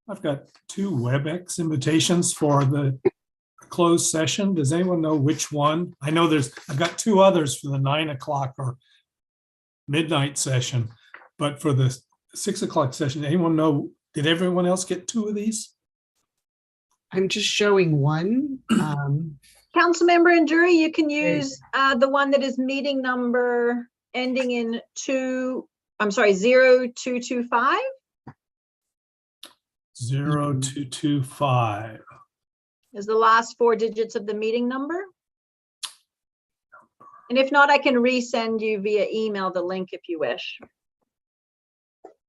I've got two WebEx invitations for the closed session. Does anyone know which one? I know I've got two others for the 9 o'clock or midnight session, but for the 6 o'clock session, anyone know, did everyone else get two of these? I'm just showing one. Council member and jury, you can use the one that is meeting number ending in 0225. 0225. Is the last four digits of the meeting number. And if not, I can resend you via email the link if you wish.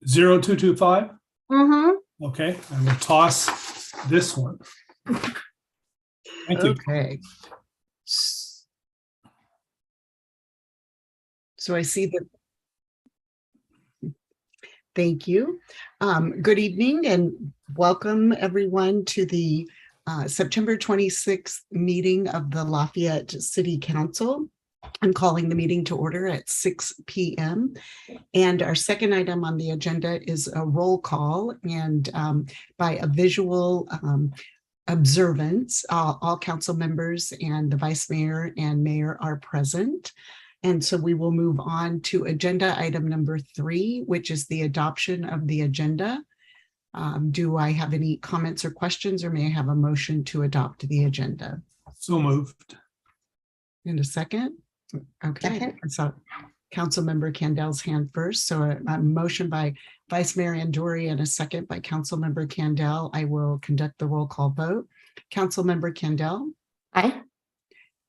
0225? Mm-hmm. Okay, I will toss this one. Thank you. Okay. So I see that. Thank you. Good evening and welcome everyone to the September 26th meeting of the Lafayette City Council. I'm calling the meeting to order at 6 p.m. And our second item on the agenda is a roll call, and by a visual observance, all council members and the vice mayor and mayor are present. And so we will move on to agenda item number 3, which is the adoption of the agenda. Do I have any comments or questions, or may I have a motion to adopt the agenda? So moved. In a second? Okay. I saw Councilmember Candel's hand first. So a motion by Vice Mayor Andori and a second by Councilmember Candel. I will conduct the roll call vote. Councilmember Candel? Aye.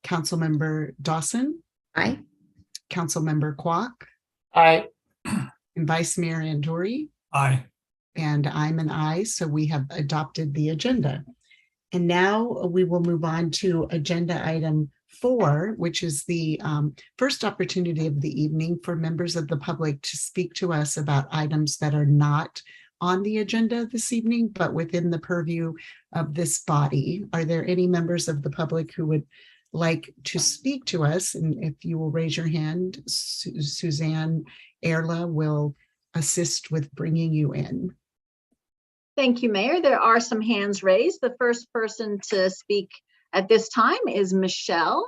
Councilmember Dawson? Aye. Councilmember Kwok? Aye. And Vice Mayor Andori? Aye. And I'm an aye, so we have adopted the agenda. And now we will move on to agenda item 4, which is the first opportunity of the evening for members of the public to speak to us about items that are not on the agenda this evening, but within the purview of this body. Are there any members of the public who would like to speak to us? And if you will raise your hand, Suzanne Erla will assist with bringing you in. Thank you, Mayor. There are some hands raised. The first person to speak at this time is Michelle,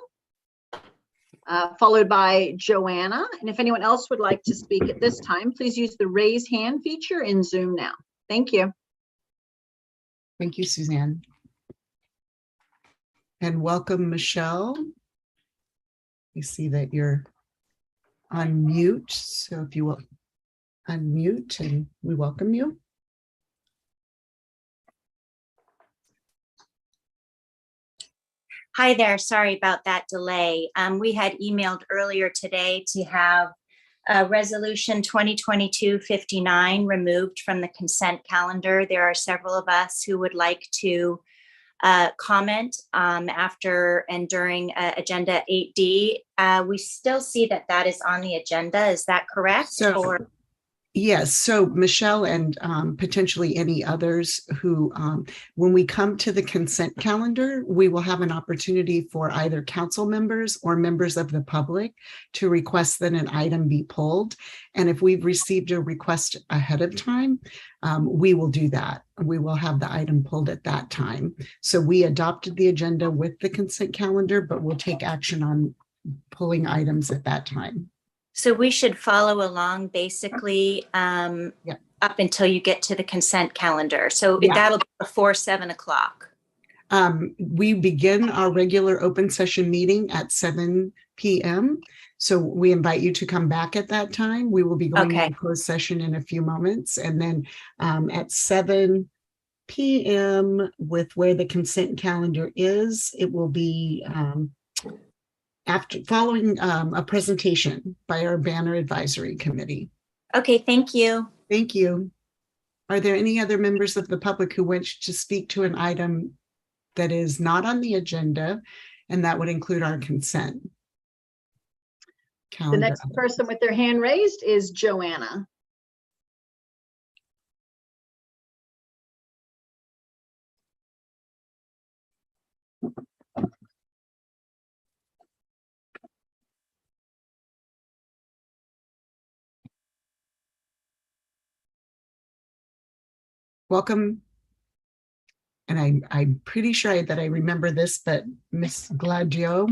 followed by Joanna. And if anyone else would like to speak at this time, please use the raise hand feature in Zoom now. Thank you. Thank you, Suzanne. And welcome, Michelle. We see that you're on mute, so if you will unmute, and we welcome you. Hi there. Sorry about that delay. We had emailed earlier today to have Resolution 2022-59 removed from the consent calendar. There are several of us who would like to comment after and during Agenda 8D. We still see that that is on the agenda. Is that correct? Yes. So Michelle and potentially any others who, when we come to the consent calendar, we will have an opportunity for either council members or members of the public to request that an item be pulled. And if we've received a request ahead of time, we will do that. We will have the item pulled at that time. So we adopted the agenda with the consent calendar, but we'll take action on pulling items at that time. So we should follow along basically up until you get to the consent calendar. So that'll be before 7 o'clock. We begin our regular open session meeting at 7 p.m. So we invite you to come back at that time. We will be going into closed session in a few moments. And then at 7 p.m. with where the consent calendar is, it will be following a presentation by our Banner Advisory Committee. Okay, thank you. Thank you. Are there any other members of the public who wish to speak to an item that is not on the agenda, and that would include our consent calendar? The next person with their hand raised is Joanna. Welcome, I'm pretty sure that I remember this, but Miss Gladio.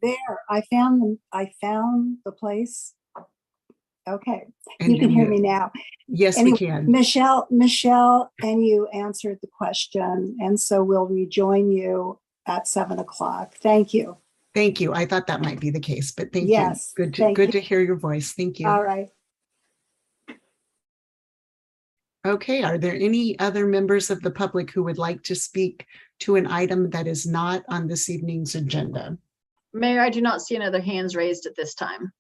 There, I found the place. Okay, And you can hear me now. Yes, Anyway, we can. Michelle and you answered the question, and so we'll rejoin you at 7 o'clock. Thank you. Thank you. I thought that might be the case, but thank Yes, you. thank Good you. to hear your voice. Thank you. All right. Okay, are there any other members of the public who would like to speak to an item that is not on this evening's agenda? Mayor, I do not see any other hands raised at this time.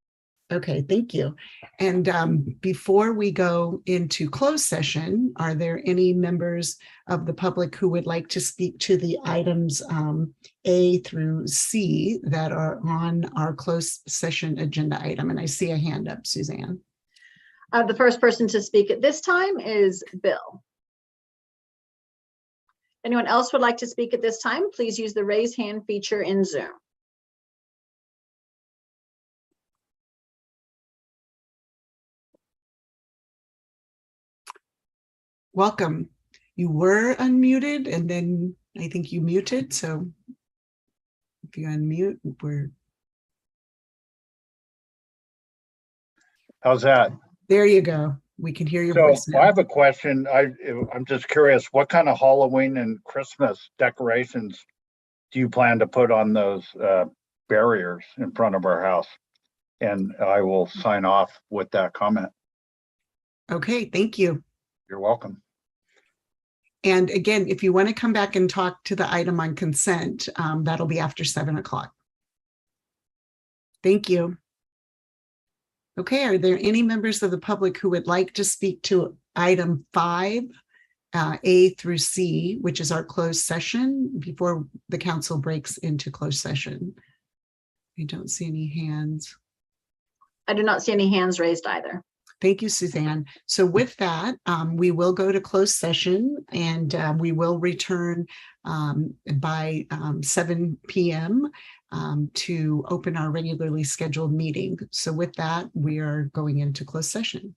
Okay, thank you. And before we go into closed session, are there any members of the public who would like to speak to the items A through C that are on our closed session agenda item? And I see a hand up, Suzanne. The first person to speak at this time is Bill. Anyone else would like to speak at this time? Please use the raise hand feature in Zoom. Welcome. You were unmuted and then I think you muted. So if you unmute, How's that? there you go. We can hear your So voice now. I have a question. I'm just curious, what kind of Halloween and Christmas decorations do you plan to put on those barriers in front of our house? And I will sign off with that comment. Okay, thank you. You're welcome. And again, if you want to come back and talk to the item on consent, that'll be after 7 o'clock. Thank you. Okay, are there any members of the public who would like to speak to item 5, A through C, which is our closed session before the council breaks into closed session? I don't see any hands. I do not see any hands raised either. Thank you, Suzanne. So with that, we will go to closed session and we will return by 7 p.m. To open our regularly scheduled meeting. So with that, we are going into closed session.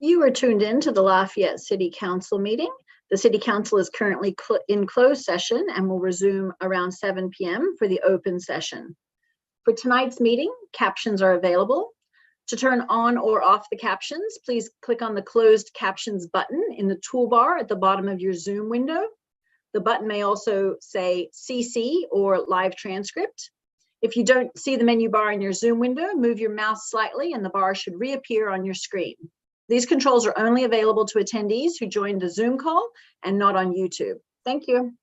You are tuned in to the Lafayette City Council meeting. The City Council is currently in closed session and will resume around 7 p.m. for the open session. For tonight's meeting, captions are available. To turn on or off the captions, please click on the closed captions button in the toolbar at the bottom of your Zoom window. The button may also say CC or live transcript. If you don't see the menu bar in your Zoom window, move your mouse slightly and the bar should reappear on your screen. These controls are only available to attendees who joined the Zoom call and not on YouTube. Thank you.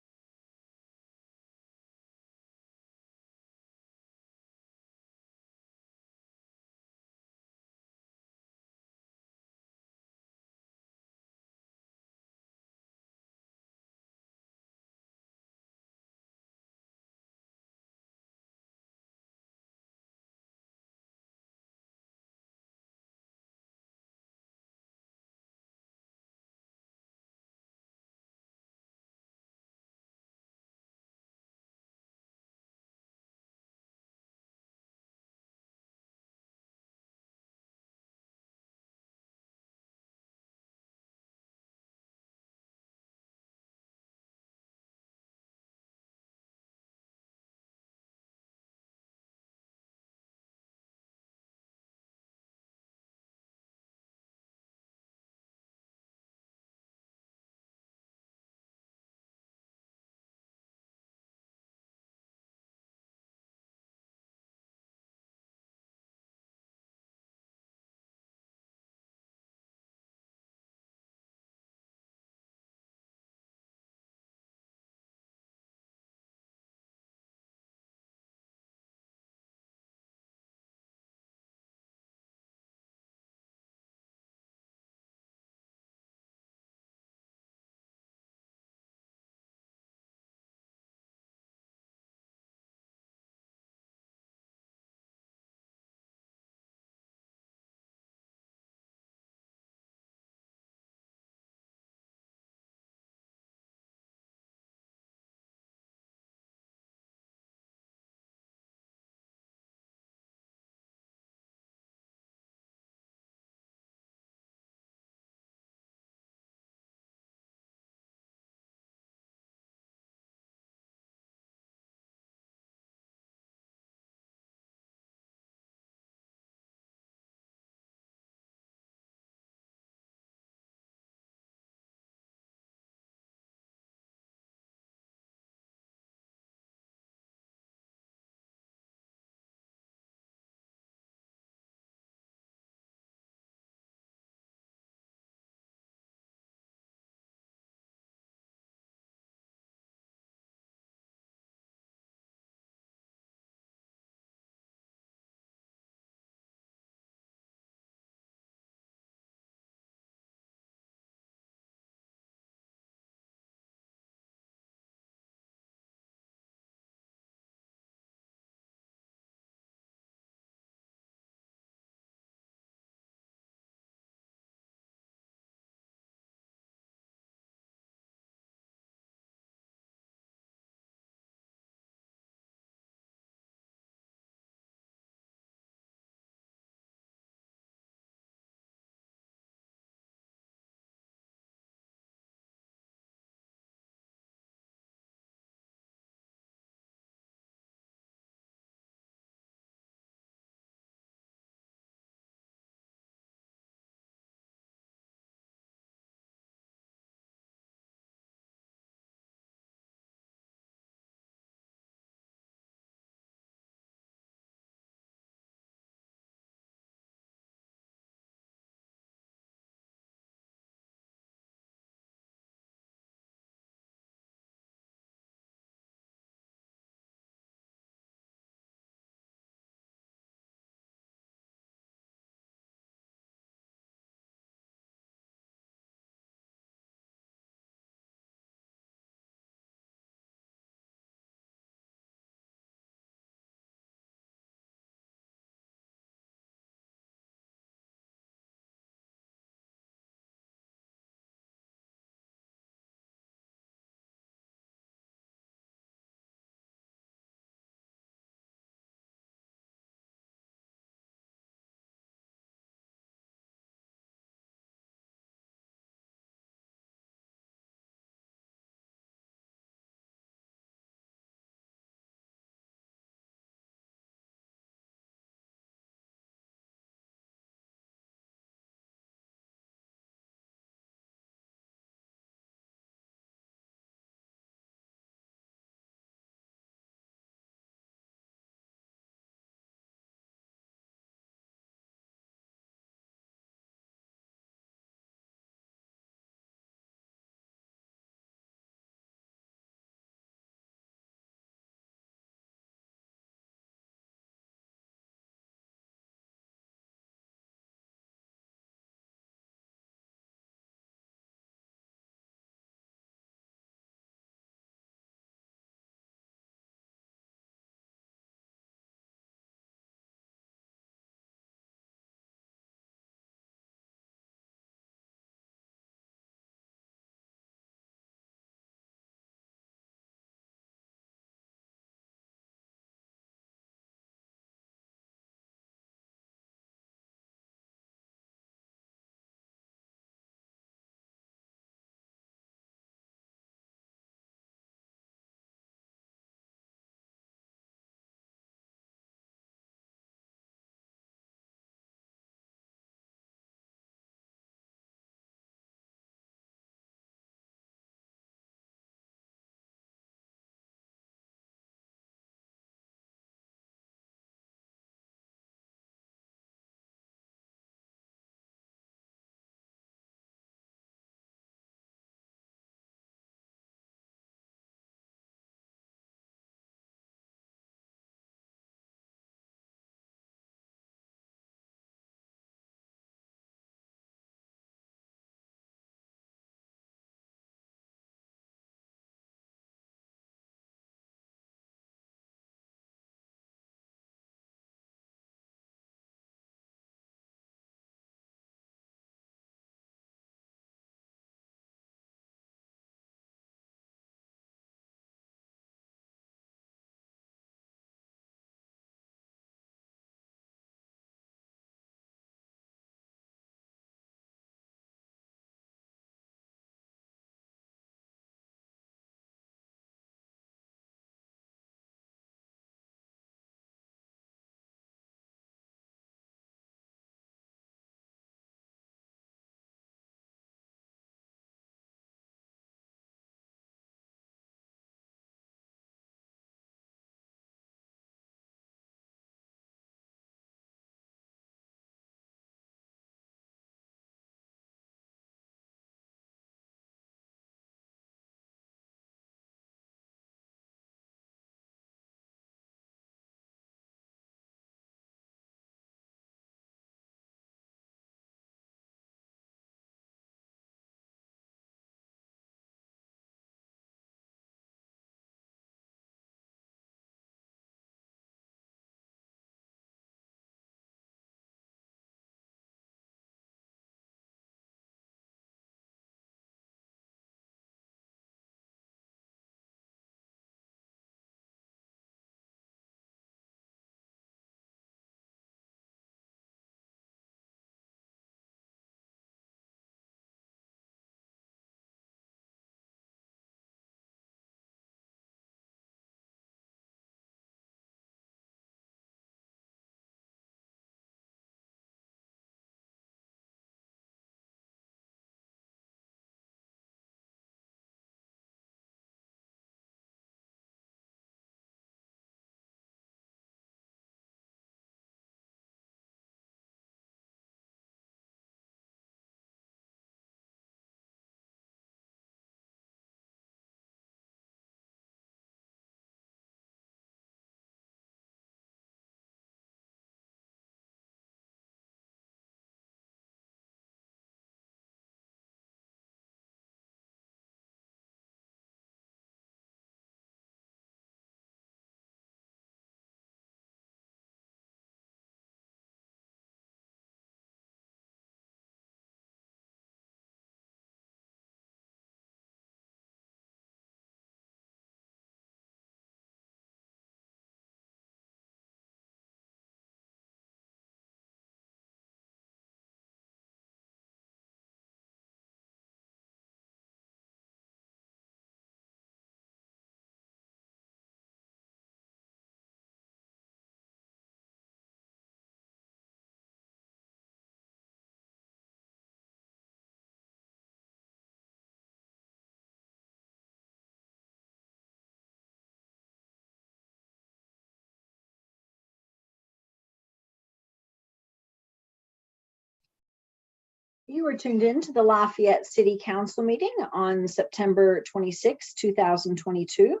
You are tuned in to the Lafayette City Council meeting on September 26, 2022.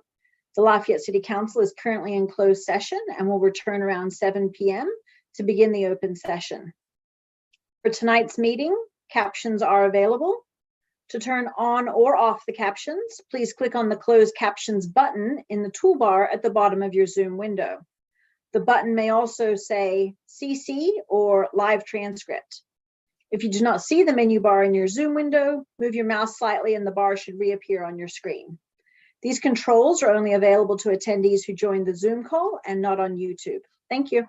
The Lafayette City Council is currently in closed session and will return around 7 p.m. to begin the open session. For tonight's meeting, captions are available. To turn on or off the captions, please click on the Close Captions button in the toolbar at the bottom of your Zoom window. The button may also say CC or Live Transcript. If you do not see the menu bar in your Zoom window, move your mouse slightly and the bar should reappear on your screen. These controls are only available to attendees who joined the Zoom call and not on YouTube. Thank you.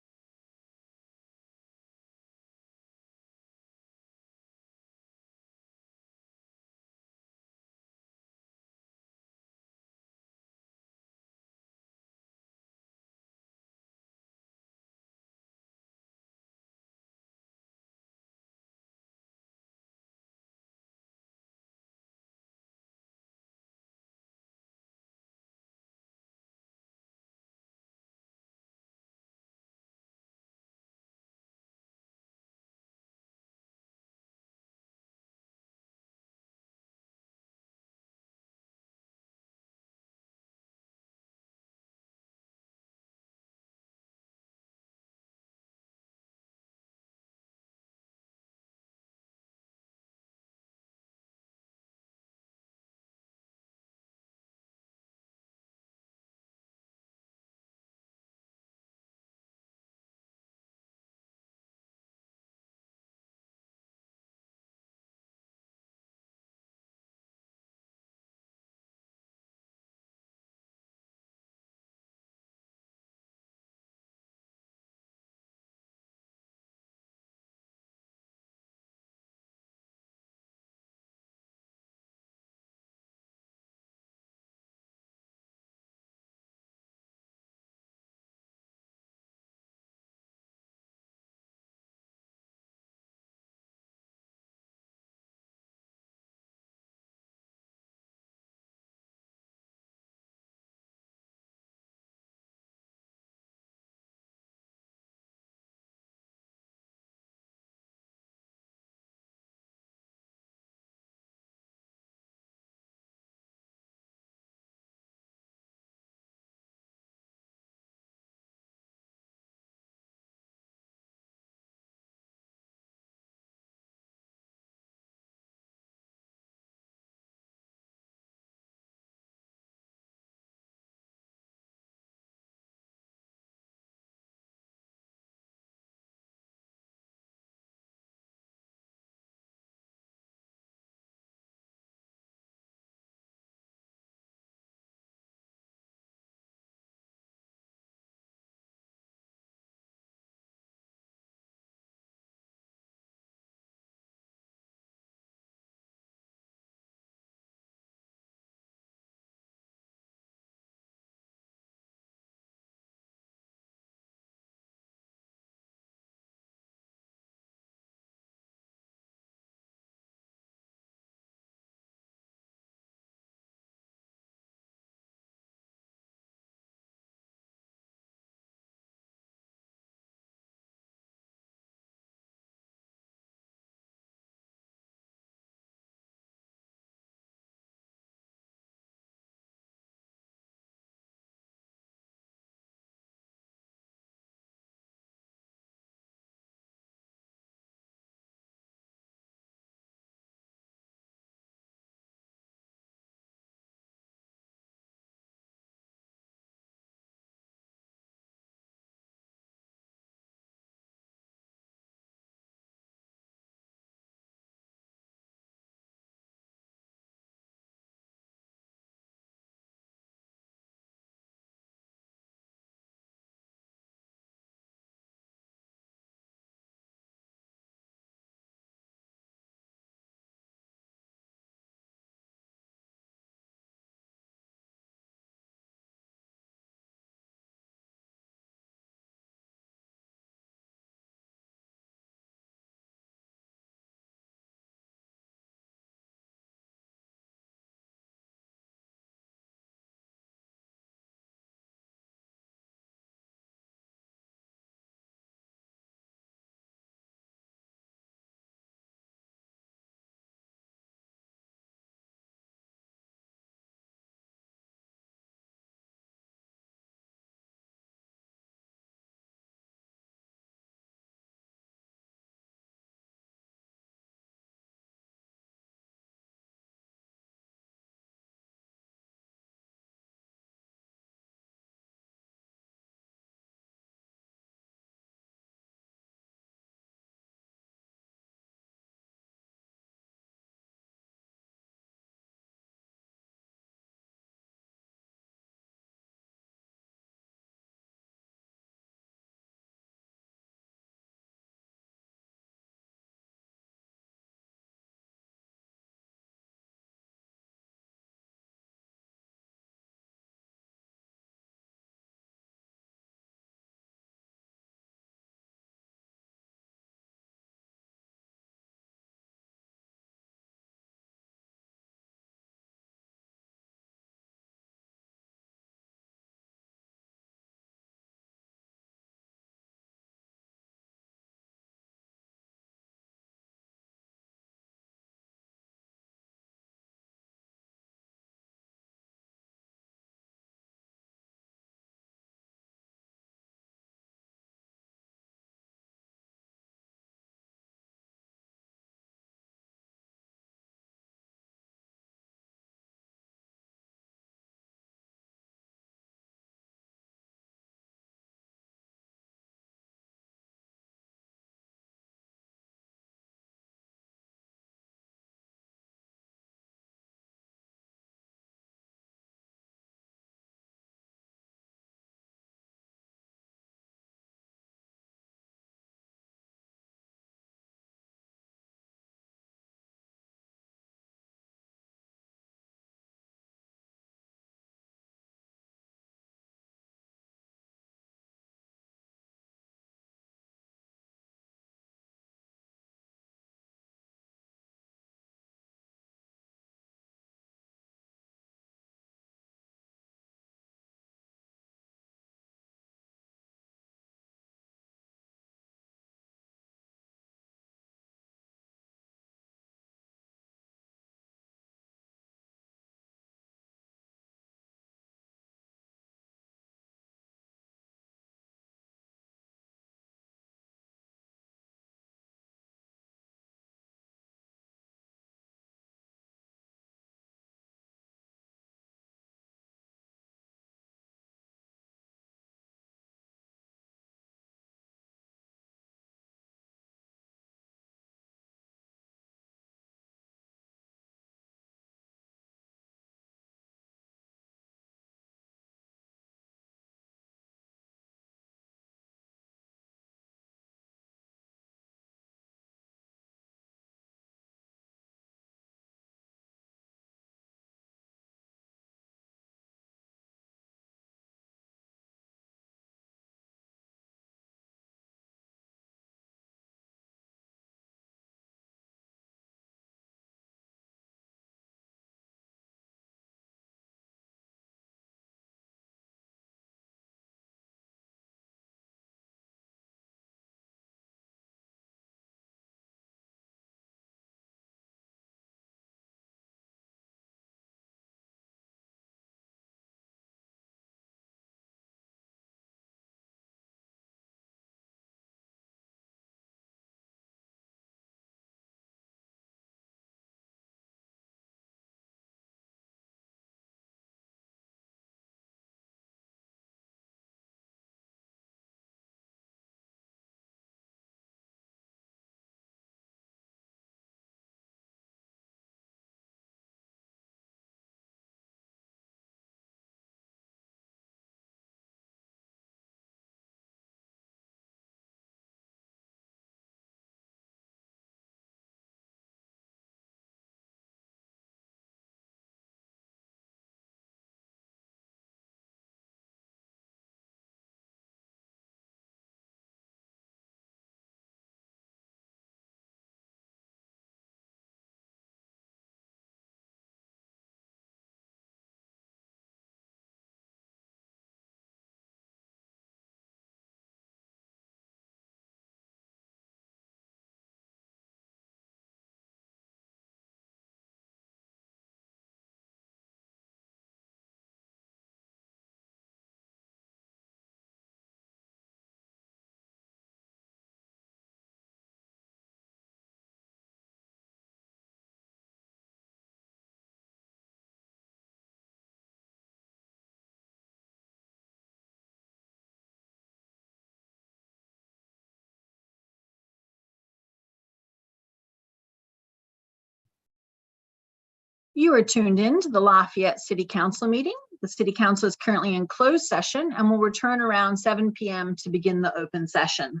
You are tuned in to the Lafayette City Council meeting. The City Council is currently in closed session and will return around 7 p.m. to begin the open session.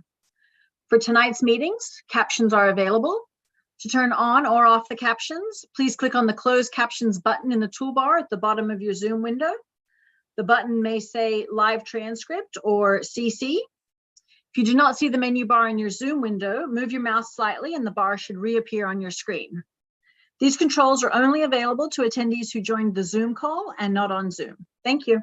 For tonight's meetings, captions are available. To turn on or off the captions, please click on the closed captions button in the toolbar at the bottom of your Zoom window. The button may say live transcript or CC. If you do not see the menu bar in your Zoom window, move your mouse slightly and the bar should reappear on your screen. These controls are only available to attendees who joined the Zoom call and not on Zoom. Thank you.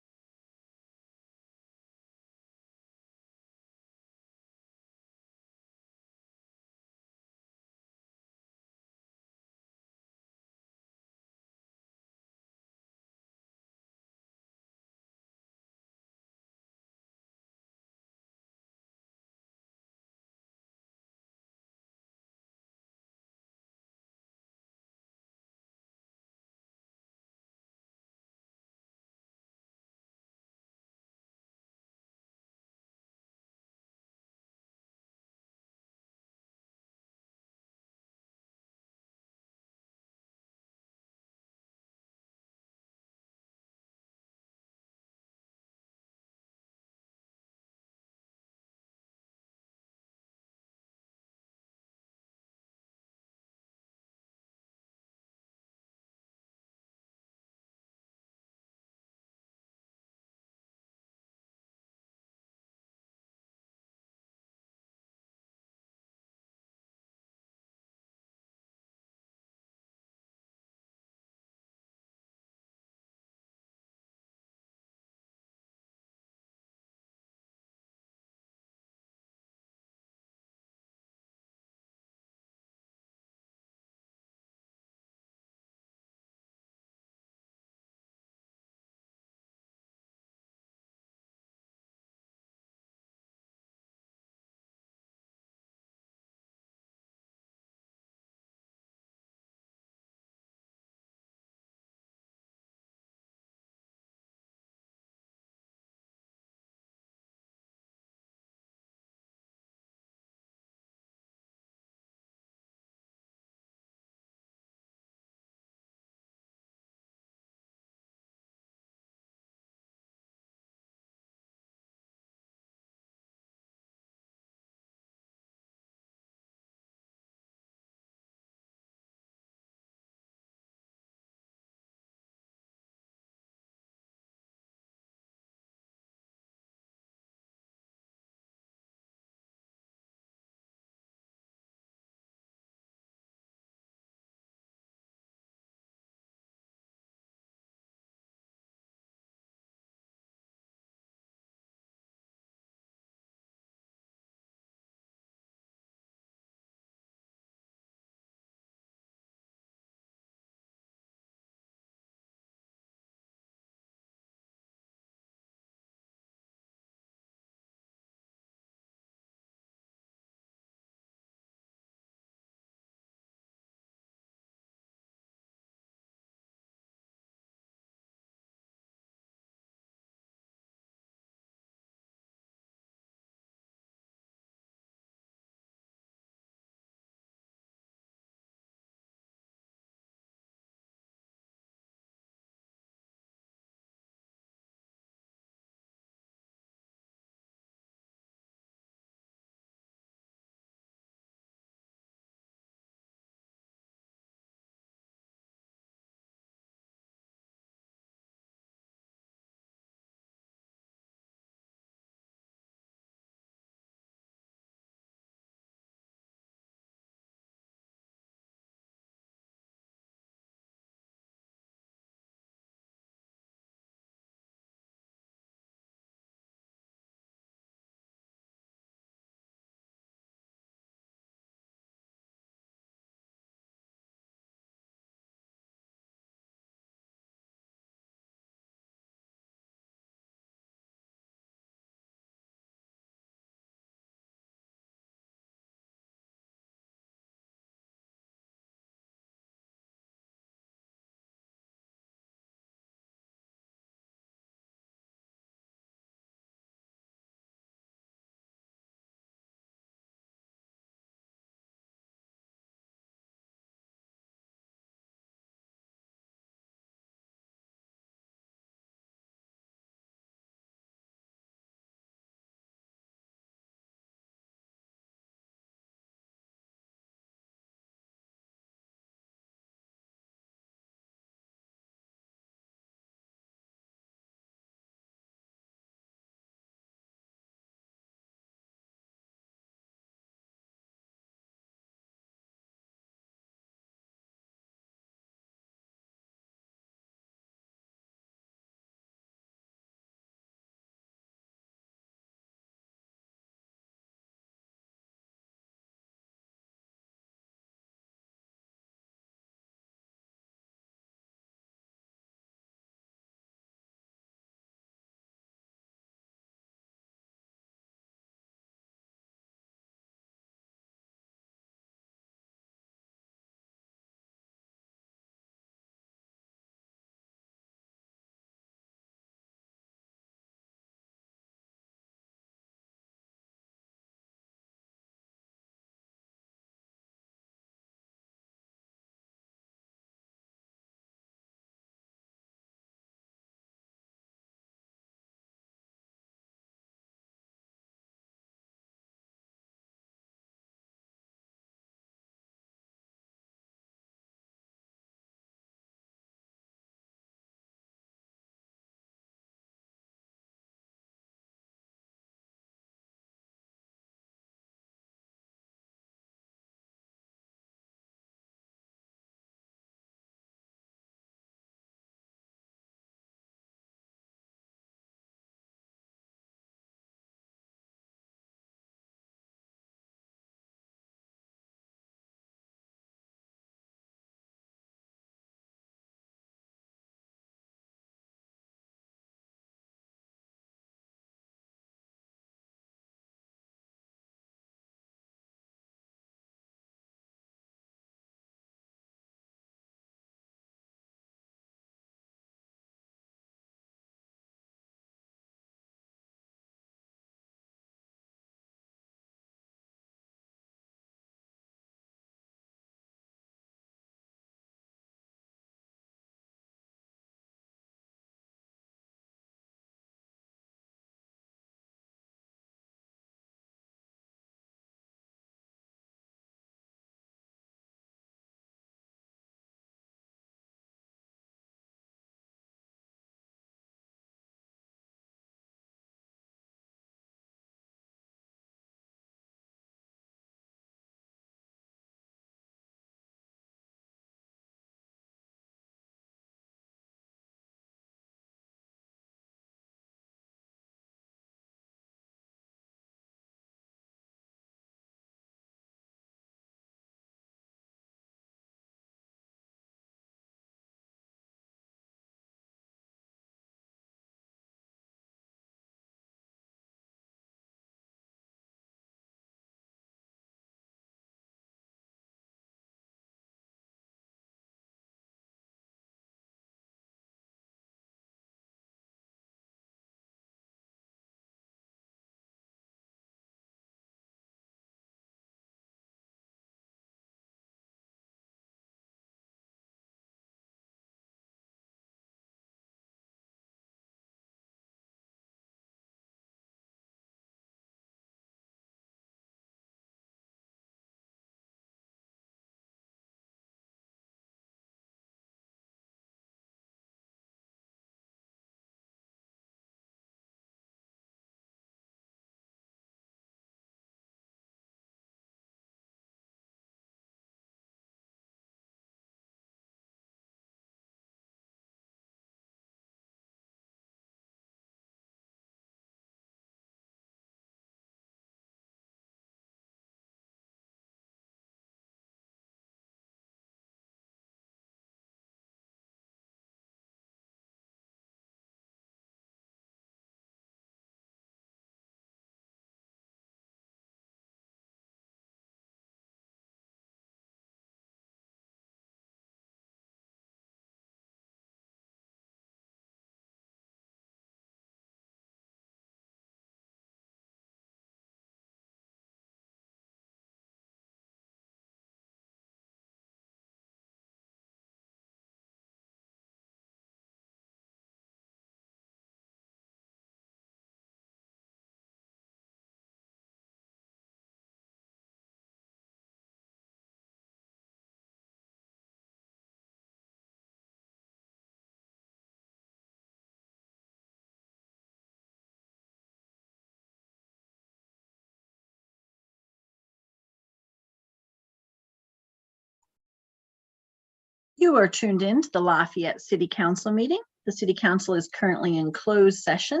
You are tuned in to the Lafayette City Council meeting. The City Council is currently in closed session,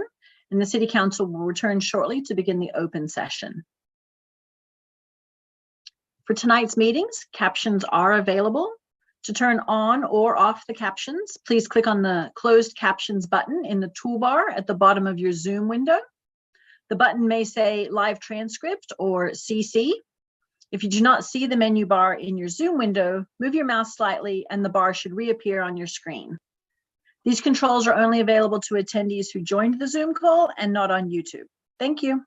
and the City Council will return shortly to begin the open session. For tonight's meetings, captions are available. To turn on or off the captions, please click on the closed captions button in the toolbar at the bottom of your Zoom window. The button may say live transcript or CC. If you do not see the menu bar in your Zoom window, move your mouse slightly and the bar should reappear on your screen. These controls are only available to attendees who joined the Zoom call and not on YouTube. Thank you.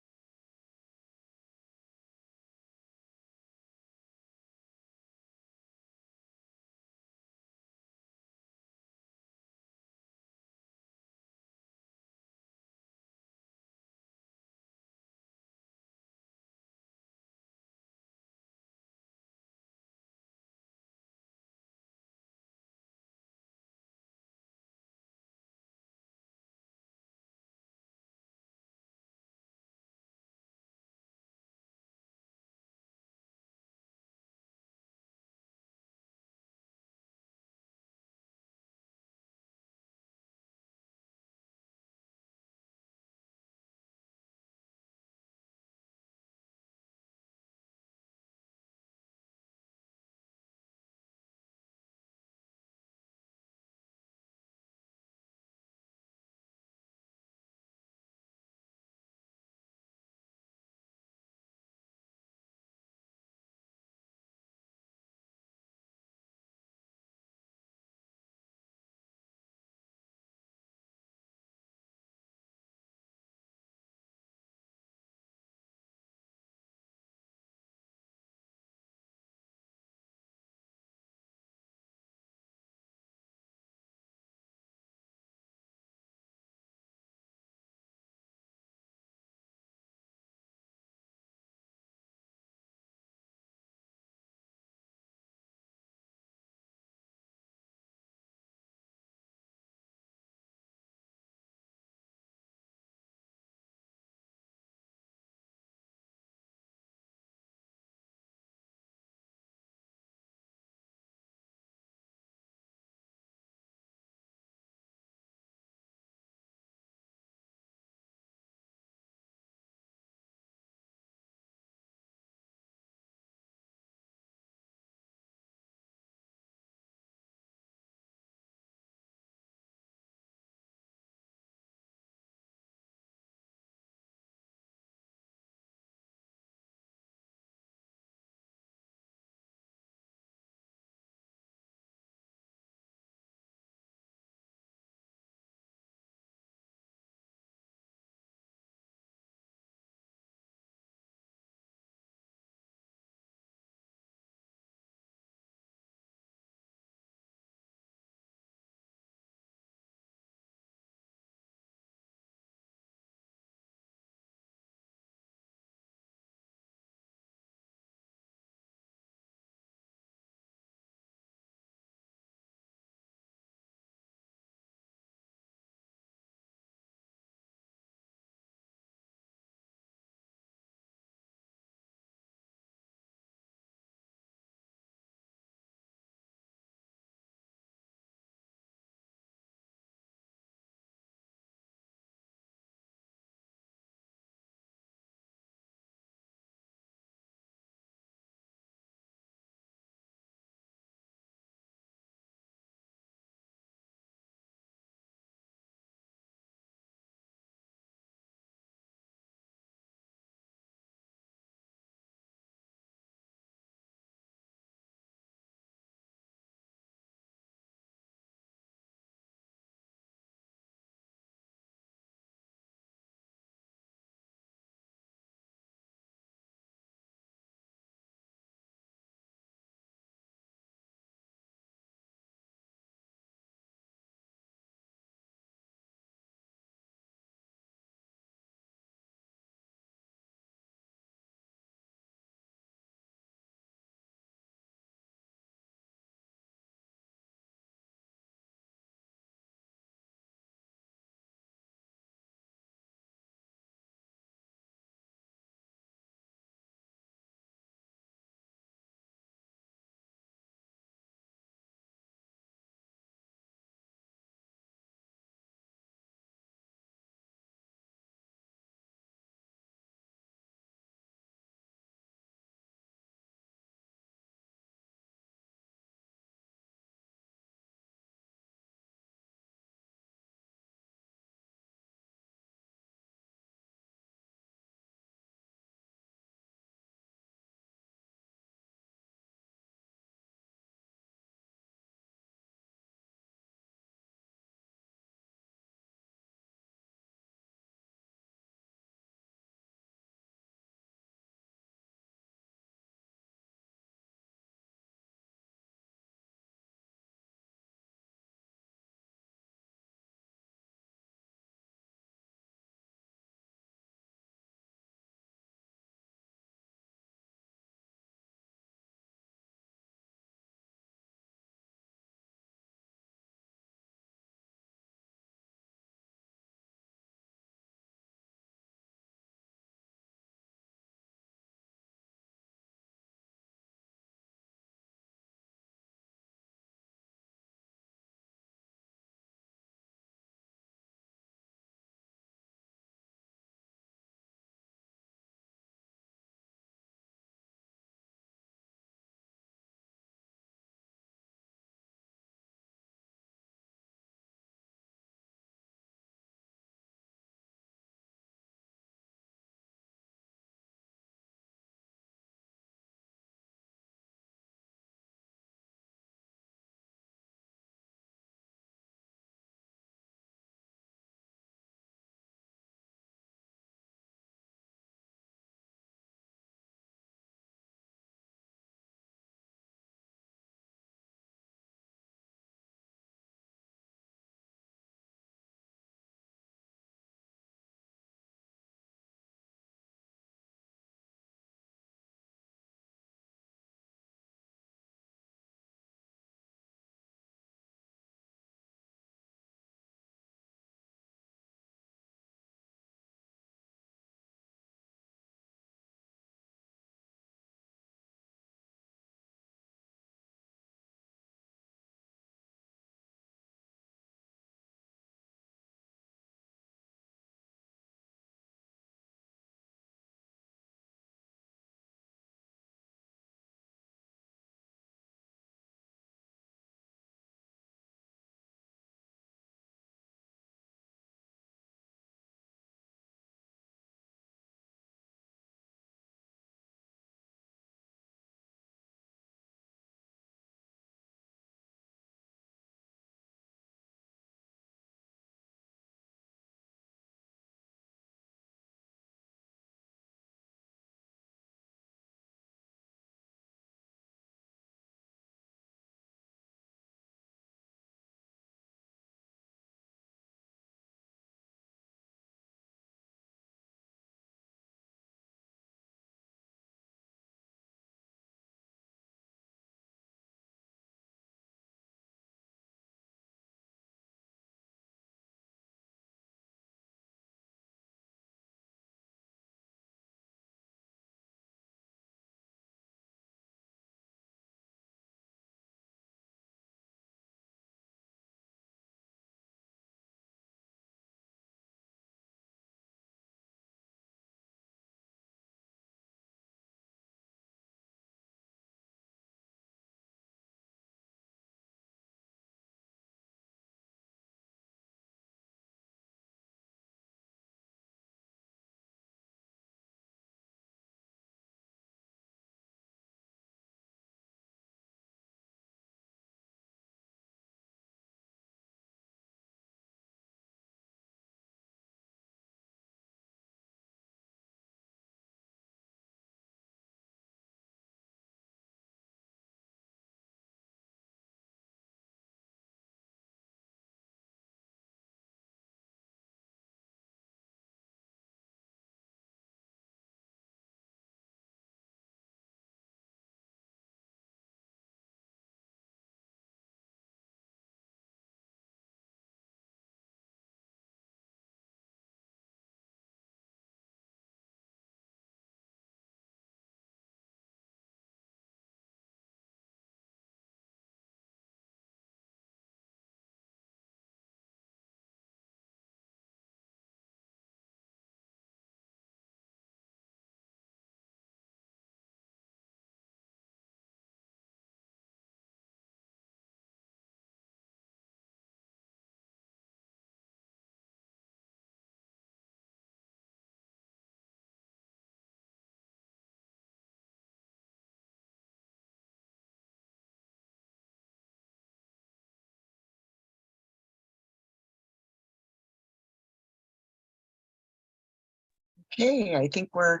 Okay, I think we're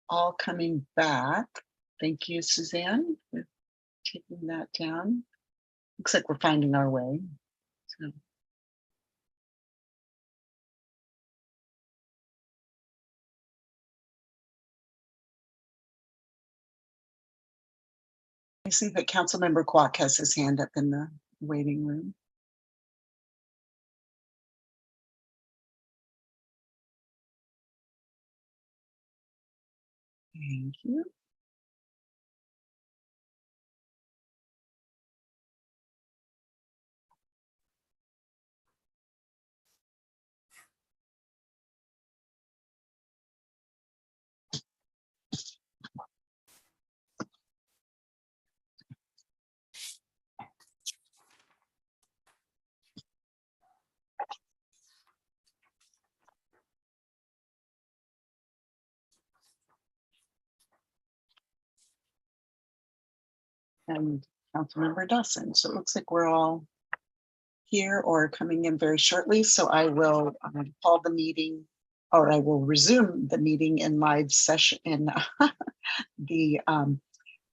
all coming back. Thank you, Suzanne, for taking that down. Looks like we're finding our way. So. I see that Councilmember Kwok has his hand up in the waiting room. Thank you. And Councilmember Dawson. So it looks like we're all here or coming in very shortly. So I will call the meeting, or I will resume the meeting in live session in the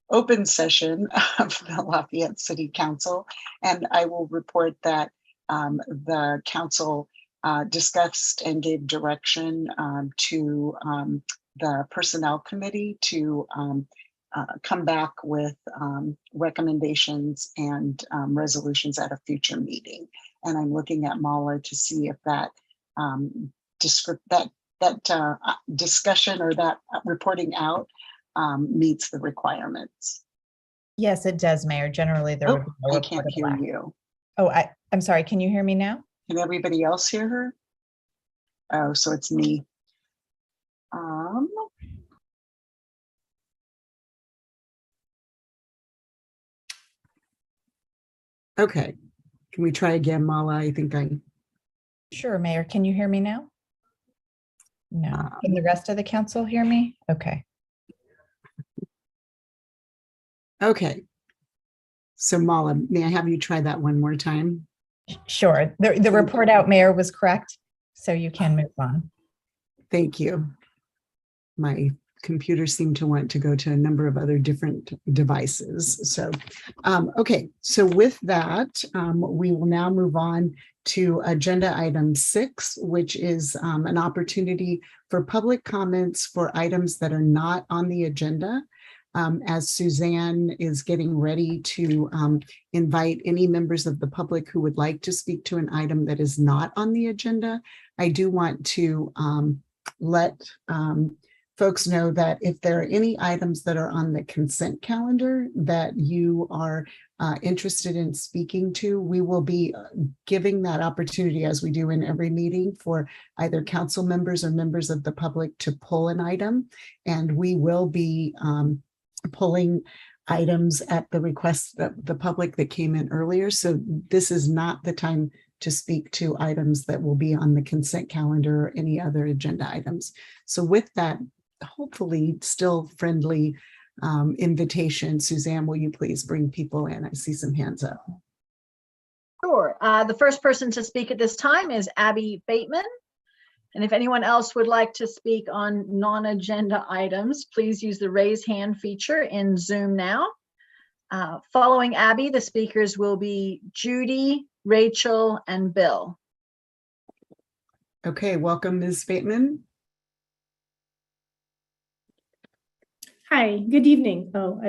open session of the Lafayette City Council. And I will report that the council discussed and gave direction to the Personnel Committee to come back with recommendations and resolutions at a future meeting. And I'm looking at Mala to see if that discussion or that reporting out meets the requirements. Yes, it does, Mayor. Generally, there would be no I can't hear reportable act. you. Oh, I'm sorry. Can you hear me now? Can everybody else hear her? Oh, so it's me. Okay, can we try again, Mala? I think Sure, Mayor. Can you hear me now? No. Can the rest of the council hear me? Okay. Okay. So Mala, may I have you try that one more time? Sure. The report out, Mayor, was correct. So you can move on. Thank you. My computer seemed to want to go to a number of other different devices. So, okay. So with that, we will now move on to agenda item 6, which is an opportunity for public comments for items that are not on the agenda. As Suzanne is getting ready to invite any members of the public who would like to speak to an item that is not on the agenda, I do want to let folks know that if there are any items that are on the consent calendar that you are interested in speaking to, we will be giving that opportunity, as we do in every meeting, for either council members or members of the public to pull an item. And we will be pulling items at the request of the public that came in earlier. So this is not the time to speak to items that will be on the consent calendar or any other agenda items. So with that, hopefully still friendly invitation, Suzanne, will you please bring people in? I see some hands up. Sure. The first person to speak at this time is Abby Bateman. And if anyone else would like to speak on non-agenda items, please use the raise hand feature in Zoom now. Following Abby, the speakers will be Judy, Rachel, and Bill. Okay, welcome, Ms. Bateman. Hi, good evening. Oh,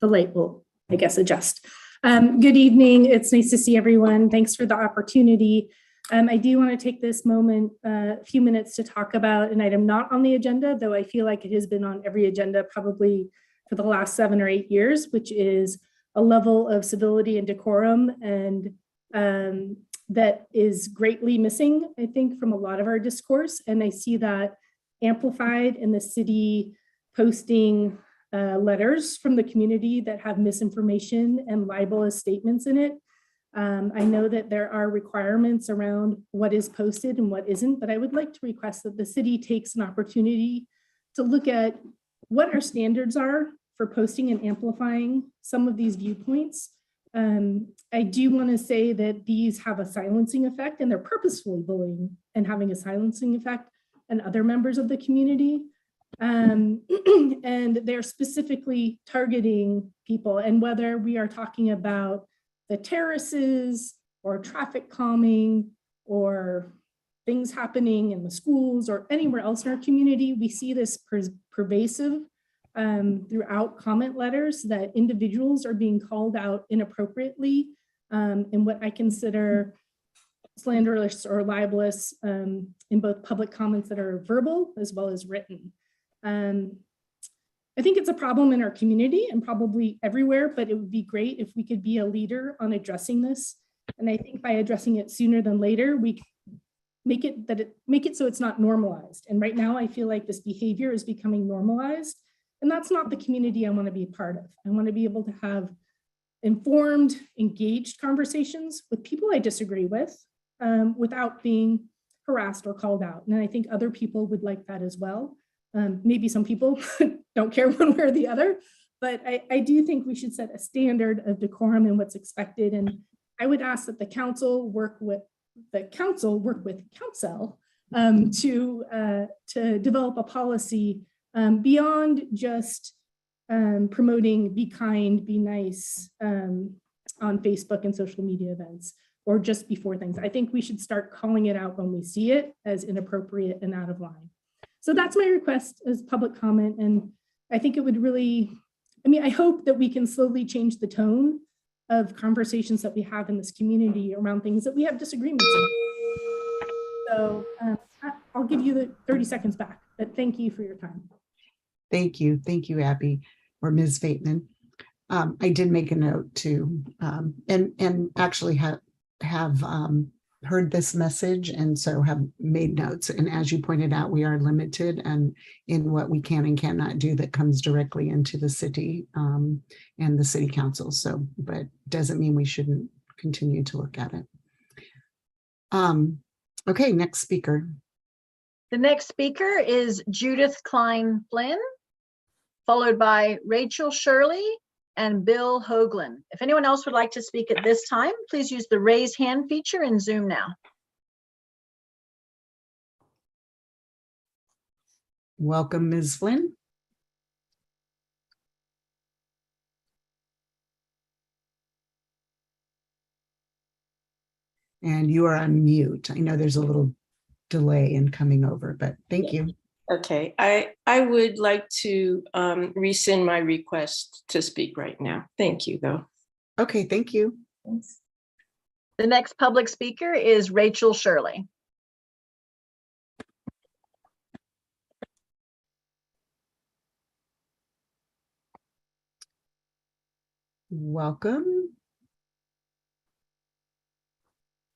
the light will, I guess, adjust. Good evening. It's nice to see everyone. Thanks for the opportunity. I do want to take this moment, a few minutes, to talk about an item not on the agenda, though I feel like it has been on every agenda probably for the last 7 or 8 years, which is a level of civility and decorum, and that is greatly missing, I think, from a lot of our discourse. And I see that amplified in the city posting letters from the community that have misinformation and libelous statements in it. I know that there are requirements around what is posted and what isn't, but I would like to request that the city takes an opportunity to look at what our standards are for posting and amplifying some of these viewpoints. I do want to say that these have a silencing effect, and they're purposefully bullying and having a silencing effect. and other members of the community. And they're specifically targeting people, and whether we are talking about the terraces or traffic calming or things happening in the schools or anywhere else in our community, we see this pervasive throughout comment letters that individuals are being called out inappropriately in what I consider slanderous or libelous in both public comments that are verbal as well as written. I think it's a problem in our community and probably everywhere, but it would be great if we could be a leader on addressing this. And I think by addressing it sooner than later, we make it so it's not normalized. And right now I feel like this behavior is becoming normalized, and that's not the community I want to be a part of. I want to be able to have informed, engaged conversations with people I disagree with without being harassed or called out. And I think other people would like that as well. Maybe some people don't care one way or the other, but I do think we should set a standard of decorum and what's expected. And I would ask that the council work with council to develop a policy beyond just promoting be kind, be nice on Facebook and social media events, or just before things. I think we should start calling it out when we see it as inappropriate and out of line. So that's my request as public comment. And I think it would really, I hope that we can slowly change the tone of conversations that we have in this community around things that we have disagreements on. So I'll give you the 30 seconds back, but thank you for your time. Thank you, Abby, or Ms. Vateman. I did make a note too, and actually have heard this message, and so have made notes. And as you pointed out, we are limited and in what we can and cannot do that comes directly into the city and the city council. So, but doesn't mean we shouldn't continue to look at it. Okay, next speaker. The next speaker is Judith Klein Flynn, followed by Rachel Shirley and Bill Hoagland. If anyone else would like to speak at this time, please use the raise hand feature in Zoom now. Welcome, Ms. Flynn. And you are on mute. I know there's a little delay in coming over, but thank you. Okay, I would like to rescind my request to speak right now. Thank you, though. Okay, thank you. Thanks. The next public speaker is Rachel Shirley. Welcome.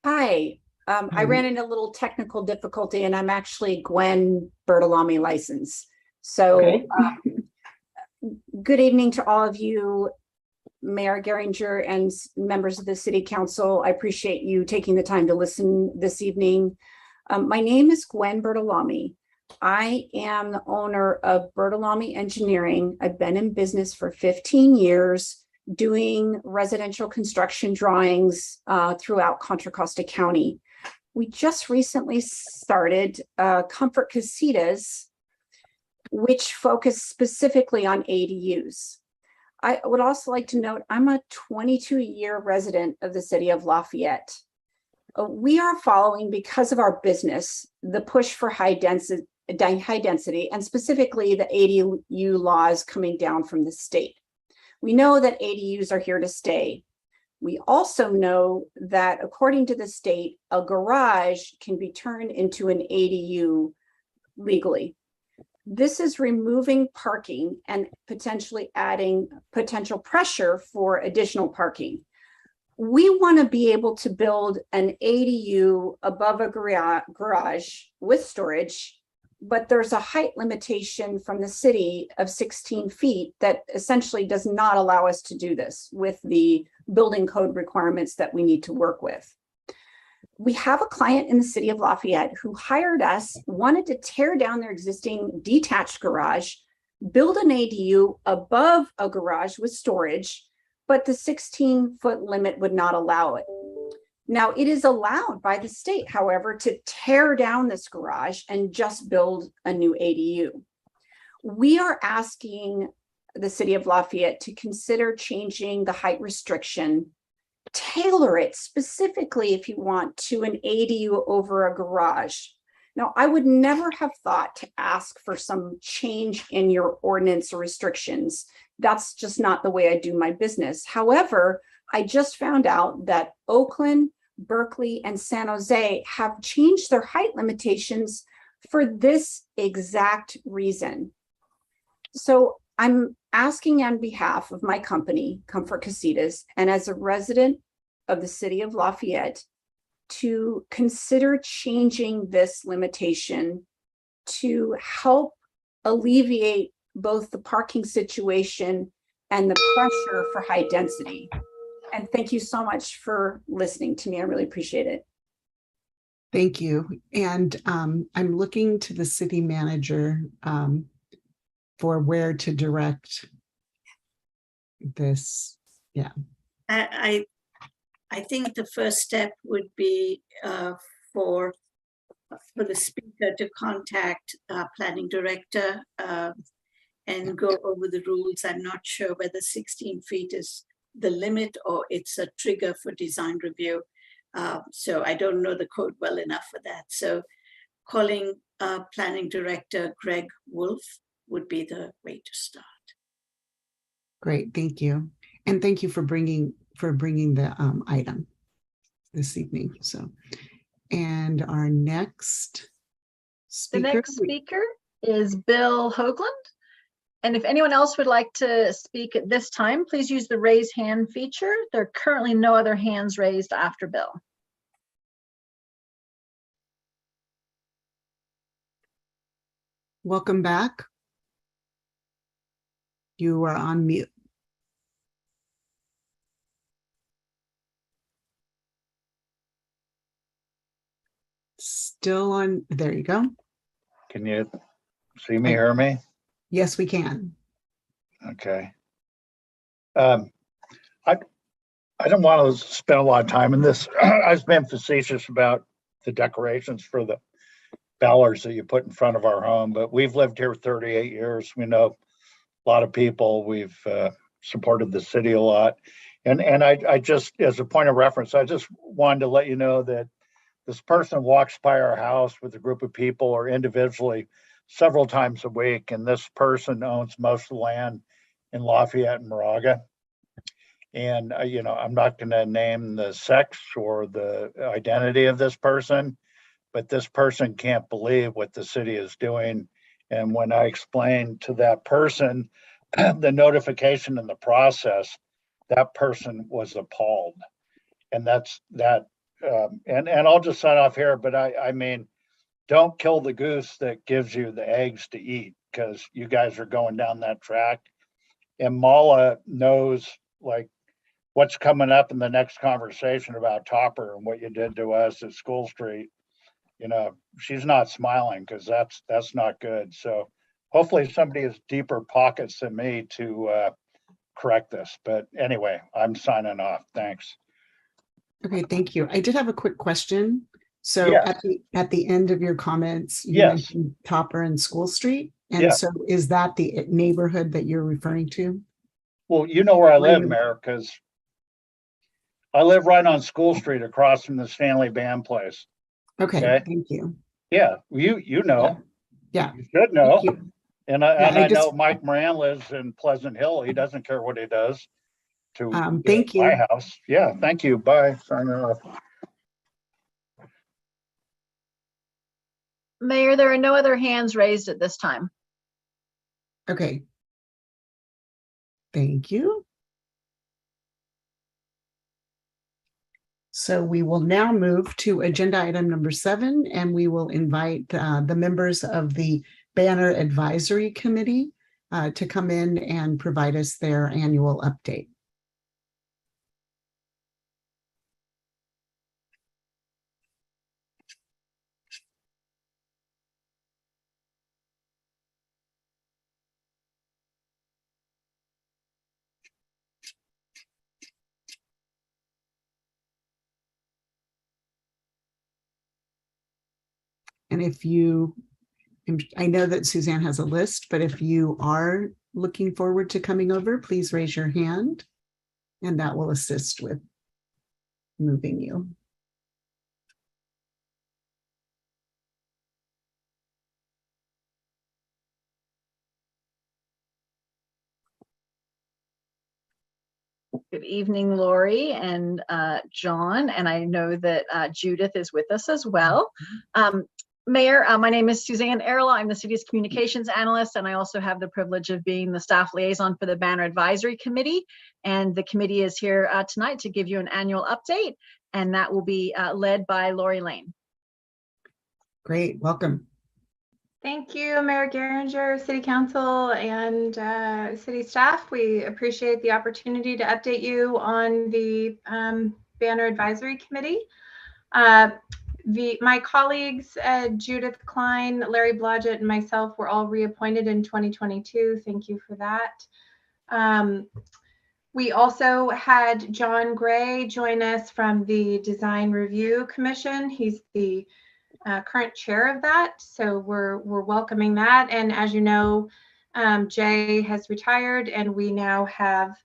Hi, I ran into a little technical difficulty, and I'm actually Gwen Bertolami license. So Okay. Good evening to all of you, Mayor Geringer and members of the City Council. I appreciate you taking the time to listen this evening. My name is Gwen Bertolami. I am the owner of Bertolami Engineering. I've been in business for 15 years doing residential construction drawings throughout Contra Costa County. We just recently started Comfort Casitas, which focus specifically on ADUs. I would also like to note I'm a 22-year resident of the city of Lafayette. We are following, because of our business, the push for high density and specifically the ADU laws coming down from the state. We know that ADUs are here to stay. We also know that according to the state, a garage can be turned into an ADU legally. This is removing parking and potentially adding potential pressure for additional parking. We want to be able to build an ADU above a garage with storage, but there's a height limitation from the city of 16 feet that essentially does not allow us to do this with the building code requirements that we need to work with. We have a client in the city of Lafayette who hired us, wanted to tear down their existing detached garage, build an ADU above a garage with storage, but the 16-foot limit would not allow it. Now, it is allowed by the state, however, to tear down this garage and just build a new ADU. We are asking the city of Lafayette to consider changing the height restriction, tailor it specifically, if you want, to an ADU over a garage. Now, I would never have thought to ask for some change in your ordinance or restrictions. That's just not the way I do my business. However, I just found out that Oakland, Berkeley, and San Jose have changed their height limitations for this exact reason. So I'm asking on behalf of my company, Comfort Casitas, and as a resident of the city of Lafayette, to consider changing this limitation to help alleviate both the parking situation and the pressure for high density. And thank you so much for listening to me. I really appreciate it. Thank you. And I'm looking to the city manager for where to direct this. Yeah. I think the first step would be for the speaker to contact our planning director and go over the rules. I'm not sure whether 16 feet is the limit or it's a trigger for design review. So I don't know the code well enough for that. So calling planning director Greg Wolf would be the way to start. Great, thank you. And thank you for bringing the item this evening. So, and our next speaker. The next speaker is Bill Hoagland. And if anyone else would like to speak at this time, please use the raise hand feature. There are currently no other hands raised after Bill. Welcome back. You are on mute. Still on, there you go. Can you see me, hear me? Yes, we can. Okay. I don't want to spend a lot of time in this. I've been facetious about the decorations for the ballards that you put in front of our home, but we've lived here 38 years. We know a lot of people. We've supported the city a lot. And I just, as a point of reference, I just wanted to let you know that this person walks by our house with a group of people or individually several times a week. And this person owns most of the land in Lafayette and Moraga. And, I'm not going to name the sex or the identity of this person, but this person can't believe what the city is doing. And when I explained to that person the notification and the process, that person was appalled. And that's that. And I'll just sign off here, but I mean, don't kill the goose that gives you the eggs to eat, because you guys are going down that track. And Mala knows like what's coming up in the next conversation about Topper and what you did to us at School Street. She's not smiling because that's not good. So hopefully somebody has deeper pockets than me to correct this. But anyway, I'm signing off. Thanks. Okay, thank you. I did have a quick question. So Yes. at the end of your comments, you Yes. mentioned Topper and School Street. And Yeah. so is that the neighborhood that you're referring to? Well, you know where I live, Mayor, because I live right on School Street across from the Stanley Band Place. Okay, thank you. Yeah, you know. Yeah. You should know. Thank you. And I know Mike Moran lives in Pleasant Hill. He doesn't care what he does to thank you. my house. Yeah, thank you. Bye. Signing off. Mayor, there are no other hands raised at this time. Okay. Thank you. So we will now move to agenda item number 7, and we will invite the members of the Banner Advisory Committee to come in and provide us their annual update. And if you, I know that Suzanne has a list, but if you are looking forward to coming over, please raise your hand and that will assist with moving you. Good evening, Lori and John, and I know that Judith is with us as well. Mayor, my name is Suzanne Erla. I'm the city's communications analyst, and I also have the privilege of being the staff liaison for the Banner Advisory Committee. And the committee is here tonight to give you an annual update, and that will be led by Lori Lane. Great, welcome. Thank you, Mayor Geringer, City Council, and city staff. We appreciate the opportunity to update you on the Banner Advisory Committee. My colleagues, Judith, Klein, Larry Blodgett, and myself were all reappointed in 2022. Thank you for that. We also had John Gray join us from the Design Review Commission. He's the current chair of that, so we're welcoming that. And as you know, Jay has retired, and we now have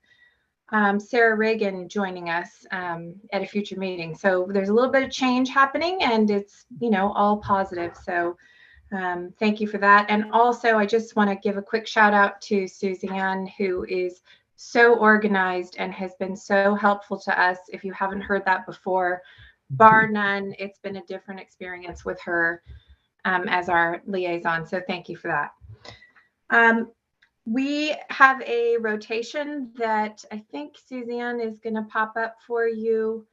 Sarah Reagan joining us at a future meeting. So there's a little bit of change happening, and it's, you know, all positive. So thank you for that. And also, I just want to give a quick shout out to Suzanne, who is so organized and has been so helpful to us. If you haven't heard that before, bar none, it's been a different experience with her as our liaison. So thank you for that. We have a rotation that I think Suzanne is going to pop up for you.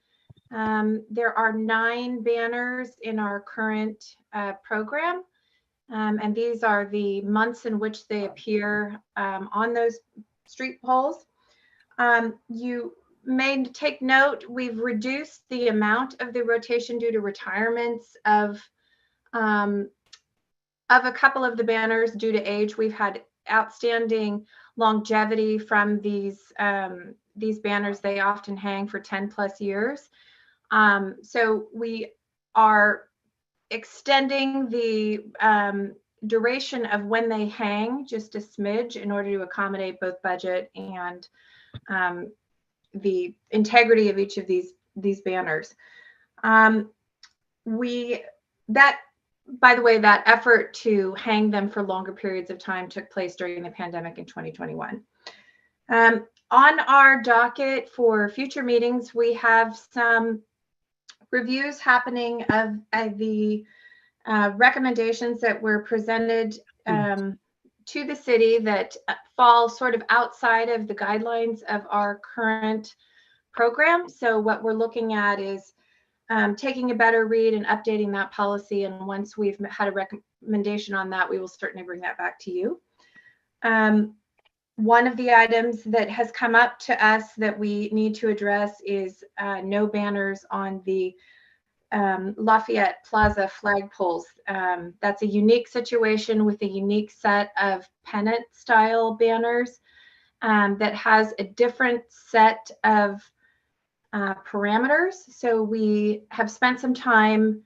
There are 9 banners in our current program, and these are the months in which they appear on those street poles. You may take note, we've reduced the amount of the rotation due to retirements of a couple of the banners due to age. We've had outstanding longevity from these banners. They often hang for 10 plus years. So we are extending the duration of when they hang just a smidge in order to accommodate both budget and the integrity of each of these banners. By the way, that effort to hang them for longer periods of time took place during the pandemic in 2021. On our docket for future meetings, we have some reviews happening of the recommendations that were presented to the city that fall sort of outside of the guidelines of our current program. So what we're looking at is taking a better read and updating that policy. And once we've had a recommendation on that, we will certainly bring that back to you. One of the items that has come up to us that we need to address is no banners on the Lafayette Plaza flagpoles. That's a unique situation with a unique set of pennant style banners that has a different set of parameters. So we have spent some time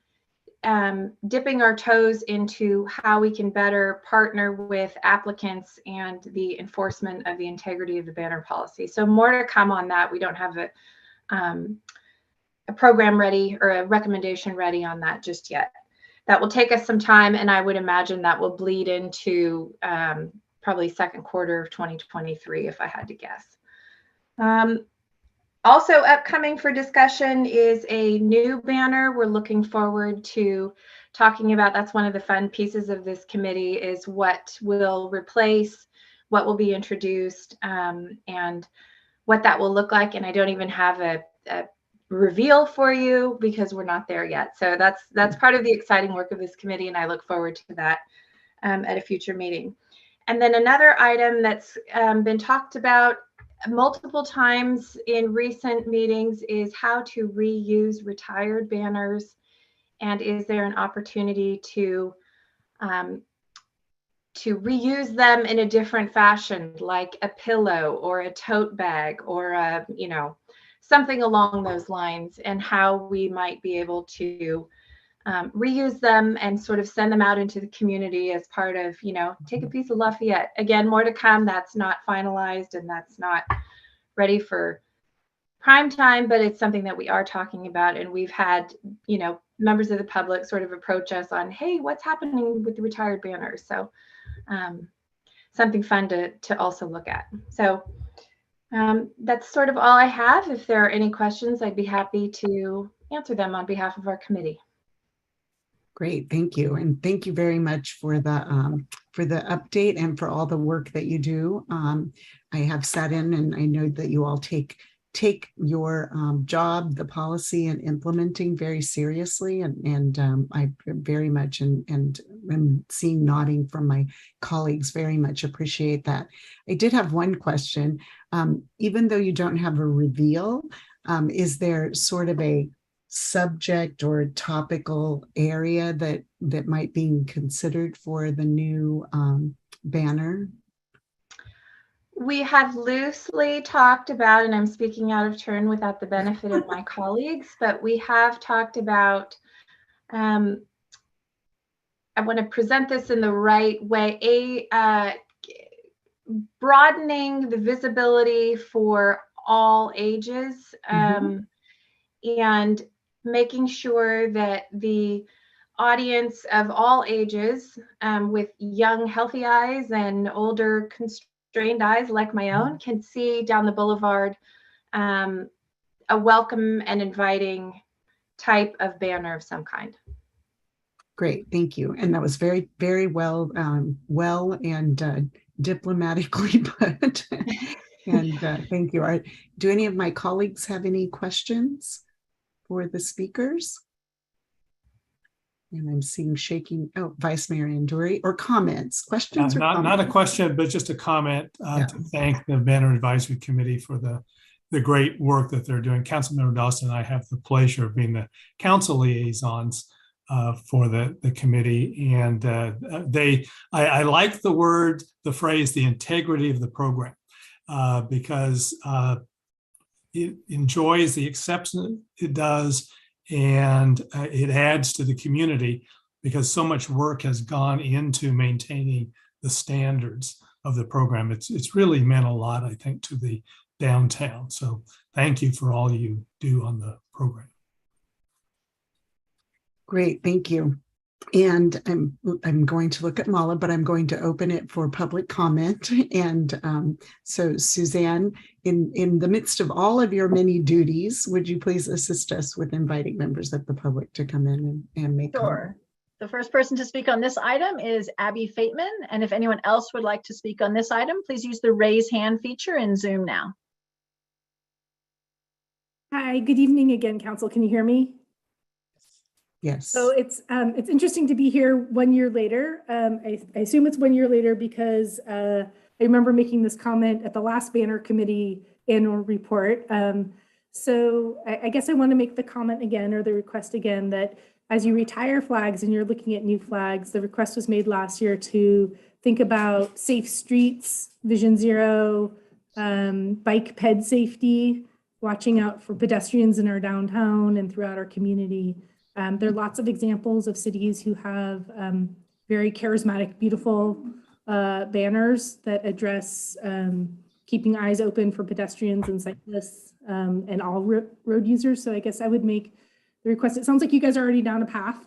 dipping our toes into how we can better partner with applicants and the enforcement of the integrity of the banner policy. So more to come on that. We don't have a program ready or a recommendation ready on that just yet. That will take us some time, and I would imagine that will bleed into probably second quarter of 2023, if I had to guess. Also upcoming for discussion is a new banner we're looking forward to talking about. That's one of the fun pieces of this committee, is what will replace, what will be introduced, and what that will look like. And I don't even have a reveal for you because we're not there yet. So that's part of the exciting work of this committee, and I look forward to that at a future meeting. And then another item that's been talked about multiple times in recent meetings is how to reuse retired banners, and is there an opportunity to reuse them in a different fashion, like a pillow or a tote bag or a, something along those lines, and how we might be able to reuse them and sort of send them out into the community as part of, take a piece of Lafayette. Again, more to come. That's not finalized and that's not ready for prime time, but it's something that we are talking about. And we've had, members of the public sort of approach us on, hey, what's happening with the retired banners? So something fun to also look at. So that's sort of all I have. If there are any questions, I'd be happy to answer them on behalf of our committee. Great, thank you. And thank you very much for the update and for all the work that you do. I have sat in and I know that you all take your job, the policy and implementing very seriously. And I very much, and I'm seeing nodding from my colleagues, very much appreciate that. I did have one question. Even though you don't have a reveal, is there sort of a subject or topical area that might be considered for the new banner? We have loosely talked about, and I'm speaking out of turn without the benefit of my colleagues, but we have talked about, I want to present this in the right way, broadening the visibility for all ages, and making sure that the audience of all ages, with young, healthy eyes and older, constrained eyes like my own, can see down the boulevard a welcome and inviting type of banner of some kind. Great, thank you. And that was very, very well and diplomatically put. And thank you. Do any of my colleagues have any questions for the speakers? And I'm seeing shaking. Oh, Vice Mayor Anduri, or comments, questions? Not a question, but just a comment to thank the Banner Advisory Committee for the great work that they're doing. Councilmember Dawson and I have the pleasure of being the council liaisons for the committee, and I like the phrase, the integrity of the program, because it enjoys the acceptance it does, and it adds to the community because so much work has gone into maintaining the standards of the program. It's really meant a lot, I think, to the downtown. So thank you for all you do on the program. Great, thank you. And I'm going to look at Mala, but I'm going to open it for public comment. And so Suzanne, in the midst of all of your many duties, would you please assist us with inviting members of the public to come in and make comment? The first person to speak on this item is Abby Fateman. And if anyone else would like to speak on this item, please use the raise hand feature in Zoom now. Hi, good evening again, Council. Can you hear me? Yes. So it's interesting to be here 1 year later. I assume it's 1 year later because I remember making this comment at the last Banner Committee annual report. So I guess I want to make the comment again, or the request again, that as you retire flags and you're looking at new flags, the request was made last year to think about safe streets, Vision Zero, bike ped safety, watching out for pedestrians in our downtown and throughout our community. There are lots of examples of cities who have very charismatic, beautiful banners that address keeping eyes open for pedestrians and cyclists and all road users. So I guess I would make the request. It sounds like you guys are already down a path,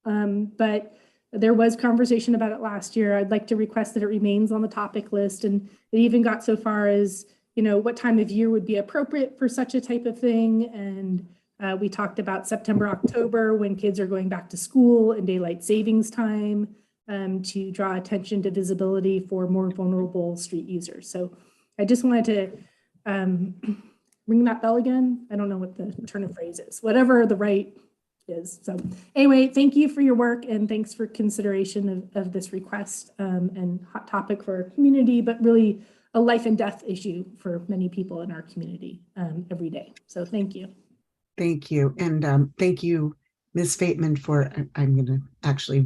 but there was conversation about it last year. I'd like to request that it remains on the topic list. And it even got so far as, what time of year would be appropriate for such a type of thing. And we talked about September, October, when kids are going back to school and daylight savings time, to draw attention to visibility for more vulnerable street users. So I just wanted to ring that bell again. I don't know what the turn of phrase is, whatever the right is. So anyway, thank you for your work and thanks for consideration of this request, and hot topic for our community, but really a life and death issue for many people in our community every day. So thank you. Thank you. And thank you, Ms. Fateman, for, I'm going to actually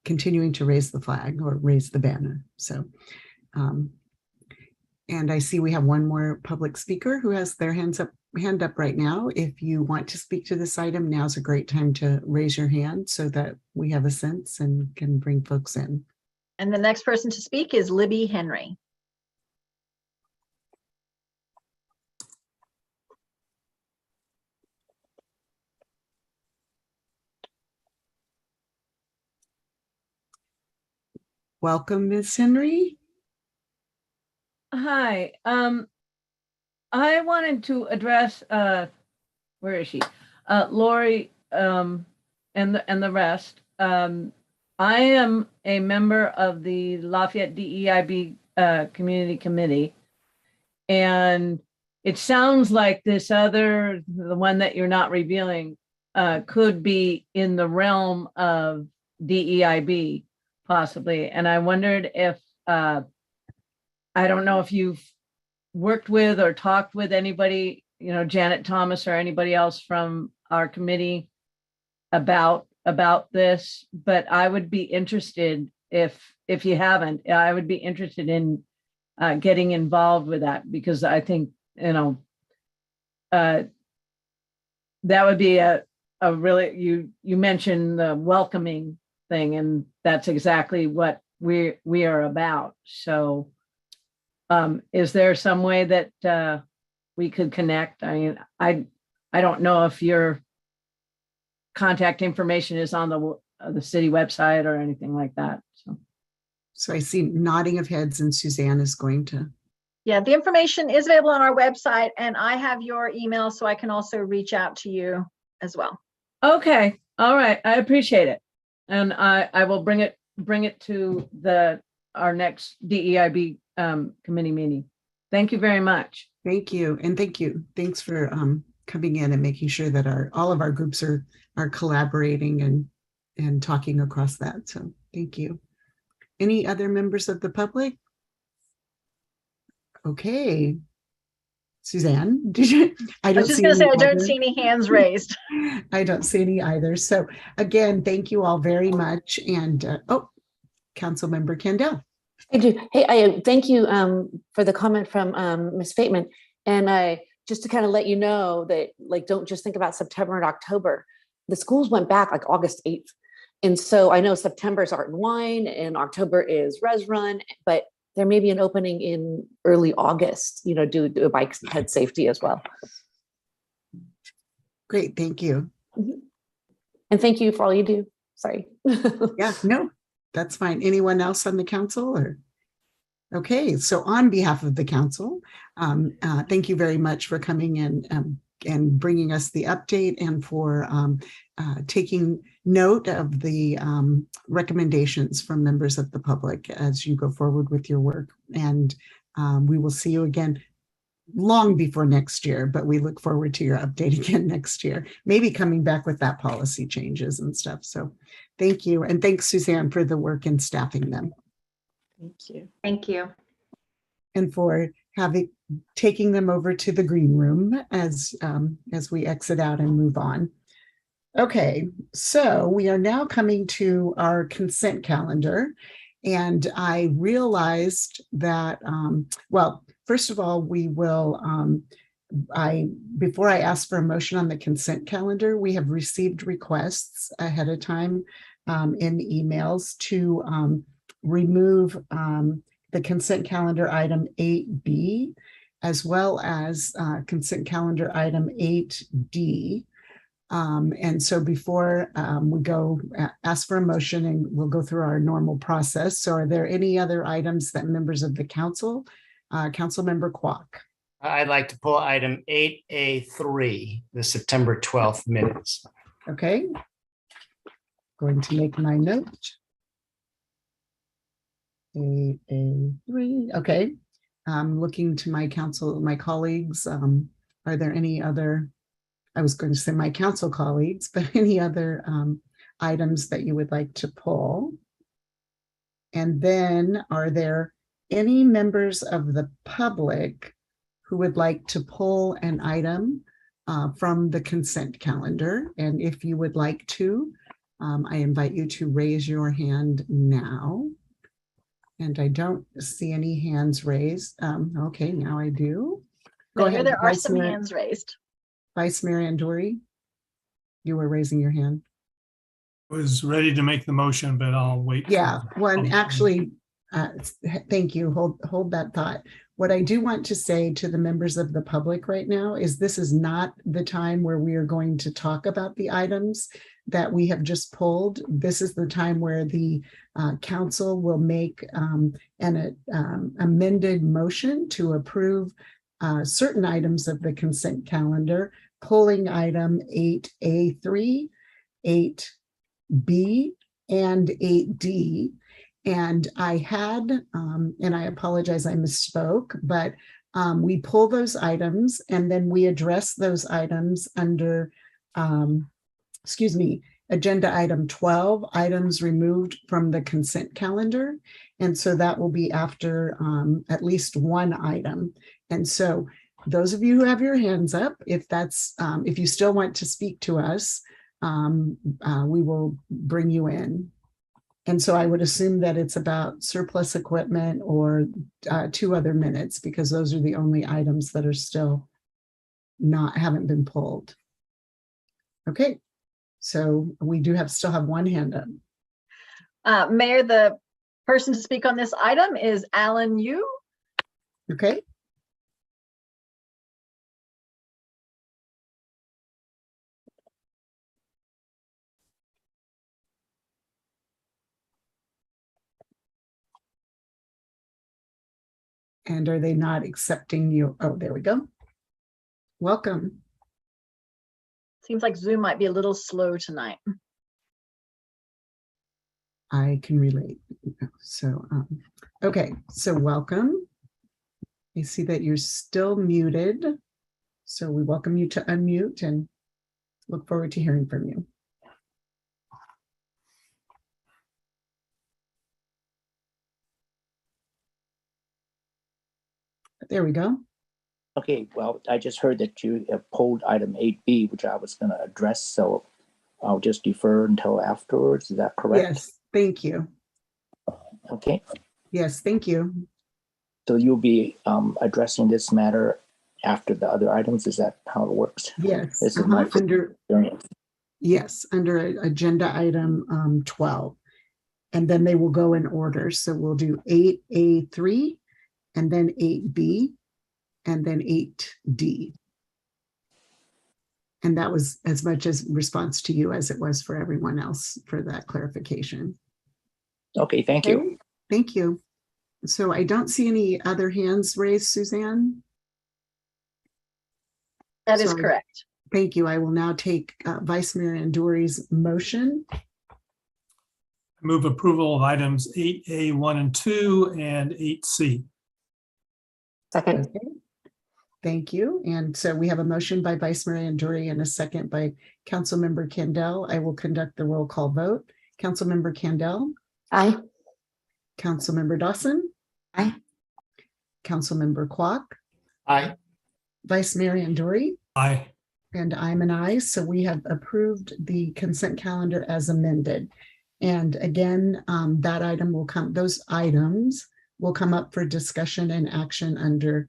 continuing to raise the flag or raise the banner. So, and I see we have one more public speaker who has their hands up hand up right now. If you want to speak to this item, now's a great time to raise your hand so that we have a sense and can bring folks in. And the next person to speak is Libby Henry. Welcome, Ms. Henry. Hi, I wanted to address, where is she? Lori, and the rest. I am a member of the Lafayette DEIB Community Committee. And it sounds like this other, the one that you're not revealing, could be in the realm of DEIB possibly. And I wondered if, I don't know if you've worked with or talked with anybody, you know, Janet Thomas or anybody else from our committee about this, but I would be interested, if you haven't, I would be interested in getting involved with that, because I think, you know, that would be a really, you mentioned the welcoming thing, and that's exactly what we are about. So is there some way that we could connect? I mean, I don't know if your contact information is on the city website or anything like that. So I see nodding of heads, and Suzanne is going to. Yeah, the information is available on our website, and I have your email, so I can also reach out to you as well. Okay, all right, I appreciate it, and I will bring it to our next DEIB committee meeting. Thank you very much. Thank you, and thank you. Thanks for coming in and making sure that all of our groups are collaborating and talking across that. So thank you. Any other members of the public? Okay. Suzanne, did you? I was just going to say, I don't see any hands raised. I don't see any either. So again, thank you all very much. And Councilmember Kendall. I do. Hey, I thank you for the comment from Ms. Fateman. And I just to kind of let you know that, like, don't just think about September and October. The schools went back like August 8th. And so I know September is Art and Wine and October is Res Run, but there may be an opening in early August, you know, due to bike head safety as well. Great, thank you. And thank you for all you do. Sorry. Yeah, no, that's fine. Anyone else on the council or? Okay, so on behalf of the council, thank you very much for coming in and bringing us the update, and for taking note of the recommendations from members of the public as you go forward with your work. And we will see you again long before next year, but we look forward to your update again next year, maybe coming back with that policy changes and stuff. So thank you. And thanks, Suzanne, for the work in staffing them. Thank you. Thank you. And for taking them over to the green room as we exit out and move on. Okay, so we are now coming to our consent calendar. And I realized that, well, first of all, we will, before I ask for a motion on the consent calendar, we have received requests ahead of time in emails to remove the consent calendar item 8B, as well as consent calendar item 8D. And so before we go ask for a motion, and we'll go through our normal process. So are there any other items that members of the council, Councilmember Kwok? I'd like to pull item 8A3, the September 12th minutes. Okay. Going to make my note. 8A3, okay. Looking to my colleagues. Are there any other, I was going to say my council colleagues, but any other items that you would like to pull? And then are there any members of the public who would like to pull an item from the consent calendar? And if you would like to, I invite you to raise your hand now. And I don't see any hands raised. Okay, now I do. There are some hands raised. Vice Mayor Andori, you were raising your hand. Was ready to make the motion, but I'll wait. Yeah, one actually, thank you. Hold that thought. What I do want to say to the members of the public right now is this is not the time where we are going to talk about the items that we have just pulled. This is the time where the council will make an amended motion to approve certain items of the consent calendar, pulling item 8A3, 8B, and 8D. And I had, and I apologize, I misspoke, but we pull those items and then we address those items under, agenda item 12, items removed from the consent calendar. And so that will be after at least one item. And so those of you who have your hands up, if that's, if you still want to speak to us, we will bring you in. And so I would assume that it's about surplus equipment or 2 other minutes, because those are the only items that are still haven't been pulled. Okay, so we do still have one hand up. Mayor, the person to speak on this item is Alan Yu. Okay. And are they not accepting you? Oh, there we go. Welcome. Seems like Zoom might be a little slow tonight. I can relate. So, okay, so welcome. I see that you're still muted. So we welcome you to unmute and look forward to hearing from you. There we go. Okay, well, I just heard that you have pulled item 8B, which I was going to address, so I'll just defer until afterwards. Is that correct? Yes, thank you. Okay. Yes, thank you. So you'll be addressing this matter after the other items. Is that how it works? Yes. This is my first experience. Yes, under agenda item 12. And then they will go in order. So we'll do 8A3 and then 8B and then 8D. And that was as much as response to you as it was for everyone else for that clarification. Okay, thank you. Thank you. So I don't see any other hands raised, Suzanne. That is correct. Thank you. I will now take Vice Mayor Andori's motion. Move approval of items 8A, 1 and 2 and 8C. Second. Okay. Thank you. And so we have a motion by Vice Mayor Andori and a second by Councilmember Kendall. I will conduct the roll call vote. Councilmember Kendall. Aye. Councilmember Dawson. Aye. Councilmember Kwok. Aye. Vice Mayor Andori. Aye. And I'm an aye. So we have approved the consent calendar as amended. And again, that item will come, those items will come up for discussion and action under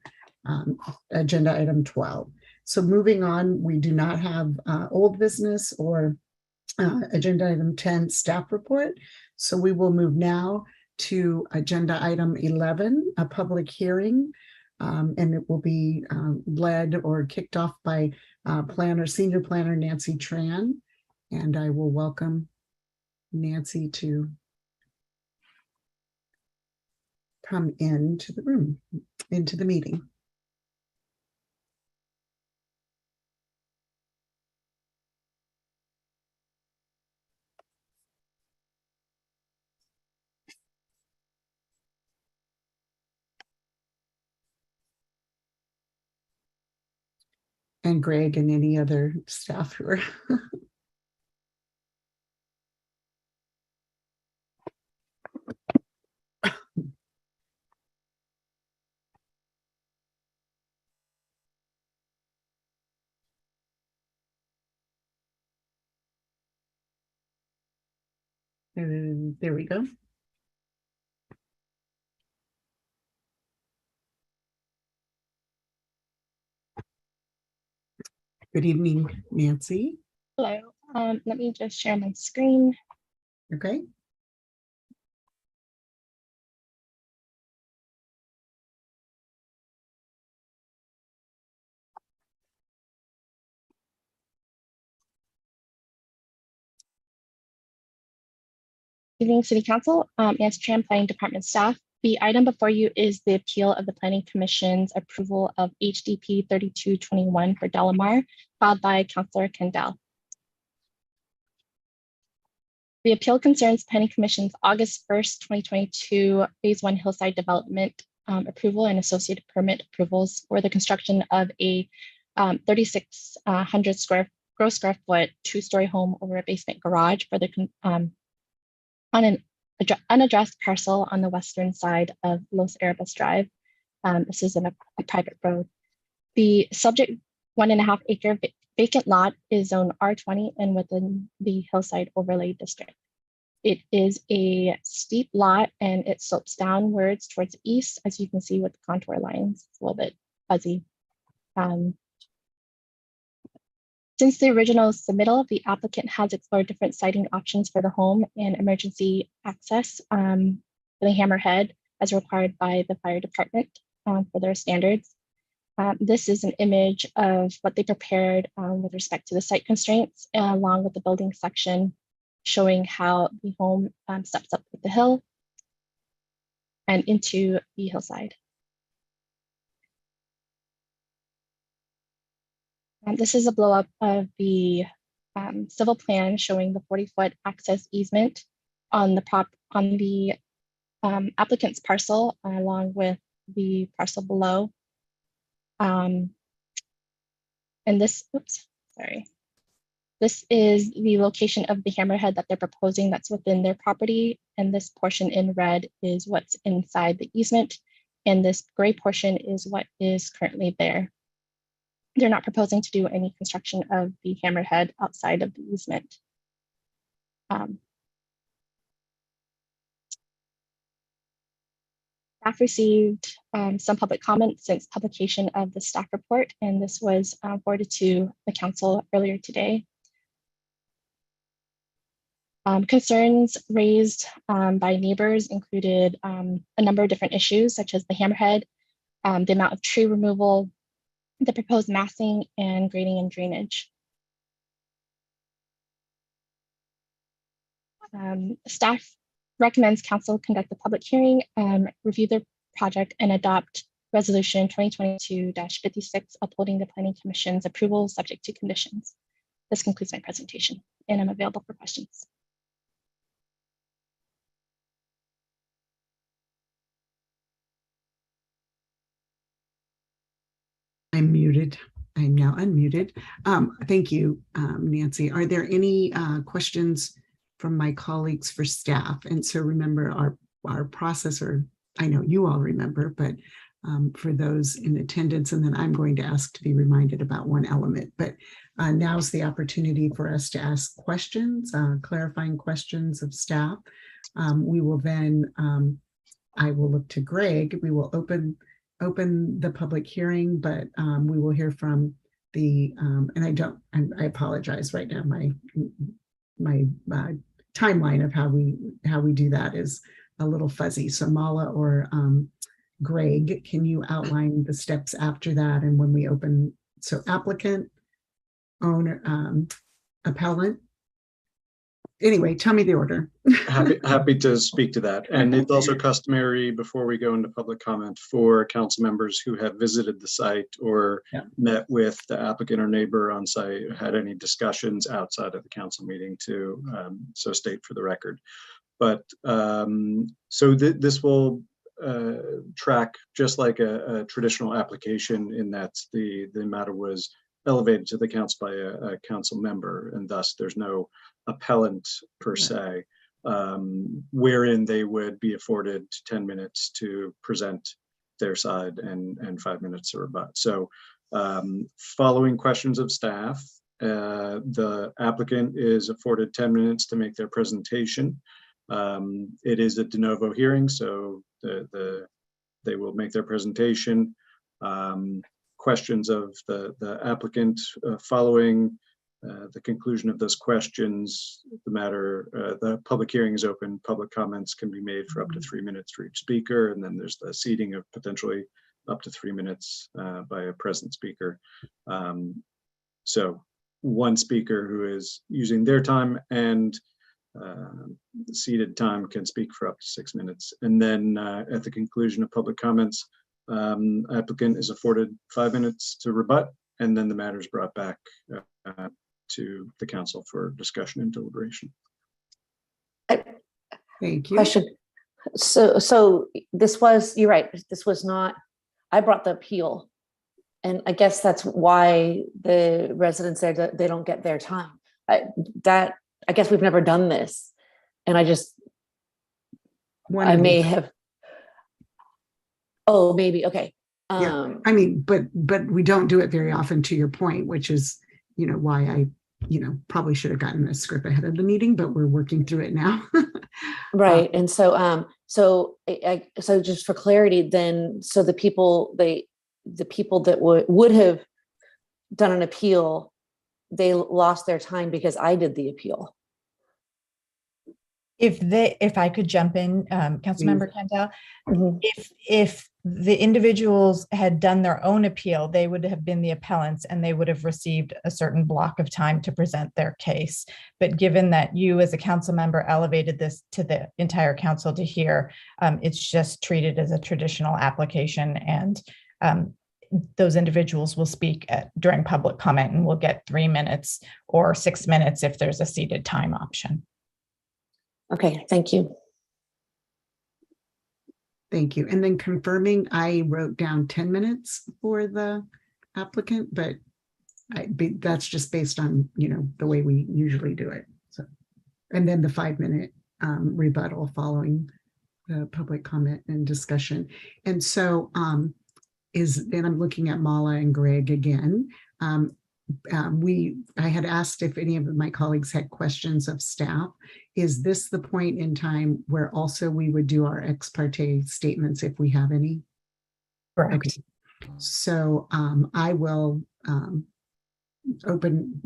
agenda item 12. So moving on, we do not have old business or agenda item 10 staff report. So we will move now to agenda item 11, a public hearing, and it will be led or kicked off by Senior Planner Nancy Tran. And I will welcome Nancy to come into the room, into the meeting. And Greg and any other staff who are there we go. Good evening, Nancy. Hello. Let me just share my screen. Okay. Evening, City Council. Nancy Tran, Planning Department staff. The item before you is the appeal of the Planning Commission's approval of HDP 3221 for Delamar, filed by Councilor Kendall. The appeal concerns Planning Commission's August 1st, 2022 Phase 1 Hillside Development approval and associated permit approvals for the construction of a 3,600 gross square foot 2-story home over a basement garage for the on an unaddressed parcel on the western side of Los Erebus Drive. This is a private road. The subject 1.5 acre vacant lot is zone R20 and within the Hillside Overlay District. It is a steep lot and it slopes downwards towards the east, as you can see with the contour lines. It's a little bit fuzzy. Since the original submittal, the applicant has explored different siting options for the home and emergency access for the Hammerhead as required by the fire department for their standards. This is an image of what they prepared with respect to the site constraints, along with the building section showing how the home steps up the hill and into the hillside. This is a blow up of the civil plan showing the 40-foot access easement on the applicant's parcel along with the parcel below. And this, this is the location of the Hammerhead that they're proposing that's within their property. And this portion in red is what's inside the easement. And this gray portion is what is currently there. They're not proposing to do any construction of the Hammerhead outside of the easement. Staff received some public comments since publication of the staff report, and this was forwarded to the council earlier today. Concerns raised by neighbors included a number of different issues, such as the Hammerhead, the amount of tree removal, the proposed massing, and grading and drainage. Staff recommends council conduct a public hearing, review the project, and adopt resolution 2022-56 upholding the Planning Commission's approval subject to conditions. This concludes my presentation, and I'm available for questions. I'm muted. I'm now unmuted. Thank you, Nancy. Are there any questions from my colleagues for staff? And so remember our process, or I know you all remember, but for those in attendance, and then I'm going to ask to be reminded about one element. But now's the opportunity for us to ask questions, clarifying questions of staff. We will then, I will look to Greg. We will open the public hearing, but we will hear from the, and I apologize right now, my timeline of how we do that is a little fuzzy. So Mala or Greg, can you outline the steps after that and when we open? So applicant, owner, appellant. Anyway, tell me the order. happy to speak to that. And it's also customary before we go into public comment for council members who have visited the site or met with the applicant or neighbor on site, had any discussions outside of the council meeting to so state for the record. But so this will track just like a traditional application in that the matter was elevated to the council by a council member, and thus there's no appellant per se, wherein they would be afforded 10 minutes to present their side and 5 minutes to rebut. So following questions of staff, the applicant is afforded 10 minutes to make their presentation. It is a de novo hearing, so they will make their presentation. questions of the applicant. Following the conclusion of those questions, the public hearing is open. Public comments can be made for up to 3 minutes for each speaker, and then there's the seating of potentially up to 3 minutes by a present speaker. So one speaker who is using their time and seated time can speak for up to 6 minutes. And then at the conclusion of public comments, applicant is afforded 5 minutes to rebut, and then the matter is brought back to the council for discussion and deliberation. Thank you. Question. So this was, you're right, this was not, I brought the appeal. And I guess that's why the residents there, they don't get their time. I guess we've never done this. And I may have, oh, maybe, okay. Yeah, I mean, but we don't do it very often, to your point, which is, why I, probably should have gotten a script ahead of the meeting, but we're working through it now. Right. And so, so just for clarity, then, so the people that would have done an appeal, they lost their time because I did the appeal. If I could jump in, Councilmember Kendall, if the individuals had done their own appeal, they would have been the appellants and they would have received a certain block of time to present their case. But given that you as a council member elevated this to the entire council to hear, it's just treated as a traditional application, and those individuals will speak during public comment and will get 3 minutes or 6 minutes if there's a seated time option. Okay, thank you. Thank you. And then confirming, I wrote down 10 minutes for the applicant, but that's just based on, the way we usually do it. So, and then the 5-minute rebuttal following the public comment and discussion. And so, and I'm looking at Mala and Greg again. I had asked if any of my colleagues had questions of staff. Is this the point in time where also we would do our ex parte statements if we have any? Correct. Okay. So I will I'll open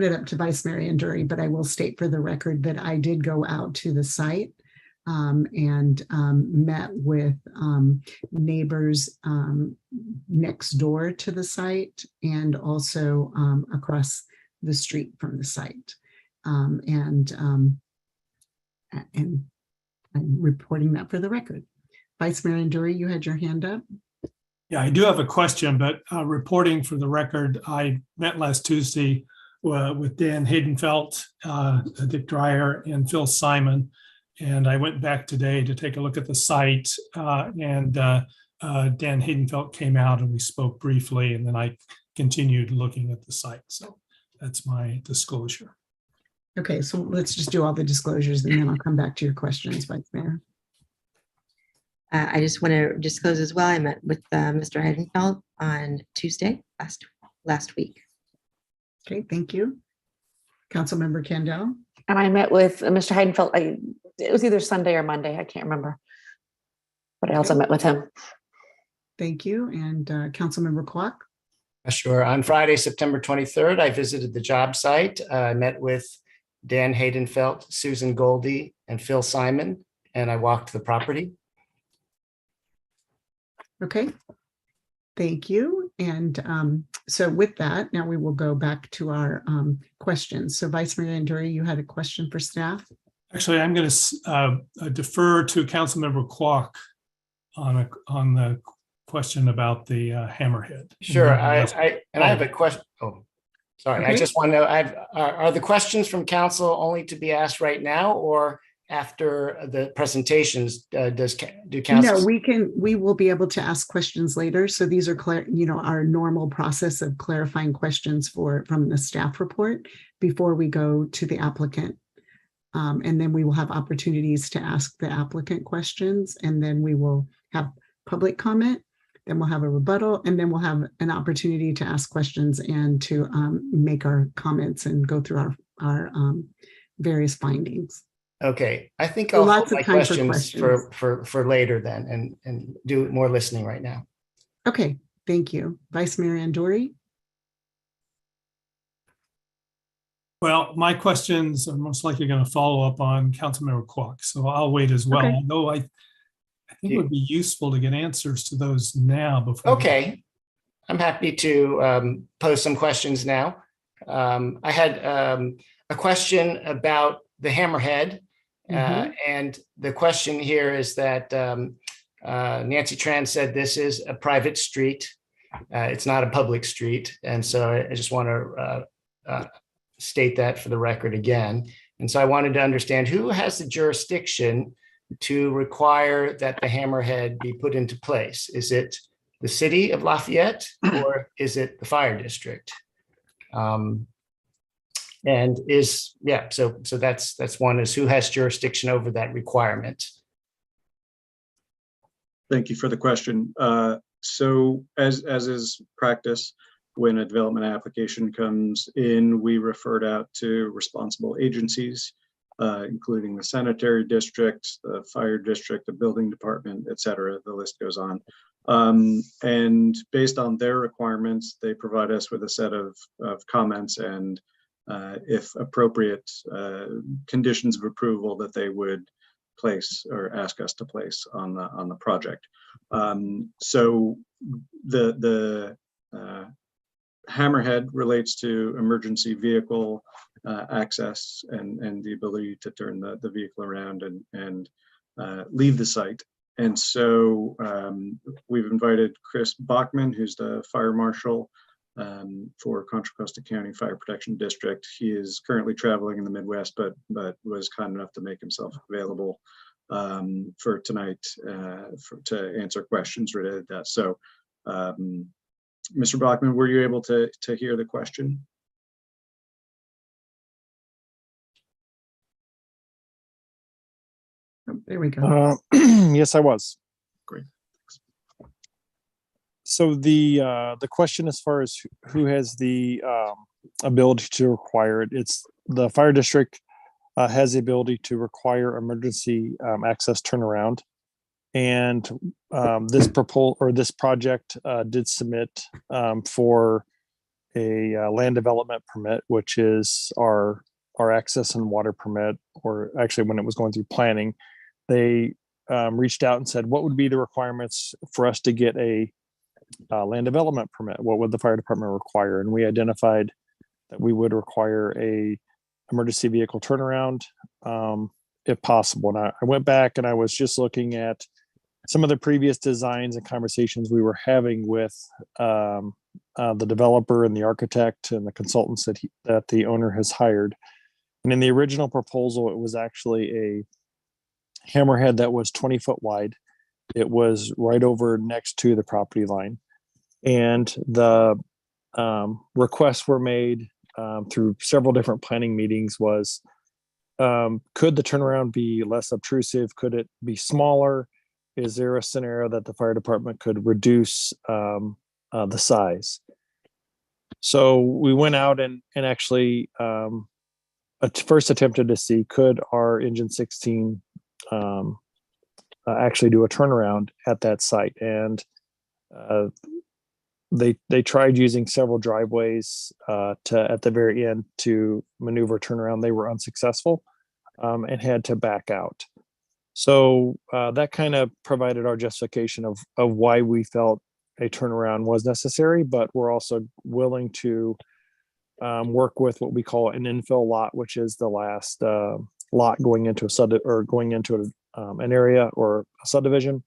it up to Vice Mayor Anduri, but I will state for the record that I did go out to the site and met with neighbors next door to the site and also across the street from the site. And I'm reporting that for the record. Vice Mayor Anduri, you had your hand up. Yeah, I do have a question, but reporting for the record, I met last Tuesday with Dan Haydenfeld, Dick Dreyer, and Phil Simon. And I went back today to take a look at the site, and Dan Haydenfeld came out and we spoke briefly, and then I continued looking at the site. So that's my disclosure. Okay, so let's just do all the disclosures and then I'll come back to your questions, Vice Mayor. I just want to disclose as well, I met with Mr. Heidenfeld on Tuesday last week. Okay, thank you. Councilmember Kendall. And I met with Mr. Heidenfeld, it was either Sunday or Monday, I can't remember. But I also met with him. Thank you. And Councilmember Kwok. Sure. On Friday, September 23rd, I visited the job site. I met with Dan Haydenfeld, Susan Goldie, and Phil Simon, and I walked the property. Okay, thank you. And so with that, now we will go back to our questions. So Vice Mayor Anduri, you had a question for staff? Actually, I'm going to defer to Councilmember Kwok on the question about the Hammerhead. Sure, I have a question. Oh, sorry. Okay. I just want to know, are the questions from council only to be asked right now or after the presentations? Do council? No, we will be able to ask questions later. So these are our normal process of clarifying questions from the staff report before we go to the applicant. And then we will have opportunities to ask the applicant questions, and then we will have public comment, then we'll have a rebuttal, and then we'll have an opportunity to ask questions and to make our comments and go through our various findings. Okay, I think So I'll lots hold of my time for questions for later then and do more listening right now. Okay, Thank you. Vice Mayor Andori? Well, my questions are most likely going to follow up on Councilmember Kwok, so I'll wait as well. Okay. Although I think it would be useful to get answers to those now before. Okay, I'm happy to pose some questions now. I had a question about the Hammerhead. And the question here is that Nancy Tran said this is a private street. It's not a public street. And so I just want to state that for the record again. And so I wanted to understand who has the jurisdiction to require that the Hammerhead be put into place. Is it the city of Lafayette or is it the fire district? And is, yeah, so that's one, is who has jurisdiction over that requirement? Thank you for the question. So as is practice, when a development application comes in, we refer it out to responsible agencies, including the sanitary district, the fire district, the building department, et cetera. The list goes on. And based on their requirements, they provide us with a set of comments and, if appropriate, conditions of approval that they would place or ask us to place on the project. So the Hammerhead relates to emergency vehicle access and the ability to turn the vehicle around and leave the site. And so we've invited Chris Bachman, who's the fire marshal for Contra Costa County Fire Protection District. He is currently traveling in the Midwest, but was kind enough to make himself available for tonight to answer questions related to that. So, Mr. Bachman, were you able to hear the question? There we go. Yes, I was. Great. So the question as far as who has the ability to require it, it's the fire district has the ability to require emergency access turnaround. And this project did submit for a land development permit, which is our access and water permit, or actually when it was going through planning, they reached out and said, what would be the requirements for us to get a land development permit? What would the fire department require? And we identified that we would require a emergency vehicle turnaround if possible. And I went back and I was just looking at some of the previous designs and conversations we were having with the developer and the architect and the consultants that the owner has hired. And in the original proposal, it was actually a Hammerhead that was 20 foot wide. It was right over next to the property line. And the requests were made through several different planning meetings was, could the turnaround be less obtrusive? Could it be smaller? Is there a scenario that the fire department could reduce the size? So we went out and actually first attempted to see, could our engine 16 actually do a turnaround at that site? And they tried using several driveways at the very end to maneuver turnaround. They were unsuccessful and had to back out. So that kind of provided our justification of why we felt a turnaround was necessary, but we're also willing to work with what we call an infill lot, which is the last lot going into an area or a subdivision,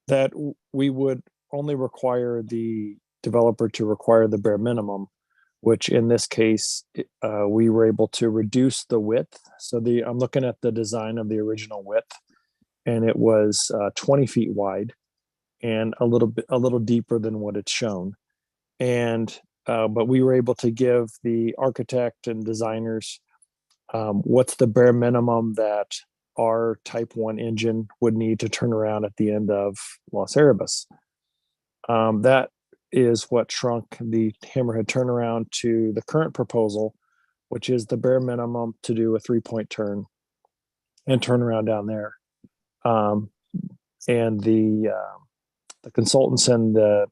that we would only require the developer to require the bare minimum, which in this case, we were able to reduce the width. So I'm looking at the design of the original width, and it was 20 feet wide and a little deeper than what it's shown. And but we were able to give the architect and designers what's the bare minimum that our Type 1 engine would need to turn around at the end of Los Erebus. That is what shrunk the Hammerhead turnaround to the current proposal, which is the bare minimum to do a 3-point turn and turn around down there. And the consultants and the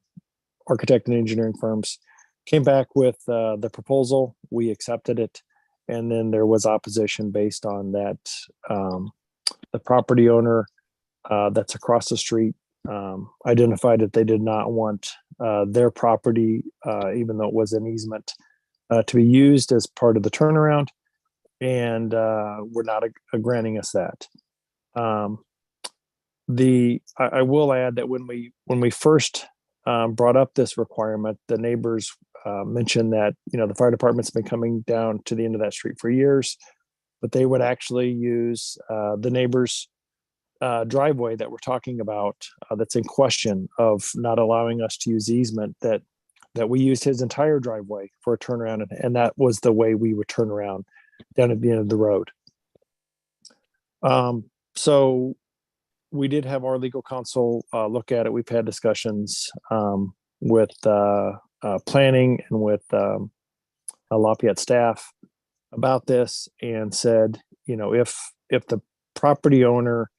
architect and engineering firms came back with the proposal. We accepted it. And then there was opposition based on that. The property owner that's across the street identified that they did not want their property, even though it was an easement, to be used as part of the turnaround, and were not granting us that. I will add that when we first brought up this requirement, the neighbors mentioned that the fire department's been coming down to the end of that street for years, but they would actually use the neighbors' driveway that we're talking about, that's in question, of not allowing us to use easement, that we used his entire driveway for a turnaround, and that was the way we would turn around down at the end of the road. So we did have our legal counsel look at it. We've had discussions with planning and with Lafayette staff about this, and said, if the property owner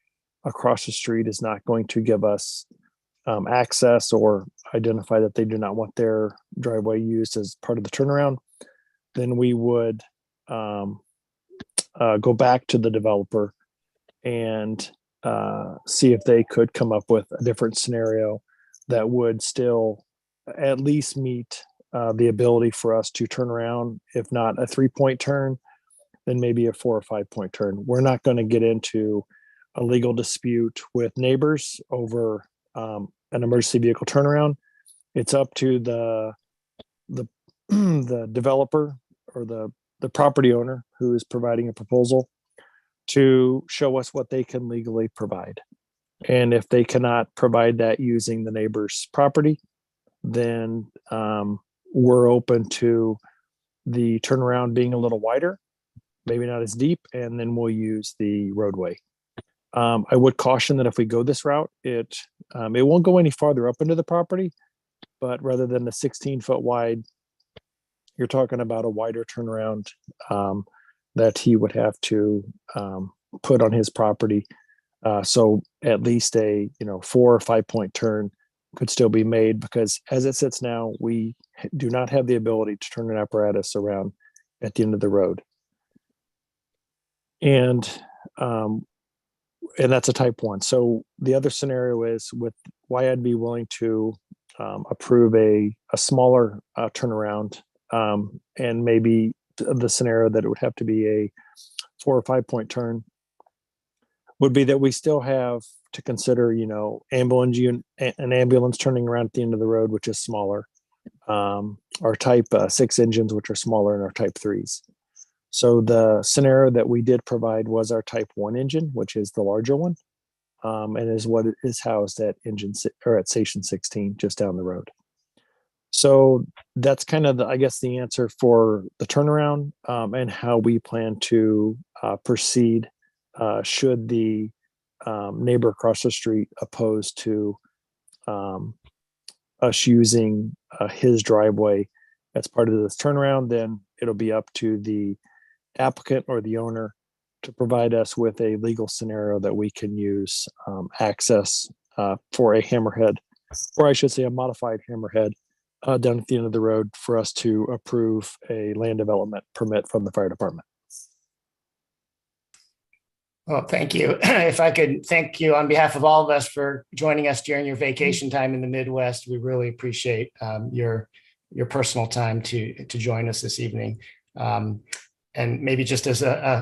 across the street is not going to give us access, or identify that they do not want their driveway used as part of the turnaround, then we would go back to the developer and see if they could come up with a different scenario that would still at least meet the ability for us to turn around. If not a 3-point turn, then maybe a 4 or 5 point turn. We're not going to get into a legal dispute with neighbors over an emergency vehicle turnaround. It's up to the developer, or the property owner who is providing a proposal, to show us what they can legally provide. And if they cannot provide that using the neighbor's property, then we're open to the turnaround being a little wider, maybe not as deep, and then we'll use the roadway. I would caution that if we go this route, it won't go any farther up into the property, but rather than the 16-foot wide, you're talking about a wider turnaround that he would have to put on his property. So at least a 4 or 5 point turn could still be made, because as it sits now, we do not have the ability to turn an apparatus around at the end of the road. And that's a type 1. So the other scenario is with why I'd be willing to approve a smaller turnaround, and maybe the scenario that it would have to be a 4 or 5 point turn, would be that we still have to consider, an ambulance turning around at the end of the road, which is smaller, our type 6 engines, which are smaller, and our type 3s. So the scenario that we did provide was our type 1 engine, which is the larger one, and is what is housed at at station 16, just down the road. So that's kind of the answer for the turnaround, and how we plan to proceed should the neighbor across the street oppose to us using his driveway as part of this turnaround. Then it'll be up to the applicant or the owner to provide us with a legal scenario that we can use access for a hammerhead, or I should say a modified hammerhead, down at the end of the road, for us to approve a land development permit from the fire department. Well, thank you. If I could thank you on behalf of all of us for joining us during your vacation time in the Midwest. We really appreciate your personal time to join us this evening. And maybe just as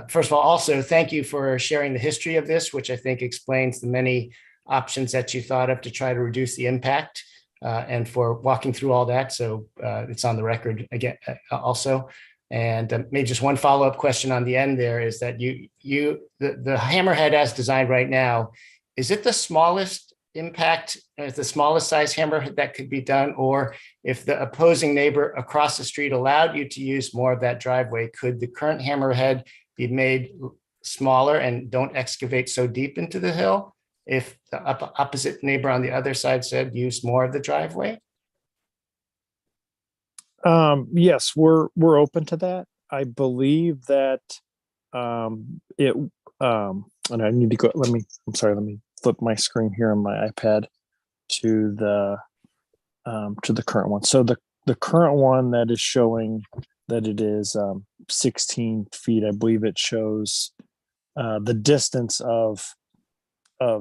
first of all, also thank you for sharing the history of this, which I think explains the many options that you thought of to try to reduce the impact, and for walking through all that. So it's on the record again also. And maybe just one follow-up question on the end there is that the hammerhead as designed right now, is it the smallest impact, the smallest size hammerhead that could be done? Or if the opposing neighbor across the street allowed you to use more of that driveway, could the current hammerhead be made smaller and don't excavate so deep into the hill if the opposite neighbor on the other side said use more of the driveway? Yes, we're open to that. I believe that and I need to go. Let me flip my screen here on my iPad. to the current one. So the current one that is showing that it is 16 feet, I believe it shows the distance of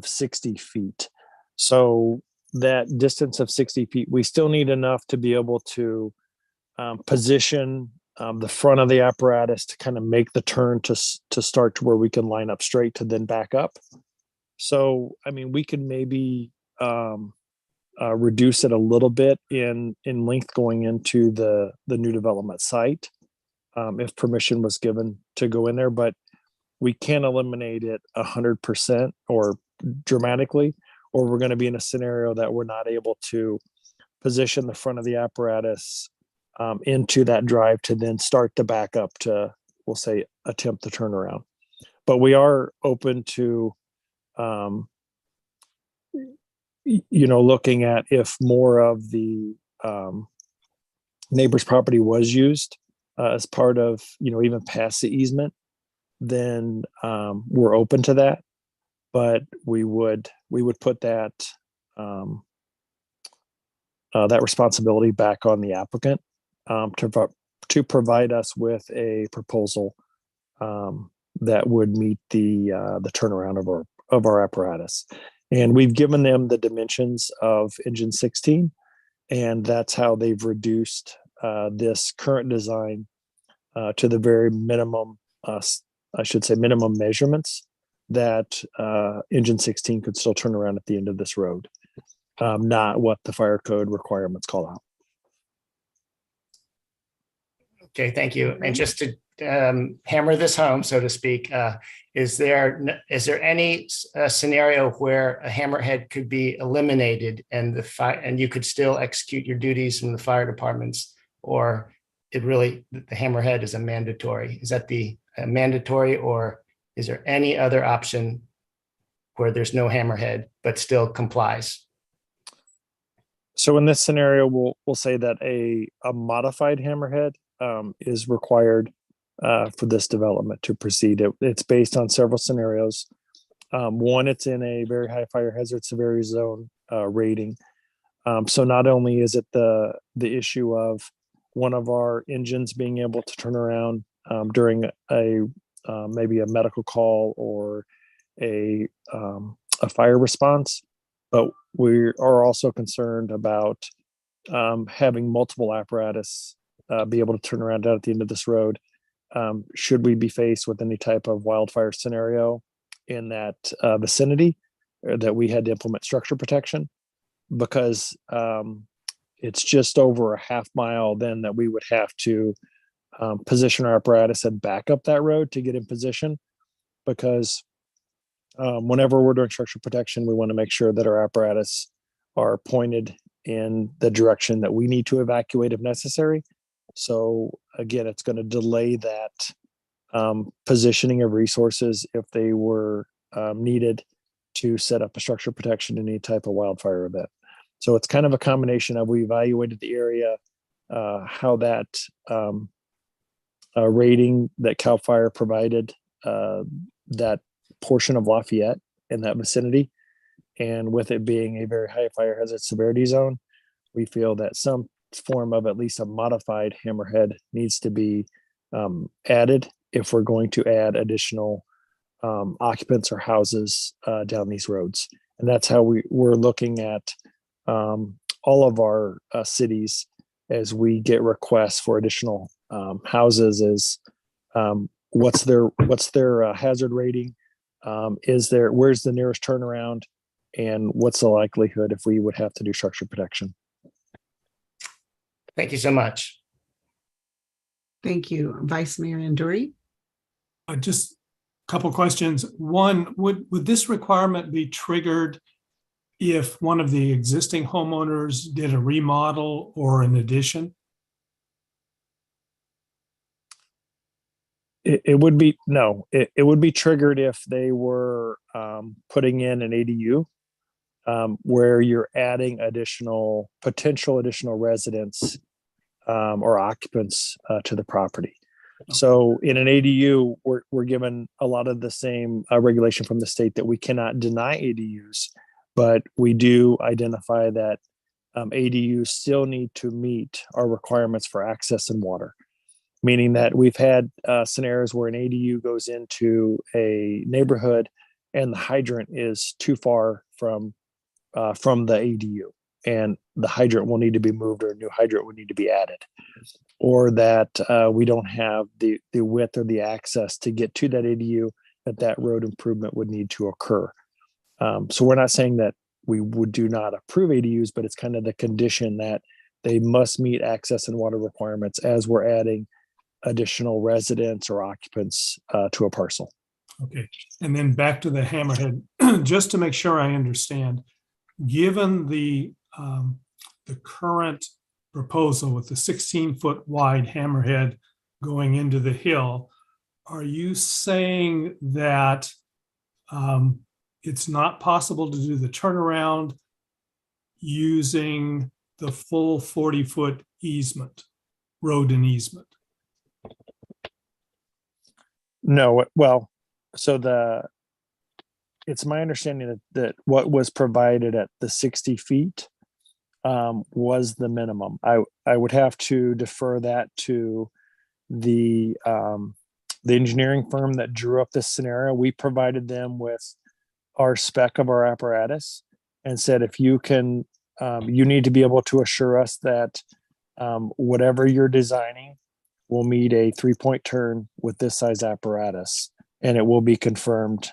60 feet. So that distance of 60 feet, we still need enough to be able to position the front of the apparatus to kind of make the turn to start to where we can line up straight to then back up. So, I mean, we could maybe reduce it a little bit in length going into the new development site if permission was given to go in there, but we can't eliminate it 100% or dramatically, or we're going to be in a scenario that we're not able to position the front of the apparatus into that drive to then start to back up to, we'll say, attempt the turnaround. But we are open to, looking at if more of the neighbor's property was used as part of, even past the easement, then we're open to that. But we would put that that responsibility back on the applicant to provide us with a proposal that would meet the turnaround of our apparatus. And we've given them the dimensions of engine 16, and that's how they've reduced this current design to the very minimum, minimum measurements that engine 16 could still turn around at the end of this road, not what the fire code requirements call out. Okay, thank you. And just to hammer this home, so to speak, is there any scenario where a hammerhead could be eliminated and and you could still execute your duties from the fire departments, or the hammerhead is a mandatory? Is that the mandatory, or is there any other option where there's no hammerhead but still complies? So in this scenario, we'll say that a modified hammerhead is required for this development to proceed. It's based on several scenarios. One, it's in a very high fire hazard severity zone rating. So not only is it the issue of one of our engines being able to turn around during maybe a medical call or a fire response, but we are also concerned about having multiple apparatus be able to turn around down at the end of this road should we be faced with any type of wildfire scenario in that vicinity, or that we had to implement structure protection, because it's just over a half mile then that we would have to position our apparatus and back up that road to get in position, because whenever we're doing structure protection, we want to make sure that our apparatus are pointed in the direction that we need to evacuate if necessary. So again, it's going to delay that positioning of resources if they were needed to set up a structure protection in any type of wildfire event. So it's kind of a combination of, we evaluated the area, how that rating that CAL FIRE provided that portion of Lafayette in that vicinity, and with it being a very high fire hazard severity zone, we feel that some form of at least a modified hammerhead needs to be added if we're going to add additional occupants or houses down these roads. And that's how we're looking at all of our cities as we get requests for additional houses, is what's their hazard rating, where's the nearest turnaround, and what's the likelihood if we would have to do structure protection. Thank you so much. Thank you. Vice Mayor Anduri. Just a couple questions. One, would this requirement be triggered if one of the existing homeowners did a remodel or an addition? It would be, no, it would be triggered if they were putting in an ADU where you're adding potential additional residents or occupants to the property. So in an ADU, we're given a lot of the same regulation from the state that we cannot deny ADUs but we do identify that ADUs still need to meet our requirements for access and water, meaning that we've had scenarios where an ADU goes into a neighborhood and the hydrant is too far from the ADU, and the hydrant will need to be moved, or a new hydrant would need to be added, or that we don't have the width or the access to get to that ADU, that road improvement would need to occur. So we're not saying that we do not approve ADUs, but it's kind of the condition that they must meet access and water requirements as we're adding additional residents or occupants to a parcel. Okay, and then back to the Hammerhead, just to make sure I understand, given the current proposal with the 16-foot wide Hammerhead going into the hill, are you saying that it's not possible to do the turnaround using the full 40-foot easement, road and easement? No, well, so it's my understanding that what was provided at the 60 feet was the minimum. I would have to defer that to the engineering firm that drew up this scenario. We provided them with our spec of our apparatus and said, if you can, you need to be able to assure us that whatever you're designing will meet a 3-point turn with this size apparatus, and it will be confirmed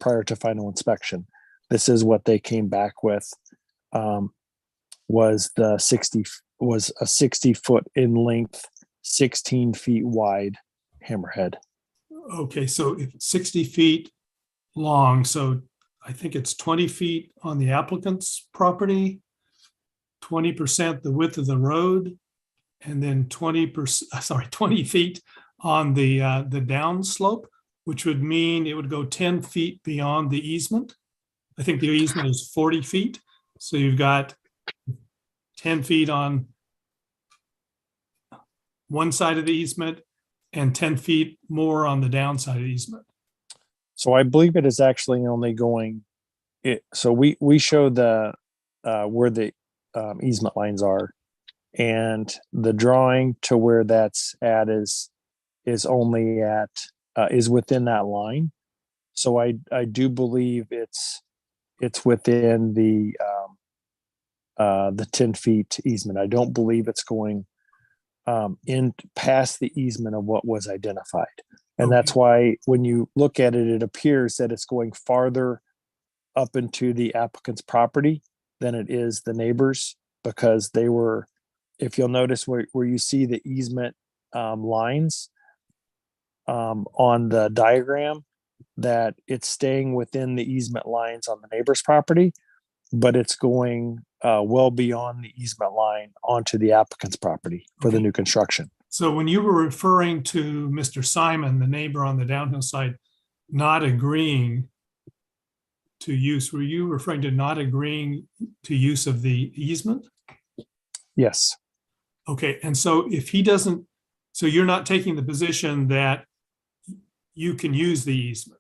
prior to final inspection. This is what they came back with, was a 60 foot in length, 16 feet wide Hammerhead. Okay, so if it's 60 feet long, so I think it's 20 feet on the applicant's property, 20% the width of the road, and then 20 feet on the downslope, which would mean it would go 10 feet beyond the easement. I think the easement is 40 feet. So you've got 10 feet on one side of the easement and 10 feet more on the downside of the easement. So I believe it is actually only going, so we show the where the easement lines are, and the drawing to where that's at is only at is within that line. So I do believe it's within the 10 feet easement. I don't believe it's going in past the easement of what was identified. And that's why when you look at it, it appears that it's going farther up into the applicant's property than it is the neighbors, because they were, if you'll notice where you see the easement lines on the diagram, that it's staying within the easement lines on the neighbor's property, but it's going well beyond the easement line onto the applicant's property for the new construction. So when you were referring to Mr. Simon, the neighbor on the downhill side, not agreeing to use, were you referring to not agreeing to use of the easement? Yes. Okay, and so if he doesn't, so you're not taking the position that you can use the easement.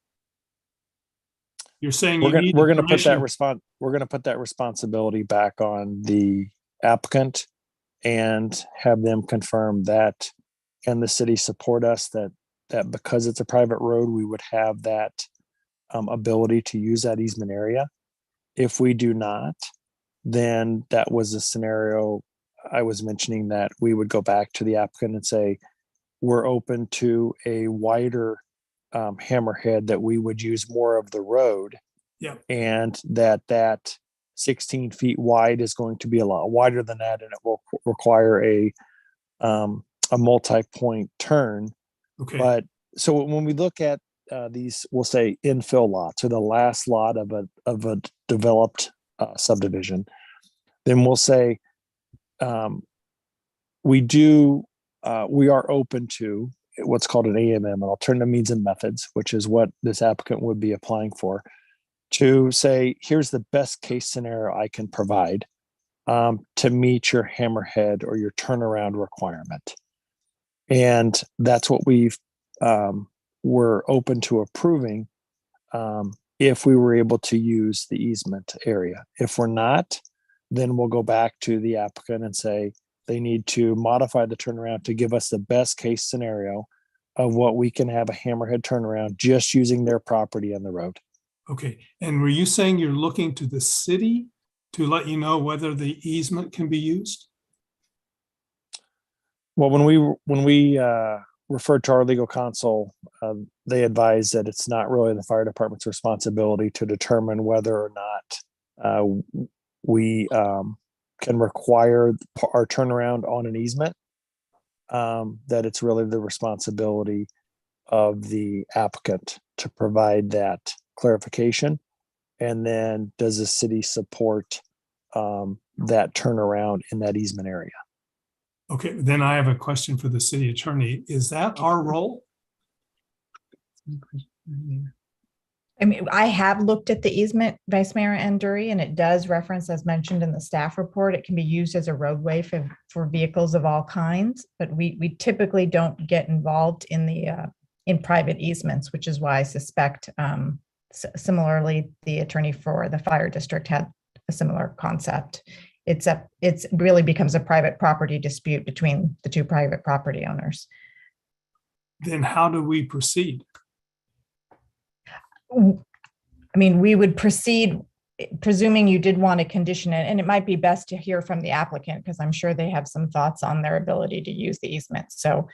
You're saying we're going to put that we're going to put that responsibility back on the applicant and have them confirm that, and the city support us that because it's a private road, we would have that ability to use that easement area. If we do not, then that was a scenario I was mentioning, that we would go back to the applicant and say, we're open to a wider Hammerhead, that we would use more of the road. Yeah. And that 16 feet wide is going to be a lot wider than that, and it will require a multi-point turn. Okay. But so when we look at these, we'll say infill lots, or the last lot of a developed subdivision, then we'll say we are open to what's called an AMM, an alternative means and methods, which is what this applicant would be applying for, to say, here's the best case scenario I can provide to meet your Hammerhead or your turnaround requirement. And that's what we're open to approving if we were able to use the easement area. If we're not, then we'll go back to the applicant and say they need to modify the turnaround to give us the best case scenario of what we can have a Hammerhead turnaround just using their property on the road. Okay, and were you saying you're looking to the city to let you know whether the easement can be used? Well, when we referred to our legal counsel, they advised that it's not really the fire department's responsibility to determine whether or not we can require our turnaround on an easement. That it's really the responsibility of the applicant to provide that clarification. And then does the city support that turnaround in that easement area? Okay, then I have a question for the city attorney. Is that our role? I mean, I have looked at the easement, Vice Mayor Anduri, and it does reference, as mentioned in the staff report, it can be used as a roadway for vehicles of all kinds, but we typically don't get involved in the in private easements, which is why I suspect similarly, the attorney for the fire district had a similar concept. It's really becomes a private property dispute between the two private property owners. Then how do we proceed? I mean, we would proceed, presuming you did want to condition it, and it might be best to hear from the applicant because I'm sure they have some thoughts on their ability to use the easement. So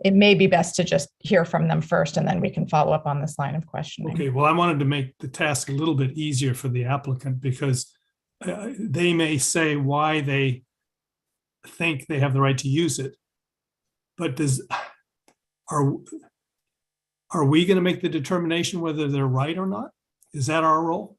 it may be best to just hear from them first, and then we can follow up on this line of questioning. Okay, well, I wanted to make the task a little bit easier for the applicant because they may say why they think they have the right to use it, but are we going to make the determination whether they're right or not? Is that our role?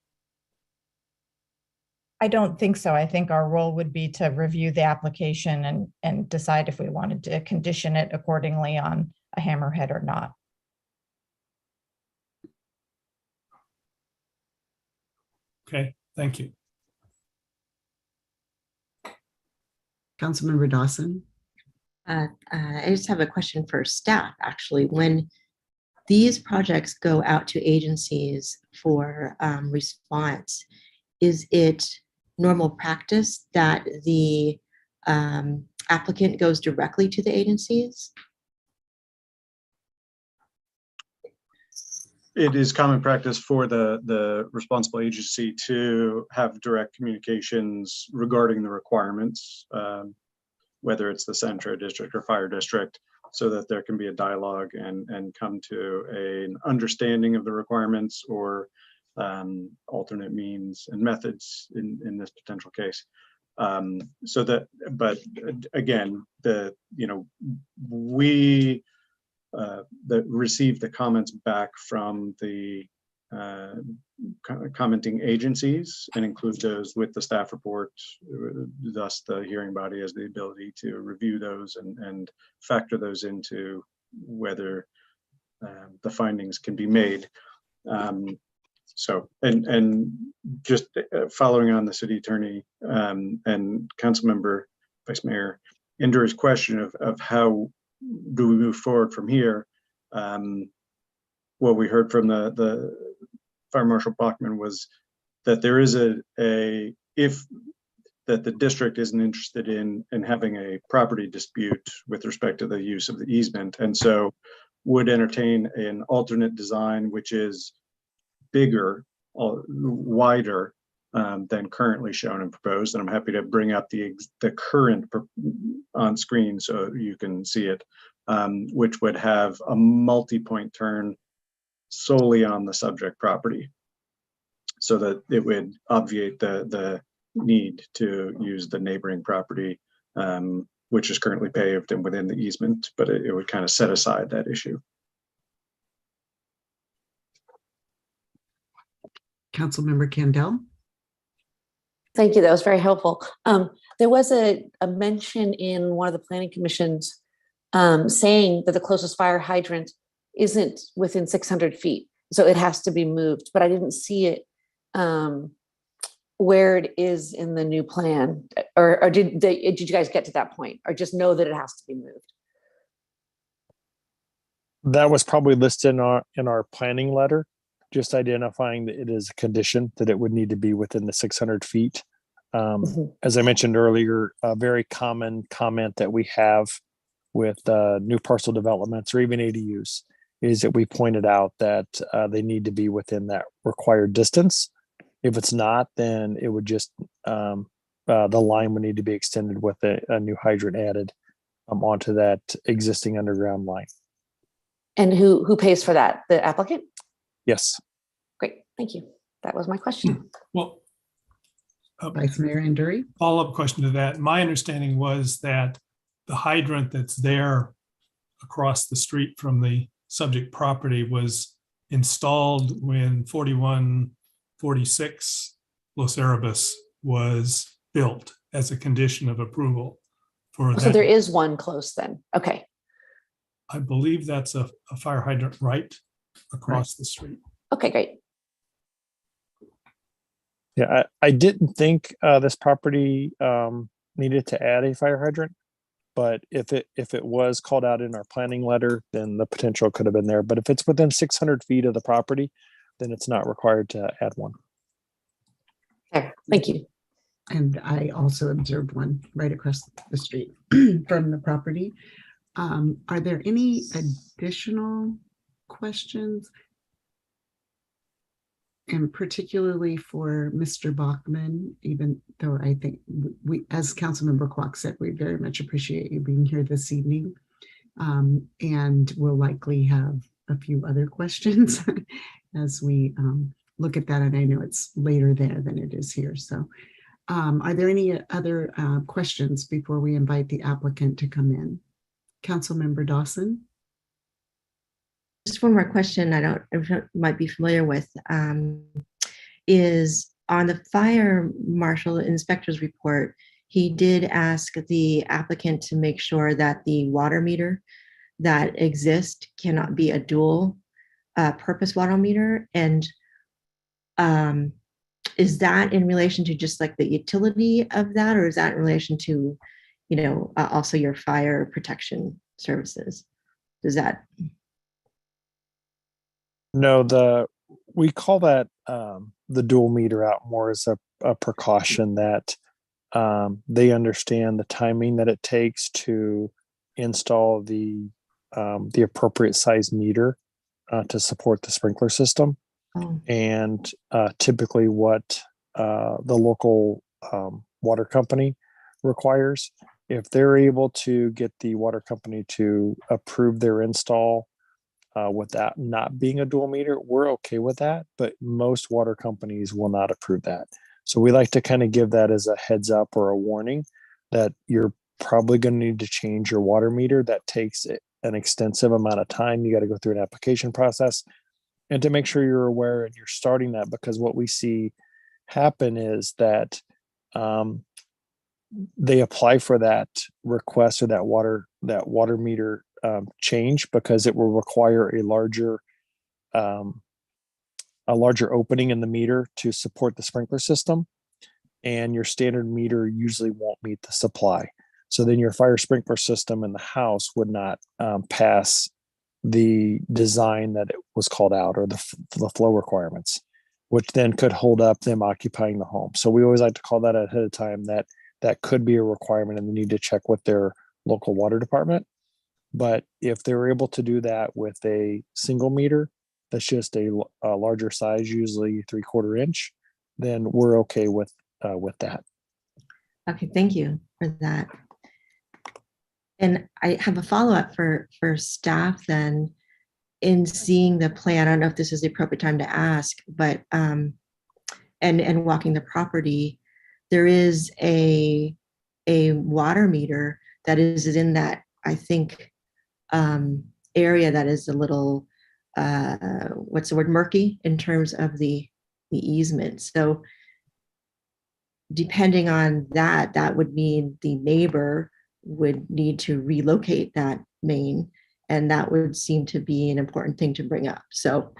I don't think so. I think our role would be to review the application and decide if we wanted to condition it accordingly on a Hammerhead or not. Okay, thank you. Councilmember Dawson. I just have a question for staff, actually. When these projects go out to agencies for response, is it normal practice that the applicant goes directly to the agencies? It is common practice for the responsible agency to have direct communications regarding the requirements, whether it's the Centro District or Fire District, so that there can be a dialogue and come to an understanding of the requirements or alternate means and methods in this potential case. So that, but again, we that receive the comments back from the commenting agencies and include those with the staff report. Thus, the hearing body has the ability to review those and factor those into whether the findings can be made. So, and just following on the city attorney and council member, Vice Mayor Indura's question of how do we move forward from here? What we heard from the Fire Marshal Bachman was that there is if the district isn't interested in having a property dispute with respect to the use of the easement, and so would entertain an alternate design which is bigger, wider than currently shown and proposed. And I'm happy to bring up the current on screen so you can see it, which would have a multi-point turn solely on the subject property, so that it would obviate the need to use the neighboring property, which is currently paved and within the easement, but it would kind of set aside that issue. Councilmember Kendall. Thank you. That was very helpful. There was a mention in one of the planning commissions saying that the closest fire hydrant isn't within 600 feet. So it has to be moved, but I didn't see it where it is in the new plan, or did you guys get to that point, or just know that it has to be moved? That was probably listed in our planning letter. just identifying that it is a condition that it would need to be within the 600 feet. As I mentioned earlier, a very common comment that we have with new parcel developments or even ADUs is that we pointed out that they need to be within that required distance. If it's not, then it would just, the line would need to be extended with a new hydrant added onto that existing underground line. And who pays for that? The applicant? Yes. Great, thank you. That was my question. Well, Vice Mayor Anduri. follow-up question to that. My understanding was that the hydrant that's there across the street from the subject property was installed when 4146 Los Erebus was built as a condition of approval for So that. there is one close then. Okay. I believe that's a fire hydrant right across the street. Okay, great. Yeah, I didn't think this property needed to add a fire hydrant, but if it was called out in our planning letter, then the potential could have been there. But if it's within 600 feet of the property, then it's not required to add one. Okay, thank you. And I also observed one right across the street from the property. Are there any additional questions? And particularly for Mr. Bachman, even though I think we, as Councilmember Kwok said, we very much appreciate you being here this evening. And we'll likely have a few other questions as we look at that. And I know it's later there than it is here. So are there any other questions before we invite the applicant to come in? Councilmember Dawson. Just one more question I might be familiar with is on the fire marshal inspector's report, he did ask the applicant to make sure that the water meter that exists cannot be a dual purpose water meter. And is that in relation to just like the utility of that, or is that in relation to, you know, also your fire protection services? Does that? No, we call that the dual meter out more as a precaution that they understand the timing that it takes to install the appropriate size meter to support the sprinkler system. Oh. And typically what the local water company requires, if they're able to get the water company to approve their install with that not being a dual meter, we're okay with that, but most water companies will not approve that. So we like to kind of give that as a heads up or a warning that you're probably going to need to change your water meter. That takes an extensive amount of time. You got to go through an application process, and to make sure you're aware and you're starting that, because what we see happen is that they apply for that request or that water meter change because it will require a larger opening in the meter to support the sprinkler system, and your standard meter usually won't meet the supply. So then your fire sprinkler system in the house would not pass the design that it was called out, or the flow requirements, which then could hold up them occupying the home. So we always like to call that ahead of time, that could be a requirement and they need to check with their local water department. But if they're able to do that with a single meter, that's just a larger size, usually 3/4 inch, then we're okay with that. Okay, thank you for that. And I have a follow-up for staff then. In seeing the plan, I don't know if this is the appropriate time to ask, but and walking the property, there is a water meter that is in that, I think, area that is a little what's the word, murky in terms of the easement. So depending on that would mean the neighbor would need to relocate that main, and that would seem to be an important thing to bring up. So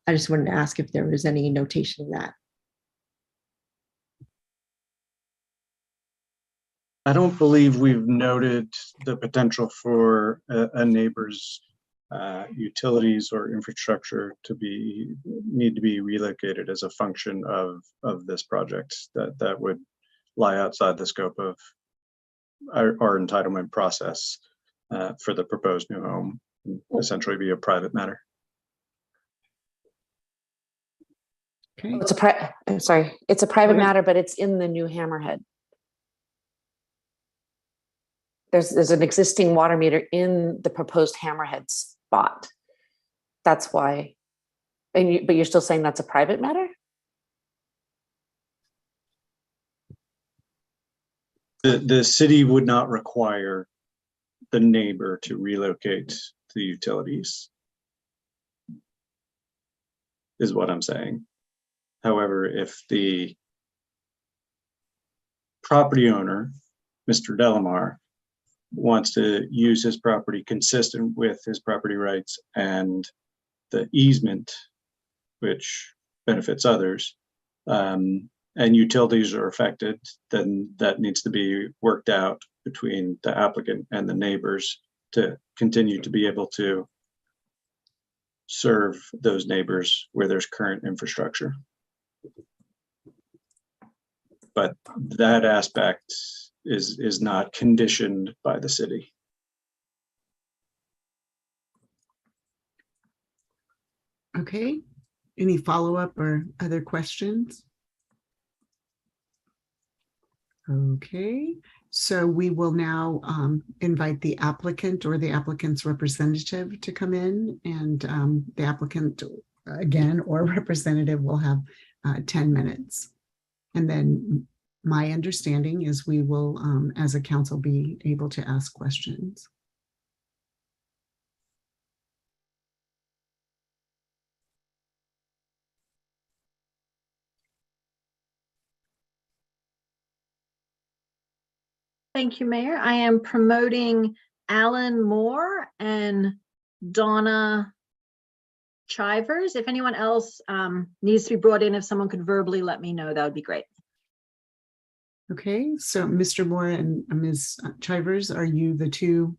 I just wanted to ask if there was any notation of that. I don't believe we've noted the potential for a neighbor's utilities or infrastructure need to be relocated as a function of this project, that would lie outside the scope of our entitlement process for the proposed new home, essentially be a private matter. Okay. I'm sorry, it's a private matter, but it's in the new Hammerhead. There's an existing water meter in the proposed Hammerhead spot. That's why, but you're still saying that's a private matter? The city would not require the neighbor to relocate the utilities, is what I'm saying. However, if the property owner, Mr. Delamar, wants to use his property consistent with his property rights and the easement, which benefits others, and utilities are affected, then that needs to be worked out between the applicant and the neighbors to continue to be able to serve those neighbors where there's current infrastructure. But that aspect is not conditioned by the city. Okay, any follow-up or other questions? Okay, so we will now invite the applicant or the applicant's representative to come in, and the applicant again or representative will have 10 minutes. And then my understanding is we will, as a council, be able to ask questions. Thank you, Mayor. I am promoting Alan Moore and Donna Chivers. If anyone else needs to be brought in, if someone could verbally let me know, that would be great. Okay, so Mr. Moore and Ms. Chivers, are you the two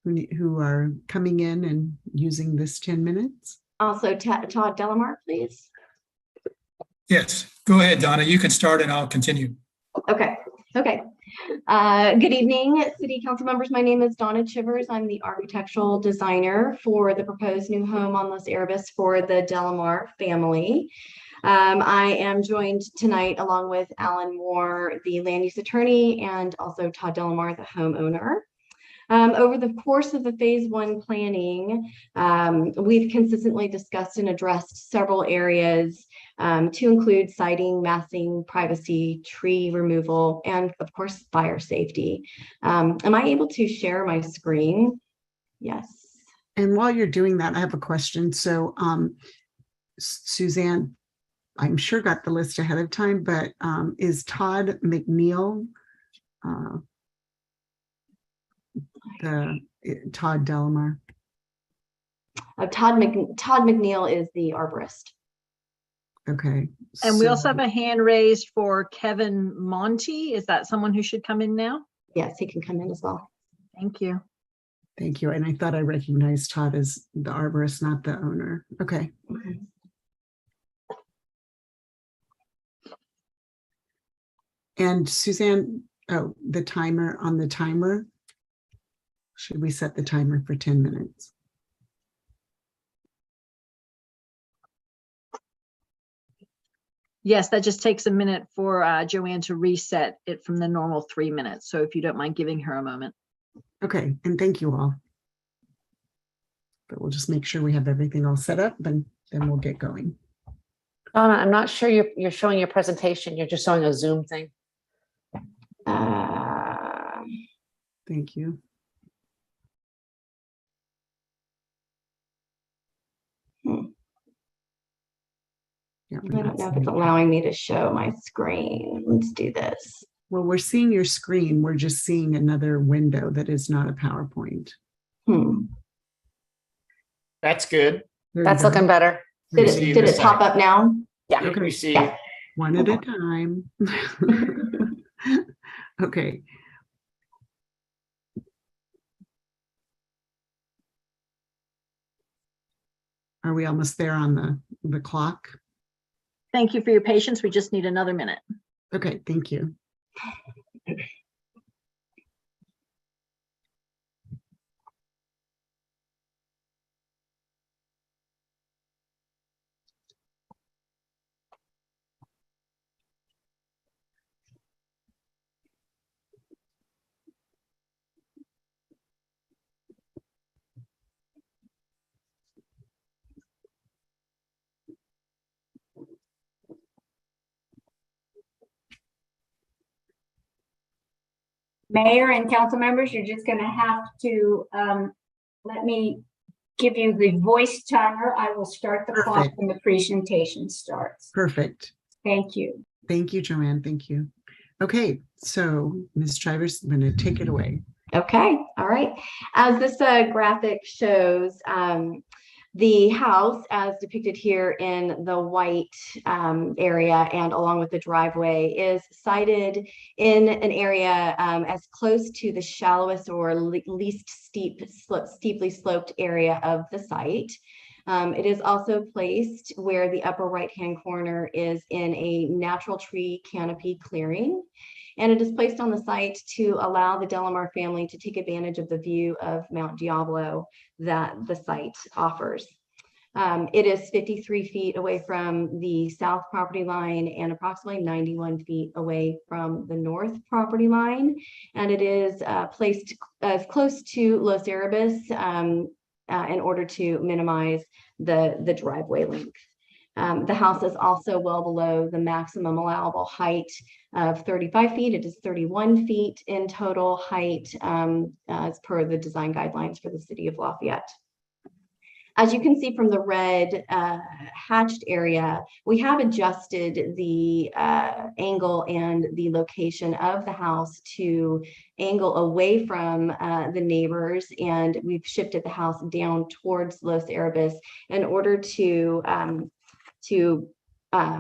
who are coming in and using this 10 minutes? Also, Todd Delamar, please. Yes, go ahead, Donna. You can start and I'll continue. Okay. Good evening, City Council members. My name is Donna Chivers. I'm the architectural designer for the proposed new home on Los Arborist for the Delamar family. I am joined tonight along with Alan Moore, the land use attorney, and also Todd Delamar, the homeowner. Over the course of the phase 1 planning, we've consistently discussed and addressed several areas to include siting, massing, privacy, tree removal, and of course, fire safety. Am I able to share my screen? Yes. And while you're doing that, I have a question. So Suzanne, I'm sure got the list ahead of time, but is Todd McNeil Todd Delamar? Todd McNeil is the arborist. Okay. And we also have a hand raised for Kevin Monty. Is that someone who should come in now? Yes, he can come in as well. Thank you. Thank you. And I thought I recognized Todd as the arborist, not the owner. Okay. Okay. And Suzanne, oh, the timer on the timer. Should we set the timer for 10 minutes? Yes, that just takes a minute for Joanne to reset it from the normal 3 minutes. So if you don't mind giving her a moment. Okay, and thank you all. But we'll just make sure we have everything all set up, and then we'll get going. Donna, I'm not sure you're showing your presentation. You're just showing a Zoom thing. Thank you. I don't know if it's allowing me to show my screen. Let's do this. Well, we're seeing your screen. We're just seeing another window that is not a PowerPoint. That's good. That's looking better. Did it pop up now? Yeah. Okay. We see. Yeah. One at a time. Okay. Are we almost there on the clock? Thank you for your patience. We just need another minute. Okay, thank you. Mayor and council members, you're just going to have to let me give you the voice timer. I will start the clock Perfect. when the presentation starts. Perfect. Thank you. Thank you, Joanne. Thank you. Okay, so Ms. Chivers, I'm going to take it away. Okay, all right. As this graphic shows, the house as depicted here in the white area and along with the driveway is sited in an area as close to the shallowest or least steeply sloped area of the site. It is also placed where the upper right-hand corner is in a natural tree canopy clearing. And it is placed on the site to allow the Delamar family to take advantage of the view of Mount Diablo that the site offers. It is 53 feet away from the south property line and approximately 91 feet away from the north property line. And it is placed as close to Los Erebus in order to minimize the driveway length. The house is also well below the maximum allowable height of 35 feet. It is 31 feet in total height as per the design guidelines for the city of Lafayette. As you can see from the red hatched area, we have adjusted the angle and the location of the house to angle away from the neighbors, and we've shifted the house down towards Los Erebus in order to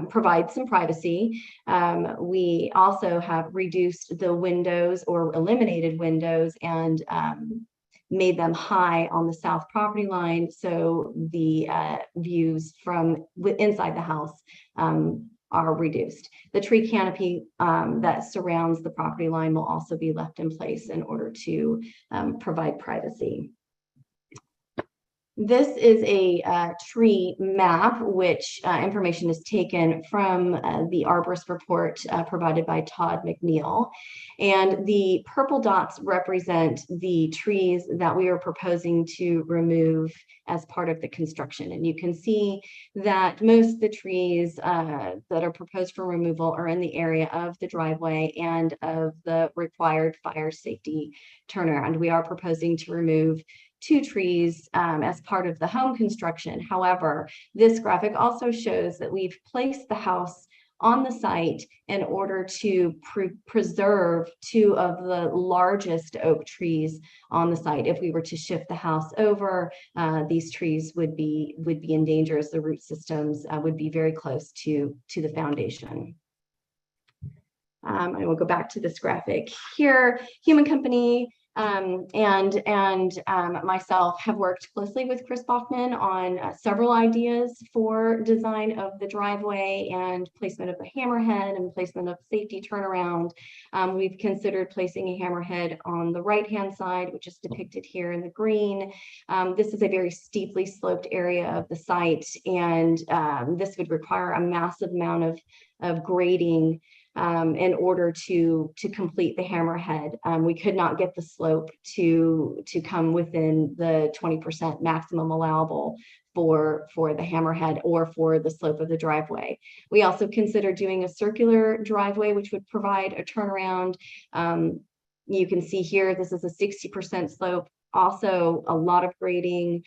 provide some privacy. We also have reduced the windows or eliminated windows and made them high on the south property line, so the views from inside the house are reduced. The tree canopy that surrounds the property line will also be left in place in order to provide privacy. This is a tree map, which information is taken from the Arborist Report provided by Todd McNeil. And the purple dots represent the trees that we are proposing to remove as part of the construction. And you can see that most of the trees that are proposed for removal are in the area of the driveway and of the required fire safety turnaround. We are proposing to remove 2 trees as part of the home construction. However, this graphic also shows that we've placed the house on the site in order to preserve 2 of the largest oak trees on the site. If we were to shift the house over, these trees would be in danger as the root systems would be very close to the foundation. I will go back to this graphic here. Human Company and myself have worked closely with Chris Bachman on several ideas for design of the driveway and placement of the hammerhead and placement of safety turnaround. We've considered placing a hammerhead on the right-hand side, which is depicted here in the green. This is a very steeply sloped area of the site, and this would require a massive amount of grading in order to complete the hammerhead. We could not get the slope to come within the 20% maximum allowable for the hammerhead or for the slope of the driveway. We also considered doing a circular driveway, which would provide a turnaround. You can see here, this is a 60% slope. Also a lot of grading.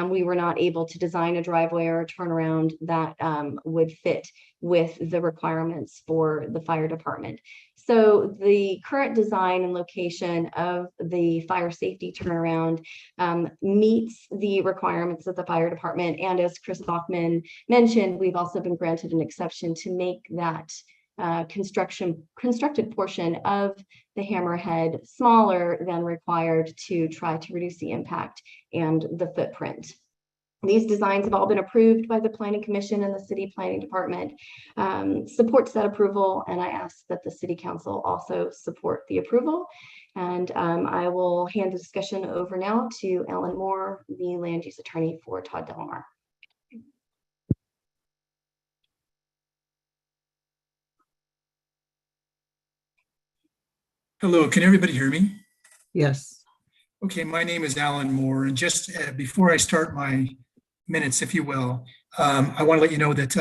We were not able to design a driveway or a turnaround that would fit with the requirements for the fire department. So the current design and location of the fire safety turnaround meets the requirements of the fire department. And as Chris Bachman mentioned, we've also been granted an exception to make that constructed portion of the hammerhead smaller than required to try to reduce the impact and the footprint. These designs have all been approved by the Planning Commission, and the City Planning Department supports that approval. And I ask that the City Council also support the approval. And I will hand the discussion over now to Ellen Moore, the land use attorney for Todd Delamar. Hello, can everybody hear me? Yes. Okay, my name is Alan Moore, and just before I start my minutes, if you will, I want to let you know that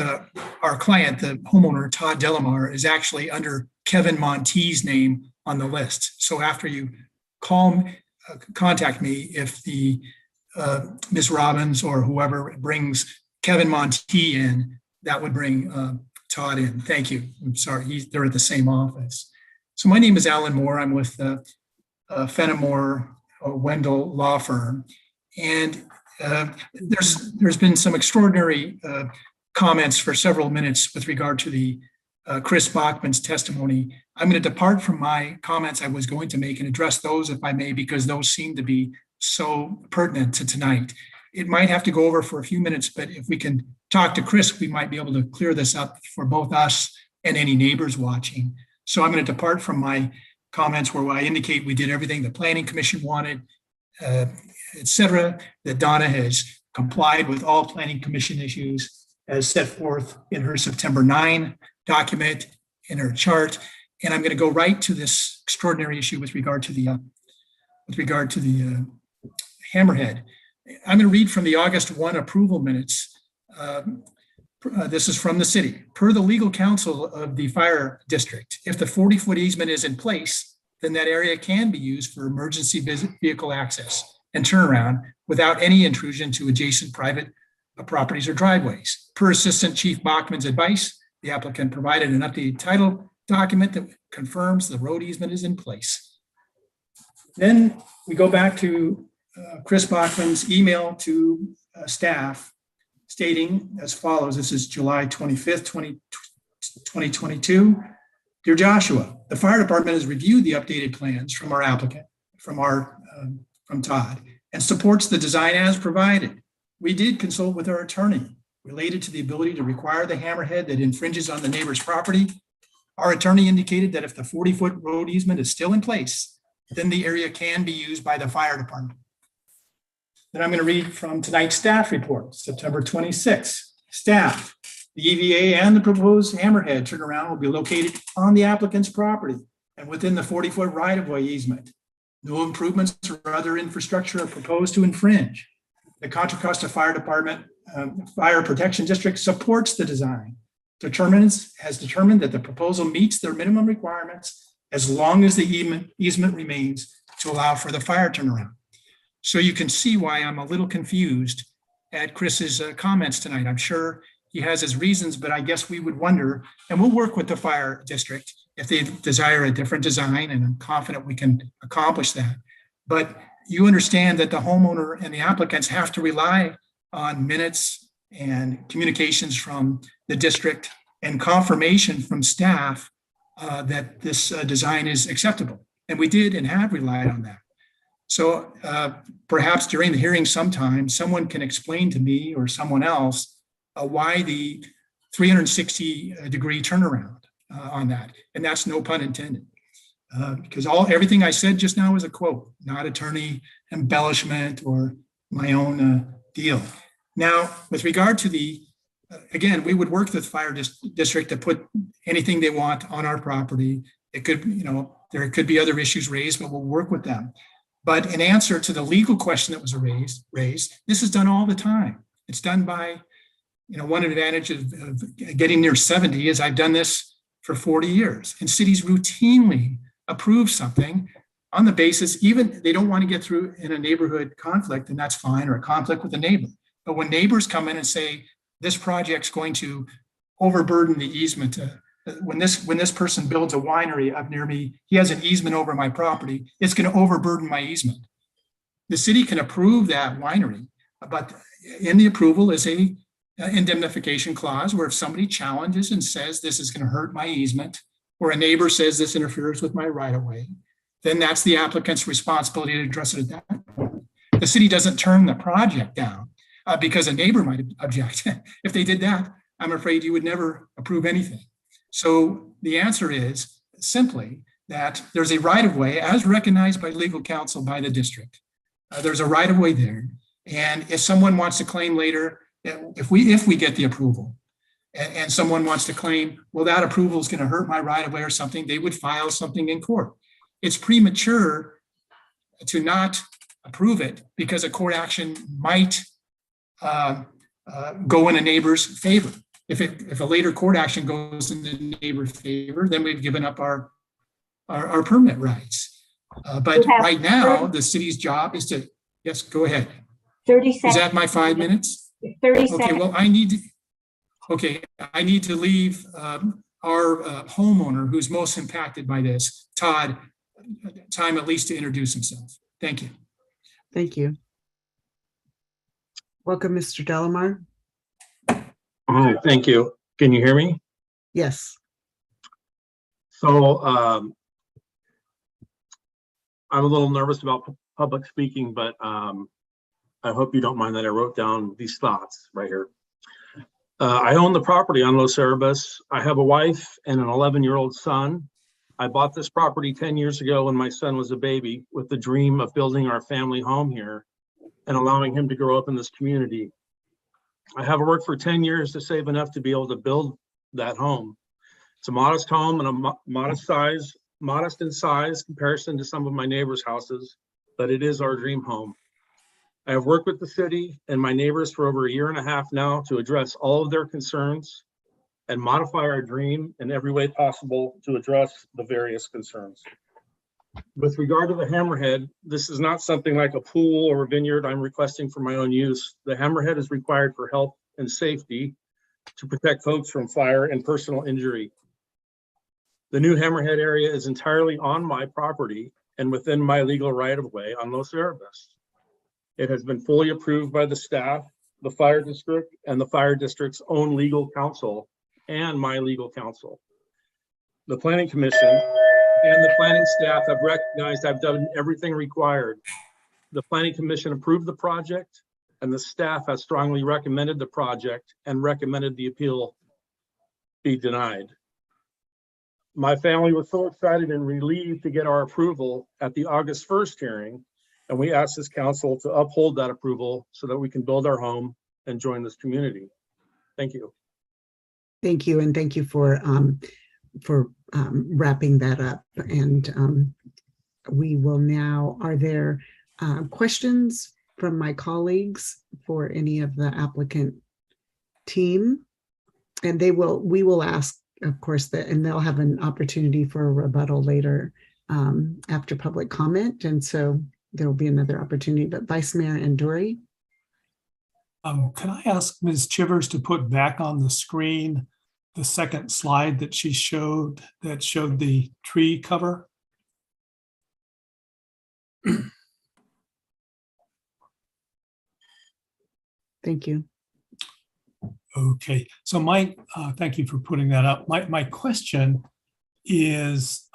our client, the homeowner, Todd Delamar, is actually under Kevin Montee's name on the list. So after you contact me, if the Ms. Robbins or whoever brings Kevin Montee in, that would bring Todd in. Thank you. I'm sorry, they're at the same office. So my name is Alan Moore. I'm with Fenimore Wendell Law Firm, and there's been some extraordinary comments for several minutes with regard to the Chris Bachman's testimony. I'm going to depart from my comments I was going to make and address those, if I may, because those seem to be so pertinent to tonight. It might have to go over for a few minutes, but if we can talk to Chris, we might be able to clear this up for both us and any neighbors watching. So I'm going to depart from my comments where I indicate we did everything the Planning Commission wanted, et cetera, that Donna has complied with all Planning Commission issues as set forth in her September 9 document, in her chart. And I'm going to go right to this extraordinary issue with regard to the Hammerhead. I'm going to read from the August 1 approval minutes. This is from the city. Per the legal counsel of the fire district, if the 40-foot easement is in place, then that area can be used for emergency vehicle access and turnaround without any intrusion to adjacent private properties or driveways. Per Assistant Chief Bachman's advice, the applicant provided an updated title document that confirms the road easement is in place. Then we go back to Chris Bachman's email to staff stating as follows. This is July 25th, 2022. Dear Joshua, the fire department has reviewed the updated plans from our applicant, from Todd, and supports the design as provided. We did consult with our attorney related to the ability to require the hammerhead that infringes on the neighbor's property. Our attorney indicated that if the 40-foot road easement is still in place, then the area can be used by the fire department. Then I'm going to read from tonight's staff report, September 26th. Staff, the EVA and the proposed hammerhead turnaround will be located on the applicant's property and within the 40-foot right-of-way easement. No improvements or other infrastructure are proposed to infringe. The Contra Costa Fire Department Fire Protection District supports the design, has determined that the proposal meets their minimum requirements as long as the easement remains to allow for the fire turnaround. So you can see why I'm a little confused at Chris's comments tonight. I'm sure he has his reasons, but I guess we would wonder, and we'll work with the fire district if they desire a different design, and I'm confident we can accomplish that. But you understand that the homeowner and the applicants have to rely on minutes and communications from the district and confirmation from staff that this design is acceptable. And we did and have relied on that. So perhaps during the hearing sometime, someone can explain to me or someone else why the 360-degree turnaround on that. And that's no pun intended. Because everything I said just now is a quote, not attorney embellishment or my own deal. Now, with regard to again, we would work with the fire district to put anything they want on our property. It could, there could be other issues raised, but we'll work with them. But in answer to the legal question that was raised, this is done all the time. It's done by, one advantage of getting near 70 is I've done this for 40 years, and cities routinely approve something on the basis, even they don't want to get through in a neighborhood conflict, and that's fine, or a conflict with a neighbor. But when neighbors come in and say, this project's going to overburden the easement, when this person builds a winery up near me, he has an easement over my property, it's going to overburden my easement. The city can approve that winery, but in the approval is a indemnification clause where if somebody challenges and says this is going to hurt my easement, or a neighbor says this interferes with my right-of-way, then that's the applicant's responsibility to address it at that point. The city doesn't turn the project down, because a neighbor might object. If they did that, I'm afraid you would never approve anything. So the answer is simply that there's a right-of-way as recognized by legal counsel by the district. There's a right-of-way there. And if someone wants to claim later, if we get the approval, and someone wants to claim, well, that approval is going to hurt my right-of-way or something, they would file something in court. It's premature to not approve it because a court action might go in a neighbor's favor. If a later court action goes in the neighbor's favor, then we've given up our permit rights. But right now, the city's job is to, yes, go ahead. 30 seconds. Is that my 5 minutes? 30 seconds. Okay, well, I need to leave our homeowner who's most impacted by this, Todd, time at least to introduce himself. Thank you. Thank you. Welcome, Mr. Delamar. Hi, thank you. Can you hear me? Yes. So I'm a little nervous about public speaking, but I hope you don't mind that I wrote down these thoughts right here. I own the property on Los Erebus. I have a wife and an 11-year-old son. I bought this property 10 years ago when my son was a baby with the dream of building our family home here and allowing him to grow up in this community. I have worked for 10 years to save enough to be able to build that home. It's a modest home and a modest in size comparison to some of my neighbors' houses, but it is our dream home. I have worked with the city and my neighbors for over 1.5 years now to address all of their concerns and modify our dream in every way possible to address the various concerns. With regard to the Hammerhead, this is not something like a pool or a vineyard I'm requesting for my own use. The Hammerhead is required for health and safety to protect folks from fire and personal injury. The new Hammerhead area is entirely on my property and within my legal right-of-way on Los Erebus. It has been fully approved by the staff, the fire district, and the fire district's own legal counsel and my legal counsel. The planning commission and the planning staff have recognized I've done everything required. The planning commission approved the project and the staff has strongly recommended the project and recommended the appeal be denied. My family was so excited and relieved to get our approval at the August 1st hearing, and we asked this council to uphold that approval so that we can build our home and join this community. Thank you. Thank you, and thank you for wrapping that up. And we will now, are there questions from my colleagues for any of the applicant team? And we will ask, of course, that, and they'll have an opportunity for a rebuttal later after public comment. And so there will be another opportunity, but Vice Mayor Anduri. Can I ask Ms. Chivers to put back on the screen the second slide that she showed, that showed the tree cover? Thank you. Okay, so thank you for putting that up. My question is,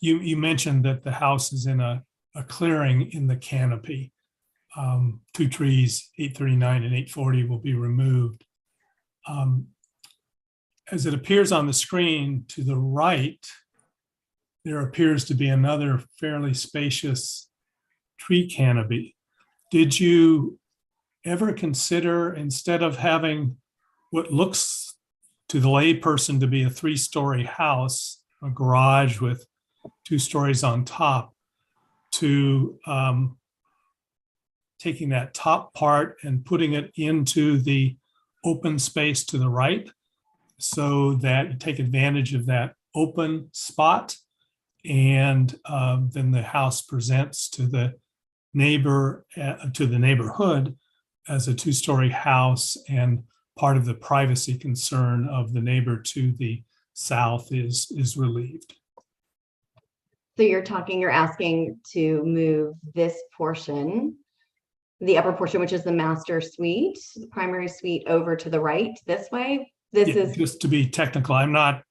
you mentioned that the house is in a clearing in the canopy. 2 trees, 839 and 840, will be removed. As it appears on the screen to the right, there appears to be another fairly spacious tree canopy. Did you ever consider, instead of having what looks to the layperson to be a 3-story house, a garage with 2 stories on top, to taking that top part and putting it into the open space to the right, so that you take advantage of that open spot, and then the house presents to the neighbor, to the neighborhood, as a 2-story house, and part of the privacy concern of the neighbor to the south is relieved. So you're asking to move this portion, the upper portion, which is the master suite, the primary suite, over to the right this way? This is just to be technical. I'm not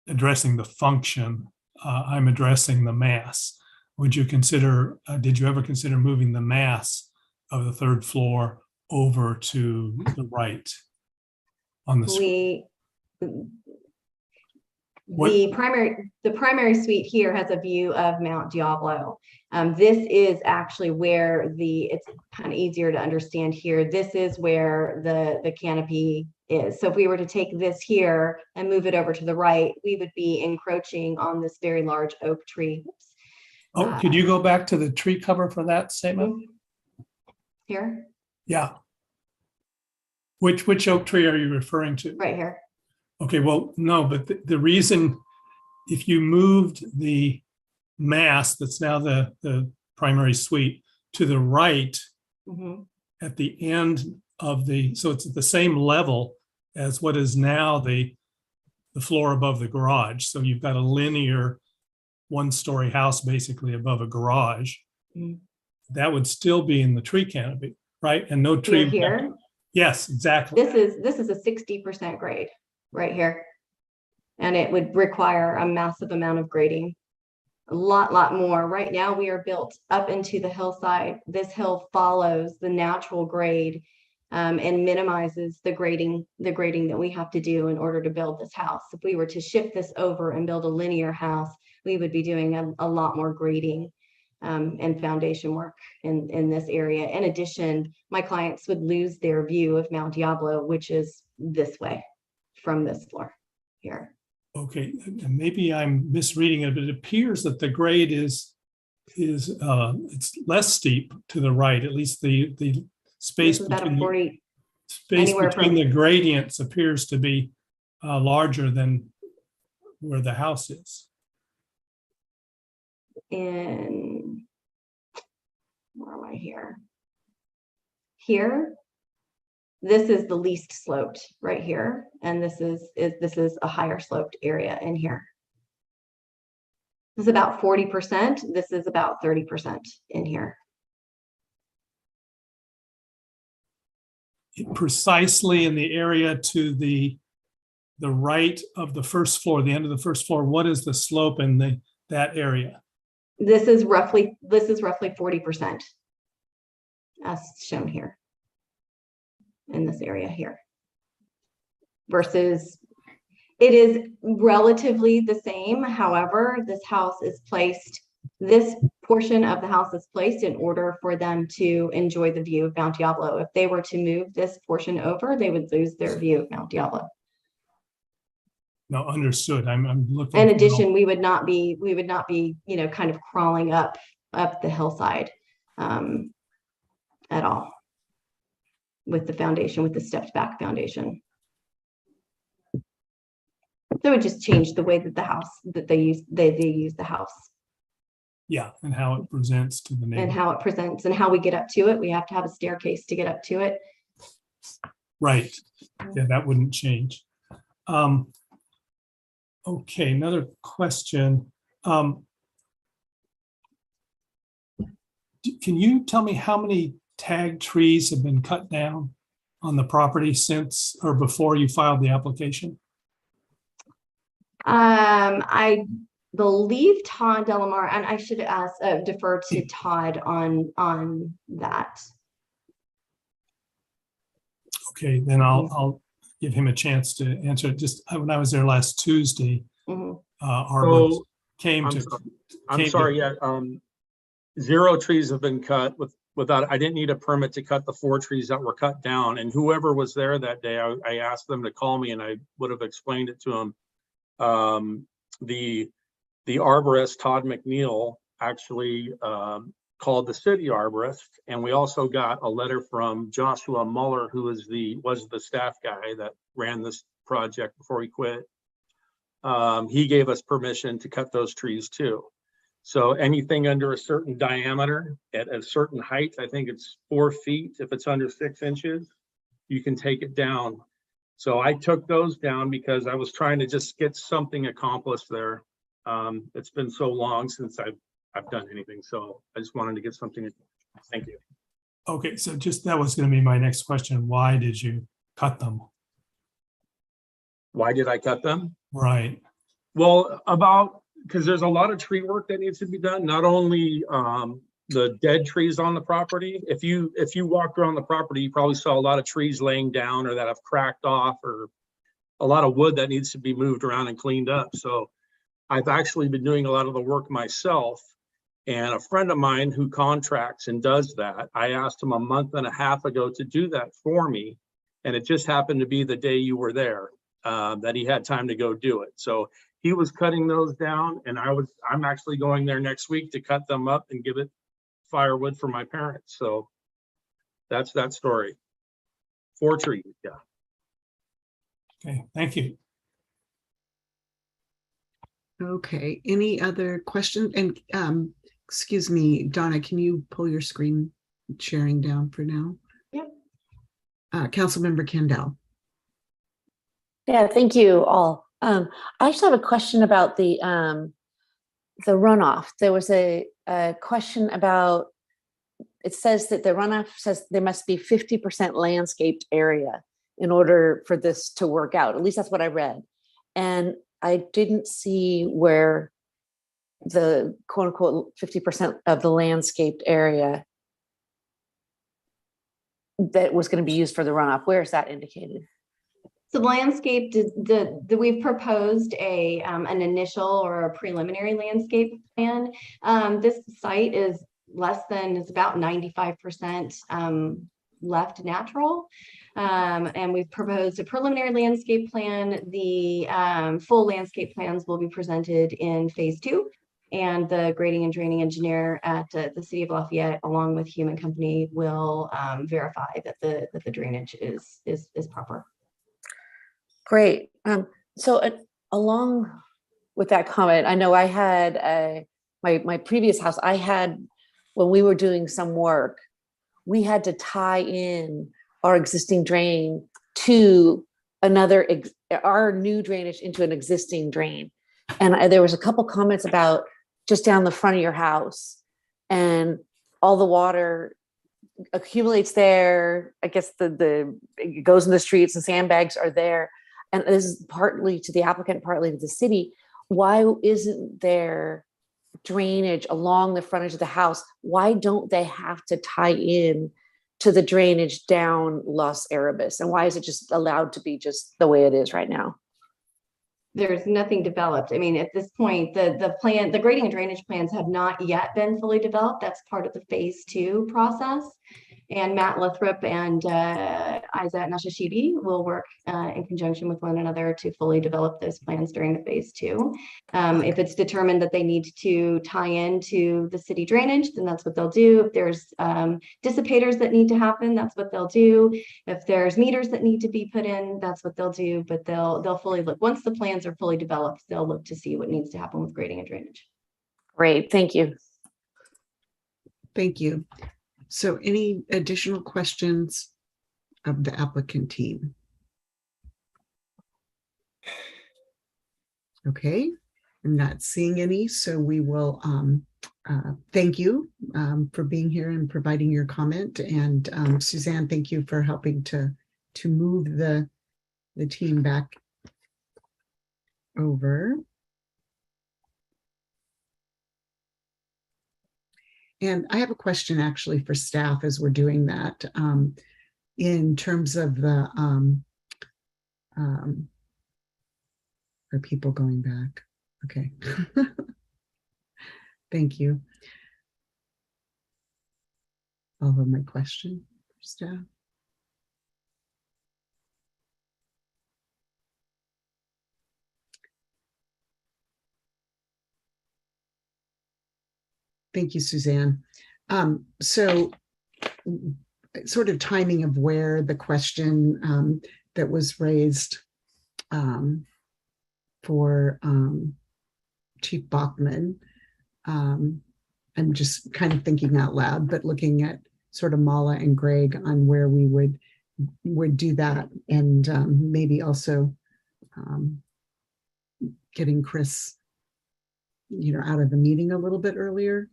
addressing the function. I'm addressing the mass. Would you consider, did you ever consider moving the mass of the 3rd floor over to the right on the screen? The primary suite here has a view of Mount Diablo. This is actually where it's kind of easier to understand here. This is where the canopy is. So if we were to take this here and move it over to the right, we would be encroaching on this very large oak tree. Oops. Oh, could you go back to the tree cover for that statement? Here? Yeah. Which oak tree are you referring to? Right here. Okay, well, no, but the reason, if you moved the mass that's now the primary suite to the right at the end of so it's at the same level as what is now the floor above the garage. So you've got a linear one-story house basically above a garage. That would still be in the tree canopy, right? And no tree here. Yes, exactly. This is a 60% grade right here. And it would require a massive amount of grading, a lot more. Right now we are built up into the hillside. This hill follows the natural grade and minimizes the grading that we have to do in order to build this house. If we were to shift this over and build a linear house, we would be doing a lot more grading and foundation work in this area. In addition, my clients would lose their view of Mount Diablo, which is this way from this floor here. Okay, maybe I'm misreading it, but it appears that the grade is it's less steep to the right. At least the space between the gradients appears to be larger than where the house is. And where am I here? Here, this is the least sloped right here, and this is a higher sloped area in here. This is about 40%. This is about 30% in here. Precisely in the area to the right of the first floor, the end of the first floor, what is the slope in that area? This is roughly 40%, as shown here in this area here. Versus it is relatively the same. However, this portion of the house is placed in order for them to enjoy the view of Mount Diablo. If they were to move this portion over, they would lose their view of Mount Diablo. No, understood. I'm looking. In addition, we would not be, kind of crawling up the hillside at all with the foundation, with the stepped back foundation. So it would just change the way that they use the house. Yeah, and how it presents to the neighbor. And how it presents and how we get up to it. We have to have a staircase to get up to it. Right. Yeah, that wouldn't change. Okay, another question. Can you tell me how many tag trees have been cut down on the property since or before you filed the application? I believe Todd Delamar, and I should defer to Todd on that. Okay, then I'll give him a chance to answer it. Just when I was there last Tuesday, Arborist came to. I'm sorry. Yeah, 0 trees have been cut without. I didn't need a permit to cut the 4 trees that were cut down. And whoever was there that day, I asked them to call me, and I would have explained it to them. The arborist Todd McNeil actually called the city arborist, and we also got a letter from Joshua Muller, who was the staff guy that ran this project before he quit. He gave us permission to cut those trees too. So anything under a certain diameter at a certain height, I think it's 4 feet. If it's under 6 inches, you can take it down. So I took those down because I was trying to just get something accomplished there. It's been so long since I've done anything, so I just wanted to get something. Thank you. Okay, so that was going to be my next question. Why did you cut them? Why did I cut them? Right. Well, because there's a lot of tree work that needs to be done, not only the dead trees on the property. If you walked around the property, you probably saw a lot of trees laying down or that have cracked off, or a lot of wood that needs to be moved around and cleaned up. So I've actually been doing a lot of the work myself. And a friend of mine who contracts and does that, I asked him a month and a half ago to do that for me. And it just happened to be the day you were there that he had time to go do it. So he was cutting those down, and I'm actually going there next week to cut them up and give it firewood for my parents. So that's that story. 4 trees, yeah. Okay, thank you. Okay, any other questions? And excuse me, Donna, can you pull your screen sharing down for now? Yep. Councilmember Kendall. Yeah, thank you all. I just have a question about the runoff. There was a question about, it says that the runoff says there must be 50% landscaped area in order for this to work out. At least that's what I read. And I didn't see where the quote unquote 50% of the landscaped area that was going to be used for the runoff. Where is that indicated? So landscape, we've proposed an initial or a preliminary landscape plan. This site is it's about 95% left natural. And we've proposed a preliminary landscape plan. The full landscape plans will be presented in phase 2. And the grading and draining engineer at the City of Lafayette, along with Human Company, will verify that the drainage is proper. Great. So along with that comment, I know I had my previous house, I had, when we were doing some work, we had to tie in our existing drain to our new drainage into an existing drain. And there was a couple comments about just down the front of your house, and all the water accumulates there. I guess it goes in the streets and sandbags are there. And this is partly to the applicant, partly to the city. Why isn't there drainage along the frontage of the house? Why don't they have to tie in to the drainage down Los Arabis? And why is it just allowed to be just the way it is right now? There's nothing developed. I mean, at this point, the grading and drainage plans have not yet been fully developed. That's part of the phase 2 process. And Matt Lathrop and Isaac Nashashibi will work in conjunction with one another to fully develop those plans during the phase 2. If it's determined that they need to tie into the city drainage, then that's what they'll do. If there's dissipators that need to happen, that's what they'll do. If there's meters that need to be put in, that's what they'll do. But they'll fully look, once the plans are fully developed, they'll look to see what needs to happen with grading and drainage. Great, thank you. Thank you. So any additional questions of the applicant team? Okay, I'm not seeing any, so we will thank you for being here and providing your comment. And Suzanne, thank you for helping to move the team back over. And I have a question actually for staff as we're doing that, in terms of the, are people going back? Okay. Thank you. Follow my question for staff. Thank you, Suzanne. So sort of timing of where the question that was raised for Chief Bachman, I'm just kind of thinking out loud, but looking at sort of Mala and Greg on where we would do that, and maybe also getting Chris, out of the meeting a little bit earlier.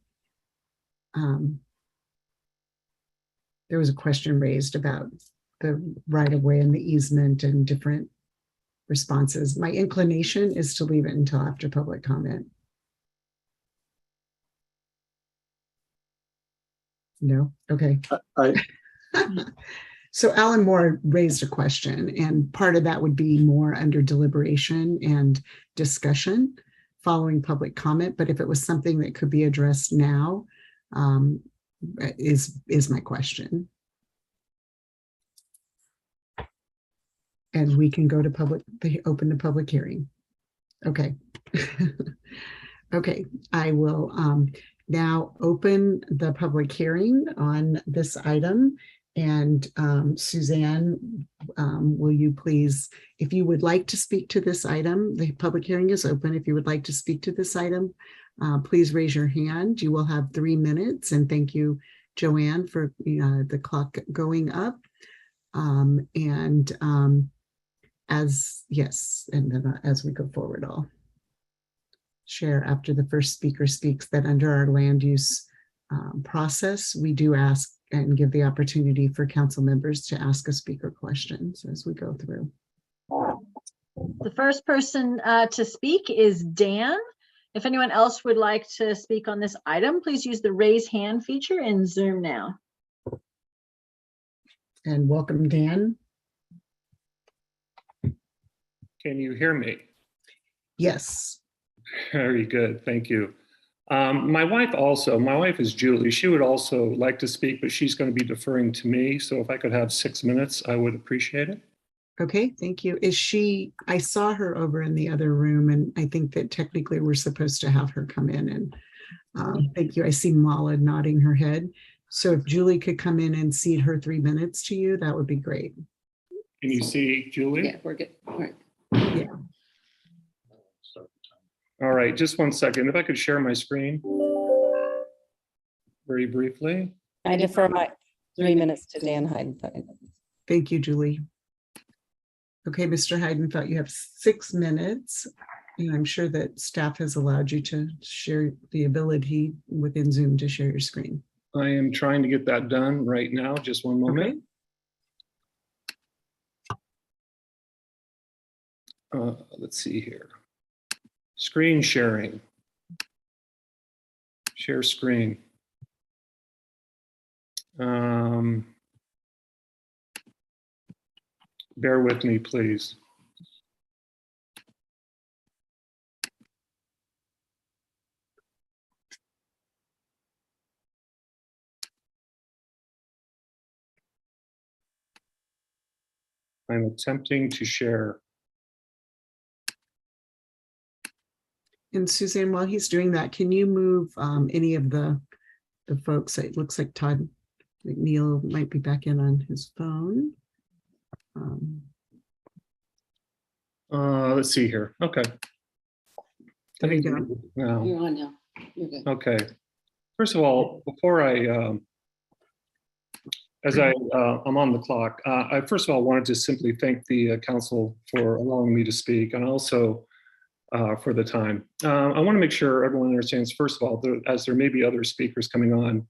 There was a question raised about the right-of-way and the easement and different responses. My inclination is to leave it until after public comment. No? Okay. So Alan Moore raised a question, and part of that would be more under deliberation and discussion following public comment. But if it was something that could be addressed now, is my question. And we can go to open the public hearing. Okay. Okay, I will now open the public hearing on this item. And Suzanne, will you please, if you would like to speak to this item, the public hearing is open. If you would like to speak to this item, please raise your hand. You will have 3 minutes. And thank you, Joanne, for the clock going up. As we go forward, I'll share after the first speaker speaks that under our land use process, we do ask and give the opportunity for council members to ask a speaker questions as we go through. The first person to speak is Dan. If anyone else would like to speak on this item, please use the raise hand feature in Zoom now. And welcome, Dan. Can you hear me? Yes. Very good, thank you. My wife is Julie. She would also like to speak, but she's going to be deferring to me. So if I could have 6 minutes, I would appreciate it. Okay, thank you. I saw her over in the other room, and I think that technically we're supposed to have her come in, and thank you. I see Mala nodding her head. So if Julie could come in and cede her 3 minutes to you, that would be great. Can you see Julie? Yeah, we're good. All right. Yeah. All right, just 1 second. If I could share my screen very briefly. I defer my 3 minutes to Dan Hayden. Thank you, Julie. Okay, Mr. Heidenfeld, you have 6 minutes, and I'm sure that staff has allowed you to share the ability within Zoom to share your screen. I am trying to get that done right now. Just 1 moment. Okay. Let's see here. Screen sharing. Share screen. Bear with me, please. I'm attempting to share. And Suzanne, while he's doing that, can you move any of the folks? It looks like Todd McNeil might be back in on his phone. Let's see here. Okay. There you go. Now. You're on now. You're good. Okay. First of all, before I'm on the clock, I first of all wanted to simply thank the council for allowing me to speak, and also for the time. I want to make sure everyone understands, first of all, as there may be other speakers coming on,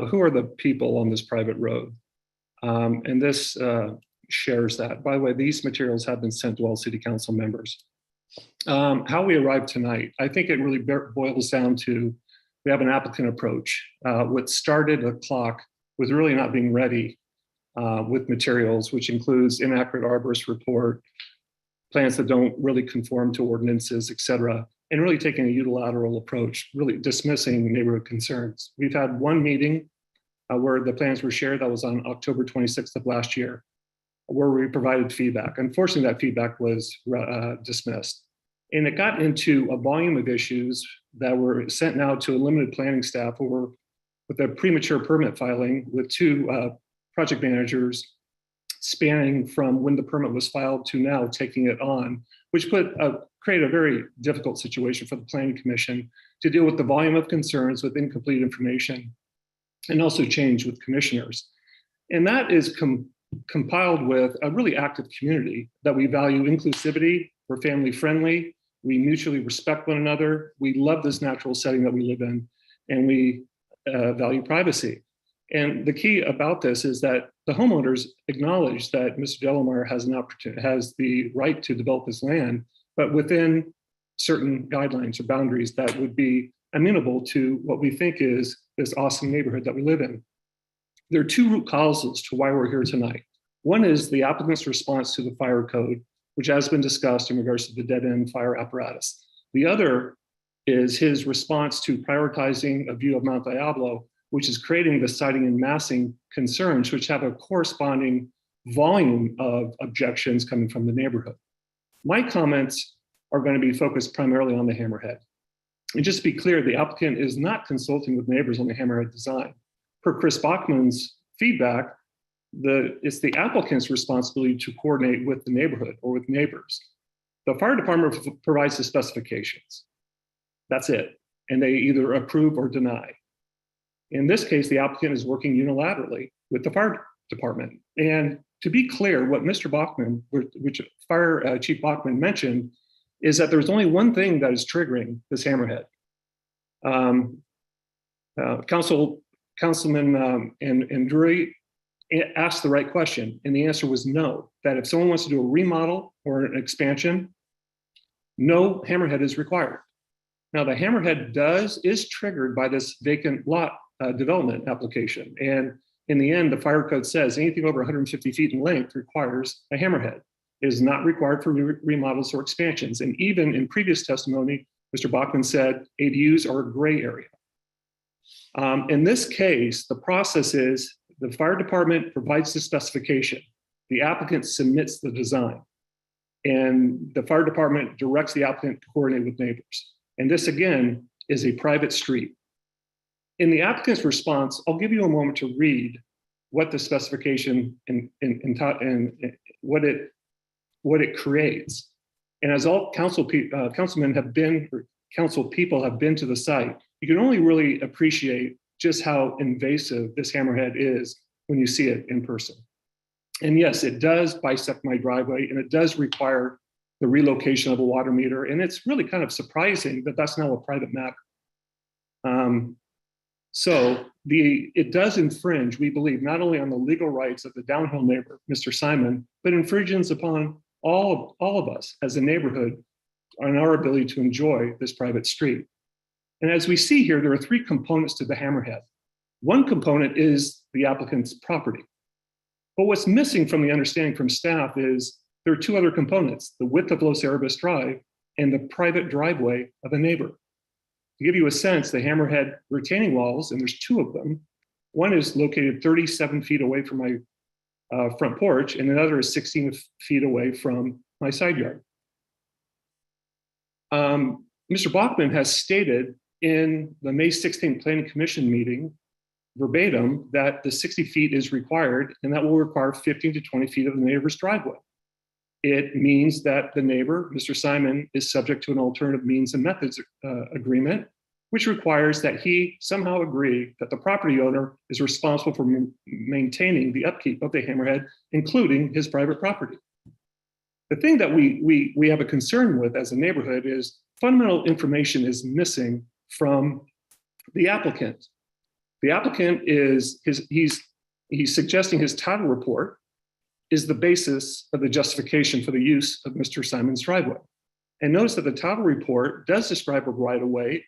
who are the people on this private road? And this shares that. By the way, these materials have been sent to all city council members. How we arrived tonight, I think it really boils down to, we have an applicant approach. What started a clock with really not being ready with materials, which includes inaccurate arborist report, plans that don't really conform to ordinances, et cetera, and really taking a unilateral approach, really dismissing neighborhood concerns. We've had one meeting where the plans were shared. That was on October 26th of last year, where we provided feedback. Unfortunately, that feedback was dismissed. And it got into a volume of issues that were sent now to a limited planning staff over with a premature permit filing with 2 project managers spanning from when the permit was filed to now taking it on, which created a very difficult situation for the Planning Commission to deal with the volume of concerns with incomplete information and also change with commissioners. And that is compiled with a really active community that we value inclusivity, we're family friendly, we mutually respect one another, we love this natural setting that we live in, and we value privacy. And the key about this is that the homeowners acknowledge that Mr. Delamar has an opportunity, has the right to develop his land, but within certain guidelines or boundaries that would be amenable to what we think is this awesome neighborhood that we live in. There are two root causes to why we're here tonight. One is the applicant's response to the fire code, which has been discussed in regards to the dead end fire apparatus. The other is his response to prioritizing a view of Mount Diablo, which is creating the siting and massing concerns, which have a corresponding volume of objections coming from the neighborhood. My comments are going to be focused primarily on the Hammerhead. And just to be clear, the applicant is not consulting with neighbors on the Hammerhead design. Per Chris Bachman's feedback, it's the applicant's responsibility to coordinate with the neighborhood or with neighbors. The fire department provides the specifications. That's it. And they either approve or deny. In this case, the applicant is working unilaterally with the fire department. And to be clear, what Mr. Bachman, which Fire Chief Bachman mentioned, is that there's only one thing that is triggering this Hammerhead. Councilman and Drury asked the right question, and the answer was no, that if someone wants to do a remodel or an expansion, no Hammerhead is required. Now, the Hammerhead is triggered by this vacant lot development application. And in the end, the fire code says anything over 150 feet in length requires a Hammerhead. It is not required for remodels or expansions. And even in previous testimony, Mr. Bachman said ADUs are a gray area. In this case, the process is the fire department provides the specification. The applicant submits the design. And the fire department directs the applicant to coordinate with neighbors. And this, again, is a private street. In the applicant's response, I'll give you a moment to read what the specification and what it creates. And as all councilmen have been, or council people have been to the site, you can only really appreciate just how invasive this Hammerhead is when you see it in person. And yes, it does bisect my driveway, and it does require the relocation of a water meter. And it's really kind of surprising that that's now a private matter. So it does infringe, we believe, not only on the legal rights of the downhill neighbor, Mr. Simon, but infringes upon all of us as a neighborhood on our ability to enjoy this private street. And as we see here, there are three components to the Hammerhead. One component is the applicant's property. But what's missing from the understanding from staff is there are two other components, the width of Los Erebus Drive and the private driveway of a neighbor. To give you a sense, the Hammerhead retaining walls, and there's two of them, one is located 37 feet away from my front porch, and another is 16 feet away from my side yard. Mr. Bachman has stated in the May 16th Planning Commission meeting, verbatim, that the 60 feet is required, and that will require 15 to 20 feet of the neighbor's driveway. It means that the neighbor, Mr. Simon, is subject to an alternative means and methods agreement, which requires that he somehow agree that the property owner is responsible for maintaining the upkeep of the Hammerhead, including his private property. The thing that we have a concern with as a neighborhood is fundamental information is missing from the applicant. The applicant is, he's suggesting his title report is the basis of the justification for the use of Mr. Simon's driveway. And notice that the title report does describe a right-of-way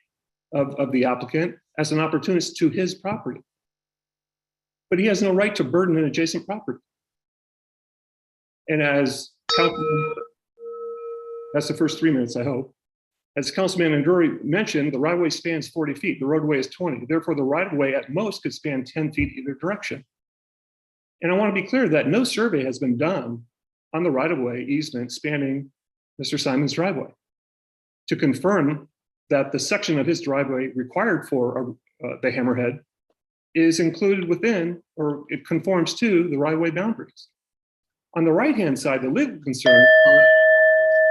of the applicant as an opportunist to his property. But he has no right to burden an adjacent property. And as that's the first 3 minutes, I hope. As Councilman Anduri mentioned, the right-of-way spans 40 feet, the roadway is 20. Therefore, the right-of-way at most could span 10 feet either direction. And I want to be clear that no survey has been done on the right-of-way easement spanning Mr. Simon's driveway to confirm that the section of his driveway required for the Hammerhead is included within, or it conforms to, the right-of-way boundaries. On the right-hand side, the legal concern.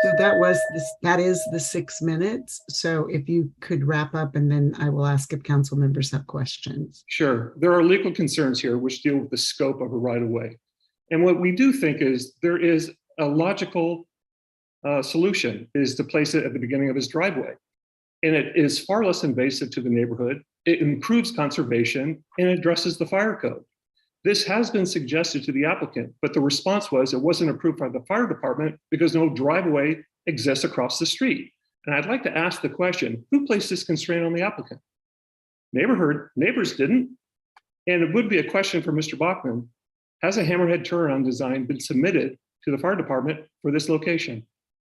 So that is the 6 minutes. So if you could wrap up, and then I will ask if council members have questions. Sure. There are legal concerns here which deal with the scope of a right-of-way. And what we do think is there is a logical solution is to place it at the beginning of his driveway. And it is far less invasive to the neighborhood. It improves conservation and addresses the fire code. This has been suggested to the applicant, but the response was it wasn't approved by the fire department because no driveway exists across the street. And I'd like to ask the question, who placed this constraint on the applicant? Neighbors didn't. And it would be a question for Mr. Bachman. Has a hammerhead turnaround design been submitted to the fire department for this location?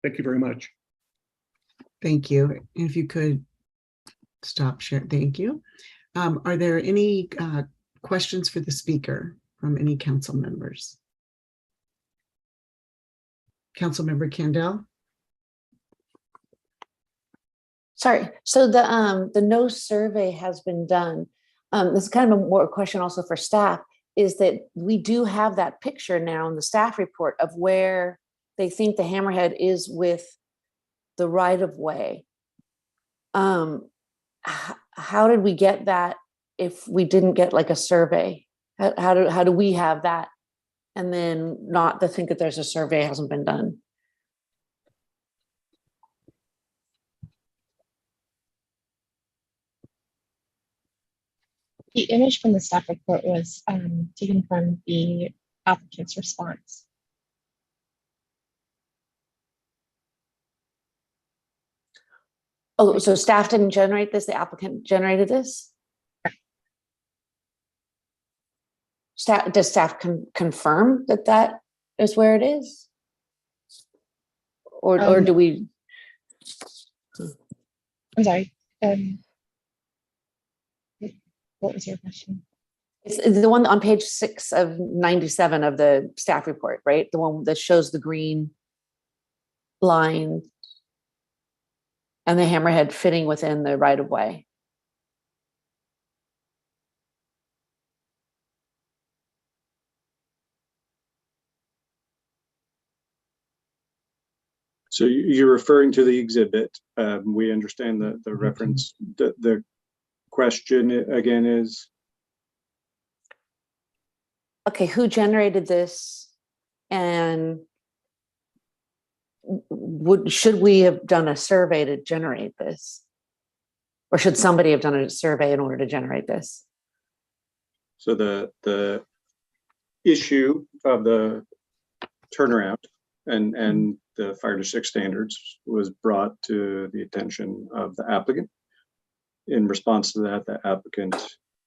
Thank you very much. Thank you. If you could stop share, thank you. Are there any questions for the speaker from any council members? Councilmember Kendall? Sorry, so the no survey has been done. This is kind of more a question also for staff, is that we do have that picture now in the staff report of where they think the hammerhead is with the right of way. How did we get that if we didn't get like a survey? How do we have that? And then not to think that there's a survey hasn't been done. The image from the staff report was taken from the applicant's response. Oh, so staff didn't generate this, the applicant generated this? Does staff confirm that that is where it is? Or do we? I'm sorry. What was your question? It's the one on page 6 of 97 of the staff report, right? The one that shows the green line and the hammerhead fitting within the right of way. So you're referring to the exhibit. We understand the reference. The question again is? Okay, who generated this? And should we have done a survey to generate this? Or should somebody have done a survey in order to generate this? So the issue of the turnaround and the fire district standards was brought to the attention of the applicant. In response to that, the applicant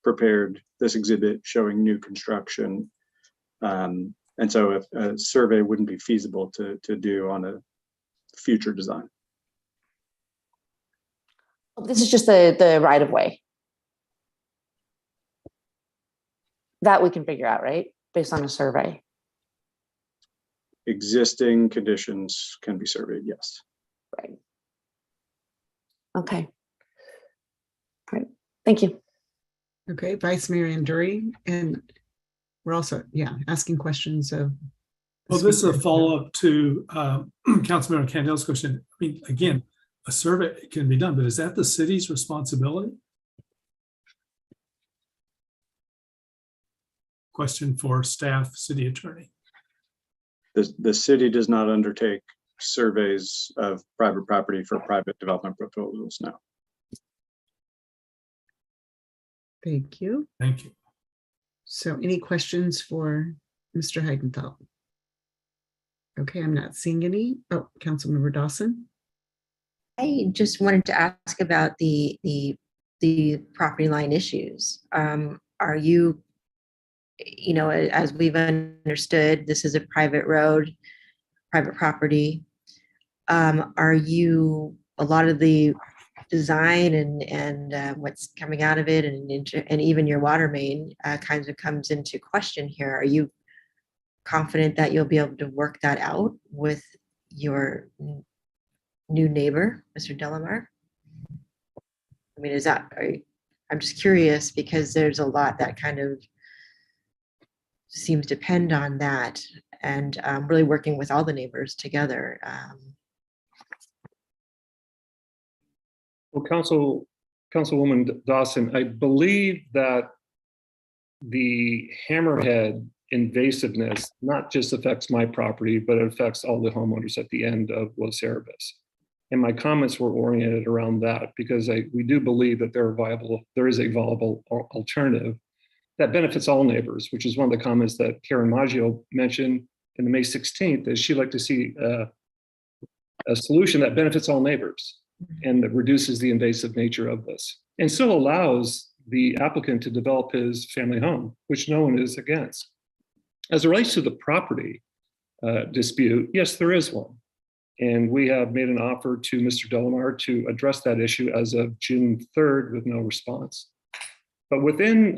prepared this exhibit showing new construction. And so if a survey wouldn't be feasible to do on a future design. This is just the right of way. That we can figure out, right? Based on a survey. Existing conditions can be surveyed, yes. Right. Okay. All right. Thank you. Okay, Vice Mayor Anduri, and we're also, asking questions of. Well, this is a follow-up to Councilmember Candel's question. I mean, again, a survey can be done, but is that the city's responsibility? Question for staff, city attorney. The city does not undertake surveys of private property for private development proposals now. Thank you. Thank you. So any questions for Mr. Heigenthal? Okay, I'm not seeing any. Oh, Councilmember Dawson. I just wanted to ask about the property line issues. Are you, as we've understood, this is a private road, private property. Are you, a lot of the design and what's coming out of it and even your water main kind of comes into question here. Are you confident that you'll be able to work that out with your new neighbor, Mr. Delamar? I mean, I'm just curious because there's a lot that kind of seems to depend on that and really working with all the neighbors together. Well, Councilwoman Dawson, I believe that the hammerhead invasiveness not just affects my property, but it affects all the homeowners at the end of Los Erebus. And my comments were oriented around that because we do believe that there is a viable alternative that benefits all neighbors, which is one of the comments that Karen Maggio mentioned in the May 16th, is she'd like to see a solution that benefits all neighbors. and that reduces the invasive nature of this, and still allows the applicant to develop his family home, which no one is against. As it relates to the property dispute, yes, there is one. And we have made an offer to Mr. Delamar to address that issue as of June 3rd with no response. But within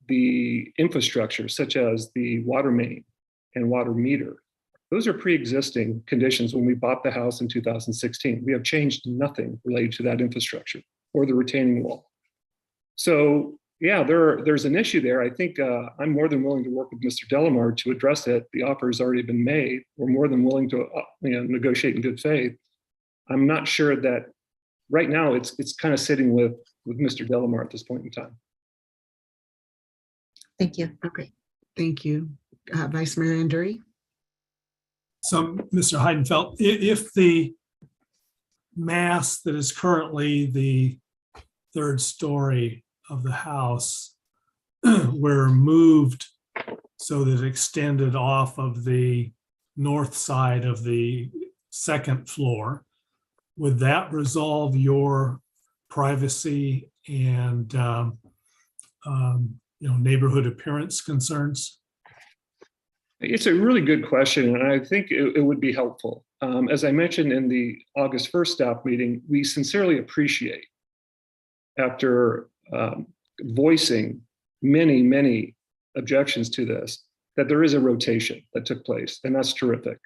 the infrastructure, such as the water main and water meter, those are pre-existing conditions when we bought the house in 2016. We have changed nothing related to that infrastructure or the retaining wall. So yeah, there's an issue there. I think I'm more than willing to work with Mr. Delamar to address it. The offer has already been made. We're more than willing to negotiate in good faith. I'm not sure that right now it's kind of sitting with Mr. Delamar at this point in time. Thank you. Okay, thank you. Vice Mayor Anduri? So, Mr. Heidenfeld, if the mass that is currently the third story of the house were moved so that it extended off of the north side of the second floor, would that resolve your privacy and neighborhood appearance concerns? It's a really good question, and I think it would be helpful. As I mentioned in the August 1st staff meeting, we sincerely appreciate, after voicing many objections to this, that there is a rotation that took place, and that's terrific.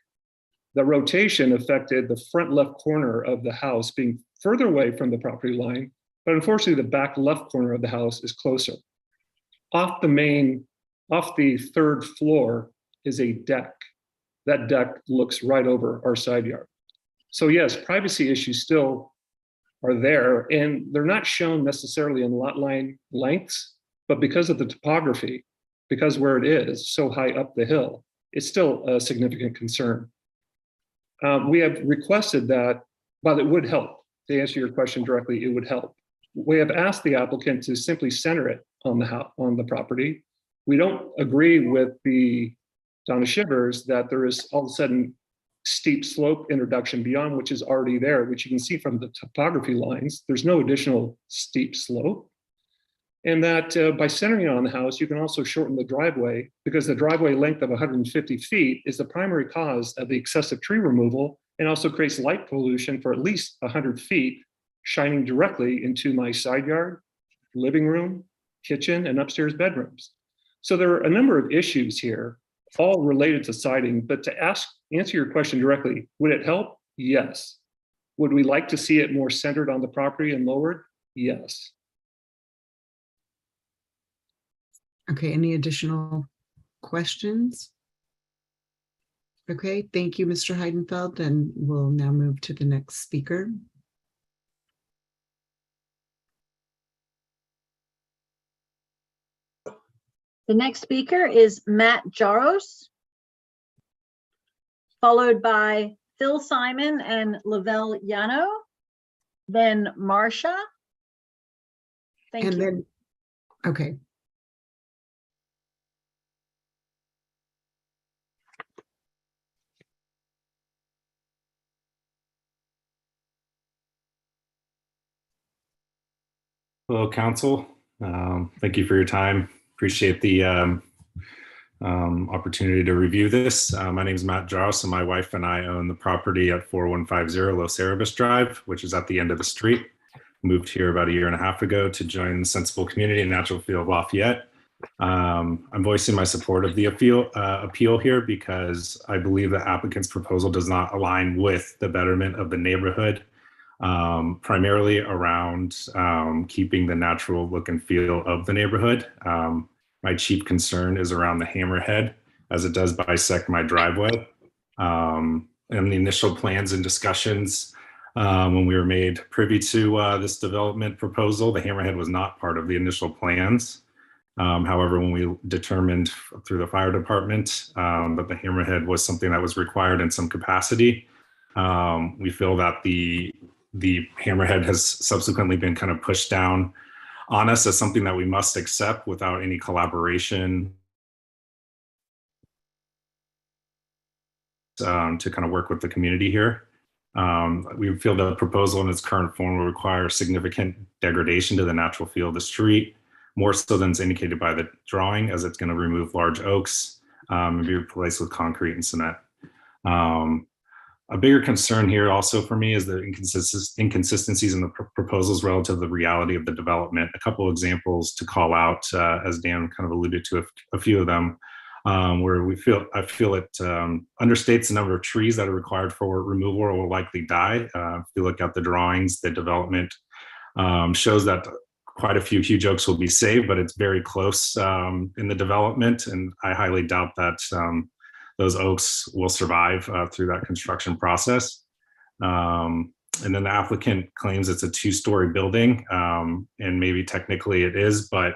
The rotation affected the front left corner of the house being further away from the property line, but unfortunately the back left corner of the house is closer. Off the third floor is a deck. That deck looks right over our side yard. So yes, privacy issues still are there, and they're not shown necessarily in lot line lengths, but because of the topography, because where it is so high up the hill, it's still a significant concern. We have requested that, while it would help, to answer your question directly, it would help. We have asked the applicant to simply center it on the property. We don't agree with the Donna Shivers that there is all of a sudden steep slope introduction beyond which is already there, which you can see from the topography lines. There's no additional steep slope. And that by centering it on the house, you can also shorten the driveway, because the driveway length of 150 feet is the primary cause of the excessive tree removal, and also creates light pollution for at least 100 feet, shining directly into my side yard, living room, kitchen, and upstairs bedrooms. So there are a number of issues here, all related to siding, but to answer your question directly, would it help? Yes. Would we like to see it more centered on the property and lowered? Yes. Okay, any additional questions? Okay, thank you, Mr. Heidenfeld, and we'll now move to the next speaker. The next speaker is Matt Jaros, followed by Phil Simon and Lavelle Yano, then Marcia. Thank you. Then, okay. Hello, Council. Thank you for your time. Appreciate the opportunity to review this. My name is Matt Jaros, and my wife and I own the property at 4150 Los Erebus Drive, which is at the end of the street. Moved here about 1.5 years ago to join the Sensible Community in Natural Field, Lafayette. I'm voicing my support of the appeal here because I believe the applicant's proposal does not align with the betterment of the neighborhood, primarily around keeping the natural look and feel of the neighborhood. My chief concern is around the hammerhead, as it does bisect my driveway. And the initial plans and discussions, when we were made privy to this development proposal, the hammerhead was not part of the initial plans. However, when we determined through the fire department that the hammerhead was something that was required in some capacity, we feel that the hammerhead has subsequently been kind of pushed down on us as something that we must accept without any collaboration to kind of work with the community here. We feel the proposal in its current form will require significant degradation to the natural feel of the street, more so than is indicated by the drawing, as it's going to remove large oaks and be replaced with concrete and cement. A bigger concern here also for me is the inconsistencies in the proposals relative to the reality of the development. A couple examples to call out, as Dan kind of alluded to a few of them, where I feel it understates the number of trees that are required for removal or will likely die. If you look at the drawings, the development shows that quite a few huge oaks will be saved, but it's very close in the development, and I highly doubt that those oaks will survive through that construction process. And then the applicant claims it's a 2-story building, and maybe technically it is, but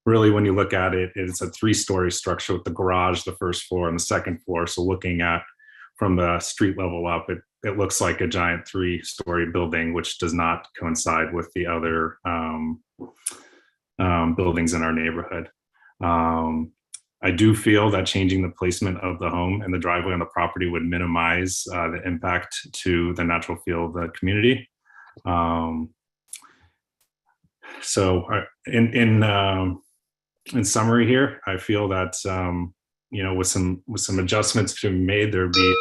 really when you look at it, it's a 3-story structure with the garage, the first floor and the second floor. So looking at from the street level up, it looks like a giant 3-story building, which does not coincide with the other buildings in our neighborhood. I do feel that changing the placement of the home and the driveway on the property would minimize the impact to the natural feel of the community. So in summary here, I feel that with some adjustments to be made, there'd be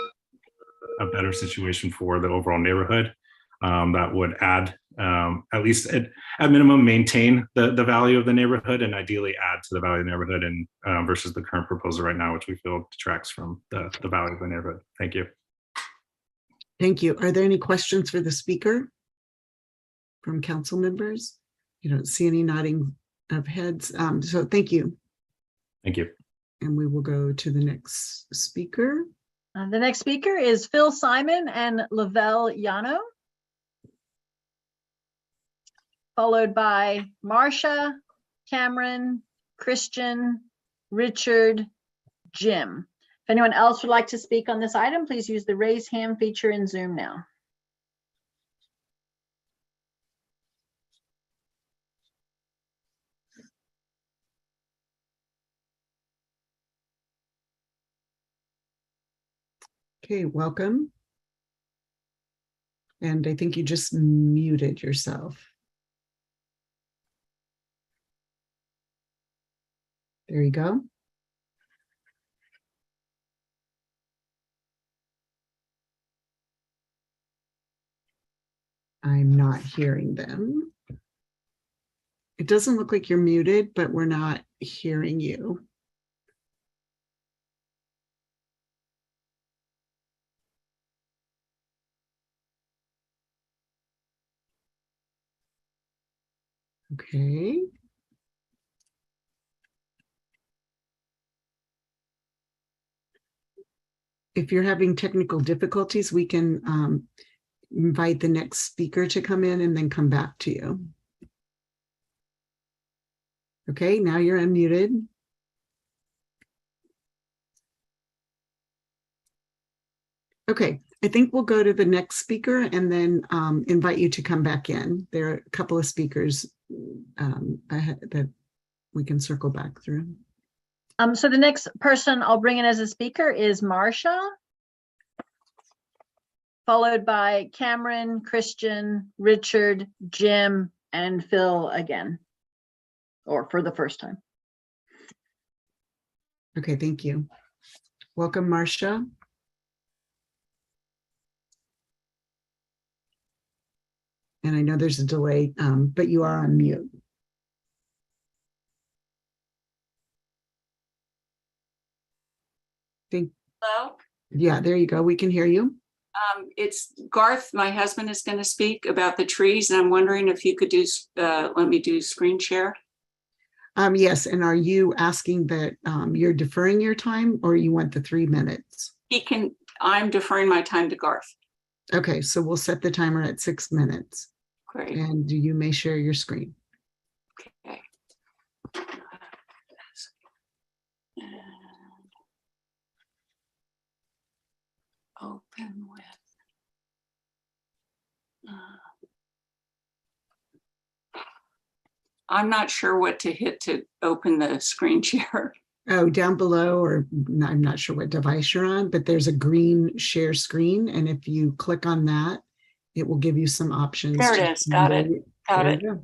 a better situation for the overall neighborhood that would add, at least at minimum, maintain the value of the neighborhood, and ideally add to the value of the neighborhood, and versus the current proposal right now, which we feel detracts from the value of the neighborhood. Thank you. Thank you. Are there any questions for the speaker from council members? You don't see any nodding of heads. So thank you. Thank you. And we will go to the next speaker. The next speaker is Phil Simon and Lavelle Yano, followed by Marcia, Cameron, Christian, Richard, Jim. If anyone else would like to speak on this item, please use the raise hand feature in Zoom now. Okay, welcome. And I think you just muted yourself. There you go. I'm not hearing them. It doesn't look like you're muted, but we're not hearing you. Okay. If you're having technical difficulties, we can invite the next speaker to come in and then come back to you. Okay, now you're unmuted. Okay, I think we'll go to the next speaker and then invite you to come back in. There are a couple of speakers ahead that we can circle back through. So the next person I'll bring in as a speaker is Marcia, followed by Cameron, Christian, Richard, Jim, and Phil again, or for the first time. Okay, thank you. Welcome, Marcia. And I know there's a delay, but you are on mute. Hello? Yeah, there you go. We can hear you. It's Garth, my husband, is going to speak about the trees, and I'm wondering if you could do let me do screen share. Yes, and are you asking that you're deferring your time, or you want the 3 minutes? I'm deferring my time to Garth. Okay, so we'll set the timer at 6 minutes. Great. And you may share your screen. Okay. Open with. I'm not sure what to hit to open the screen share. Oh, down below, or I'm not sure what device you're on, but there's a green share screen. And if you click on that, it will give you some options. There it is. Got it. Got There it. you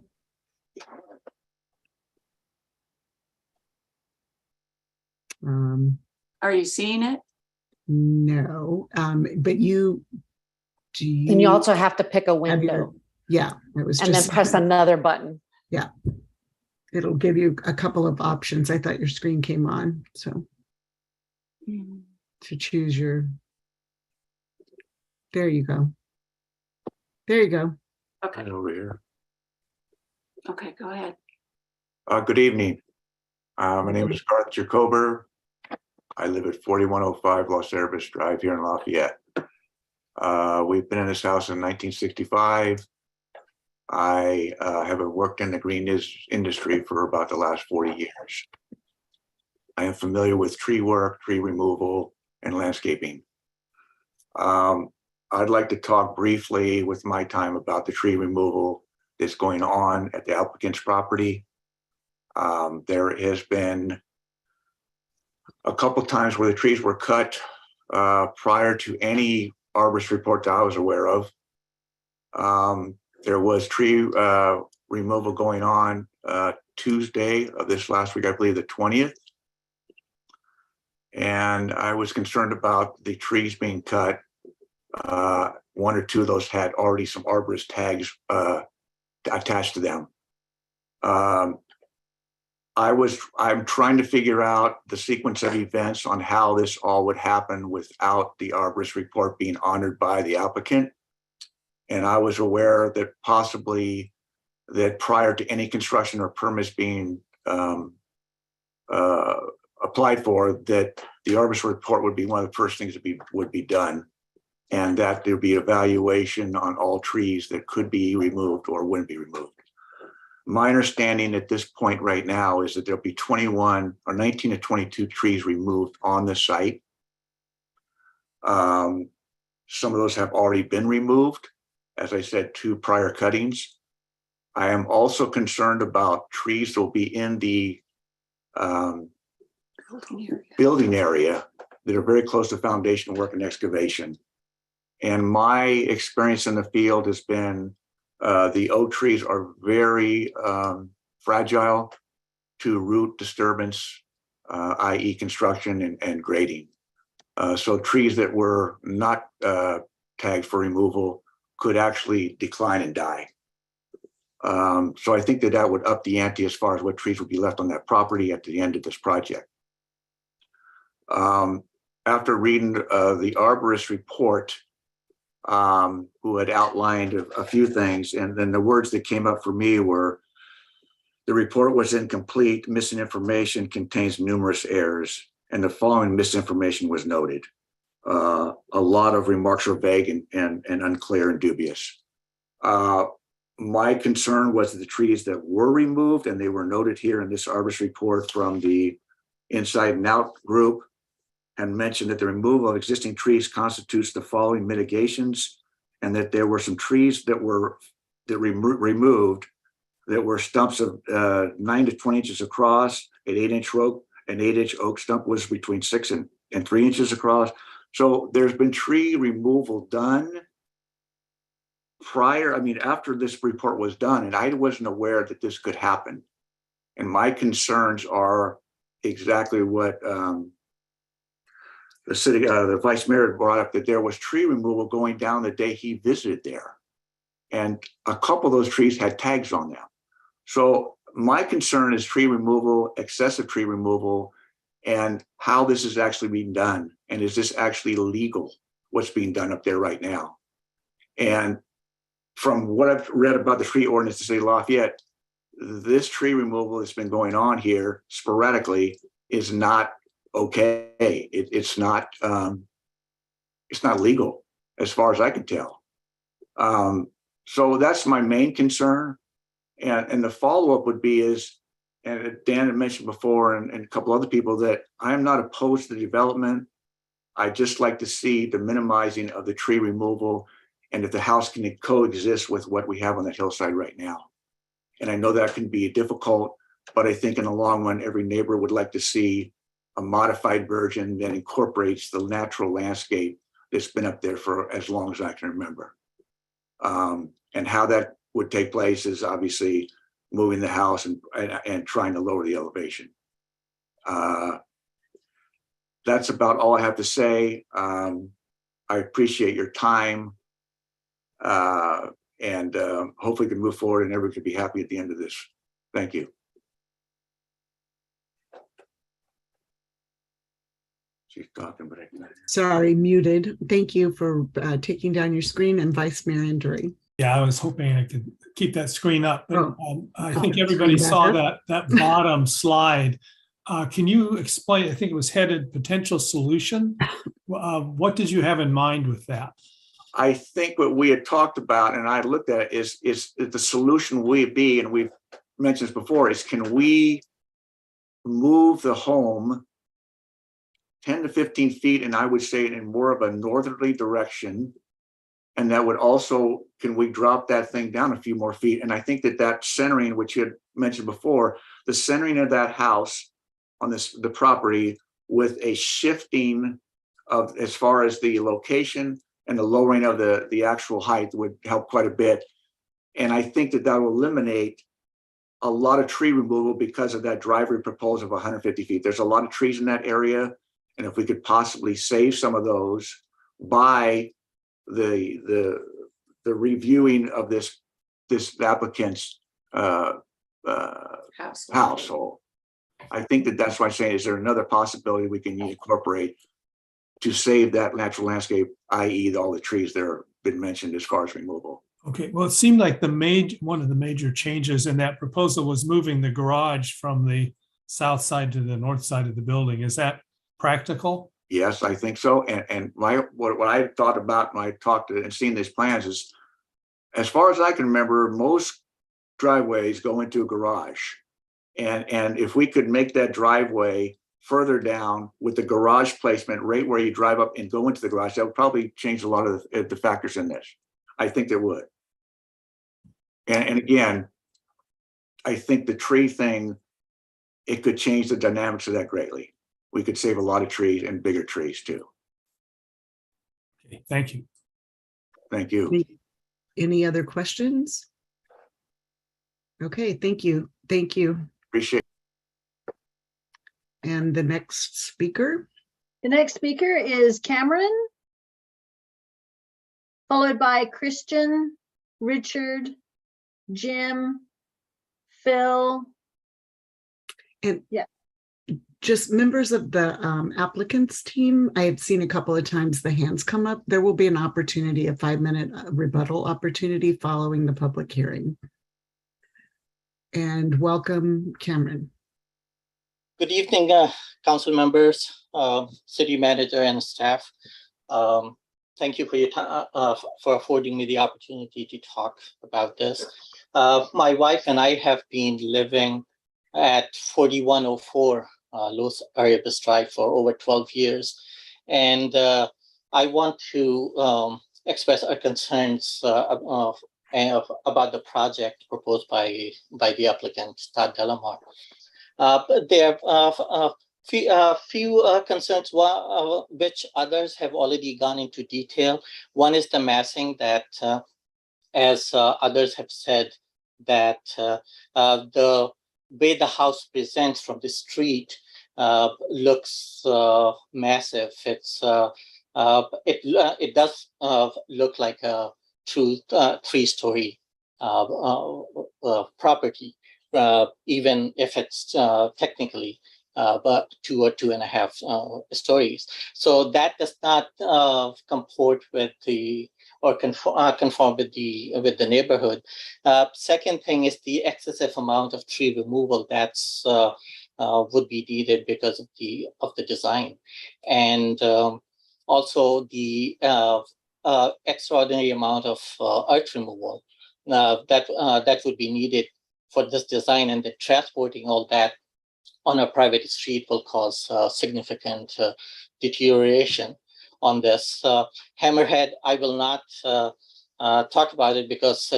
go. Are you seeing it? No, but you, do you? And you also have to pick a have your- window Yeah, it was and just. then press another button. Yeah. It'll give you a couple of options. I thought your screen came on, so. To choose your. There you go. There you go. Okay. Over here. Okay, go ahead. Good evening. My name is Garth Jacober. I live at 4105 Los Arborist Drive here in Lafayette. We've been in this house in 1965. I have worked in the green industry for about the last 40 years. I am familiar with tree work, tree removal, and landscaping. I'd like to talk briefly with my time about the tree removal that's going on at the applicant's property. There has been a couple times where the trees were cut prior to any arborist report that I was aware of. There was tree removal going on Tuesday of this last week, I believe the 20th. And I was concerned about the trees being cut. One or two of those had already some arborist tags attached to them. I'm trying to figure out the sequence of events on how this all would happen without the arborist report being honored by the applicant. And I was aware that possibly that prior to any construction or permits being applied for, that the arborist report would be one of the first things that would be done, and that there'd be evaluation on all trees that could be removed or wouldn't be removed. My understanding at this point right now is that there'll be 19 to 22 trees removed on the site. Some of those have already been removed. As I said, 2 prior cuttings. I am also concerned about trees that will be in the building area that are very close to foundation work and excavation. And my experience in the field has been the oak trees are very fragile to root disturbance, i.e. construction and grading. So trees that were not tagged for removal could actually decline and die. So I think that would up the ante as far as what trees would be left on that property at the end of this project. After reading the Arborist Report, who had outlined a few things, and then the words that came up for me were, the report was incomplete, missing information, contains numerous errors, and the following misinformation was noted. A lot of remarks are vague and unclear and dubious. My concern was the trees that were removed, and they were noted here in this Arborist Report from the Inside and Out group, and mentioned that the removal of existing trees constitutes the following mitigations, and that there were some trees that were removed that were stumps of 9 to 20 inches across, an 8-inch oak. An 8-inch oak stump was between 6 and 3 inches across. So there's been tree removal done after this report was done, and I wasn't aware that this could happen. And my concerns are exactly what the vice mayor brought up, that there was tree removal going down the day he visited there. And a couple of those trees had tags on them. So my concern is tree removal, excessive tree removal, and how this is actually being done. And is this actually legal, what's being done up there right now? And from what I've read about the tree ordinance to say Lafayette, this tree removal that's been going on here sporadically is not okay. It's not legal as far as I can tell. So that's my main concern. And the follow-up would be and Dan had mentioned before, and a couple other people, that I am not opposed to the development. I just like to see the minimizing of the tree removal, and if the house can coexist with what we have on the hillside right now. And I know that can be difficult, but I think in the long run, every neighbor would like to see a modified version that incorporates the natural landscape that's been up there for as long as I can remember. And how that would take place is obviously moving the house and trying to lower the elevation. That's about all I have to say. I appreciate your time, and hopefully we can move forward and everyone can be happy at the end of this. Thank you. She's talking, but I can't. Sorry, muted. Thank you for taking down your screen, and Vice Mayor Henry. Yeah, I was hoping I could keep that screen up, but I think Okay, everybody screen saw back that bottom slide. Can you explain? I think it was headed potential solution. What did you have in mind with that? I think what we had talked about, and I looked at it, is the solution would be, and we've mentioned this before, is can we move the home 10 to 15 feet, and I would say in more of a northerly direction. And that would also, can we drop that thing down a few more feet? And I think that centering, which you had mentioned before, the centering of that house on the property with a shifting of as far as the location and the lowering of the actual height would help quite a bit. And I think that will eliminate a lot of tree removal because of that driveway proposal of 150 feet. There's a lot of trees in that area. And if we could possibly save some of those by the reviewing of this applicant's household, I think that's why I'm saying, is there another possibility we can incorporate to save that natural landscape, i.e. all the trees that have been mentioned as far as removal? Okay, well, it seemed like one of the major changes in that proposal was moving the garage from the south side to the north side of the building. Is that practical? Yes, I think so. And what I thought about when I talked to and seen these plans is, as far as I can remember, most driveways go into a garage. And if we could make that driveway further down with the garage placement right where you drive up and go into the garage, that would probably change a lot of the factors in this. I think that would. And again, I think the tree thing, it could change the dynamics of that greatly. We could save a lot of trees and bigger trees too. Okay, thank you. Thank you. Any other questions? Okay, thank you. Thank you. Appreciate it. And the next speaker? The next speaker is Cameron, followed by Christian, Richard, Jim, Phil. And yeah, just members of the applicants team, I have seen a couple of times the hands come up. There will be an opportunity, a 5-minute rebuttal opportunity following the public hearing. And welcome, Cameron. Good evening, council members, city manager and staff. Thank you for your time, for affording me the opportunity to talk about this. My wife and I have been living at 4104 Los Arborist Drive for over 12 years. And I want to express our concerns about the project proposed by the applicant, Todd Delamar. But there are few concerns, which others have already gone into detail. One is the massing that, as others have said, that the way the house presents from the street looks massive. It does look like a true 3-story property, even if it's technically but 2 or 2.5 stories. So that does not comport with conform with the neighborhood. Second thing is the excessive amount of tree removal that's would be needed because of the design, and also the extraordinary amount of earth removal that would be needed for this design, and the transporting all that on a private street will cause significant deterioration on this. Hammerhead, I will not talk about it because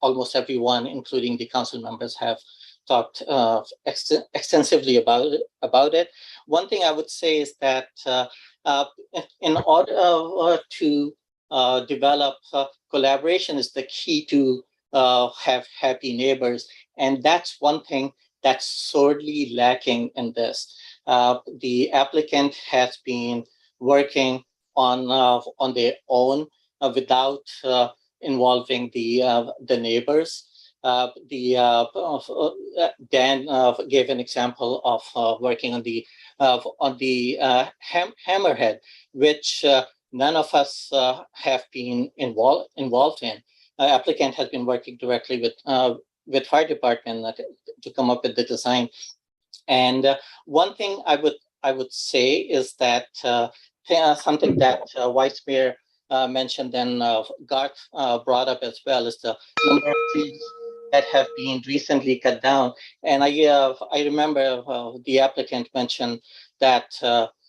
almost everyone, including the council members, have talked extensively about it. One thing I would say is that in order to develop collaboration is the key to have happy neighbors. And that's one thing that's sorely lacking in this. The applicant has been working on their own without involving the neighbors. Dan gave an example of working on the Hammerhead, which none of us have been involved in. Applicant has been working directly with fire department to come up with the design. And one thing I would say is that something that Vice Mayor mentioned and Garth brought up as well is the number of trees that have been recently cut down. And I remember the applicant mentioned that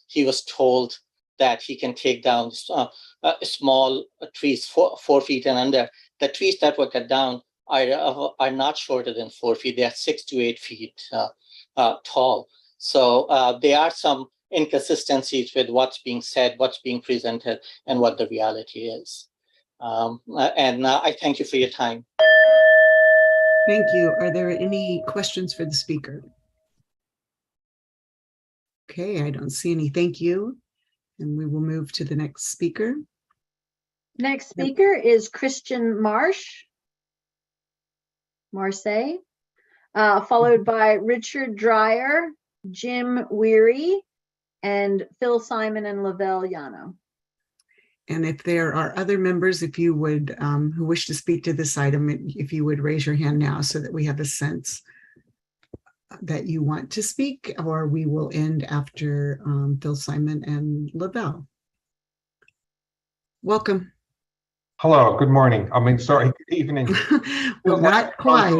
he was told that he can take down small trees 4 feet and under. The trees that were cut down are not shorter than 4 feet. They are 6 to 8 feet tall. So there are some inconsistencies with what's being said, what's being presented, and what the reality is. And I thank you for your time. Thank you. Are there any questions for the speaker? Okay, I don't see any. Thank you. And we will move to the next speaker. Next speaker is Christian Marseille, followed by Richard Dreyer, Jim Weary, and Phil Simon and Lavelle Yano. And if there are other members, if you would, who wish to speak to this item, if you would raise your hand now so that we have a sense that you want to speak, or we will end after Phil Simon and Lavelle. Welcome. Hello, good morning. I mean, sorry, good evening. Well, not quite.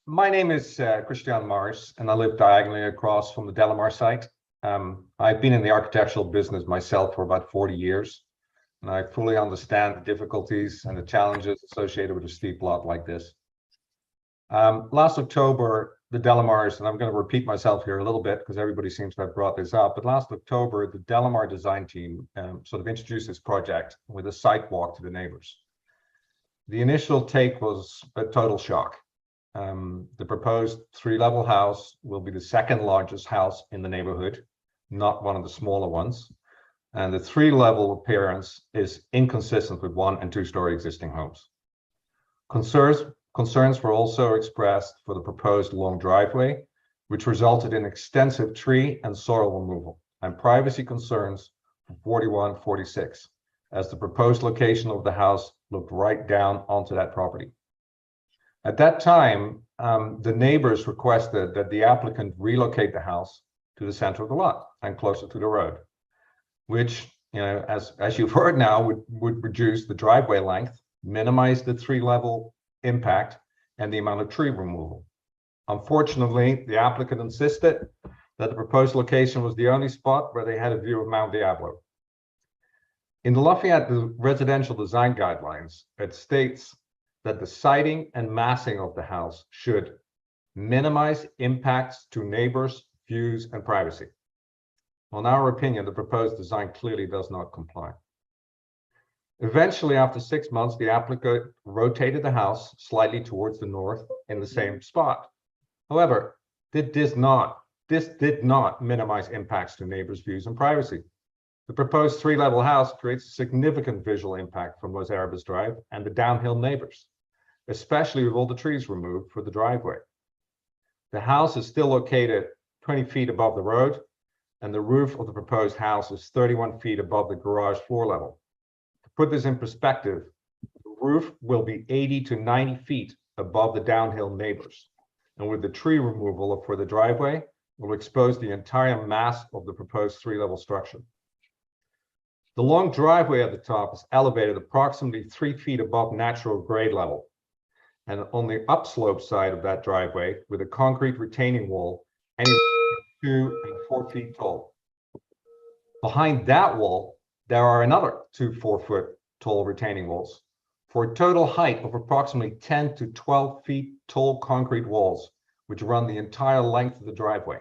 My name is Christian Mars, and I live diagonally across from the Delamar site. I've been in the architectural business myself for about 40 years, and I fully understand the difficulties and the challenges associated with a steep lot like this. Last October, the Delamars, and I'm going to repeat myself here a little bit because everybody seems to have brought this up, but last October, the Delamar design team sort of introduced this project with a site walk to the neighbors. The initial take was a total shock. The proposed 3-level house will be the second largest house in the neighborhood, not one of the smaller ones. And the 3-level appearance is inconsistent with 1- and 2-story existing homes. Concerns were also expressed for the proposed long driveway, which resulted in extensive tree and soil removal, and privacy concerns for 4146, as the proposed location of the house looked right down onto that property. At that time, the neighbors requested that the applicant relocate the house to the center of the lot and closer to the road, which, you know, as you've heard now, would reduce the driveway length, minimize the 3-level impact, and the amount of tree removal. Unfortunately, the applicant insisted that the proposed location was the only spot where they had a view of Mount Diablo. In the Lafayette residential design guidelines, it states that the siting and massing of the house should minimize impacts to neighbors, views, and privacy. Well, in our opinion, the proposed design clearly does not comply. Eventually, after 6 months, the applicant rotated the house slightly towards the north in the same spot. However, this did not minimize impacts to neighbors' views and privacy. The proposed 3-level house creates a significant visual impact from Los Arborist Drive and the downhill neighbors, especially with all the trees removed for the driveway. The house is still located 20 feet above the road, and the roof of the proposed house is 31 feet above the garage floor level. To put this in perspective, the roof will be 80 to 90 feet above the downhill neighbors, and with the tree removal for the driveway, will expose the entire mass of the proposed 3-level structure. The long driveway at the top is elevated approximately 3 feet above natural grade level, and on the upslope side of that driveway with a concrete retaining wall anywhere between 2 and 4 feet tall. Behind that wall, there are another 2 4-foot tall retaining walls. for a total height of approximately 10 to 12 feet tall concrete walls, which run the entire length of the driveway.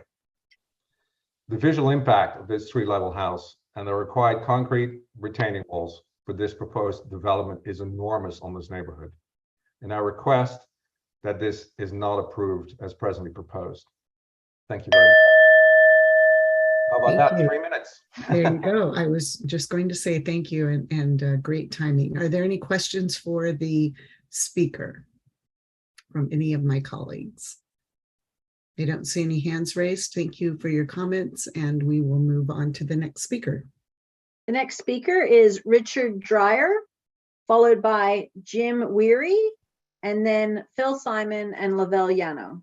The visual impact of this 3-level house and the required concrete retaining walls for this proposed development is enormous on this neighborhood. And I request that this is not approved as presently proposed. Thank you very much. How about Thank that? you. 3 minutes. There you go. I was just going to say thank you and great timing. Are there any questions for the speaker from any of my colleagues? I don't see any hands raised. Thank you for your comments, and we will move on to the next speaker. The next speaker is Richard Dreyer, followed by Jim Weary, and then Phil Simon and Lavelle Yano.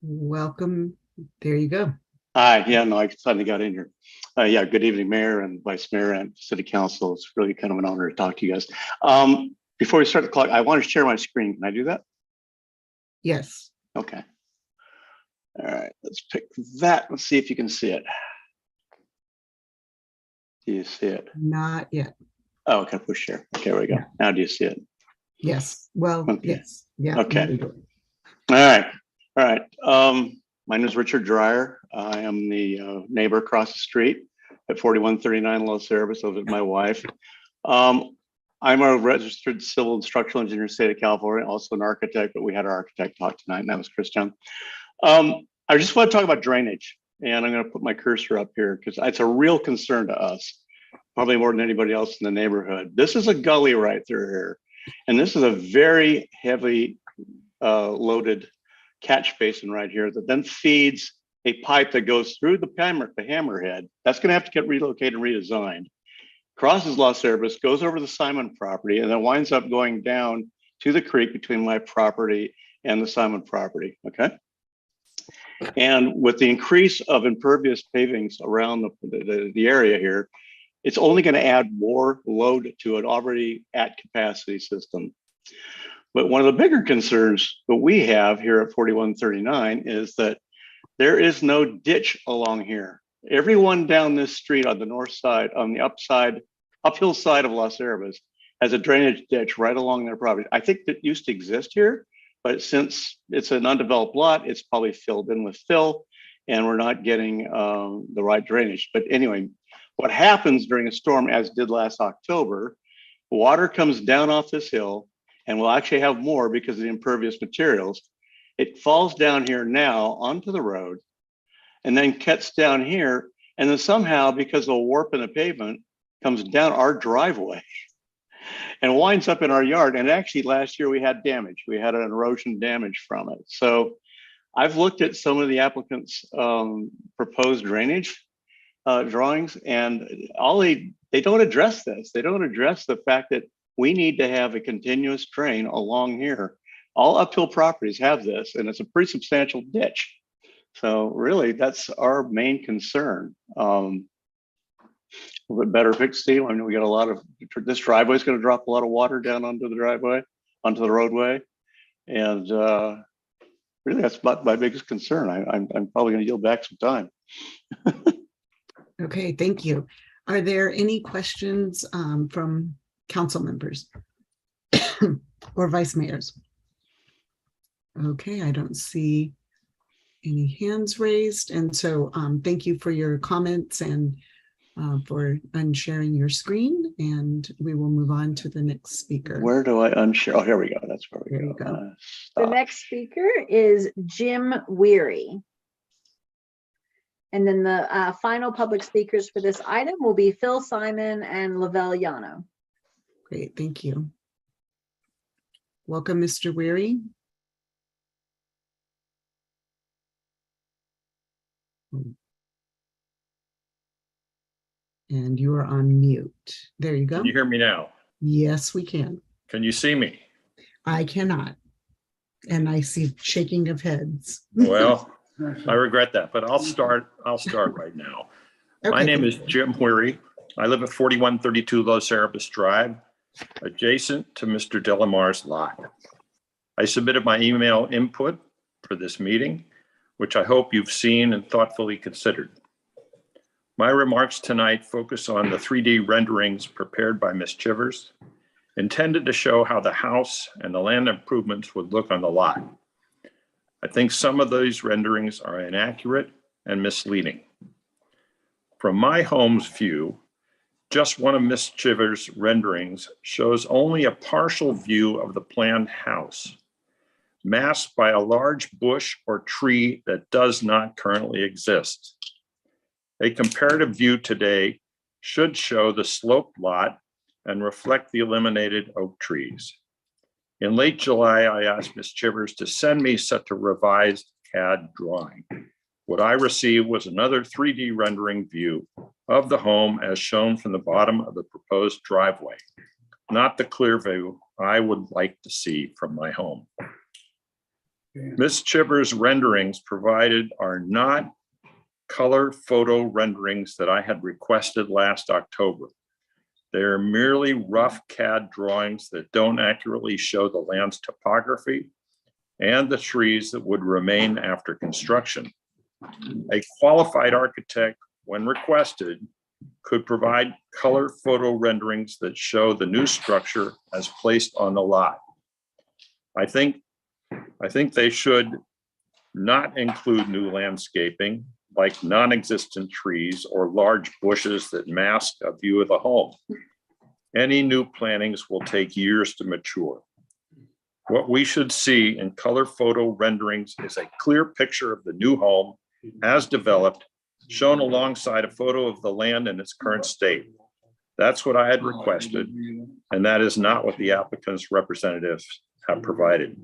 Welcome. There you go. Hi, yeah, no, I finally got in here. Yeah, good evening, Mayor and Vice Mayor and City Council. It's really kind of an honor to talk to you guys. Before we start the clock, I want to share my screen. Can I do that? Yes. Okay. All right, let's pick that. Let's see if you can see it. Do you see it? Not yet. Oh, okay, push share. Okay, there we go. Now do you see it? Yes. Well, Okay. yes. Yeah. Okay. there you go. All right. All right. My name is Richard Dreyer. I am the neighbor across the street at 4139 Los Cerberus. I live with my wife. I'm a registered civil and structural engineer in the state of California, also an architect, but we had our architect talk tonight, and that was Christian. I just want to talk about drainage, and I'm going to put my cursor up here because it's a real concern to us, probably more than anybody else in the neighborhood. This is a gully right through here, and this is a very heavy loaded catch basin right here that then feeds a pipe that goes through the Hammerhead. That's going to have to get relocated and redesigned. Crosses Los Cerberus, goes over the Simon property, and then winds up going down to the creek between my property and the Simon property. Okay. And with the increase of impervious pavings around the area here, it's only going to add more load to an already at capacity system. But one of the bigger concerns that we have here at 4139 is that there is no ditch along here. Everyone down this street on the north side, on the uphill side of Los Cerberus, has a drainage ditch right along their property. I think that used to exist here, but since it's an undeveloped lot, it's probably filled in with fill, and we're not getting the right drainage. But anyway, what happens during a storm, as did last October, water comes down off this hill, and we'll actually have more because of the impervious materials. It falls down here now onto the road, and then cuts down here, and then somehow, because of a warp in the pavement, comes down our driveway and winds up in our yard. And actually last year we had damage. We had an erosion damage from it. So I've looked at some of the applicants' proposed drainage drawings, and they don't address this. They don't address the fact that we need to have a continuous drain along here. All uphill properties have this, and it's a pretty substantial ditch. So really, that's our main concern. A little bit better fixed steel. I mean, we got a lot of, this driveway is going to drop a lot of water down onto the driveway, onto the roadway. And really, that's my biggest concern. I'm probably going to yield back some time. Okay, thank you. Are there any questions from council members or vice mayors? Okay, I don't see any hands raised. And so thank you for your comments and for unsharing your screen. And we will move on to the next speaker. Where do I unshare? Oh, here we go. That's where we go. The next speaker is Jim Weary. And then the final public speakers for this item will be Phil Simon and Lavelle Yano. Great, thank you. Welcome, Mr. Weary. And you are on mute. There you go. Can you hear me now? Yes, we can. Can you see me? I cannot. And I see shaking of heads. Well, I regret that, but I'll start right now. Okay. My name is Jim Weary. I live at 4132 Los Cerberus Drive, adjacent to Mr. Delamar's lot. I submitted my email input for this meeting, which I hope you've seen and thoughtfully considered. My remarks tonight focus on the 3D renderings prepared by Ms. Chivers, intended to show how the house and the land improvements would look on the lot. I think some of these renderings are inaccurate and misleading. From my home's view, just one of Ms. Chivers' renderings shows only a partial view of the planned house, masked by a large bush or tree that does not currently exist. A comparative view today should show the sloped lot and reflect the eliminated oak trees. In late July, I asked Ms. Chivers to send me such a revised CAD drawing. What I received was another 3D rendering view of the home as shown from the bottom of the proposed driveway, not the clear view I would like to see from my home. Ms. Chivers' renderings provided are not color photo renderings that I had requested last October. They are merely rough CAD drawings that don't accurately show the land's topography and the trees that would remain after construction. A qualified architect, when requested, could provide color photo renderings that show the new structure as placed on the lot. I think they should not include new landscaping like non-existent trees or large bushes that mask a view of the home. Any new plantings will take years to mature. What we should see in color photo renderings is a clear picture of the new home as developed, shown alongside a photo of the land in its current state. That's what I had requested, and that is not what the applicant's representatives have provided.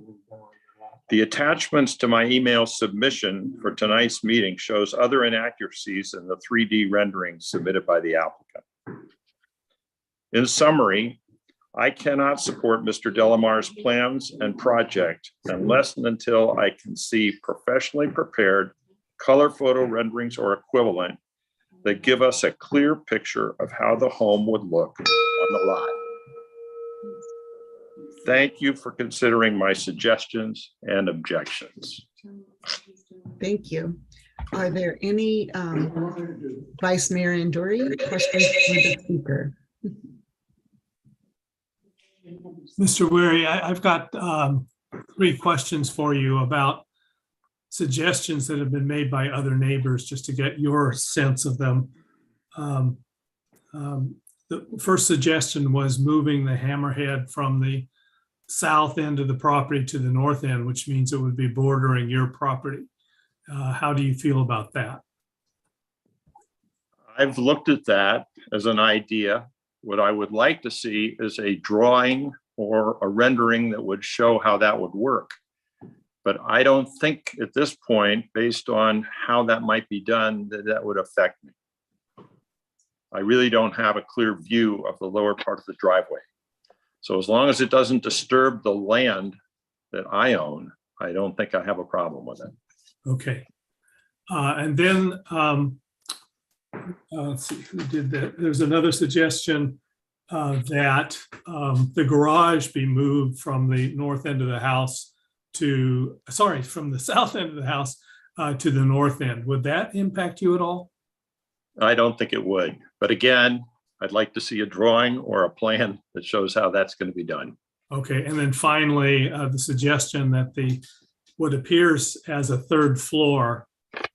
The attachments to my email submission for tonight's meeting shows other inaccuracies in the 3D renderings submitted by the applicant. In summary, I cannot support Mr. Delamar's plans and project unless and until I can see professionally prepared color photo renderings or equivalent that give us a clear picture of how the home would look on the lot. Thank you for considering my suggestions and objections. Thank you. Are there any Vice Mayor Andori questions for the speaker? Mr. Weary, I've got 3 questions for you about suggestions that have been made by other neighbors, just to get your sense of them. The first suggestion was moving the Hammerhead from the south end of the property to the north end, which means it would be bordering your property. How do you feel about that? I've looked at that as an idea. What I would like to see is a drawing or a rendering that would show how that would work. But I don't think at this point, based on how that might be done, that would affect me. I really don't have a clear view of the lower part of the driveway. So as long as it doesn't disturb the land that I own, I don't think I have a problem with it. Okay. And then let's see who did that. There's another suggestion that the garage be moved from the north end of the house to, sorry, from the south end of the house to the north end. Would that impact you at all? I don't think it would. But again, I'd like to see a drawing or a plan that shows how that's going to be done. Okay, and then finally, the suggestion that what appears as a 3rd floor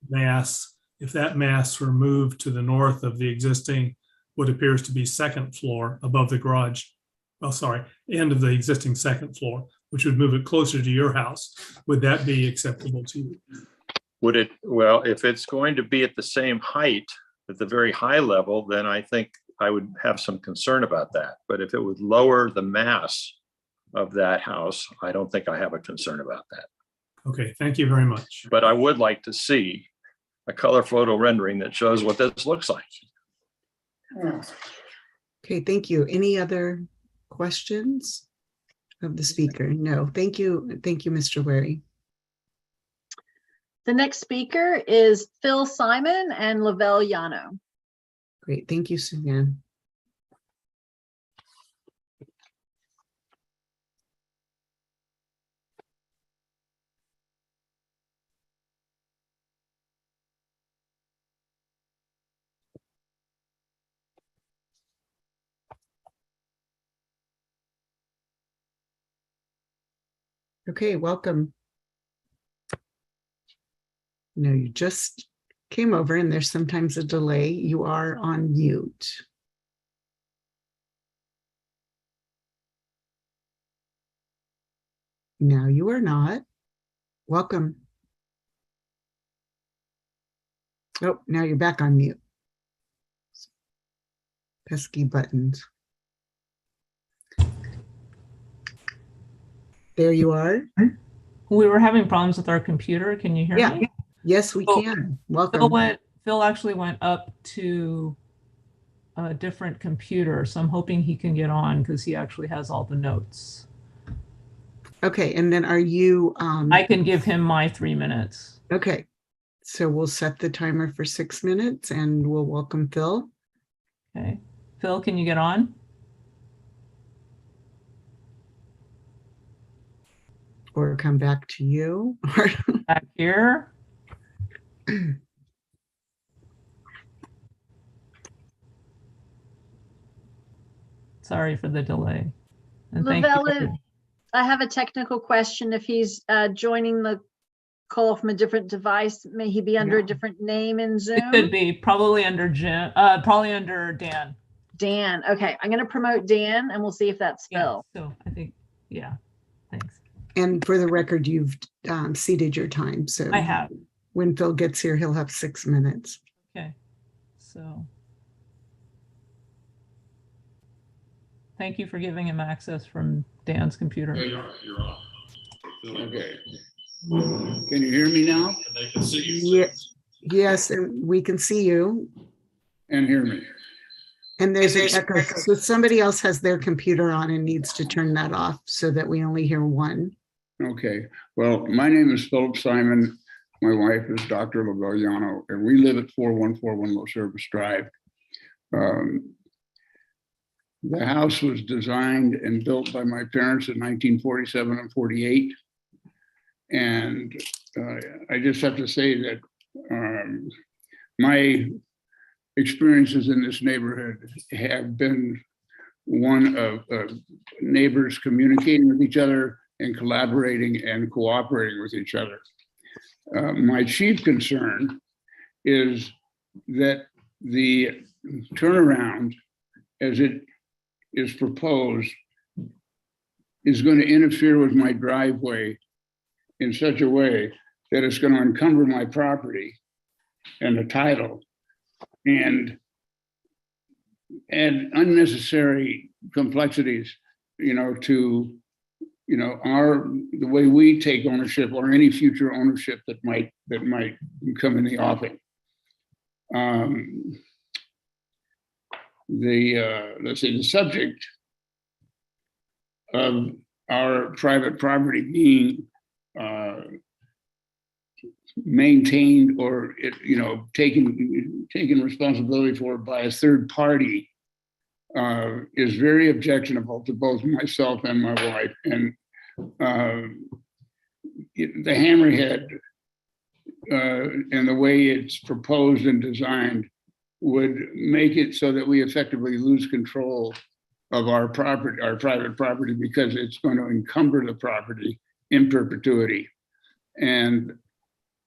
mass, if that mass were moved to the north of the existing, what appears to be 2nd floor above the garage, oh, sorry, end of the existing 2nd floor, which would move it closer to your house. Would that be acceptable to you? Would it? Well, if it's going to be at the same height, at the very high level, then I think I would have some concern about that. But if it would lower the mass of that house, I don't think I have a concern about that. Okay, thank you very much. But I would like to see a color photo rendering that shows what this looks like. Okay, thank you. Any other questions of the speaker? No, thank you. Thank you, Mr. Wary. The next speaker is Phil Simon and Lavelle Yano. Great, thank you, Suzanne. Okay, welcome. No, you just came over and there's sometimes a delay. You are on mute. Now you are not. Welcome. Oh, now you're back on mute. Pesky buttons. There you are. We were having problems with our computer. Can you hear me? Yes, we can. Welcome. Phil actually went up to a different computer, so I'm hoping he can get on because he actually has all the notes. Okay, and then are you I can give him my 3 minutes. Okay, so we'll set the timer for 6 minutes and we'll welcome Phil. Okay, Phil, can you get on? Or come back to you. Back here. Sorry for the delay. And thank you. Lavelle, I have a technical question. If he's joining the call from a different device, may he be under a different name in Zoom? It could be probably under Jim, probably under Dan. Dan. Okay, I'm going to promote Dan, and we'll see if that's Phil. So I think, yeah. Thanks. And for the record, you've ceded your time. So I have. When Phil gets here, he'll have 6 minutes. Okay. So thank you for giving him access from Dan's computer. You're on. Okay. Can you hear me now? They can see you. Yeah. Yes, and we can see you. And hear me. And there's an echo. So somebody else has their computer on and needs to turn that off so that we only hear one. Okay. Well, my name is Philip Simon. My wife is Dr. Lavelliano, and we live at 4141 Low Service Drive. The house was designed and built by my parents in 1947 and 48. And I just have to say that my experiences in this neighborhood have been one of neighbors communicating with each other and collaborating and cooperating with each other. My chief concern is that the turnaround, as it is proposed, is going to interfere with my driveway in such a way that it's going to encumber my property and the title and add unnecessary complexities, to the way we take ownership or any future ownership that might come in the offing. The subject of our private property being maintained or taken responsibility for by a third party is very objectionable to both myself and my wife. And the Hammerhead and the way it's proposed and designed would make it so that we effectively lose control of our property, our private property, because it's going to encumber the property in perpetuity. And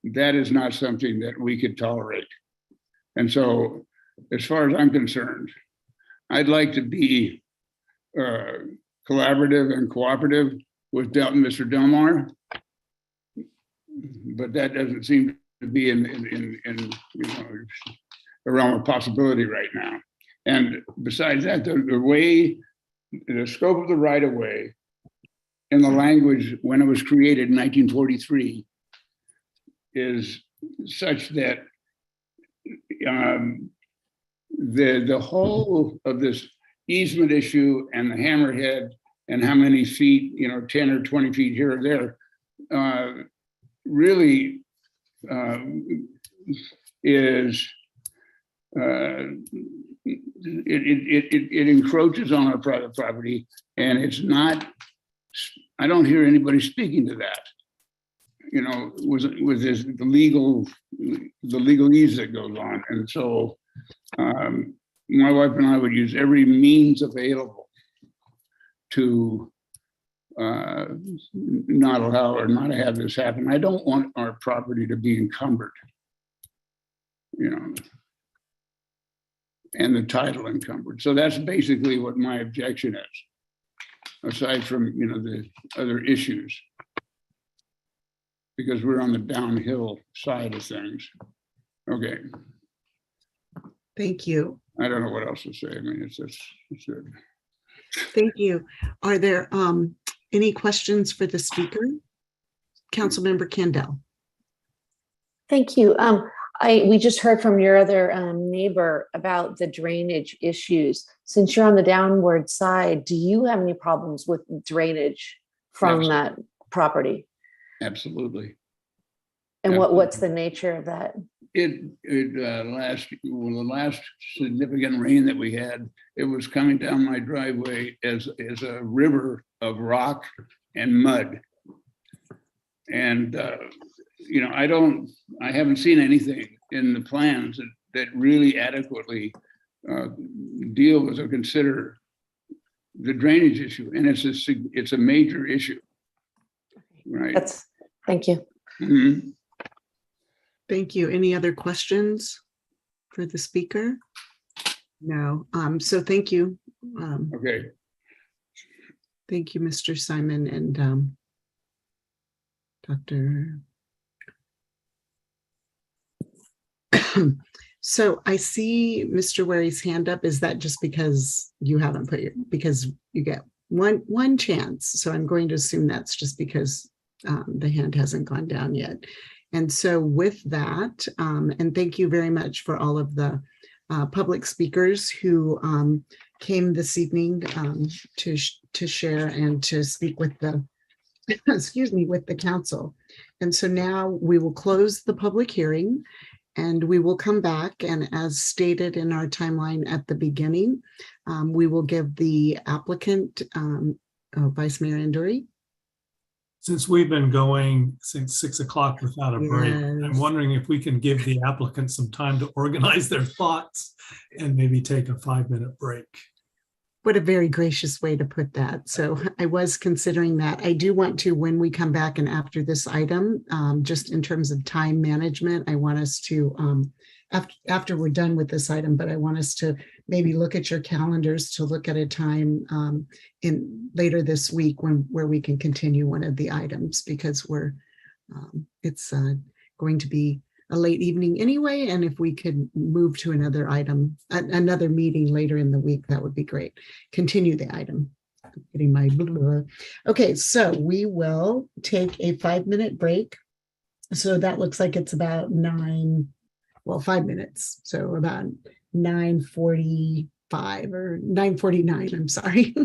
that is not something that we could tolerate. And so, as far as I'm concerned, I'd like to be collaborative and cooperative with Mr. Delmar, but that doesn't seem to be in the realm of possibility right now. And besides that, the scope of the right-of-way in the language when it was created in 1943 is such that the whole of this easement issue and the Hammerhead and how many feet, 10 or 20 feet here or there, really is it encroaches on our private property, and it's not. I don't hear anybody speaking to that. With this, the legalese that goes on, and so my wife and I would use every means available to not allow or not have this happen. I don't want our property to be encumbered, you know, and the title encumbered. So that's basically what my objection is, aside from, you know, the other issues, because we're on the downhill side of things. Okay. Thank you. I don't know what else to say. I mean, it's good. Thank you. Are there any questions for the speaker? Councilmember Kendall. Thank you. We just heard from your other neighbor about the drainage issues. Since you're on the downward side, do you have any problems with drainage from that property? Absolutely. And what's the nature of that? The last significant rain that we had, it was coming down my driveway as a river of rock and mud. And you know, I haven't seen anything in the plans that really adequately deal with or consider the drainage issue, and it's a major issue, right? Thank you. Mm-hmm. Thank you. Any other questions for the speaker? No. So thank you. Okay. Thank you, Mr. Simon and Dr. So I see Mr. Wary's hand up. Is that just because you haven't because you get one chance? So I'm going to assume that's just because the hand hasn't gone down yet. And so with that, and thank you very much for all of the public speakers who came this evening to share and to speak with the, excuse me, with the council. And so now we will close the public hearing and we will come back, and as stated in our timeline at the beginning, we will give the applicant, Vice Mayor Anduri. Since we've been going since 6 o'clock without a break, I'm Yes. wondering if we can give the applicant some time to organize their thoughts and maybe take a 5-minute break. What a very gracious way to put that. So I was considering that. I do want to, when we come back and after this item, just in terms of time management, I want us to, after we're done with this item, but I want us to maybe look at your calendars to look at a time in later this week where we can continue one of the items, because it's going to be a late evening anyway. And if we could move to another item, another meeting later in the week, that would be great. Continue the item. I'm getting my blah, blah, blah. Okay, so we will take a 5-minute break. So that looks like it's about 5 minutes. So about 9:45 or 9:49, I'm sorry.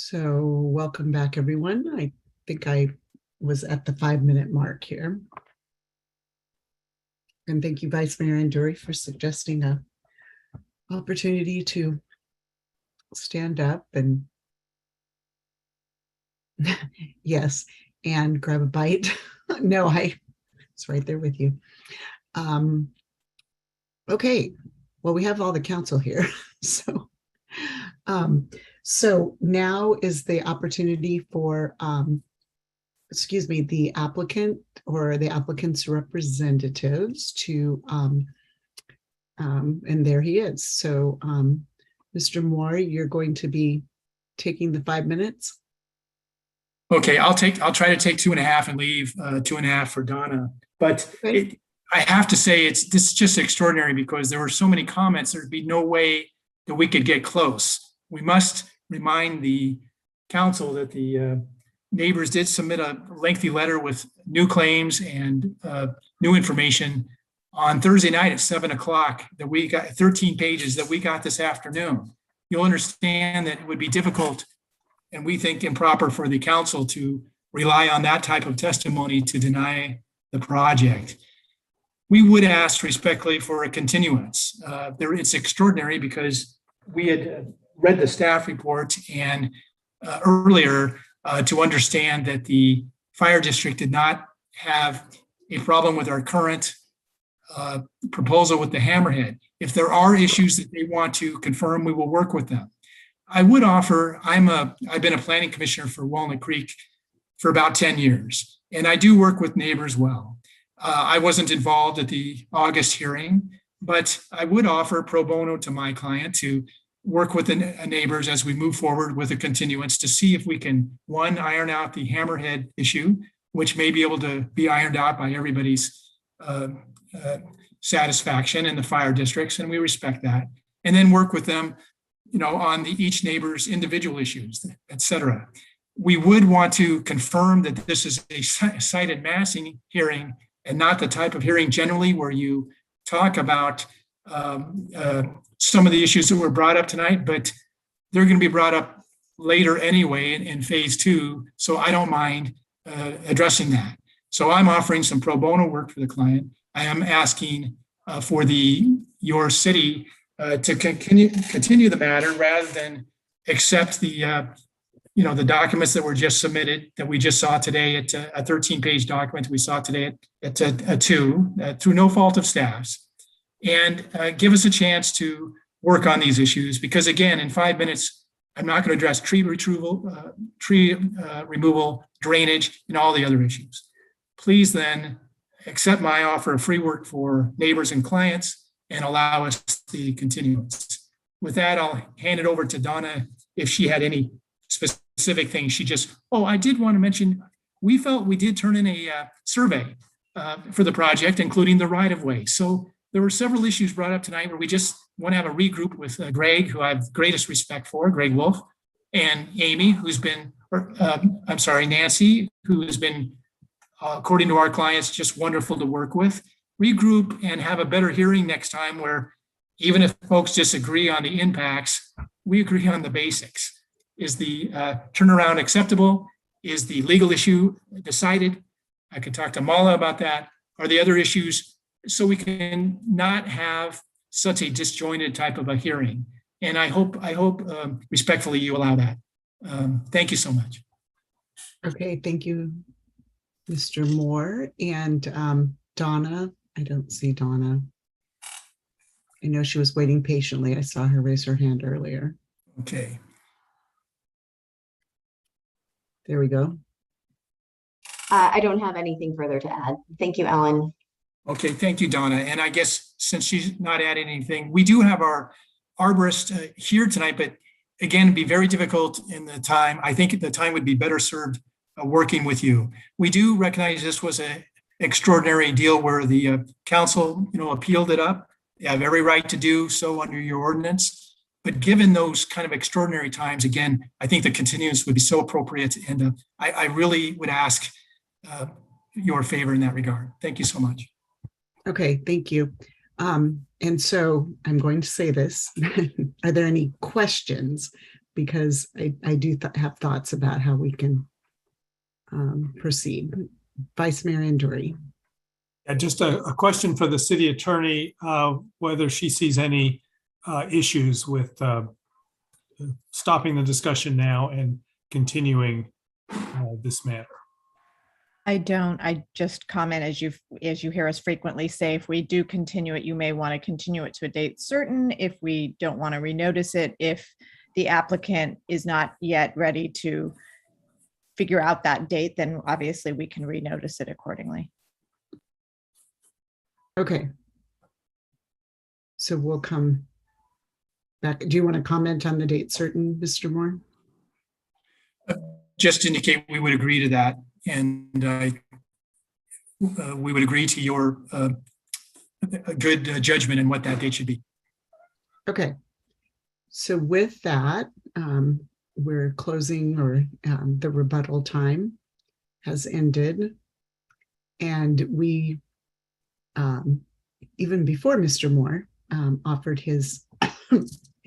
So welcome back, everyone. I think I was at the 5-minute mark here. And thank you, Vice Mayor Anduri, for suggesting a opportunity to stand up and yes, and grab a bite. No, it's right there with you. Okay, well, we have all the council here. So now is the opportunity for, the applicant or the applicant's representatives to, and there he is. So Mr. Moore, you're going to be taking the 5 minutes. Okay, I'll try to take 2.5 and leave 2.5 for Donna. But I have to say this is just extraordinary because there were so many comments. There'd be no way that we could get close. We must remind the council that the neighbors did submit a lengthy letter with new claims and new information on Thursday night at 7 o'clock that we got 13 pages that we got this afternoon. You'll understand that it would be difficult and we think improper for the council to rely on that type of testimony to deny the project. We would ask respectfully for a continuance. It's extraordinary because we had read the staff report and earlier to understand that the fire district did not have a problem with our current proposal with the Hammerhead. If there are issues that they want to confirm, we will work with them. I would offer, I've been a planning commissioner for Walnut Creek for about 10 years, and I do work with neighbors well. I wasn't involved at the August hearing, but I would offer pro bono to my client to work with the neighbors as we move forward with a continuance to see if we can, one, iron out the Hammerhead issue, which may be able to be ironed out by everybody's satisfaction in the fire districts, and we respect that. And then work with them, on each neighbor's individual issues, et cetera. We would want to confirm that this is a cited massing hearing and not the type of hearing generally where you talk about some of the issues that were brought up tonight, but they're going to be brought up later anyway in phase 2. So I don't mind addressing that. So I'm offering some pro bono work for the client. I am asking for your city to continue the matter rather than accept the the documents that were just submitted that we just saw today at a 13-page document we saw today at a 2 through no fault of staff's, and give us a chance to work on these issues because again in 5 minutes I'm not going to address tree removal, drainage, and all the other issues. Please then accept my offer of free work for neighbors and clients and allow us the continuance. With that, I'll hand it over to Donna if she had any specific things. I did want to mention, we felt we did turn in a survey for the project, including the right-of-way. So there were several issues brought up tonight where we just want to have a regroup with Greg, who I have greatest respect for, Greg Wolf, and Amy, Nancy, who has been, according to our clients, just wonderful to work with. Regroup and have a better hearing next time where even if folks disagree on the impacts, we agree on the basics. Is the turnaround acceptable? Is the legal issue decided? I could talk to Mala about that. Are the other issues so we can not have such a disjointed type of a hearing? And I hope respectfully you allow that. Thank you so much. Okay, thank you, Mr. Moore. And Donna, I don't see Donna. I know she was waiting patiently. I saw her raise her hand earlier. Okay. There we go. I don't have anything further to add. Thank you, Ellen. Okay, thank you, Donna. And I guess since she's not adding anything, we do have our arborist here tonight, but again, it'd be very difficult in the time. I think the time would be better served working with you. We do recognize this was an extraordinary deal where the council, appealed it up. You have every right to do so under your ordinance. But given those kind of extraordinary times, again, I think the continuance would be so appropriate. And I really would ask your favor in that regard. Thank you so much. Okay, thank you. And so I'm going to say this. Are there any questions because I do have thoughts about how we can proceed. Vice Mayor Andori. Yeah, just a question for the city attorney, whether she sees any issues with stopping the discussion now and continuing this matter. I don't. I just comment, as you hear us frequently say, if we do continue it, you may want to continue it to a date certain. If we don't want to renotice it, if the applicant is not yet ready to figure out that date, then obviously we can renotice it accordingly. Okay. So we'll come back. Do you want to comment on the date certain, Mr. Moore? Just indicate we would agree to that, and we would agree to your good judgment in what that date should be. Okay. So with that, we're closing, or the rebuttal time has ended. And we, even before Mr. Moore offered his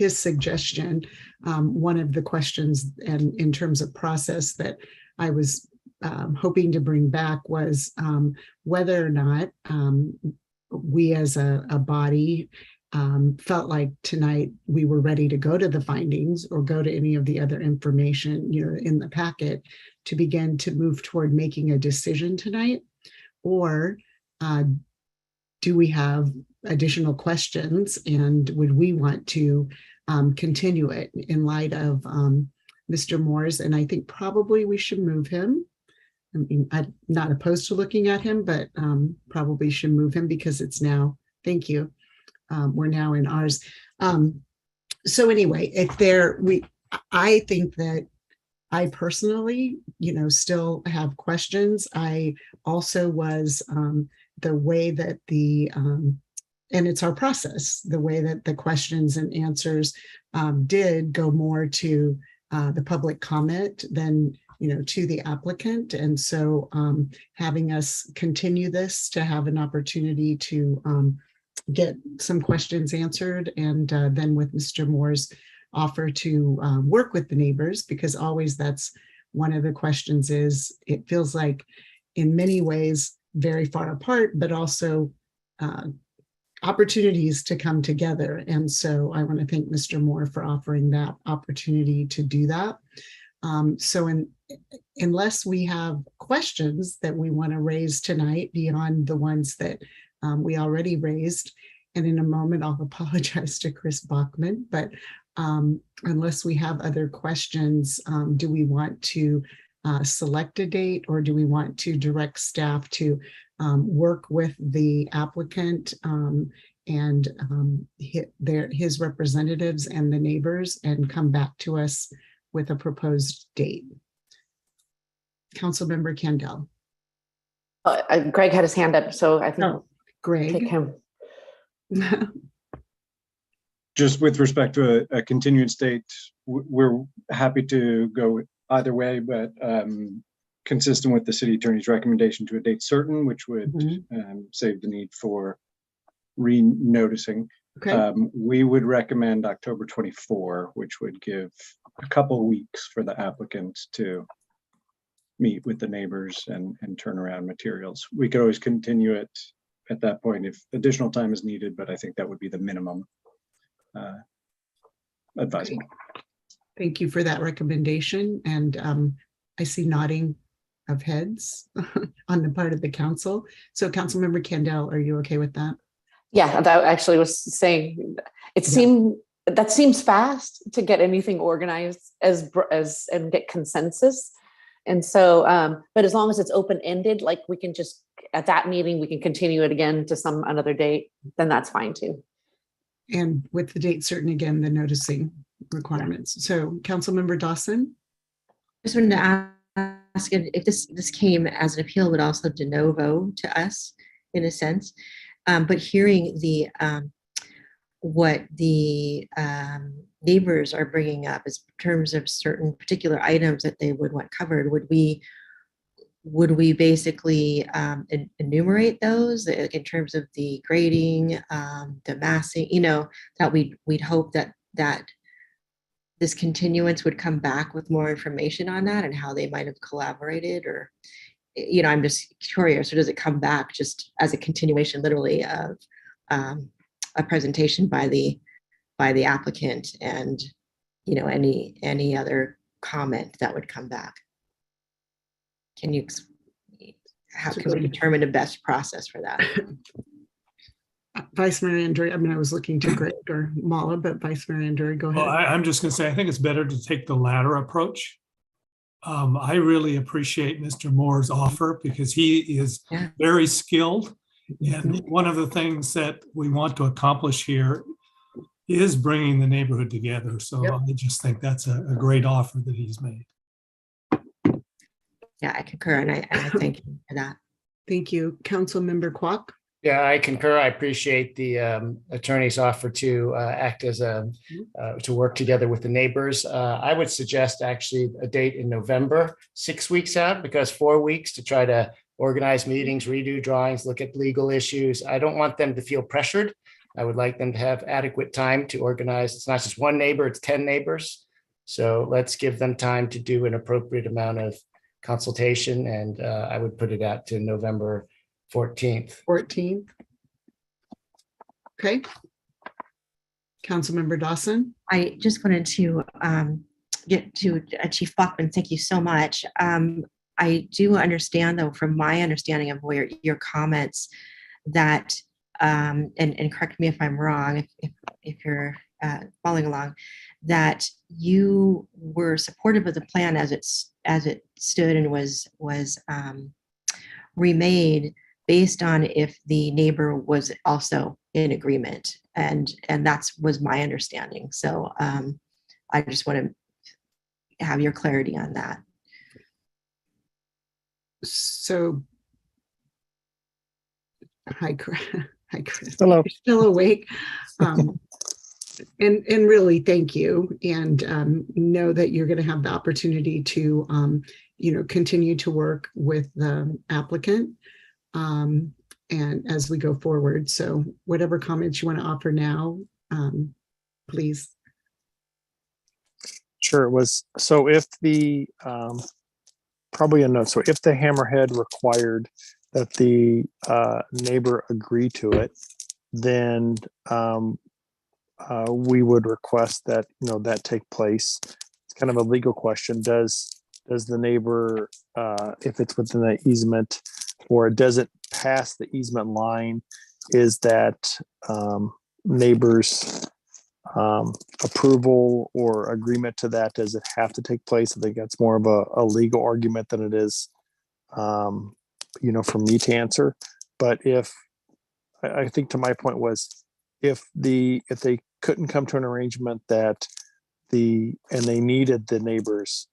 his suggestion, one of the questions, and in terms of process, that I was hoping to bring back was whether or not we as a body felt like tonight we were ready to go to the findings or go to any of the other information, in the packet, to begin to move toward making a decision tonight, or do we have additional questions, and would we want to continue it in light of Mr. Moore's? And I think probably we should move him. I mean, I'm not opposed to looking at him, but probably should move him because it's now, thank you, we're now in ours. So anyway, I think that I personally, still have questions. I also was the way that and it's our process, the way that the questions and answers did go more to the public comment than, to the applicant. And so having us continue this to have an opportunity to get some questions answered, and then with Mr. Moore's offer to work with the neighbors, because always that's one of the questions is, it feels like in many ways very far apart, but also opportunities to come together. And so I want to thank Mr. Moore for offering that opportunity to do that. So unless we have questions that we want to raise tonight beyond the ones that we already raised, and in a moment I'll apologize to Chris Bachman, but unless we have other questions, do we want to select a date, or do we want to direct staff to work with the applicant and his representatives and the neighbors and come back to us with a proposed date? Councilmember Kendall. Greg had his hand up, so I think Greg. take him. Just with respect to a continued state, we're happy to go either way, but consistent with the city attorney's recommendation to a date certain, which would save the need for re-noticing. Okay. We would recommend October 24, which would give a couple weeks for the applicant to meet with the neighbors and turn around materials. We could always continue it at that point if additional time is needed, but I think that would be the minimum advisement. Thank you for that recommendation. And I see nodding of heads on the part of the council. So Councilmember Kendall, are you okay with that? Yeah, that actually was saying that seems fast to get anything organized and get consensus. And so, but as long as it's open-ended, like we can just, at that meeting, we can continue it again to another date, then that's fine too. And with the date certain, again, the noticing requirements. So Councilmember Dawson. I just wanted to ask if this came as an appeal, but also de novo to us in a sense. But hearing what the neighbors are bringing up in terms of certain particular items that they would want covered, would we basically enumerate those in terms of the grading, the massing, that we'd hope that this continuance would come back with more information on that and how they might have collaborated, or, I'm just curious, or does it come back just as a continuation literally of a presentation by the applicant and, any other comment that would come back? How can we determine the best process for that? Vice Mayor Andre, I was looking to Greg or Mala, but Vice Mayor Andre, go ahead. Well, I'm just going to say, I think it's better to take the latter approach. I really appreciate Mr. Moore's offer because he is very skilled. And one of the things that we want to accomplish here is bringing the neighborhood together. So I just think that's a great offer that he's made. Yeah, I concur, and I thank you for that. Thank you. Council Member Kwok. Yeah, I concur. I appreciate the attorney's offer to act as to work together with the neighbors. I would suggest actually a date in November, 6 weeks out, because 4 weeks to try to organize meetings, redo drawings, look at legal issues. I don't want them to feel pressured. I would like them to have adequate time to organize. It's not just one neighbor, it's 10 neighbors. So let's give them time to do an appropriate amount of consultation, and I would put it out to November 14th. 14th. Okay. Councilmember Dawson. I just wanted to get to Chief Bachman. Thank you so much. I do understand, though, from my understanding of your comments, that and correct me if I'm wrong, if you're following along, that you were supportive of the plan as it stood and was remade based on if the neighbor was also in agreement, and that was my understanding. So I just want to have your clarity on that. So, hi Chris. Hello. You're still awake. And really thank you, and know that you're going to have the opportunity to continue to work with the applicant and as we go forward. So whatever comments you want to offer now, please. Sure. It was, so if the probably a note, so if the Hammerhead required that the neighbor agree to it, then we would request that that take place. It's kind of a legal question. Does the neighbor, if it's within the easement, or does it pass the easement line? Is that neighbor's approval or agreement to that? Does it have to take place? I think that's more of a legal argument than it is, for me to answer. But if I think to my point was, if they couldn't come to an arrangement that and they needed the neighbor's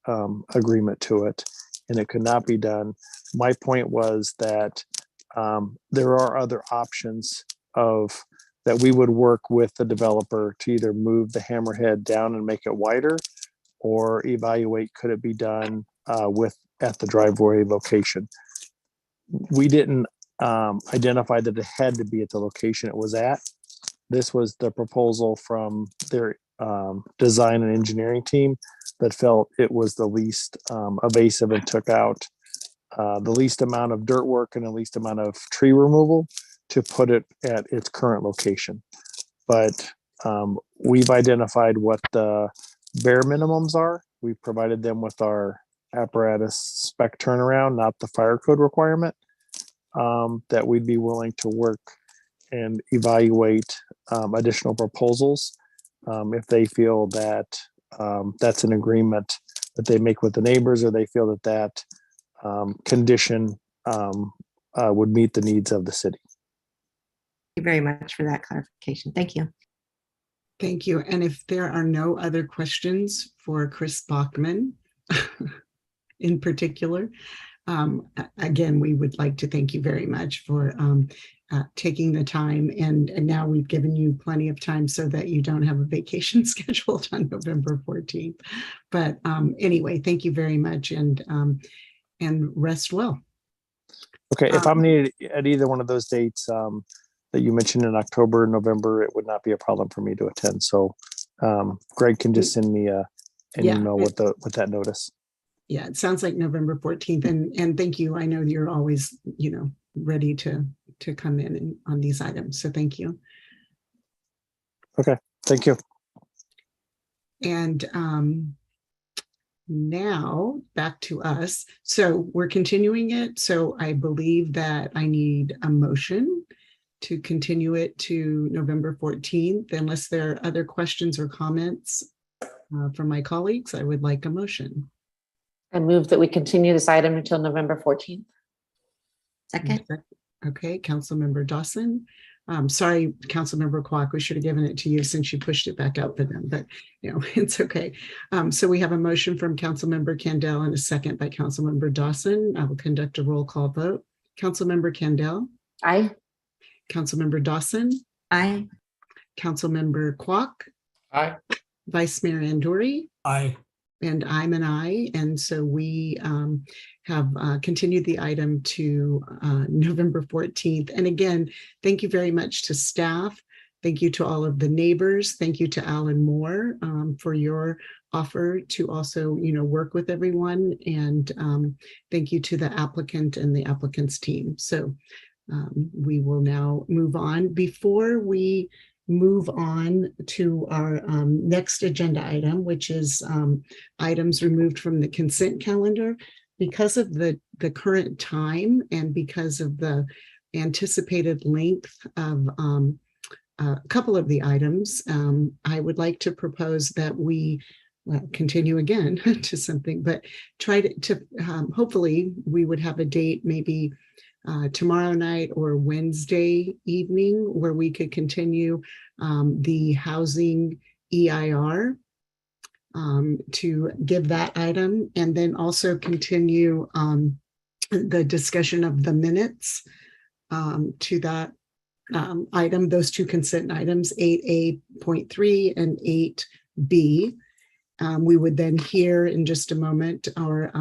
agreement to it, and it could not be done, my point was that there are other options that we would work with the developer to either move the Hammerhead down and make it wider, or evaluate could it be done at the driveway location. We didn't identify that it had to be at the location it was at. This was the proposal from their design and engineering team that felt it was the least evasive and took out the least amount of dirt work and the least amount of tree removal to put it at its current location. But we've identified what the bare minimums are. We provided them with our apparatus spec turnaround, not the fire code requirement, that we'd be willing to work and evaluate additional proposals if they feel that that's an agreement that they make with the neighbors, or they feel that condition would meet the needs of the city. Thank you very much for that clarification. Thank you. Thank you. And if there are no other questions for Chris Bachman in particular, again, we would like to thank you very much for taking the time. And now we've given you plenty of time so that you don't have a vacation scheduled on November 14th. But anyway, thank you very much, and rest well. Okay, if I'm needed at either one of those dates that you mentioned in October, November, it would not be a problem for me to attend. So Greg can just send me Yeah. email with that notice. Yeah, it sounds like November 14th. And thank you. I know you're always, ready to come in on these items. So thank you. Okay, thank you. And now back to us. So we're continuing it. So I believe that I need a motion to continue it to November 14th. Unless there are other questions or comments from my colleagues, I would like a motion. I move that we continue this item until November 14th. Second. Okay, Councilmember Dawson. Sorry, Councilmember Kwok, we should have given it to you since you pushed it back out for them, but it's okay. So we have a motion from Councilmember Candell and a second by Councilmember Dawson. I will conduct a roll call vote. Councilmember Candell. Aye. Councilmember Dawson. Aye. Councilmember Kwok. Aye. Vice Mayor Anduri. Aye. And I'm an aye. And so we have continued the item to November 14th. And again, thank you very much to staff. Thank you to all of the neighbors. Thank you to Alan Moore for your offer to also, work with everyone. And thank you to the applicant and the applicant's team. So we will now move on. Before we move on to our next agenda item, which is items removed from the consent calendar. Because of the current time and because of the anticipated length of a couple of the items, I would like to propose that we continue again to something, but try to hopefully we would have a date maybe tomorrow night or Wednesday evening where we could continue the housing EIR to give that item, and then also continue the discussion of the minutes to that item, those two consent items, 8A.3 and 8B. We would then hear in just a moment or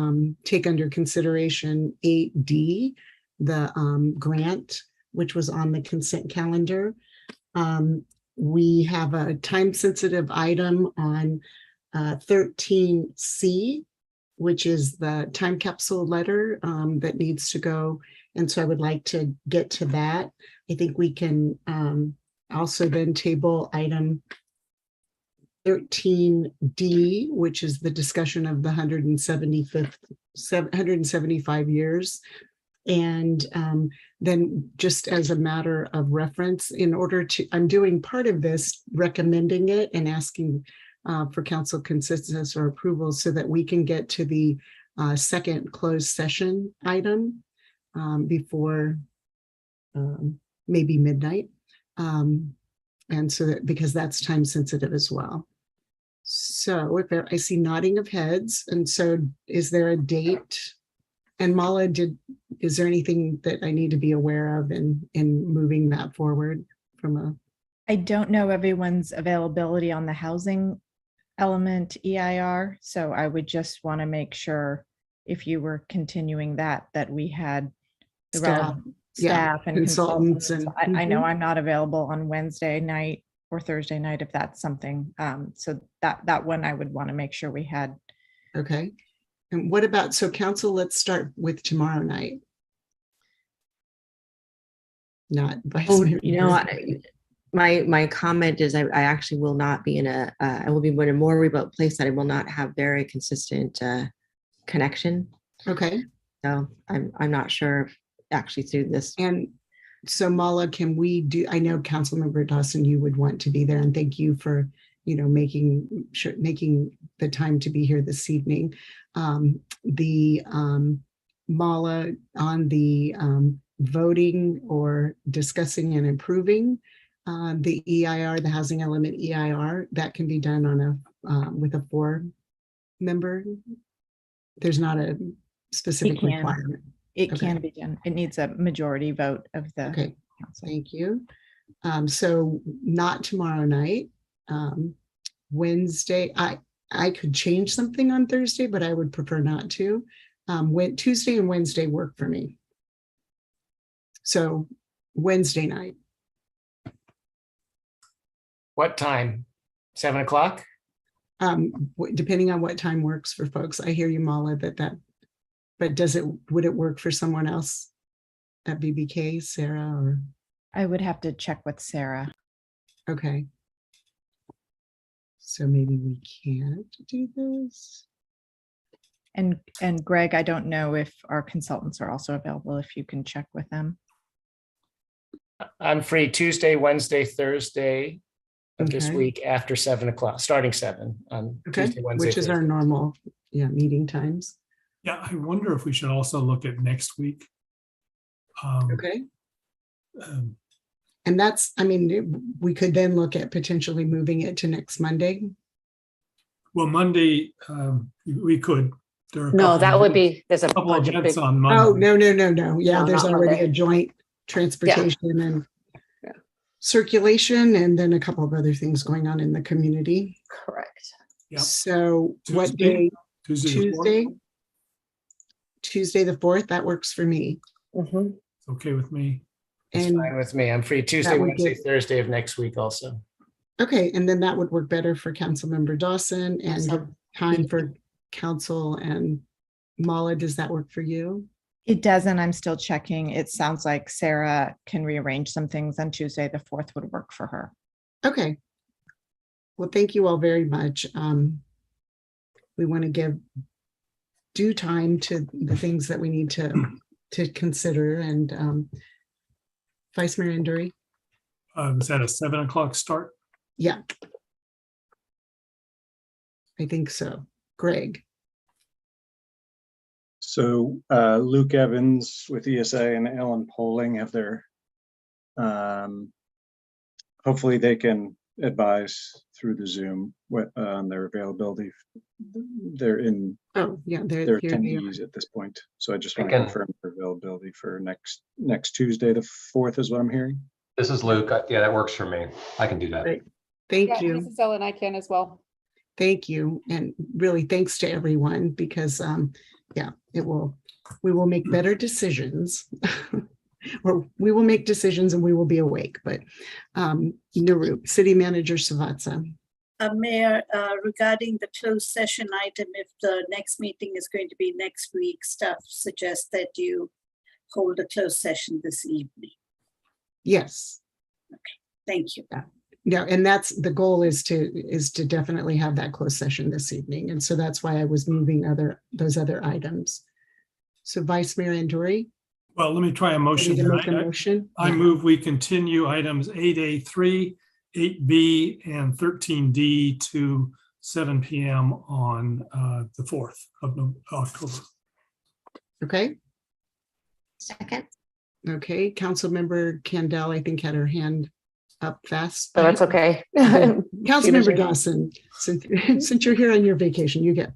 take under consideration 8D, the grant, which was on the consent calendar. We have a time-sensitive item on 13C, which is the time capsule letter that needs to go. And so I would like to get to that. I think we can also then table item 13D, which is the discussion of the 175 years. And then just as a matter of reference, in order to, I'm doing part of this, recommending it and asking for council consensus or approval so that we can get to the second closed session item before maybe midnight. And so that, because that's time sensitive as well. So if there, I see nodding of heads. And so is there a date? And Mala, is there anything that I need to be aware of in moving that forward from a? I don't know everyone's availability on the housing element EIR. So I would just want to make sure if you were continuing that we had the relevant staff and consultants. And I know I'm not available on Wednesday night or Thursday night if that's something. So that one I would want to make sure we had. Okay. And what about, so council, let's start with tomorrow night. Not Vice Mayor. My comment is I actually will not be in I will be in a more remote place that I will not have very consistent connection. Okay. So I'm not sure if actually through this. And so Mala, can we do, I know Councilmember Dawson, you would want to be there, and thank you for, making the time to be here this evening. Mala, on the voting or discussing and improving the EIR, the housing element EIR, that can be done on a with a 4-member. There's not a specific requirement. It can be done. It needs a majority vote of the council. Thank you. So not tomorrow night. Wednesday, I could change something on Thursday, but I would prefer not to. Tuesday and Wednesday work for me. So Wednesday night. What time? 7 o'clock? Depending on what time works for folks. I hear you, Mala, but would it work for someone else at BBK, Sarah, or? I would have to check with Sarah. Okay. So maybe we can't do this. And Greg, I don't know if our consultants are also available, if you can check with them. I'm free Tuesday, Wednesday, Thursday of this Okay. week after 7 o'clock, starting 7 on Okay, Tuesday, Wednesday. which is our Thursday. normal, meeting times. Yeah, I wonder if we should also look at next week. Okay. Um, And that's, I mean, we could then look at potentially moving it to next Monday. Well, Monday, we could. There are a No, couple that of would events- be, there's a couple of bunch of events big, on Monday. Oh, no. Yeah, No, there's not already Monday. a joint transportation and circulation, and then a couple of other things going on in the community. correct. Yep. So what Tuesday? day? Tuesday the 4th? Tuesday? Tuesday the 4th, that works for me. Mhm. It's okay with me. It's And fine with me. I'm free Tuesday, that would Wednesday, give- Thursday of next week also. okay, and then that would work better for Councilmember Dawson and Yes, give time for council and Mala. Does that work for you? It doesn't. I'm still checking. It sounds like Sarah can rearrange some things on Tuesday. The 4th would work for her. Okay. Well, thank you all very much. We want to give due time to the things that we need to consider, and Vice Mayor Anduri. Is that a 7 o'clock start? Yeah. I think so. Greg. So Luke Evans with ESA and Ellen Poling have their, hopefully they can advise through the Zoom on their availability. They're in, Oh, yeah, they're here they are. attendees at this point. So I just want to Again- confirm their availability for next Tuesday, the 4th is what I'm hearing. This is Luke. Yeah, that works for me. I can do that. Great. Thank you. This is Ellen. I can as well. Thank you. And really thanks to everyone, because we will make better decisions. Or we will make decisions and we will be awake, but Narup, City Manager Savatsa. Mayor, regarding the closed session item, if the next meeting is going to be next week, staff suggests that you hold a closed session this evening. Yes. Thank you. Yeah, and that's the goal, is to definitely have that closed session this evening. And so that's why I was moving those other items. So Vice Mayor Anduri. Well, let me try a motion. Ready to here. make a motion? I move we continue items 8A3, 8B, and 13D to 7 p.m. on the 4th of October. Okay. Second. Okay, Councilmember Candell, I think, had her hand up fast. So that's okay. Councilmember Dawson, since you're here on your vacation, you get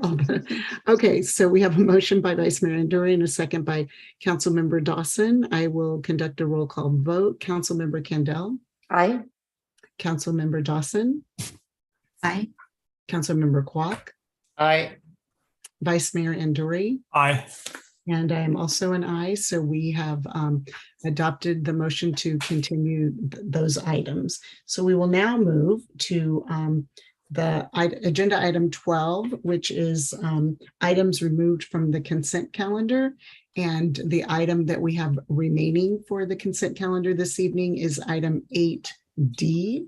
all the. Okay, so we have a motion by Vice Mayor Anduri and a second by Councilmember Dawson. I will conduct a roll call vote. Councilmember Candell. Aye. Councilmember Dawson. Aye. Councilmember Kwok. Aye. Vice Mayor Anduri. Aye. And I am also an aye, so we have adopted the motion to continue those items. So we will now move to the agenda item 12, which is items removed from the consent calendar. And the item that we have remaining for the consent calendar this evening is item 8D,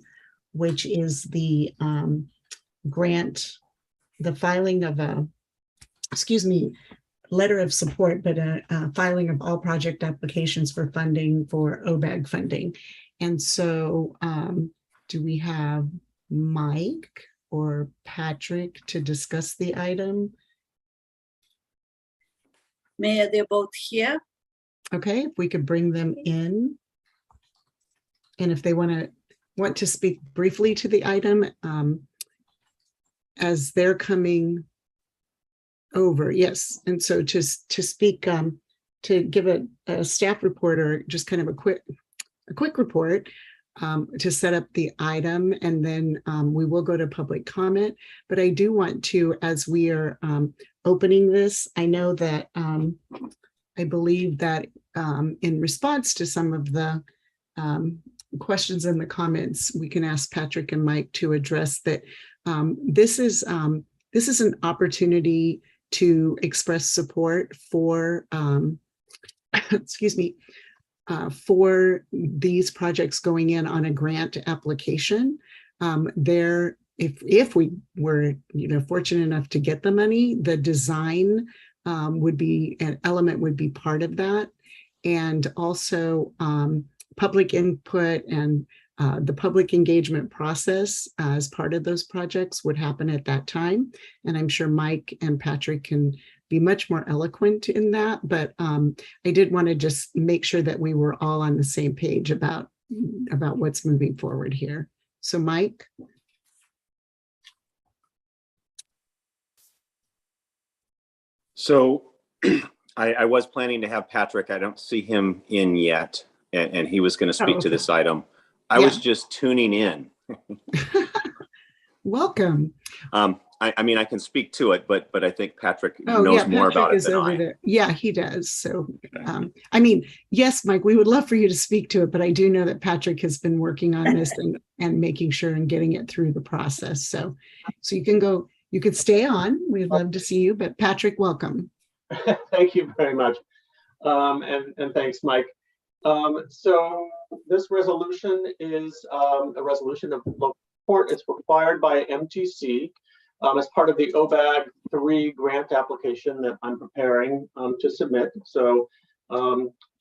which is the grant, the filing of a, letter of support, but a filing of all project applications for funding for OBAG funding. And so do we have Mike or Patrick to discuss the item? Mayor, they're both here. Okay, if we could bring them in. And if they want to speak briefly to the item as they're coming over, yes. And so to speak, to give a staff report or just kind of a quick report to set up the item, and then we will go to public comment. But I do want to, as we are opening this, I know that I believe that in response to some of the questions in the comments, we can ask Patrick and Mike to address that. This is an opportunity to express support for, excuse me, for these projects going in on a grant application. If we were, fortunate enough to get the money, the design would be an element, would be part of that, and also public input and the public engagement process as part of those projects would happen at that time. And I'm sure Mike and Patrick can be much more eloquent in that, but I did want to just make sure that we were all on the same page about what's moving forward here. So Mike. So I was planning to have Patrick. I don't see him in yet, and he was going to speak to this item. I was just tuning in. Welcome. I mean, I can speak to it, but I think Patrick knows more about it than I. Yeah, he does. So, I mean, yes, Mike, we would love for you to speak to it, but I do know that Patrick has been working on this and making sure and getting it through the process. So you can go, you could stay on. We'd love to see you, but Patrick, welcome. Thank you very much. And thanks, Mike. So this resolution is a resolution of local support. It's required by MTC as part of the OBAG 3 grant application that I'm preparing to submit. So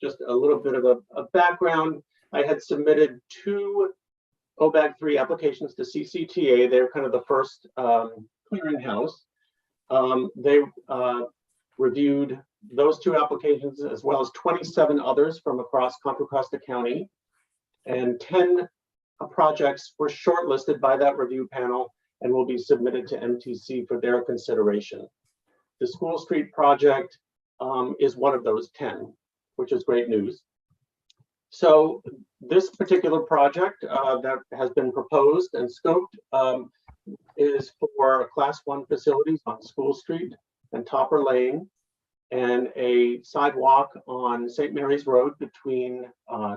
just a little bit of a background. I had submitted 2 OBAG 3 applications to CCTA. They're kind of the first clearinghouse. They reviewed those 2 applications as well as 27 others from across Contra Costa County, and 10 projects were shortlisted by that review panel and will be submitted to MTC for their consideration. The School Street project is one of those 10, which is great news. So this particular project that has been proposed and scoped is for Class 1 facilities on School Street and Topper Lane, and a sidewalk on St. Mary's Road between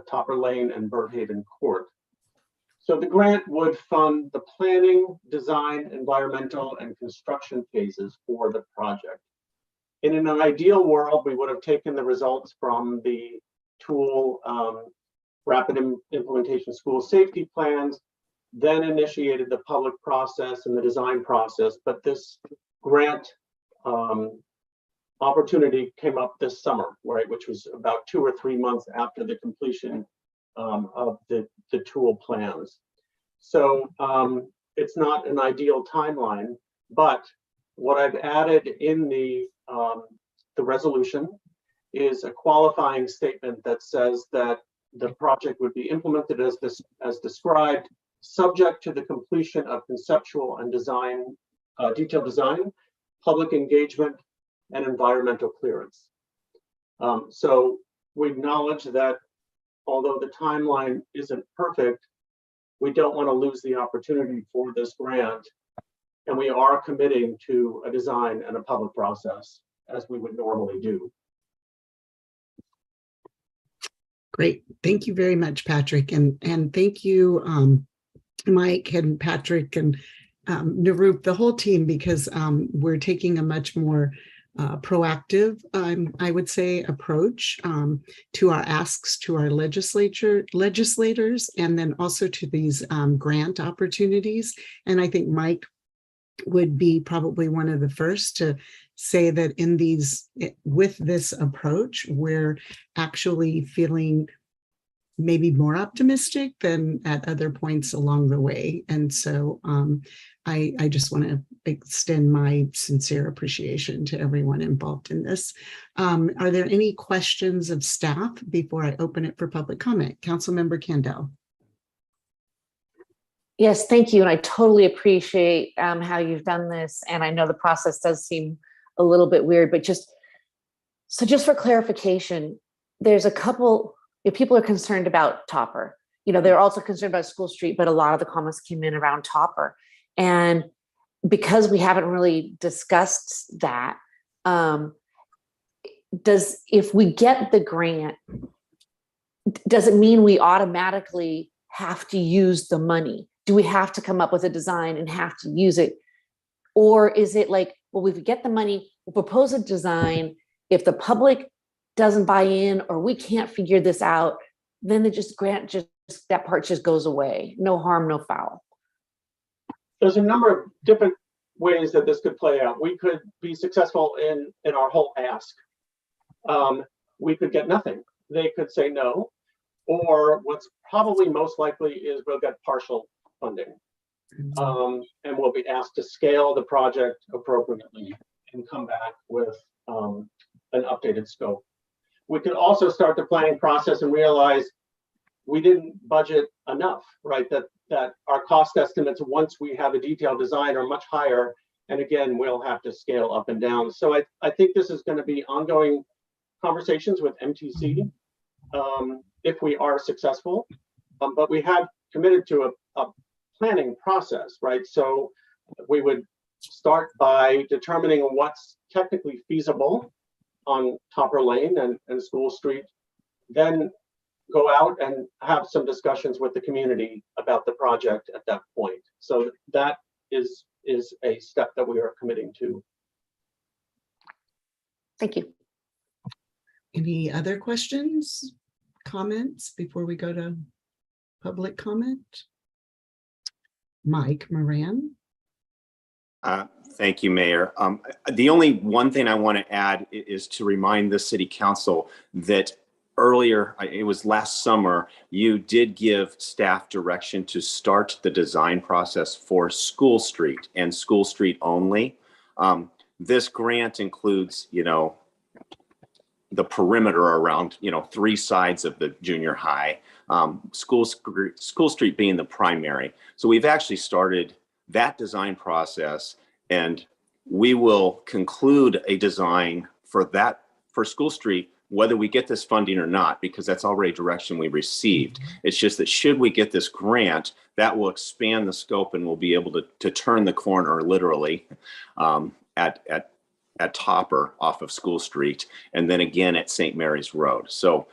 Topper Lane and Birdhaven Court. So the grant would fund the planning, design, environmental, and construction phases for the project. In an ideal world, we would have taken the results from the tool Rapid Implementation School Safety Plans, then initiated the public process and the design process, but this grant opportunity came up this summer, right, which was about 2 or 3 months after the completion of the tool plans. So it's not an ideal timeline, but what I've added in the resolution is a qualifying statement that says that the project would be implemented as described, subject to the completion of conceptual and design, detailed design, public engagement, and environmental clearance. So we acknowledge that although the timeline isn't perfect, we don't want to lose the opportunity for this grant, and we are committing to a design and a public process as we would normally do. Great. Thank you very much, Patrick. And thank you, Mike and Patrick and Narup, the whole team, because we're taking a much more proactive, I would say, approach to our asks to our legislators, and then also to these grant opportunities. And I think Mike would be probably one of the first to say that in these, with this approach, we're actually feeling maybe more optimistic than at other points along the way. And so I just want to extend my sincere appreciation to everyone involved in this. Are there any questions of staff before I open it for public comment? Councilmember Candell. Yes, thank you. And I totally appreciate how you've done this. And I know the process does seem a little bit weird, but just for clarification, there's a couple, if people are concerned about Topper, they're also concerned about School Street, but a lot of the comments came in around Topper. And because we haven't really discussed that, if we get the grant, does it mean we automatically have to use the money? Do we have to come up with a design and have to use it? Or is it like, well, we get the money, we'll propose a design. If the public doesn't buy in or we can't figure this out, then the grant that part just goes away. No harm, no foul. There's a number of different ways that this could play out. We could be successful in our whole ask. We could get nothing. They could say no, or what's probably most likely is we'll get partial funding, and we'll be asked to scale the project appropriately and come back with an updated scope. We could also start the planning process and realize we didn't budget enough, right? That our cost estimates, once we have a detailed design, are much higher. And again, we'll have to scale up and down. So I think this is going to be ongoing conversations with MTC if we are successful. But we have committed to a planning process, right? So we would start by determining what's technically feasible on Topper Lane and School Street, then go out and have some discussions with the community about the project at that point. So that is a step that we are committing to. Thank you. Any other questions, comments before we go to public comment? Mike Moran. Thank you, Mayor. The only one thing I want to add is to remind the City Council that earlier, it was last summer, you did give staff direction to start the design process for School Street and School Street only. This grant includes, the perimeter around, 3 sides of the junior high, School Street being the primary. So we've actually started that design process, and we will conclude a design for School Street, whether we get this funding or not, because that's already direction we received. It's just that should we get this grant, that will expand the scope and we'll be able to turn the corner literally at Topper off of School Street, and then again at St. Mary's Road. So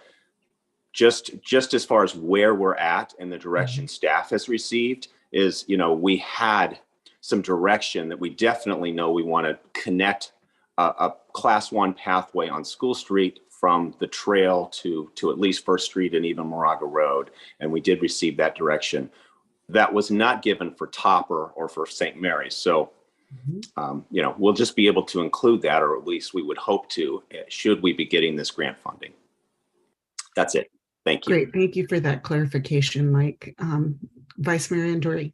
just as far as where we're at and the direction staff has received is, we had some direction that we definitely know we want to connect a Class 1 pathway on School Street from the trail to at least First Street and even Moraga Road. And we did receive that direction. That was not given for Topper or for St. Mary's. So, we'll just be able to include that, or at least we would hope to, should we be getting this grant funding. That's it. Thank you. Great. Thank you for that clarification, Mike. Vice Mayor Andori.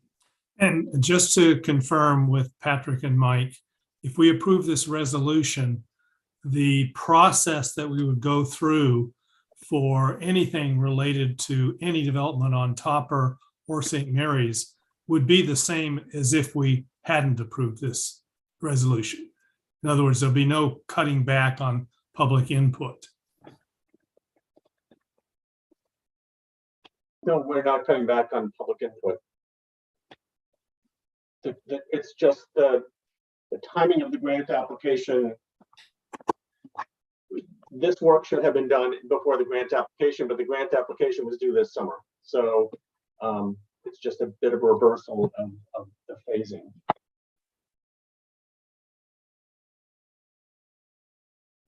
And just to confirm with Patrick and Mike, if we approve this resolution, the process that we would go through for anything related to any development on Topper or St. Mary's would be the same as if we hadn't approved this resolution. In other words, there'll be no cutting back on public input. No, we're not cutting back on public input. It's just the timing of the grant application. This work should have been done before the grant application, but the grant application was due this summer. So it's just a bit of a reversal of the phasing.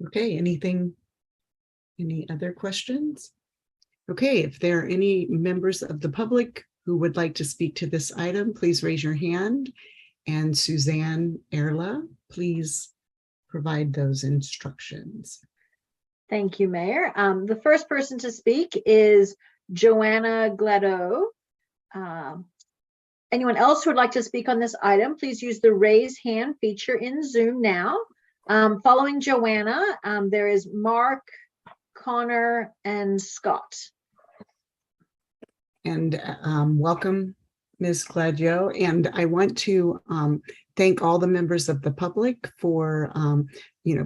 Okay, any other questions? Okay, if there are any members of the public who would like to speak to this item, please raise your hand. And Suzanne Erla, please provide those instructions. Thank you, Mayor. The first person to speak is Joanna Gladeau. Anyone else who would like to speak on this item, please use the raise hand feature in Zoom now. Following Joanna, there is Mark, Connor, and Scott. And welcome, Ms. Gladeau. And I want to thank all the members of the public for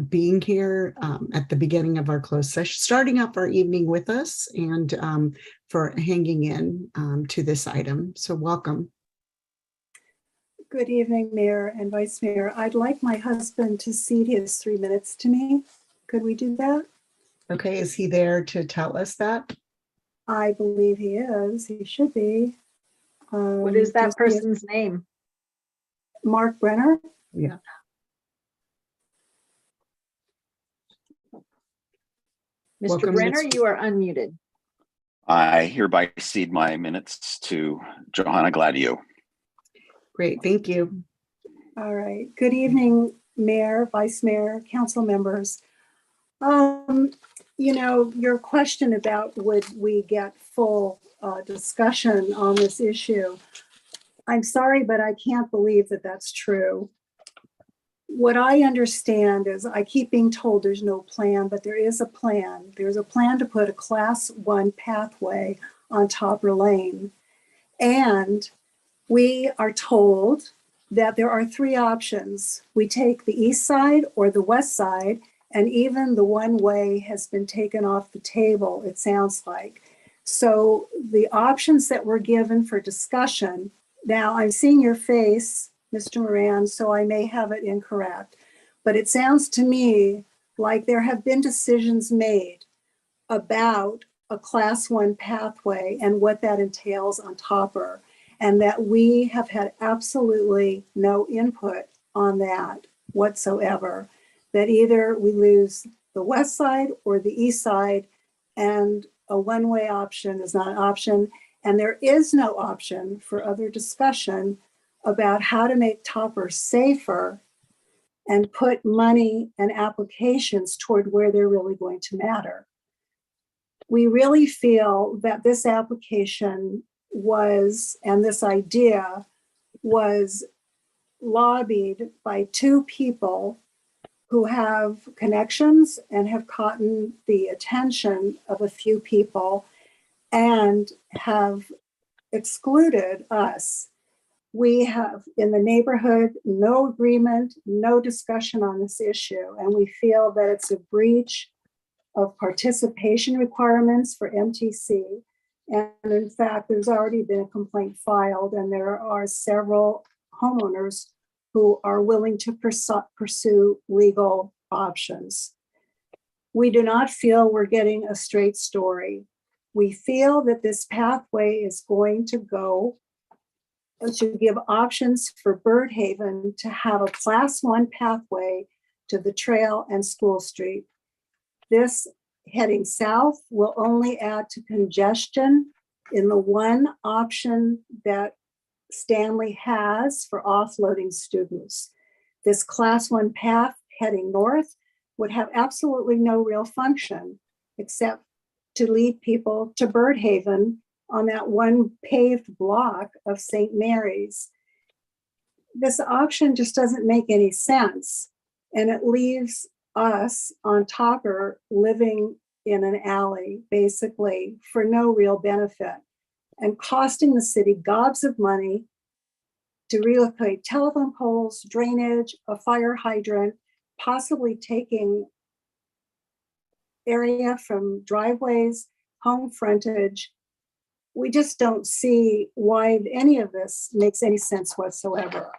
being here at the beginning of our closed session, starting up our evening with us, and for hanging in to this item. So welcome. Good evening, Mayor and Vice Mayor. I'd like my husband to cede his 3 minutes to me. Could we do that? Okay, is he there to tell us that? I believe he is. He should be. What is that person's name? Mark Brenner. Yeah. Mr. Welcome, Brenner, Mr. you are unmuted. I hereby cede my minutes to Johanna Gladio. Great, thank you. All right. Good evening, Mayor, Vice Mayor, council members. You know, your question about would we get full discussion on this issue, I'm sorry, but I can't believe that that's true. What I understand is I keep being told there's no plan, but there is a plan. There's a plan to put a Class 1 pathway on Topper Lane. And we are told that there are 3 options. We take the east side or the west side, and even the one way has been taken off the table, it sounds like. So the options that were given for discussion, now I'm seeing your face, Mr. Moran, so I may have it incorrect, but it sounds to me like there have been decisions made about a Class 1 pathway and what that entails on Topper, and that we have had absolutely no input on that whatsoever, that either we lose the west side or the east side, and a one-way option is not an option, and there is no option for other discussion about how to make Topper safer and put money and applications toward where they're really going to matter. We really feel that this application was, and this idea was lobbied by 2 people who have connections and have caught the attention of a few people and have excluded us. We have in the neighborhood no agreement, no discussion on this issue, and we feel that it's a breach of participation requirements for MTC. And in fact, there's already been a complaint filed, and there are several homeowners who are willing to pursue legal options. We do not feel we're getting a straight story. We feel that this pathway is going to go to give options for Birdhaven to have a Class 1 pathway to the trail and School Street. This heading south will only add to congestion in the one option that Stanley has for offloading students. This Class 1 path heading north would have absolutely no real function except to lead people to Birdhaven on that one paved block of St. Mary's. This option just doesn't make any sense, and it leaves us on Topper living in an alley, basically, for no real benefit, and costing the city gobs of money to relocate telephone poles, drainage, a fire hydrant, possibly taking area from driveways, home frontage. We just don't see why any of this makes any sense whatsoever.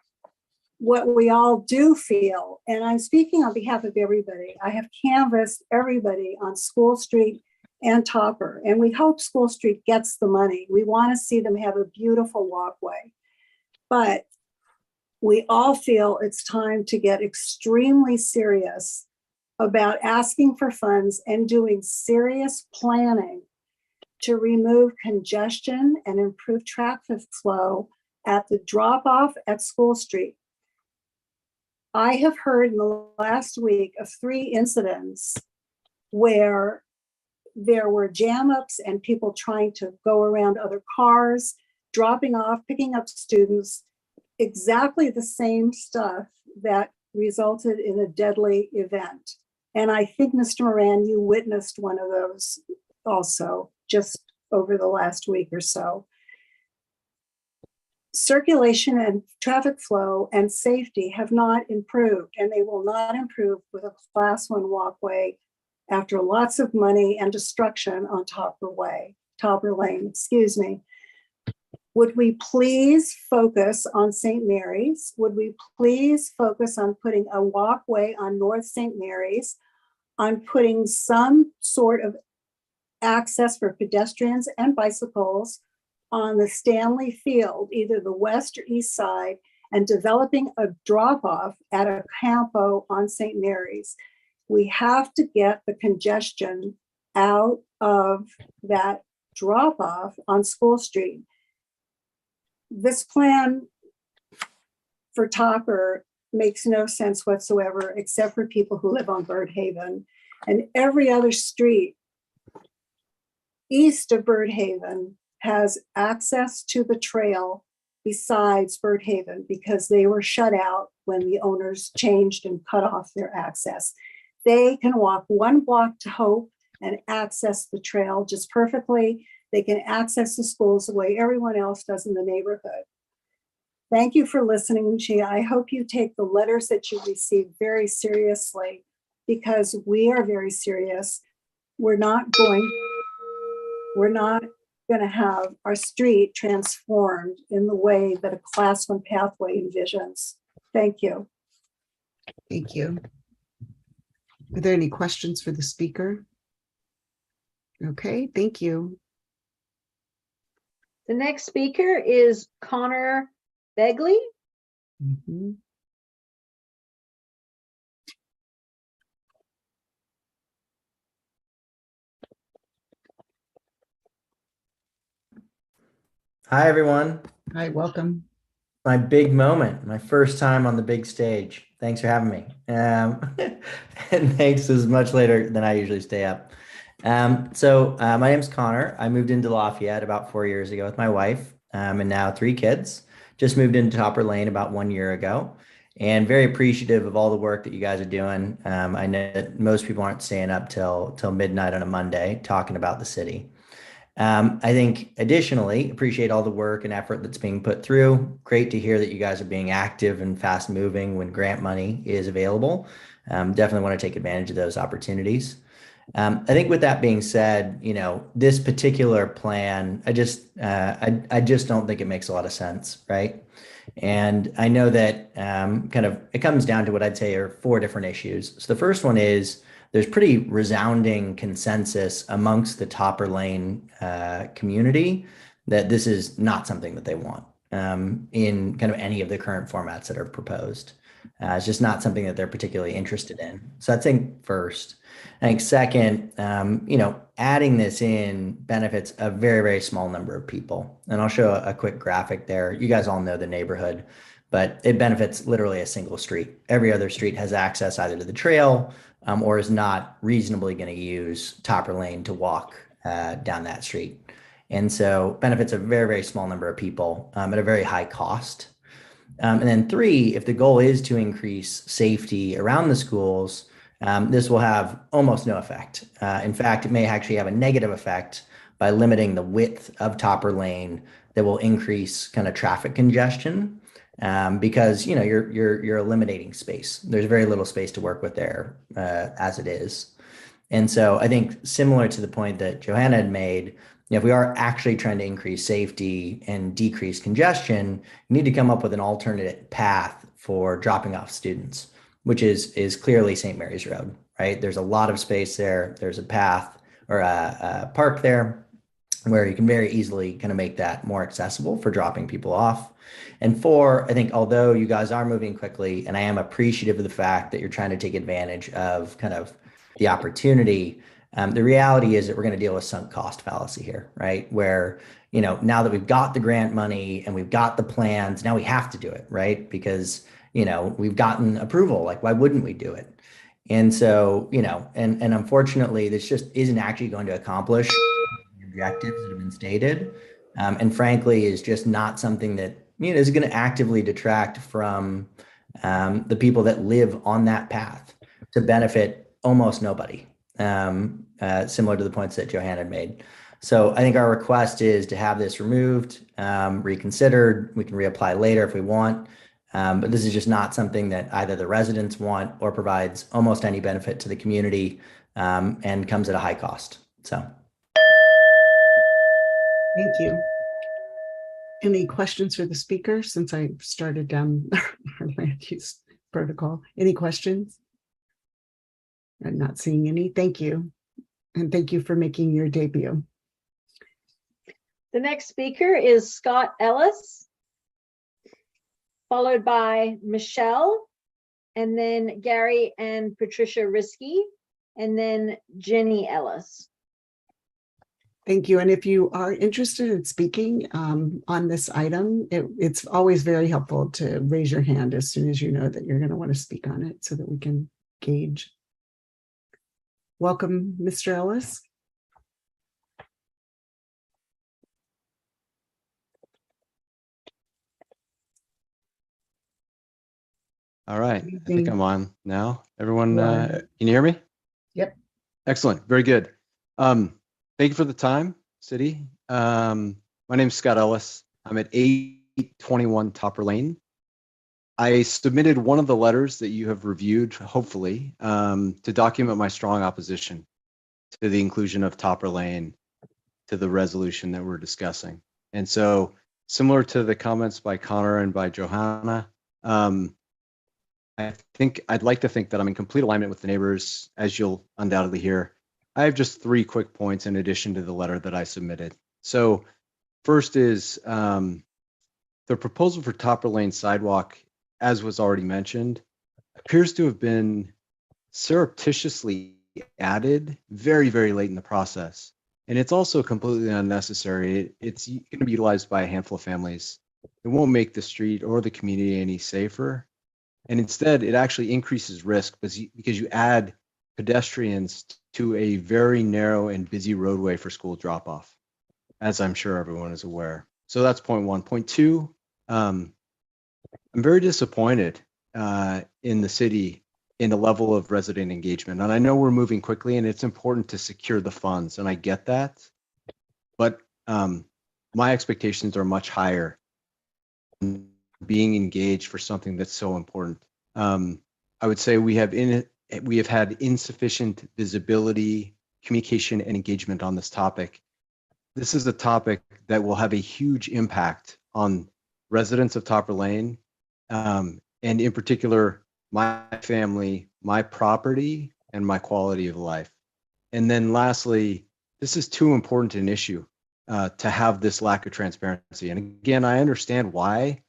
What we all do feel, and I'm speaking on behalf of everybody, I have canvassed everybody on School Street and Topper, and we hope School Street gets the money. We want to see them have a beautiful walkway. But we all feel it's time to get extremely serious about asking for funds and doing serious planning to remove congestion and improve traffic flow at the drop-off at School Street. I have heard in the last week of 3 incidents where there were jam-ups and people trying to go around other cars, dropping off, picking up students, exactly the same stuff that resulted in a deadly event. And I think, Mr. Moran, you witnessed one of those also just over the last week or so. Circulation and traffic flow and safety have not improved, and they will not improve with a Class 1 walkway after lots of money and destruction on Topper Lane, excuse me. Would we please focus on St. Mary's? Would we please focus on putting a walkway on North St. Mary's, on putting some sort of access for pedestrians and bicycles on the Stanley Field, either the west or east side, and developing a drop-off at a campo on St. Mary's. We have to get the congestion out of that drop-off on School Street. This plan for Topper makes no sense whatsoever, except for people who live on Bird Haven. And every other street east of Bird Haven has access to the trail besides Bird Haven, because they were shut out when the owners changed and cut off their access. They can walk 1 block to Hope and access the trail just perfectly. They can access the schools the way everyone else does in the neighborhood. Thank you for listening, Gia. I hope you take the letters that you receive very seriously, because we are very serious. We're not going to have our street transformed in the way that a Class 1 pathway envisions. Thank you. Thank you. Are there any questions for the speaker? Okay, thank you. The next speaker is Connor Begley. Hi, everyone. Hi, welcome. My big moment, my first time on the big stage. Thanks for having me. And thanks, is much later than I usually stay up. My name's Connor. I moved into Lafayette about 4 years ago with my wife, and now 3 kids. Just moved into Topper Lane about 1 year ago, and very appreciative of all the work that you guys are doing. I know that most people aren't staying up till midnight on a Monday talking about the city. I think additionally, appreciate all the work and effort that's being put through. Great to hear that you guys are being active and fast moving when grant money is available. Definitely want to take advantage of those opportunities. I think with that being said, this particular plan, I just don't think it makes a lot of sense, right? And I know that it comes down to what I'd say are 4 different issues. So the first one is there's pretty resounding consensus amongst the Topper Lane community that this is not something that they want in kind of any of the current formats that are proposed. It's just not something that they're particularly interested in. So I think first. I think second, adding this in benefits a very, very small number of people. And I'll show a quick graphic there. You guys all know the neighborhood, but it benefits literally a single street. Every other street has access either to the trail or is not reasonably going to use Topper Lane to walk down that street. And so benefits a very, very small number of people at a very high cost. And then 3, if the goal is to increase safety around the schools, this will have almost no effect. In fact, it may actually have a negative effect by limiting the width of Topper Lane that will increase kind of traffic congestion because you're eliminating space. There's very little space to work with there as it is. And so I think similar to the point that Johanna had made, if we are actually trying to increase safety and decrease congestion, you need to come up with an alternate path for dropping off students, which is clearly St. Mary's Road, right? There's a lot of space there. There's a path or a park there where you can very easily kind of make that more accessible for dropping people off. And 4, I think although you guys are moving quickly, and I am appreciative of the fact that you're trying to take advantage of kind of the opportunity, the reality is that we're going to deal with sunk cost fallacy here, right? Where, now that we've got the grant money and we've got the plans, now we have to do it, right? Because, we've gotten approval, like why wouldn't we do it? And so, and unfortunately, this just isn't actually going to accomplish the objectives that have been stated. And frankly, is just not something that, is going to actively detract from the people that live on that path to benefit almost nobody. Similar to the points that Johanna had made. So I think our request is to have this removed, reconsidered. We can reapply later if we want. But this is just not something that either the residents want or provides almost any benefit to the community and comes at a high cost. So. Thank you. Any questions for the speaker since I started down our land use protocol? Any questions? I'm not seeing any. Thank you. And thank you for making your debut. The next speaker is Scott Ellis, followed by Michelle, and then Gary and Patricia Risky, and then Jenny Ellis. Thank you. And if you are interested in speaking on this item, it's always very helpful to raise your hand as soon as you know that you're going to want to speak on it so that we can gauge. Welcome, Mr. Ellis. All right, I think I'm on now. Everyone, Yeah. can you hear me? Yep. Excellent, very good. Thank you for the time, City. My name is Scott Ellis. I'm at 821 Topper Lane. I submitted one of the letters that you have reviewed, hopefully, to document my strong opposition to the inclusion of Topper Lane to the resolution that we're discussing. And so, similar to the comments by Connor and by Johanna, I'd like to think that I'm in complete alignment with the neighbors, as you'll undoubtedly hear. I have just 3 quick points in addition to the letter that I submitted. So first is the proposal for Topper Lane sidewalk, as was already mentioned, appears to have been surreptitiously added very, very late in the process. And it's also completely unnecessary. It's going to be utilized by a handful of families. It won't make the street or the community any safer. And instead, it actually increases risk because you add pedestrians to a very narrow and busy roadway for school drop-off, as I'm sure everyone is aware. So that's point 1. Point 2, I'm very disappointed in the city in the level of resident engagement. And I know we're moving quickly and it's important to secure the funds, and I get that. But my expectations are much higher being engaged for something that's so important. I would say we have had insufficient visibility, communication, and engagement on this topic. This is a topic that will have a huge impact on residents of Topper Lane, and in particular, my family, my property, and my quality of life. And then lastly, this is too important an issue to have this lack of transparency. And again, I understand why,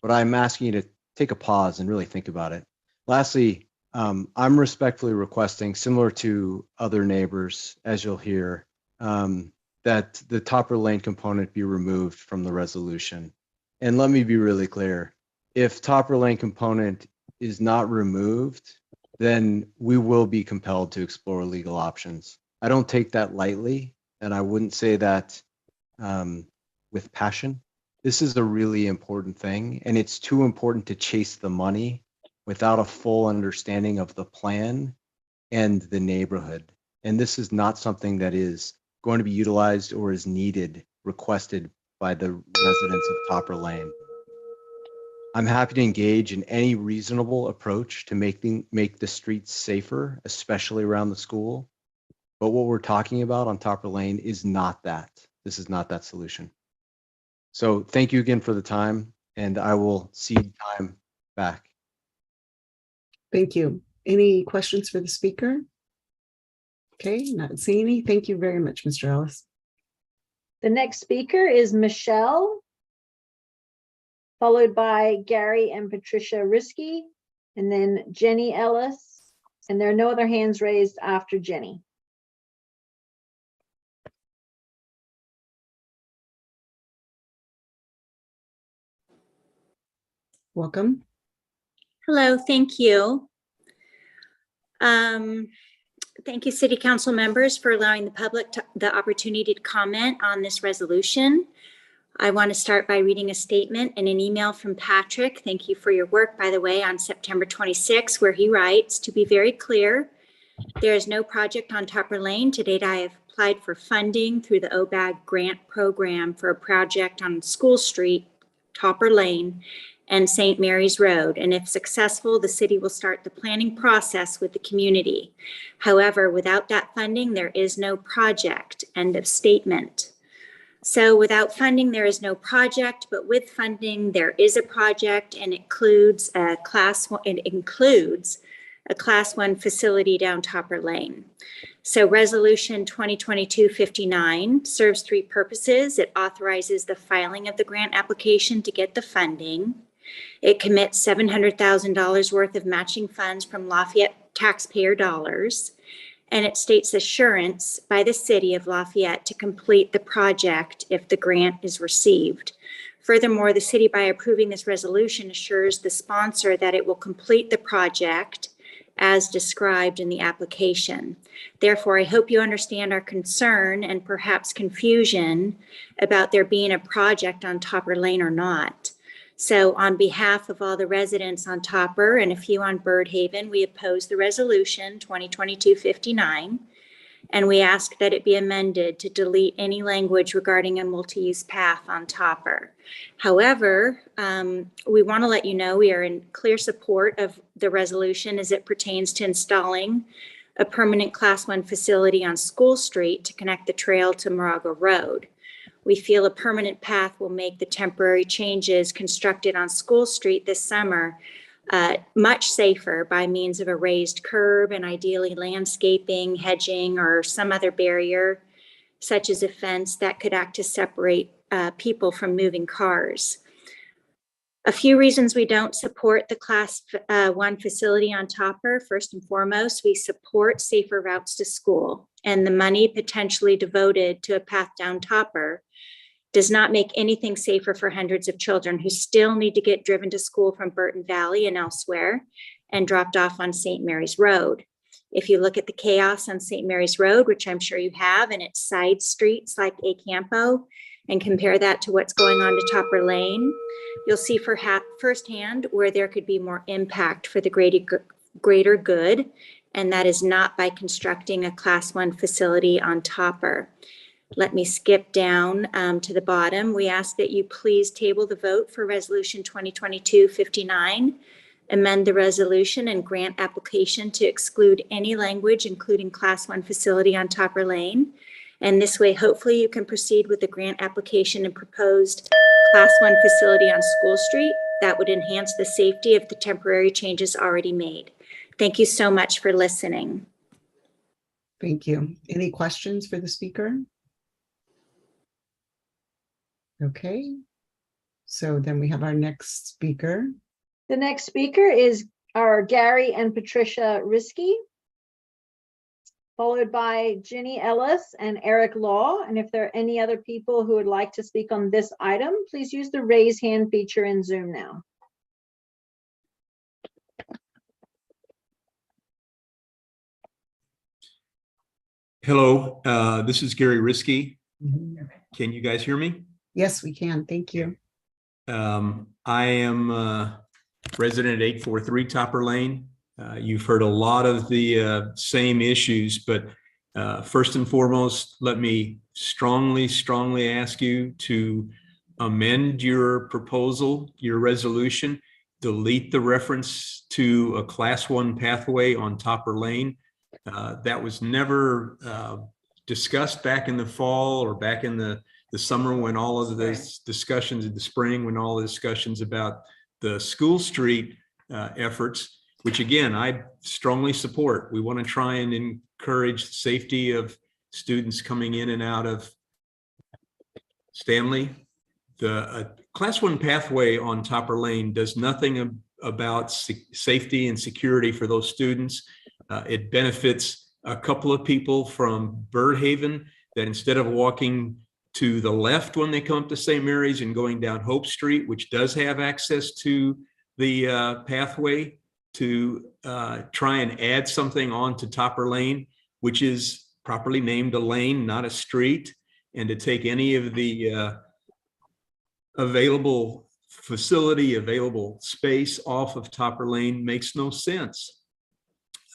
but I'm asking you to take a pause and really think about it. Lastly, I'm respectfully requesting, similar to other neighbors, as you'll hear, that the Topper Lane component be removed from the resolution. And let me be really clear. If Topper Lane component is not removed, then we will be compelled to explore legal options. I don't take that lightly, and I wouldn't say that with passion. This is a really important thing, and it's too important to chase the money without a full understanding of the plan and the neighborhood. And this is not something that is going to be utilized or is needed, requested by the residents of Topper Lane. I'm happy to engage in any reasonable approach to make the streets safer, especially around the school. But what we're talking about on Topper Lane is not that. This is not that solution. So thank you again for the time, and I will cede time back. Thank you. Any questions for the speaker? Okay, not seeing any. Thank you very much, Mr. Ellis. The next speaker is Michelle, followed by Gary and Patricia Risky, and then Jenny Ellis. And there are no other hands raised after Jenny. Welcome. Hello, thank you. Thank you, City Council members, for allowing the public the opportunity to comment on this resolution. I want to start by reading a statement in an email from Patrick. Thank you for your work, by the way, on September 26, where he writes, to be very clear, there is no project on Topper Lane. To date, I have applied for funding through the OBAG grant program for a project on School Street, Topper Lane, and St. Mary's Road. And if successful, the city will start the planning process with the community. However, without that funding, there is no project. End of statement. So without funding, there is no project, but with funding, there is a project, and it includes a Class 1 facility down Topper Lane. So Resolution 2022-59 serves three purposes. It authorizes the filing of the grant application to get the funding. It commits $700,000 worth of matching funds from Lafayette taxpayer dollars. And it states assurance by the city of Lafayette to complete the project if the grant is received. Furthermore, the city, by approving this resolution, assures the sponsor that it will complete the project as described in the application. Therefore, I hope you understand our concern and perhaps confusion about there being a project on Topper Lane or not. So on behalf of all the residents on Topper and a few on Birdhaven, we oppose the resolution 2022-59, and we ask that it be amended to delete any language regarding a multi-use path on Topper. However, we want to let you know we are in clear support of the resolution as it pertains to installing a permanent Class 1 facility on School Street to connect the trail to Moraga Road. We feel a permanent path will make the temporary changes constructed on School Street this summer much safer by means of a raised curb and ideally landscaping, hedging, or some other barrier, such as a fence that could act to separate people from moving cars. A few reasons we don't support the Class 1 facility on Topper. First and foremost, we support safer routes to school, and the money potentially devoted to a path down Topper does not make anything safer for hundreds of children who still need to get driven to school from Burton Valley and elsewhere and dropped off on St. Mary's Road. If you look at the chaos on St. Mary's Road, which I'm sure you have, and its side streets like A Campo, and compare that to what's going on to Topper Lane, you'll see firsthand where there could be more impact for the greater good, and that is not by constructing a Class 1 facility on Topper. Let me skip down to the bottom. We ask that you please table the vote for Resolution 2022-59, amend the resolution and grant application to exclude any language, including Class 1 facility on Topper Lane. And this way, hopefully you can proceed with the grant application and proposed Class 1 facility on School Street that would enhance the safety of the temporary changes already made. Thank you so much for listening. Thank you. Any questions for the speaker? Okay, so then we have our next speaker. The next speaker is our Gary and Patricia Risky, followed by Ginny Ellis and Eric Law. And if there are any other people who would like to speak on this item, please use the raise hand feature in Zoom now. Hello, this is Gary Risky. Can you guys hear me? Yes, we can. Thank you. I am resident at 843 Topper Lane. You've heard a lot of the same issues, but first and foremost, let me strongly ask you to amend your proposal, your resolution, delete the reference to a Class 1 pathway on Topper Lane. That was never discussed back in the fall or back in the summer when all of this discussions in the spring, when all the discussions about the School Street efforts, which again, I strongly support. We want to try and encourage the safety of students coming in and out of Stanley. The Class 1 pathway on Topper Lane does nothing about safety and security for those students. It benefits a couple of people from Birdhaven that instead of walking to the left when they come up to St. Mary's and going down Hope Street, which does have access to the pathway, to try and add something onto Topper Lane, which is properly named a lane, not a street, and to take any of the available facility, available space off of Topper Lane makes no sense.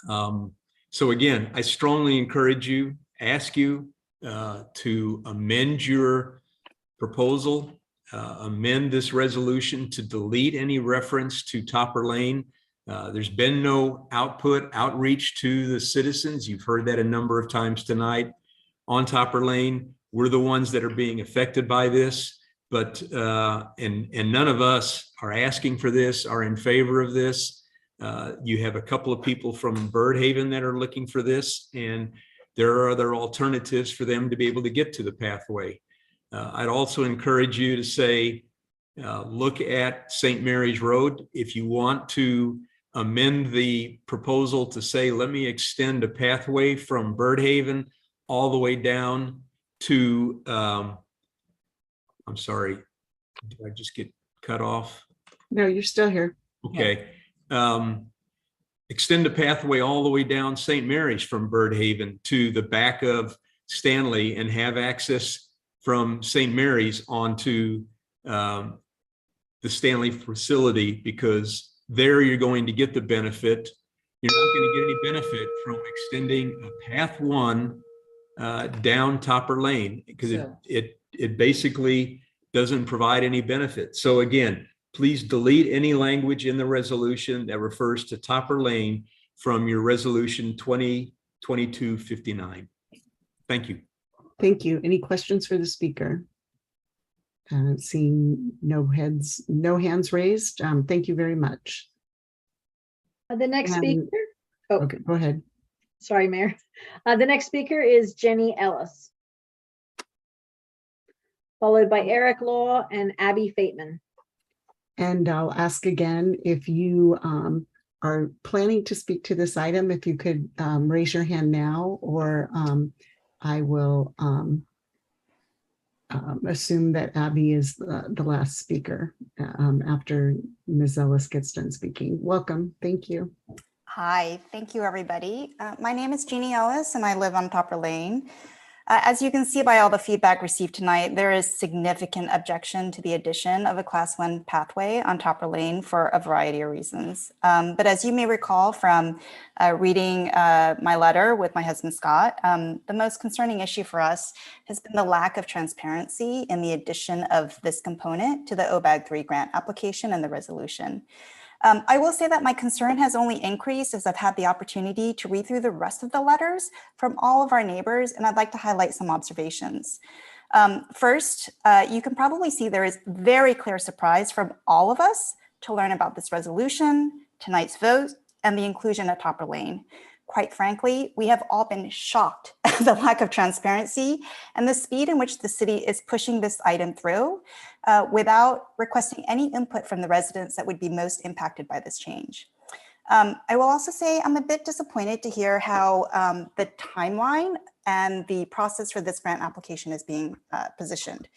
So again, I strongly encourage you, ask you to amend your proposal, amend this resolution to delete any reference to Topper Lane. There's been no outreach to the citizens. You've heard that a number of times tonight on Topper Lane. We're the ones that are being affected by this, but and none of us are asking for this, are in favor of this. You have a couple of people from Birdhaven that are looking for this, and there are other alternatives for them to be able to get to the pathway. I'd also encourage you to say, look at St. Mary's Road. If you want to amend the proposal to say, let me extend a pathway from Birdhaven all the way down to, I'm sorry, did I just get cut off? No, you're still here. Okay. Extend a pathway all the way down St. Mary's from Birdhaven to the back of Stanley and have access from St. Mary's onto the Stanley facility, because there you're going to get the benefit. You're not going to get any benefit from extending a path one down Topper Lane, because it basically doesn't provide any benefit. So again, please delete any language in the resolution that refers to Topper Lane from your resolution 2022-59. Thank you. Thank you. Any questions for the speaker? Seeing no hands raised. Thank you very much. The next speaker. Oh, okay, go ahead. Sorry, Mayor. The next speaker is Jenny Ellis, followed by Eric Law and Abby Fateman. And I'll ask again, if you are planning to speak to this item, if you could raise your hand now, or I will assume that Abby is the last speaker after Ms. Ellis gets done speaking. Welcome. Thank you. Hi, thank you, everybody. My name is Jeannie Ellis, and I live on Topper Lane. As you can see by all the feedback received tonight, there is significant objection to the addition of a Class 1 pathway on Topper Lane for a variety of reasons. But as you may recall from reading my letter with my husband, Scott, the most concerning issue for us has been the lack of transparency in the addition of this component to the OBAG 3 grant application and the resolution. I will say that my concern has only increased as I've had the opportunity to read through the rest of the letters from all of our neighbors, and I'd like to highlight some observations. First, you can probably see there is very clear surprise from all of us to learn about this resolution, tonight's vote, and the inclusion of Topper Lane. Quite frankly, we have all been shocked at the lack of transparency and the speed in which the city is pushing this item through without requesting any input from the residents that would be most impacted by this change. I will also say I'm a bit disappointed to hear how the timeline and the process for this grant application is being positioned.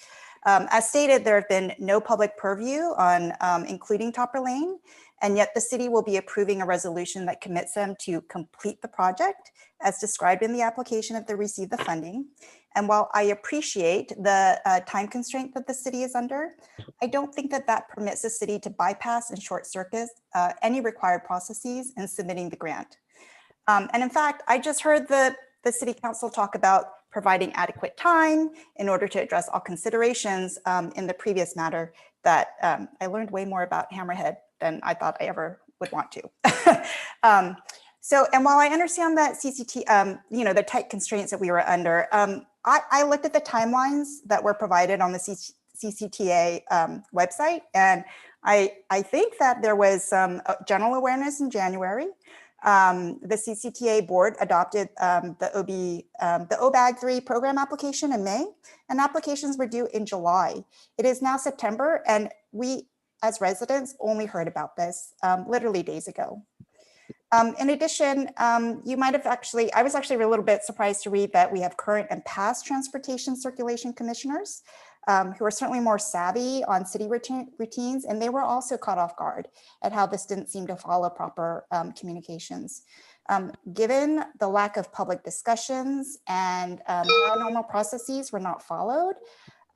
As stated, there have been no public purview on including Topper Lane, and yet the city will be approving a resolution that commits them to complete the project as described in the application if they receive the funding. And while I appreciate the time constraint that the city is under, I don't think that that permits the city to bypass and short circuit any required processes in submitting the grant. And in fact, I just heard the city council talk about providing adequate time in order to address all considerations in the previous matter that I learned way more about Hammerhead than I thought I ever would want to. And while I understand that the tight constraints that we were under, I looked at the timelines that were provided on the CCTA website, and I think that there was some general awareness in January. The CCTA board adopted the OBAG 3 program application in May, and applications were due in July. It is now September, and we as residents only heard about this literally days ago. In addition, you might have I was actually a little bit surprised to read that we have current and past transportation circulation commissioners who are certainly more savvy on city routines, and they were also caught off guard at how this didn't seem to follow proper communications. Given the lack of public discussions and how normal processes were not followed,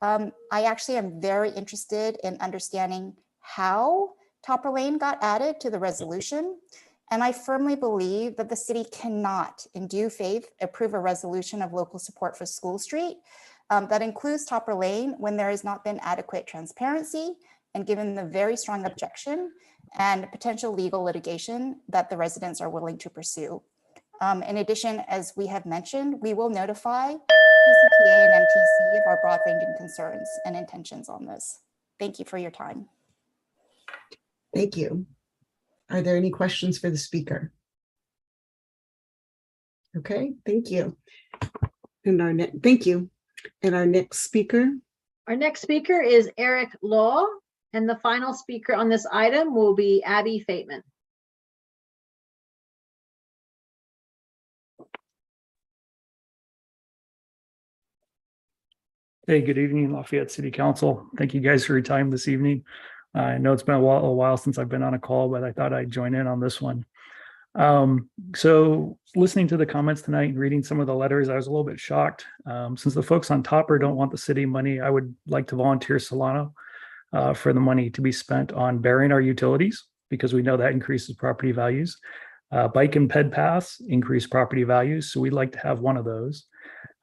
I actually am very interested in understanding how Topper Lane got added to the resolution. And I firmly believe that the city cannot, in due faith, approve a resolution of local support for School Street that includes Topper Lane when there has not been adequate transparency and given the very strong objection and potential legal litigation that the residents are willing to pursue. In addition, as we have mentioned, we will notify PCTA and MTC of our broad-ranging concerns and intentions on this. Thank you for your time. Thank you. Are there any questions for the speaker? Okay, thank you. And thank you. And our next speaker. Our next speaker is Eric Law, and the final speaker on this item will be Abby Fateman. Hey, good evening, Lafayette City Council. Thank you guys for your time this evening. I know it's been a while since I've been on a call, but I thought I'd join in on this one. So listening to the comments tonight and reading some of the letters, I was a little bit shocked. Since the folks on Topper don't want the city money, I would like to volunteer Solano for the money to be spent on burying our utilities, because we know that increases property values. Bike and ped paths increase property values, so we'd like to have one of those.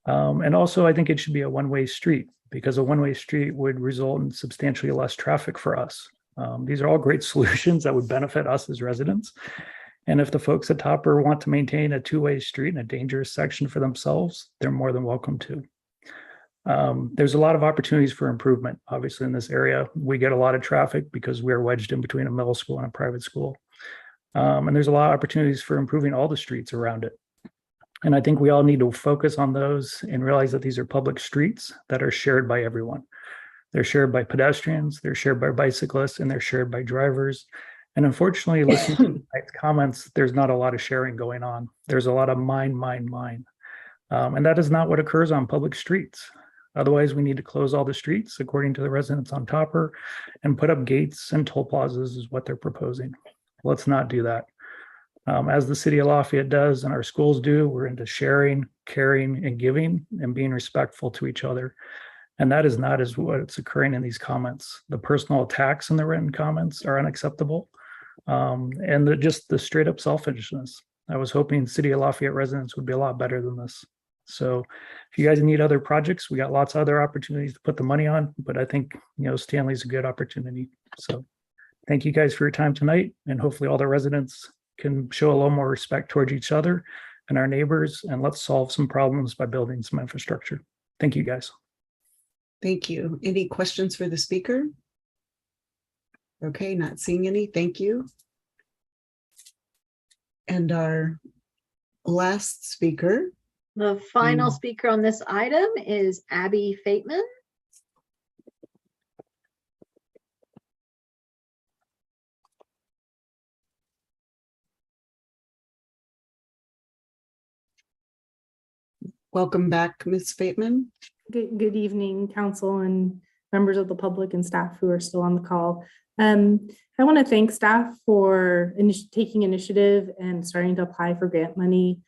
And also, I think it should be a one-way street, because a one-way street would result in substantially less traffic for us. These are all great solutions that would benefit us as residents. And if the folks at Topper want to maintain a two-way street in a dangerous section for themselves, they're more than welcome to. There's a lot of opportunities for improvement, obviously, in this area. We get a lot of traffic because we're wedged in between a middle school and a private school. And there's a lot of opportunities for improving all the streets around it. And I think we all need to focus on those and realize that these are public streets that are shared by everyone. They're shared by pedestrians, they're shared by bicyclists, and they're shared by drivers. And unfortunately, listening to tonight's comments, there's not a lot of sharing going on. There's a lot of mine. And that is not what occurs on public streets. Otherwise, we need to close all the streets, according to the residents on Topper, and put up gates and toll plazas is what they're proposing. Let's not do that. As the city of Lafayette does and our schools do, we're into sharing, caring, and giving, and being respectful to each other. And that is not as what's occurring in these comments. The personal attacks in the written comments are unacceptable. And just the straight up selfishness. I was hoping City of Lafayette residents would be a lot better than this. So if you guys need other projects, we got lots of other opportunities to put the money on, but I think, Stanley's a good opportunity. So thank you guys for your time tonight, and hopefully all the residents can show a little more respect towards each other and our neighbors, and let's solve some problems by building some infrastructure. Thank you, guys. Thank you. Any questions for the speaker? Okay, not seeing any. Thank you. And our last speaker. The final speaker on this item is Abby Fateman. Welcome back, Ms. Fateman. Good evening, council and members of the public and staff who are still on the call. I want to thank staff for taking initiative and starting to apply for grant money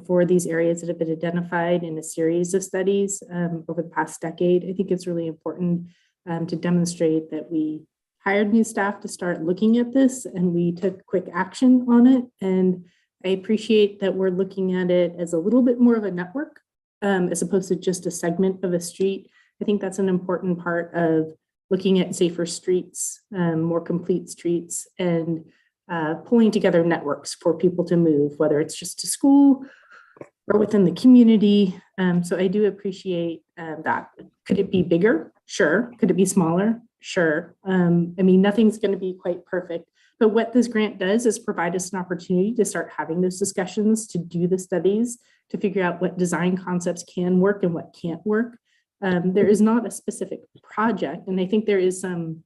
for these areas that have been identified in a series of studies over the past decade. I think it's really important to demonstrate that we hired new staff to start looking at this, and we took quick action on it. And I appreciate that we're looking at it as a little bit more of a network as opposed to just a segment of a street. I think that's an important part of looking at safer streets, more complete streets, and pulling together networks for people to move, whether it's just to school or within the community. So I do appreciate that. Could it be bigger? Sure. Could it be smaller? Sure. I mean, nothing's going to be quite perfect. But what this grant does is provide us an opportunity to start having those discussions, to do the studies, to figure out what design concepts can work and what can't work. There is not a specific project, and I think there is some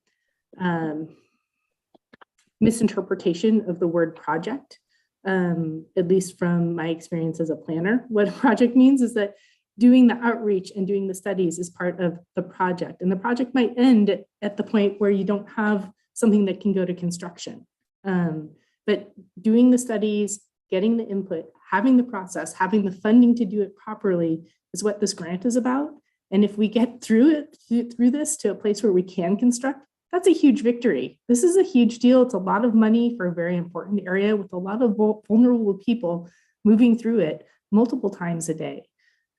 misinterpretation of the word project, at least from my experience as a planner. What a project means is that doing the outreach and doing the studies is part of the project, and the project might end at the point where you don't have something that can go to construction. But doing the studies, getting the input, having the process, having the funding to do it properly is what this grant is about. And if we get through this to a place where we can construct, that's a huge victory. This is a huge deal. It's a lot of money for a very important area with a lot of vulnerable people moving through it multiple times a day.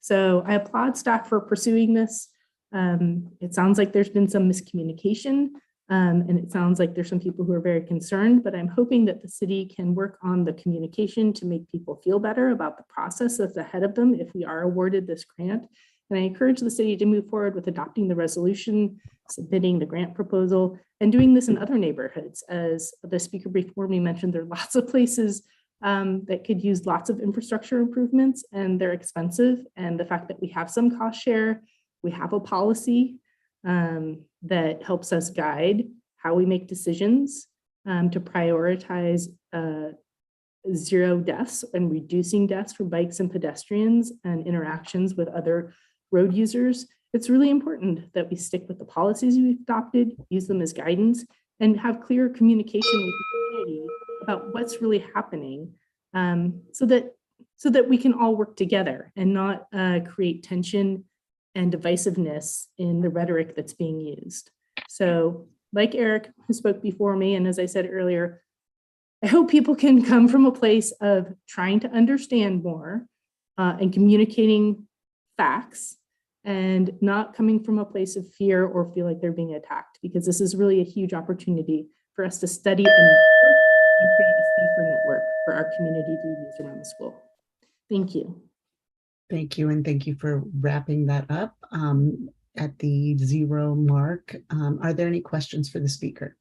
So I applaud staff for pursuing this. It sounds like there's been some miscommunication. And it sounds like there's some people who are very concerned, but I'm hoping that the city can work on the communication to make people feel better about the process that's ahead of them if we are awarded this grant. And I encourage the city to move forward with adopting the resolution, submitting the grant proposal, and doing this in other neighborhoods. As the speaker before me mentioned, there are lots of places that could use lots of infrastructure improvements, and they're expensive. And the fact that we have some cost share, we have a policy that helps us guide how we make decisions to prioritize zero deaths and reducing deaths for bikes and pedestrians and interactions with other road users. It's really important that we stick with the policies we've adopted, use them as guidance, and have clear communication with the community about what's really happening, so that we can all work together and not create tension and divisiveness in the rhetoric that's being used. So like Eric, who spoke before me, and as I said earlier, I hope people can come from a place of trying to understand more and communicating facts, and not coming from a place of fear or feel like they're being attacked, because this is really a huge opportunity for us to study and create a safer network for our community to use around the school. Thank you. Thank you, and thank you for wrapping that up at the 0 mark. Are there any questions for the speaker?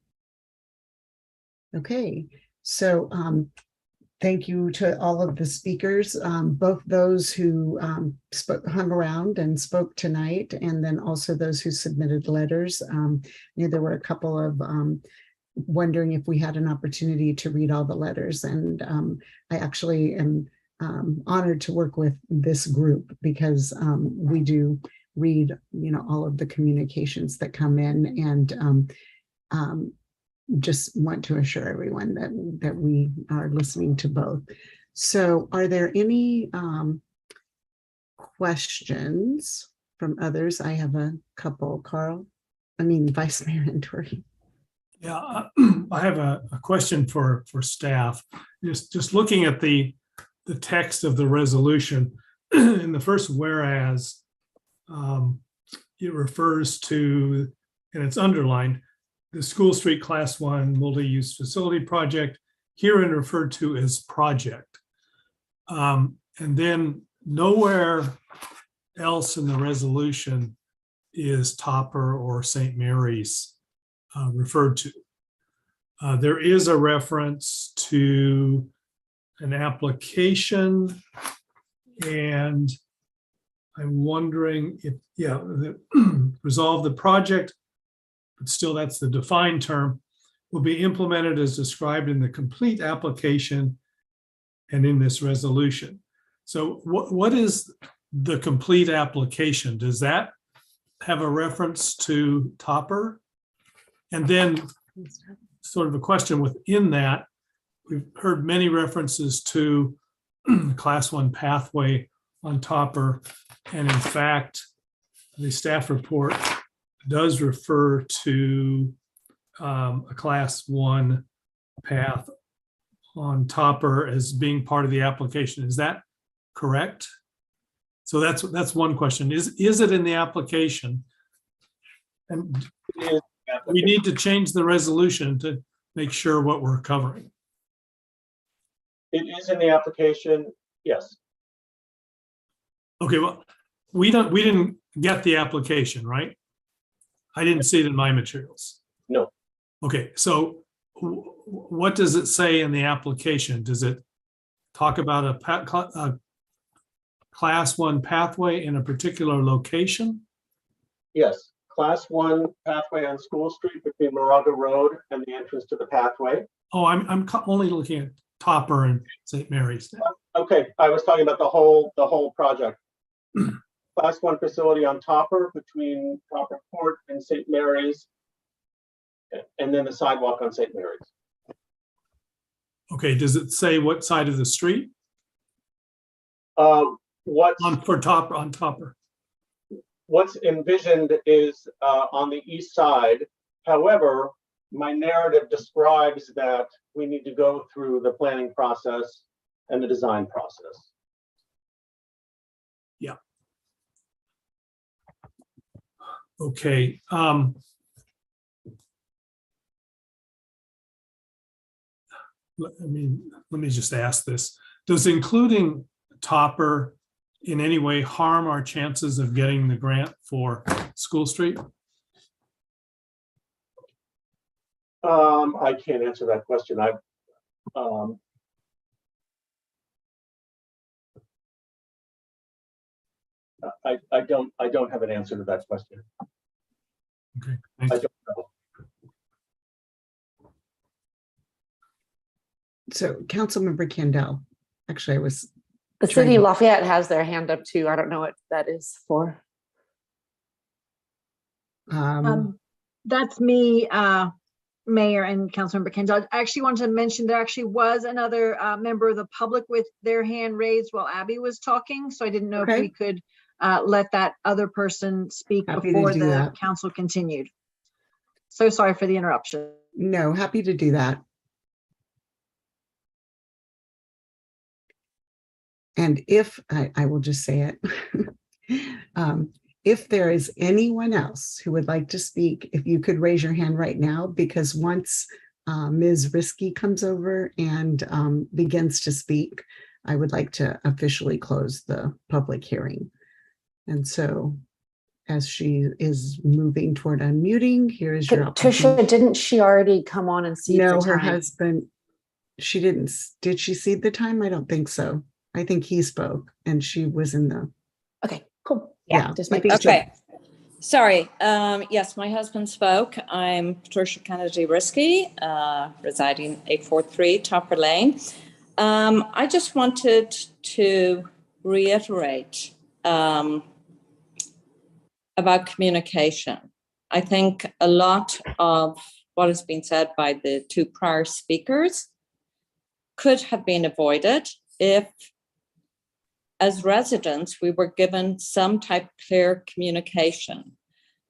Okay, so thank you to all of the speakers, both those who hung around and spoke tonight, and then also those who submitted letters. There were a couple of wondering if we had an opportunity to read all the letters, and I actually am honored to work with this group, because we do read, all of the communications that come in, and just want to assure everyone that we are listening to both. So are there any questions from others? I have a couple. Vice Mayor Tori. Yeah, I have a question for staff. Just looking at the text of the resolution, in the first whereas, it refers to, and it's underlined, the School Street Class 1 multi-use facility project, herein referred to as project. And then nowhere else in the resolution is Topper or St. Mary's referred to. There is a reference to an application, and I'm wondering if, resolve the project, but still that's the defined term, will be implemented as described in the complete application and in this resolution. So what is the complete application? Does that have a reference to Topper? And then sort of a question within that, we've heard many references to Class 1 pathway on Topper. And in fact, the staff report does refer to a Class 1 path on Topper as being part of the application. Is that correct? So that's one question. Is it in the application? And we need to change the resolution to make sure what we're covering. It is in the application, yes. Okay, well, we didn't get the application, right? I didn't see it in my materials. No. Okay, so what does it say in the application? Does it talk about a Class 1 pathway in a particular location? Yes, Class 1 pathway on School Street between Moraga Road and the entrance to the pathway. Oh, I'm only looking at Topper and St. Mary's. Okay, I was talking about the whole project. Class 1 facility on Topper between Topper Court and St. Mary's, and then the sidewalk on St. Mary's. Okay, does it say what side of the street? For Topper, on Topper. What's envisioned is on the east side. However, my narrative describes that we need to go through the planning process and the design process. Yeah. Okay. Let me just ask this. Does including Topper in any way harm our chances of getting the grant for School Street? I can't answer that question. I don't have an answer to that question. Okay, I thank you. don't know. So Councilmember Kendall, actually, I was The trying city of to- Lafayette has their hand up too. I don't know what that is for. That's me, Mayor and Councilmember Kendall. I actually wanted to mention there actually was another member of the public with their hand raised while Abby was talking. So I didn't know if we could let that other person speak Happy to before do the that. council continued. So sorry for the interruption. No, happy to do that. And if, I will just say it, if there is anyone else who would like to speak, if you could raise your hand right now, because once Ms. Risky comes over and begins to speak, I would like to officially close the public hearing. And so as she is moving toward unmuting, here is your Tricia, opportunity. didn't she already come on and see No, the her time? husband, she didn't. Did she see the time? I don't think so. I think he spoke and she was in the. Okay, cool. Yeah. Just I making think sure. Okay. Sorry. Yes, my husband spoke. I'm Patricia Kennedy Risky, residing 843 Topper Lane. I just wanted to reiterate about communication. I think a lot of what has been said by the two prior speakers could have been avoided if, as residents, we were given some type of clear communication.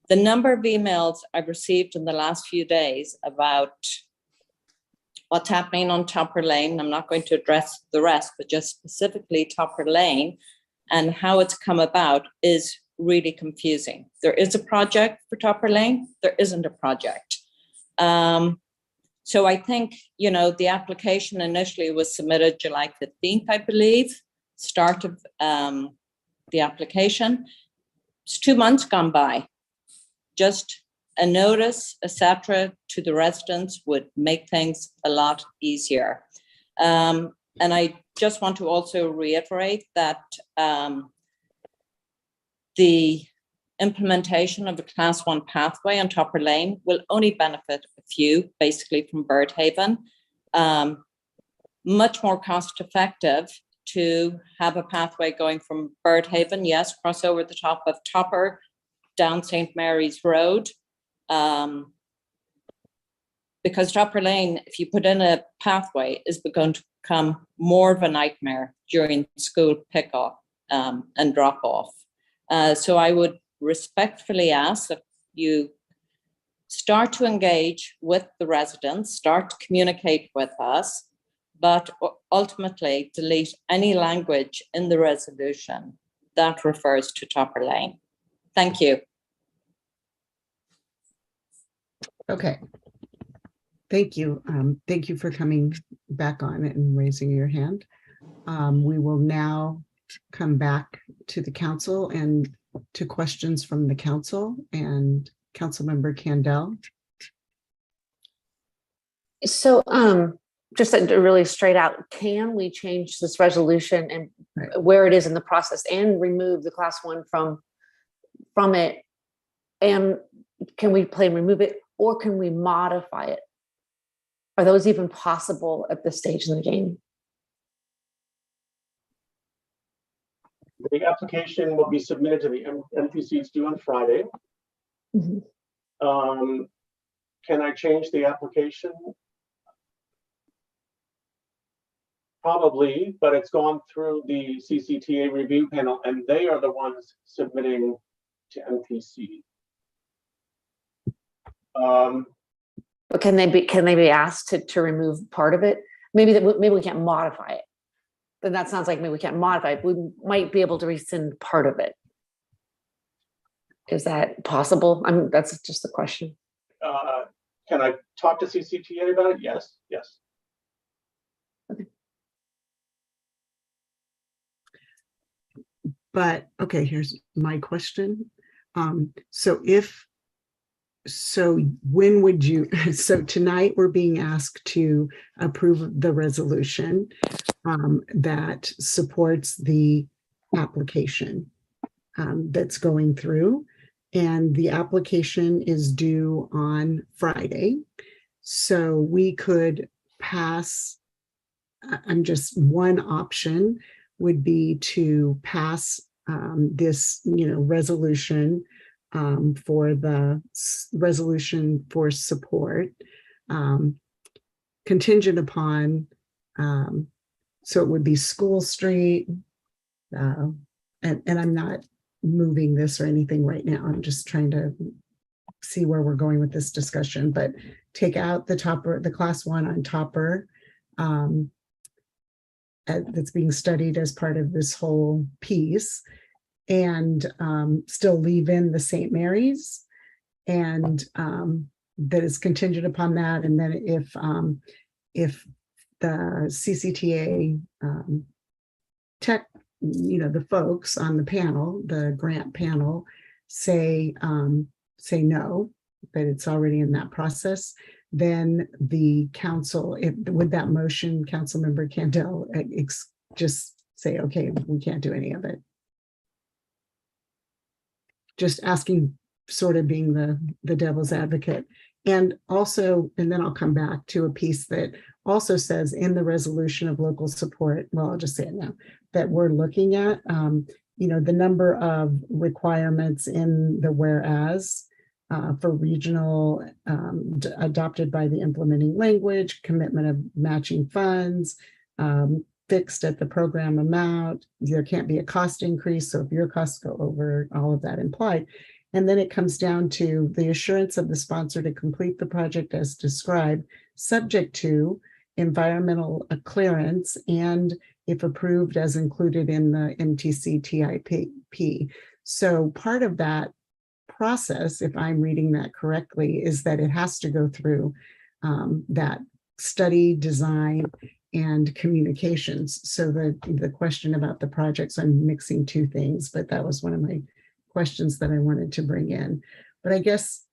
The number of emails I've received in the last few days about what's happening on Topper Lane, I'm not going to address the rest, but just specifically Topper Lane and how it's come about is really confusing. There is a project for Topper Lane, there isn't a project. So I think, you know, the application initially was submitted July 15th, I believe, start of the application. It's 2 months gone by. Just a notice, etc., to the residents would make things a lot easier. And I just want to also reiterate that the implementation of a Class 1 pathway on Topper Lane will only benefit a few, basically from Birdhaven. Much more cost effective to have a pathway going from Birdhaven, yes, cross over the top of Topper, down St. Mary's Road. Because Topper Lane, if you put in a pathway, is going to become more of a nightmare during school pickup and drop off. So I would respectfully ask that you start to engage with the residents, start to communicate with us, but ultimately delete any language in the resolution that refers to Topper Lane. Thank you. Okay. Thank you. Thank you for coming back on and raising your hand. We will now come back to the council and to questions from the council and Councilmember Kendall. So just to really straight out, can we change this resolution and where it is in the process and remove the Class 1 from it? And can we remove it, or can we modify it? Are those even possible at this stage in the game? The application will be submitted to the MPCs due on Friday. Mm-hmm. Can I change the application? Probably, but it's gone through the CCTA review panel and they are the ones submitting to MPC. But can they be asked to remove part of it? Maybe we can't modify it. Then that sounds like maybe we can't modify it. We might be able to rescind part of it. Is that possible? That's just a question. Can I talk to CCTA about it? Yes, yes. Okay. But okay, here's my question. So when would you, so tonight we're being asked to approve the resolution that supports the application. that's going through, and the application is due on Friday. So we could pass, I'm just, one option would be to pass this, resolution for the resolution for support, contingent upon, so it would be School Street, and I'm not moving this or anything right now. I'm just trying to see where we're going with this discussion, but take out the topper, the class 1 on topper, that's being studied as part of this whole piece, and still leave in the St. Mary's, and that is contingent upon that. And then if the CCTA tech, the folks on the panel, the grant panel, say no, that it's already in that process, then the council, with that motion, Councilmember Candell, just say, okay, we can't do any of it. Just asking, sort of being the devil's advocate. And also, and then I'll come back to a piece that also says in the resolution of local support, well, I'll just say it now, that we're looking at, the number of requirements in the whereas for regional, adopted by the implementing language, commitment of matching funds, fixed at the program amount. There can't be a cost increase. So if your costs go over, all of that implied. And then it comes down to the assurance of the sponsor to complete the project as described, subject to environmental clearance, and if approved as included in the MTC TIP. So part of that process, if I'm reading that correctly, is that it has to go through that study, design, and communications. So the question about the projects, I'm mixing two things, but that was one of my questions that I wanted to bring in. But I guess,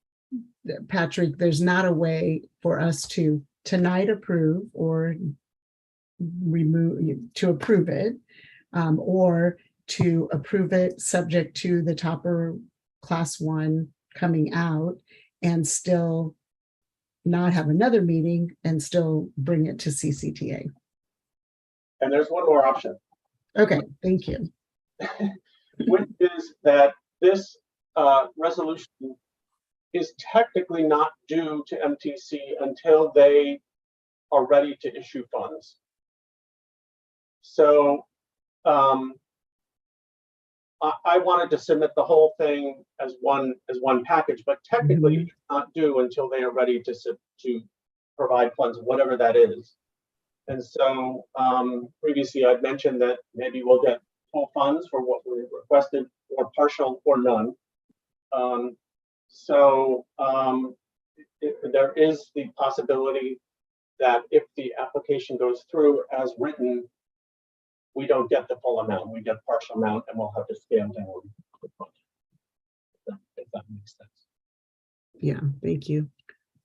Patrick, there's not a way for us to tonight approve or remove, to approve it, or to approve it subject to the topper class 1 coming out and still not have another meeting and still bring it to CCTA. And there's one more option. Okay, thank you. Which is that this resolution is technically not due to MTC until they are ready to issue funds. So I wanted to submit the whole thing as one package, but technically it's not due until they are ready to provide funds, whatever that is. And so previously I'd mentioned that maybe we'll get full funds for what we requested, or partial or none. There is the possibility that if the application goes through as written, we don't get the full amount, we get partial amount, and we'll have to scale down the project, if that makes sense. Yeah, thank you.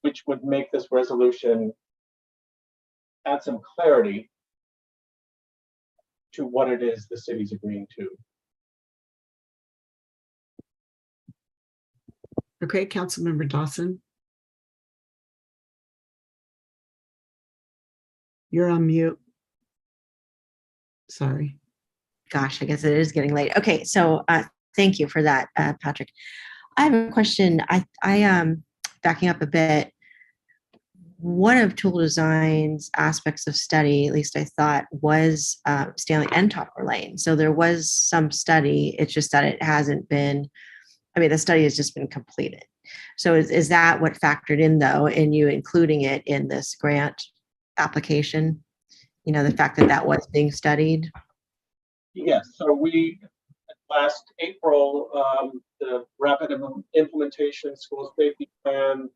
Which would make this resolution add some clarity to what it is the city's agreeing to. Okay, Councilmember Dawson. You're on mute. Sorry. Gosh, I guess it is getting late. Okay, so thank you for that, Patrick. I have a question. I backing up a bit. One of Tool Design's aspects of study, at least I thought, was Stanley and Topper Lane. So there was some study. It's just that it hasn't been. I mean, the study has just been completed. So is that what factored in, though, in you including it in this grant application? The fact that that was being studied? Yes, so we, last April, the Rapid Implementation School Safety Plan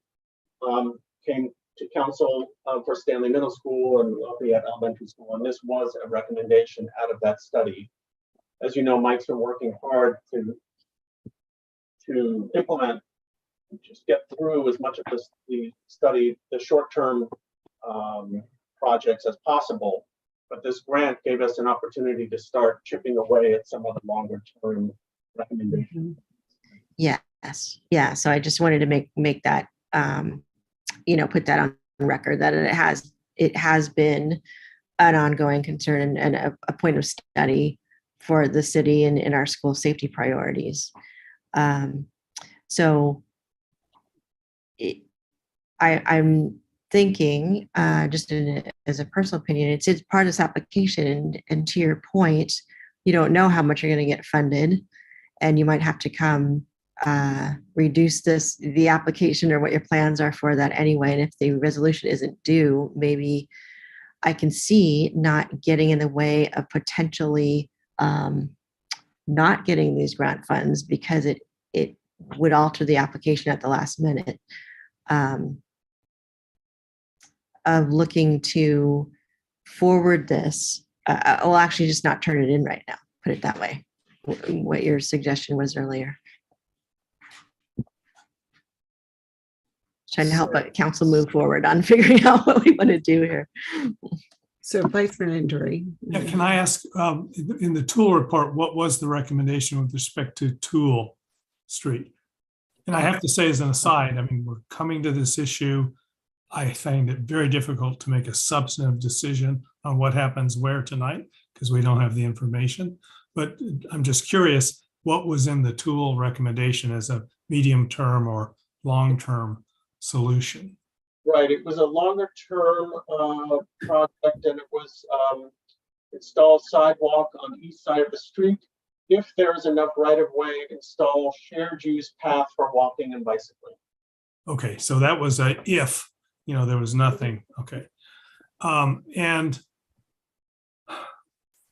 came to council for Stanley Middle School and Lafayette Elementary School, and this was a recommendation out of that study. As you know, Mike's been working hard to implement, just get through as much of the study, the short-term projects as possible. But this grant gave us an opportunity to start chipping away at some of the longer-term recommendations recommendation. Yes, yeah. So I just wanted to make that, put that on record that it has been an ongoing concern and a point of study for the city and in our school safety priorities. So I'm thinking, just as a personal opinion, it's part of this application. And to your point, you don't know how much you're going to get funded, and you might have to come reduce the application or what your plans are for that anyway. And if the resolution isn't due, maybe I can see not getting in the way of potentially not getting these grant funds because it would alter the application at the last minute. Of looking to forward this, well, actually just not turn it in right now, put it that way, what your suggestion was earlier. Trying to help the council move forward on figuring out what we want to do here. So Vice Mayor Henry. Yeah, can I ask, in the Tool report, what was the recommendation with respect to Tool Street? And I have to say as an aside, I mean, we're coming to this issue. I find it very difficult to make a substantive decision on what happens where tonight because we don't have the information. But I'm just curious, what was in the Tool recommendation as a medium-term or long-term solution? Right, it was a longer term project, and it was install sidewalk on the east side of the street. If there is enough right of way, install shared use path for walking and bicycling. Okay, so that was a if, there was nothing. Okay. And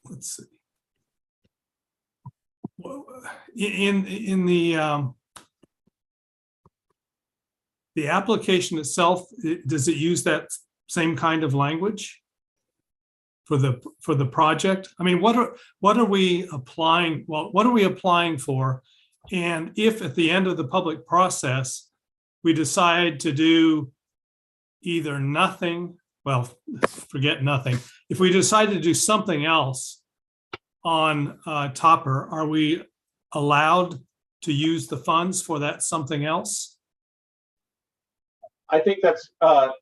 let's see. In the application itself, does it use that same kind of language for the project? I mean, what are we applying? Well, what are we applying for? And if at the end of the public process, we decide to do either nothing, well, forget nothing. If we decide to do something else on Topper, are we allowed to use the funds for that something else? I think that's to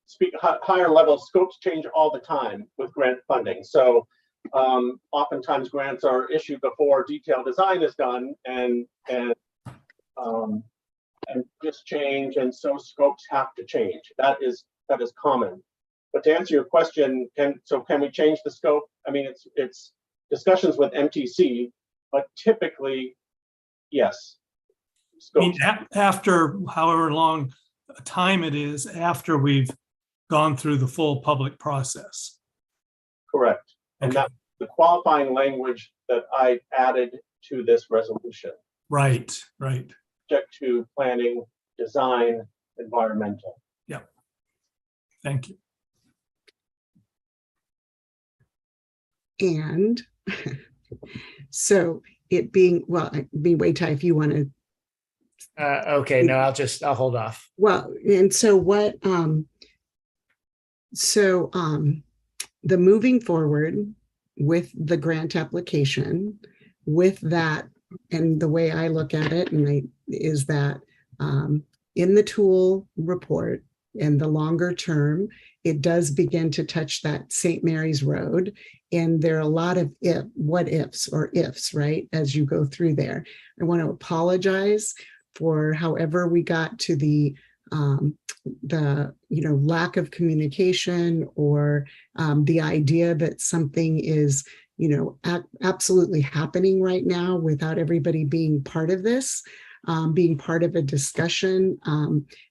speak higher level. Scopes change all the time with grant funding. So oftentimes grants are issued before detailed design is done, and just change, and so scopes have to change. That is common. But to answer your question, can we change the scope? I mean, it's discussions with MTC, but typically, yes. I mean, after however long time it is after we've gone through the full public process. Correct. And Okay. that's the qualifying language that I added to this resolution. Right, right. Subject to planning, design, environmental. Yeah. Thank you. And so it being, well, wait, Ty, if you want to. Okay, no, I'll hold off. Well, and so what, the moving forward with the grant application, with that, and the way I look at it, is that in the Tool report and the longer term, it does begin to touch that St. Mary's Road. And there are a lot of what ifs or ifs, right? As you go through there. I want to apologize for however we got to the lack of communication or the idea that something is absolutely happening right now without everybody being part of this, being part of a discussion,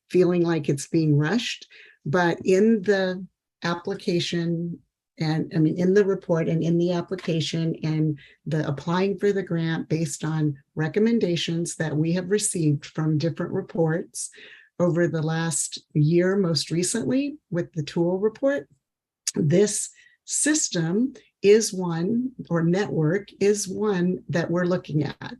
feeling like it's being rushed. But in the application, and I mean, in the report and in the application and the applying for the grant based on recommendations that we have received from different reports over the last year, most recently with the Tool report, this system is one, or network is one that we're looking at,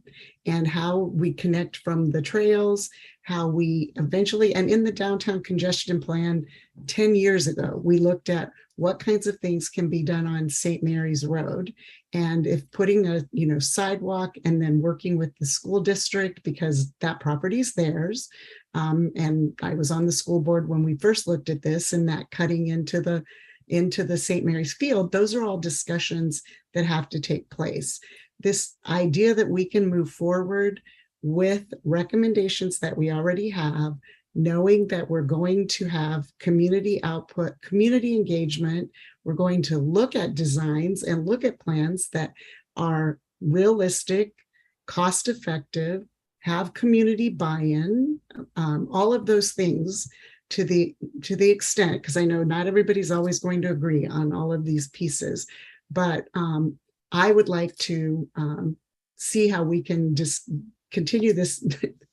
and how we connect from the trails, how we eventually, and in the downtown congestion plan 10 years ago, we looked at what kinds of things can be done on St. Mary's Road. And if putting a, sidewalk and then working with the school district, because that property is theirs. And I was on the school board when we first looked at this, and that cutting into the St. Mary's Field, those are all discussions that have to take place. This idea that we can move forward with recommendations that we already have, knowing that we're going to have community output, community engagement, we're going to look at designs and look at plans that are realistic, cost-effective, have community buy-in, all of those things to the extent, because I know not everybody's always going to agree on all of these pieces, but I would like to see how we can just continue this,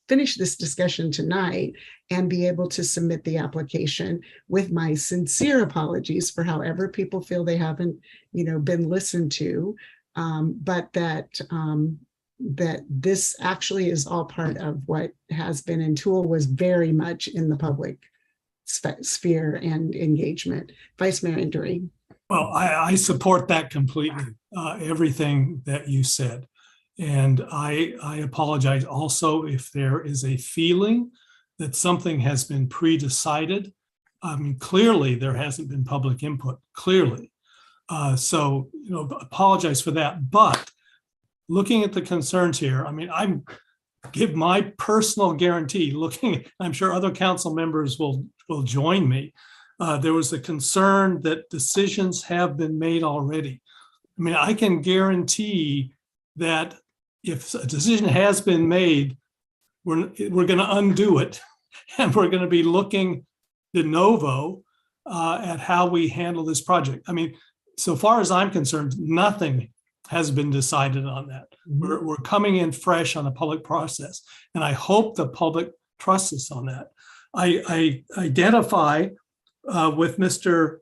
finish this discussion tonight and be able to submit the application with my sincere apologies for however people feel they haven't, been listened to, but that this actually is all part of what has been, and Tool was very much in the public sphere and engagement. Vice Mayor Henry. Well, I support that completely, everything that you said. And I apologize also if there is a feeling that something has been pre-decided. I mean, clearly there hasn't been public input, clearly. So, apologize for that. But looking at the concerns here, I mean, I give my personal guarantee, I'm sure other council members will join me. There was a concern that decisions have been made already. I mean, I can guarantee that if a decision has been made, we're going to undo it, and we're going to be looking de novo at how we handle this project. I mean, so far as I'm concerned, nothing has been decided on that. We're coming in fresh on the public process, and I hope the public trusts us on that. I identify with Mr.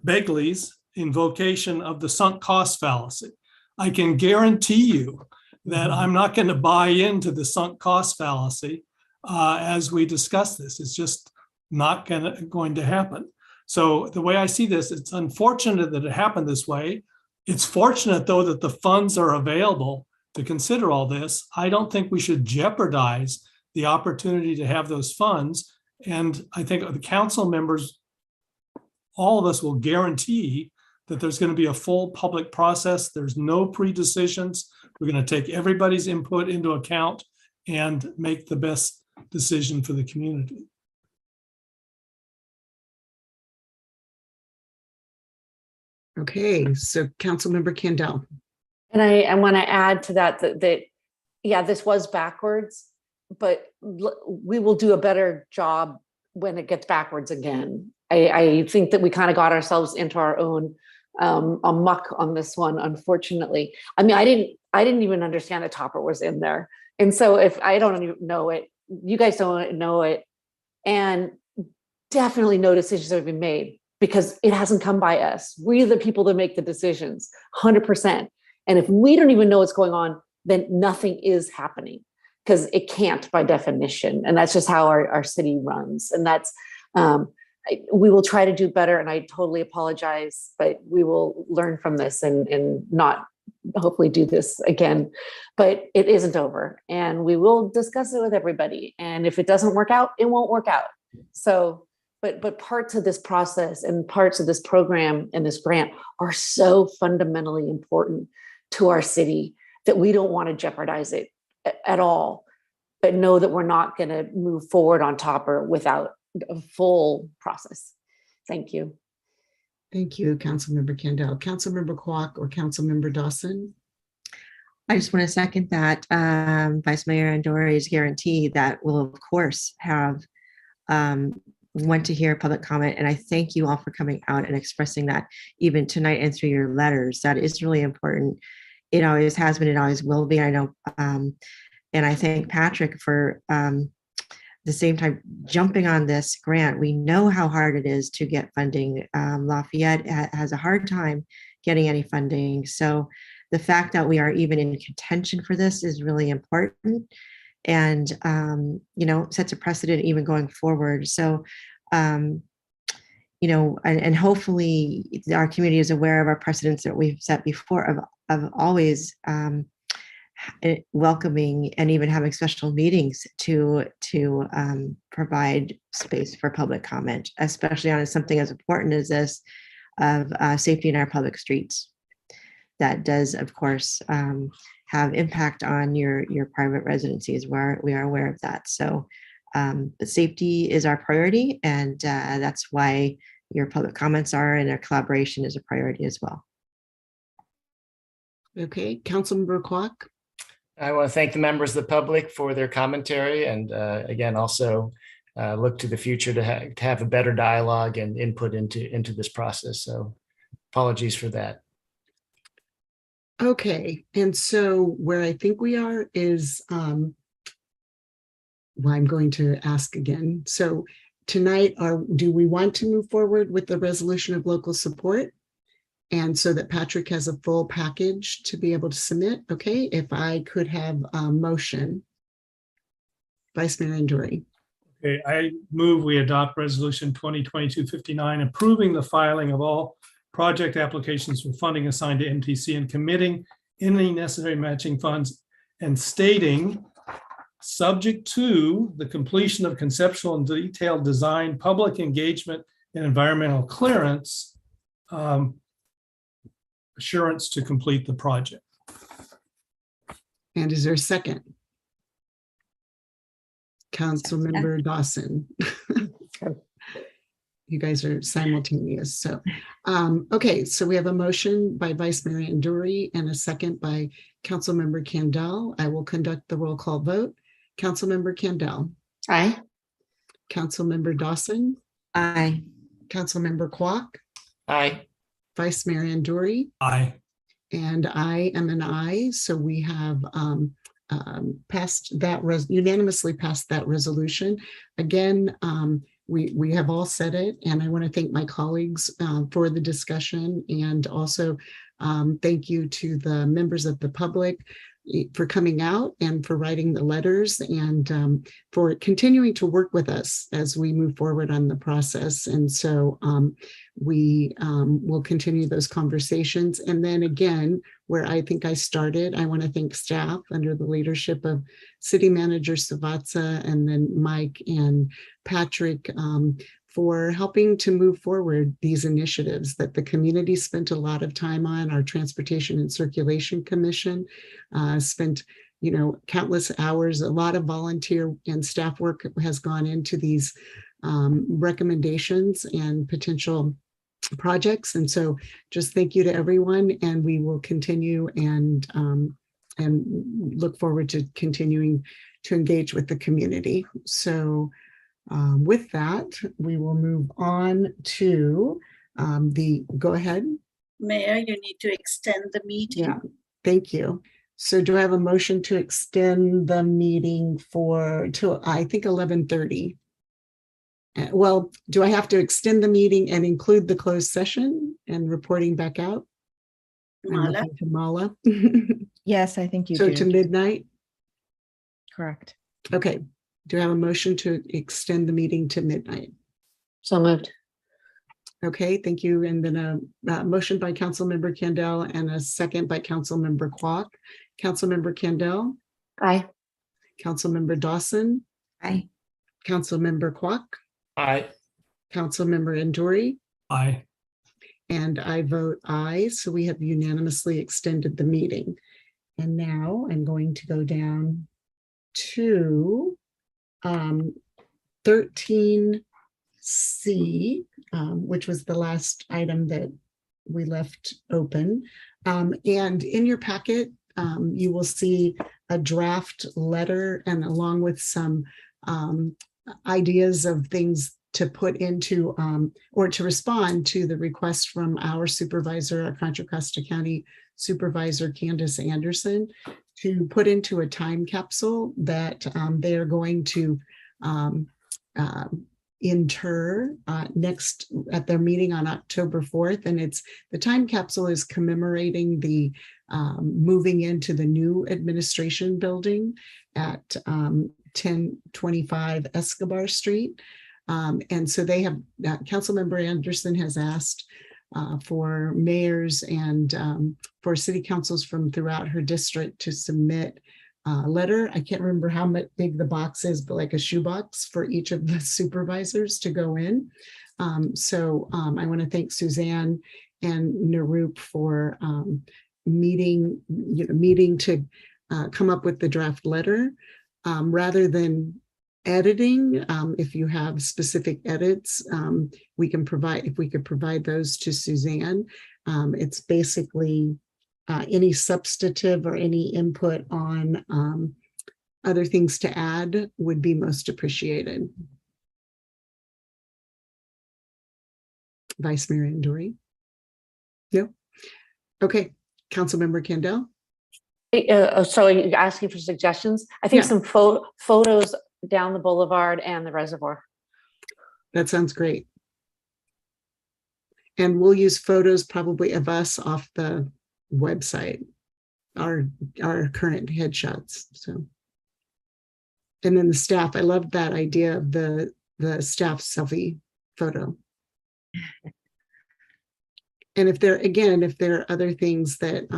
Begley's invocation of the sunk cost fallacy. I can guarantee you that I'm not going to buy into the sunk cost fallacy as we discuss this. It's just not going to happen. So the way I see this, it's unfortunate that it happened this way. It's fortunate, though, that the funds are available to consider all this. I don't think we should jeopardize the opportunity to have those funds. And I think the council members, all of us will guarantee that there's going to be a full public process. There's no pre-decisions. We're going to take everybody's input into account and make the best decision for the community. Okay, so Councilmember Kendall. And I want to add to that, yeah, this was backwards, but we will do a better job when it gets backwards again. I think that we kind of got ourselves into our own muck on this one, unfortunately. I mean, I didn't even understand that Topper was in there. And so if I don't even know it, you guys don't know it, and definitely no decisions have been made because it hasn't come by us. We're the people that make the decisions, 100%. And if we don't even know what's going on, then nothing is happening because it can't by definition. And that's just how our city runs. And that's, we will try to do better. And I totally apologize, but we will learn from this and not hopefully do this again, but it isn't over and we will discuss it with everybody. And if it doesn't work out, it won't work out. So, but parts of this process and parts of this program and this grant are so fundamentally important to our city that we don't want to jeopardize it at all, but know that we're not going to move forward on Topper without a full process. Thank you. Thank you, Councilmember Kendall. Councilmember Kwok or Councilmember Dawson? I just want to second that Vice Mayor Andori's guarantee that we'll, of course, have want to hear public comment. And I thank you all for coming out and expressing that even tonight and through your letters. That is really important. It always has been, it always will be. I know. And I thank Patrick for the same time jumping on this grant. We know how hard it is to get funding. Lafayette has a hard time getting any funding. So the fact that we are even in contention for this is really important and, sets a precedent even going forward. So and hopefully our community is aware of our precedents that we've set before of always welcoming and even having special meetings to provide space for public comment, especially on something as important as this of safety in our public streets. That does, of course, have impact on your private residencies, where we are aware of that. So safety is our priority, and that's why your public comments are, and our collaboration is a priority as well. Okay, Councilmember Kwok. I want to thank the members of the public for their commentary, and again, also look to the future to have a better dialogue and input into this process. So apologies for that. Okay, and so where I think we are is, well, I'm going to ask again. So tonight, do we want to move forward with the resolution of local support? And so that Patrick has a full package to be able to submit. Okay, if I could have a motion. Vice Mayor Anduri. Okay, I move we adopt resolution 2022-59, approving the filing of all project applications for funding assigned to MTC and committing any necessary matching funds, and stating, subject to the completion of conceptual and detailed design, public engagement, and environmental clearance, assurance to complete the project. And is there a second? Councilmember Dawson. You guys are simultaneous. So, okay, so we have a motion by Vice Mayor Anduri and a second by Councilmember Kandel. I will conduct the roll call vote. Councilmember Kandel. Aye. Councilmember Dawson. Aye. Councilmember Kwok. Aye. Vice Mayor Anduri. Aye. And I am an aye. So we have passed that, unanimously passed that resolution. Again, we have all said it, and I want to thank my colleagues for the discussion, and also thank you to the members of the public for coming out and for writing the letters, and for continuing to work with us as we move forward on the process. And so we will continue those conversations. And then again, where I think I started, I want to thank staff under the leadership of City Manager Savatsa, and then Mike and Patrick, for helping to move forward these initiatives that the community spent a lot of time on. Our Transportation and Circulation Commission spent, countless hours. A lot of volunteer and staff work has gone into these recommendations and potential projects. And so just thank you to everyone, and we will continue and look forward to continuing to engage with the community. So with that, we will move on to go ahead. Mayor, you need to extend the meeting. Yeah, thank you. So do I have a motion to extend the meeting till I think 11:30? Well, do I have to extend the meeting and include the closed session and reporting back out? Mala? To Mala. Yes, I think you So do. to midnight? Correct. Okay. Do I have a motion to extend the meeting to midnight? So moved. Okay, thank you. And then a motion by Councilmember Kandel and a second by Councilmember Kwok. Councilmember Kandel. Aye. Councilmember Dawson. Aye. Councilmember Kwok. Aye. Councilmember Anduri. Aye. And I vote aye. So we have unanimously extended the meeting. And now I'm going to go down to 13C, which was the last item that we left open. And in your packet, you will see a draft letter, and along with some ideas of things to put into or to respond to the request from our supervisor, our Contra Costa County Supervisor Candace Anderson, to put into a time capsule that they are going to inter next at their meeting on October 4th. And the time capsule is commemorating the moving into the new administration building at 1025 Escobar Street. And so they have, Councilmember Anderson has asked for mayors and for city councils from throughout her district to submit a letter. I can't remember how much big the box is, but like a shoebox for each of the supervisors to go in. So I want to thank Suzanne and Narup for meeting to come up with the draft letter rather than editing. If you have specific edits, we can provide, if we could provide those to Suzanne. It's basically any substantive or any input on other things to add would be most appreciated. Vice Mayor Andori? No? Okay, Councilmember Kendall? So you're asking for suggestions? I think some photos down the boulevard and the reservoir. That sounds great. And we'll use photos probably of us off the website, our current headshots. So, and then the staff, I love that idea of the staff selfie photo. And if there are other things that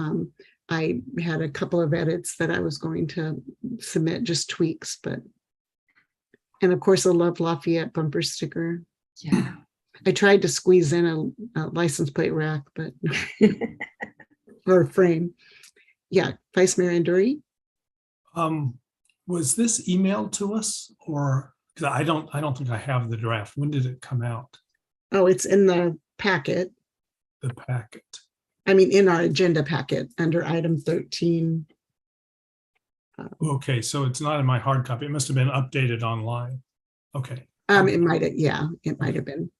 I had a couple of edits that I was going to submit, just tweaks, but, and of course I love Lafayette bumper sticker. Yeah. I tried to squeeze in a license plate rack, but or a frame. Yeah, Vice Mayor Andori. Was this emailed to us, or because I don't think I have the draft. When did it come out? Oh, it's in the packet. The packet. I mean, in our agenda packet under item 13. Okay, so it's not in my hard copy. It must have been updated online. Okay. It might have, yeah, it might have been.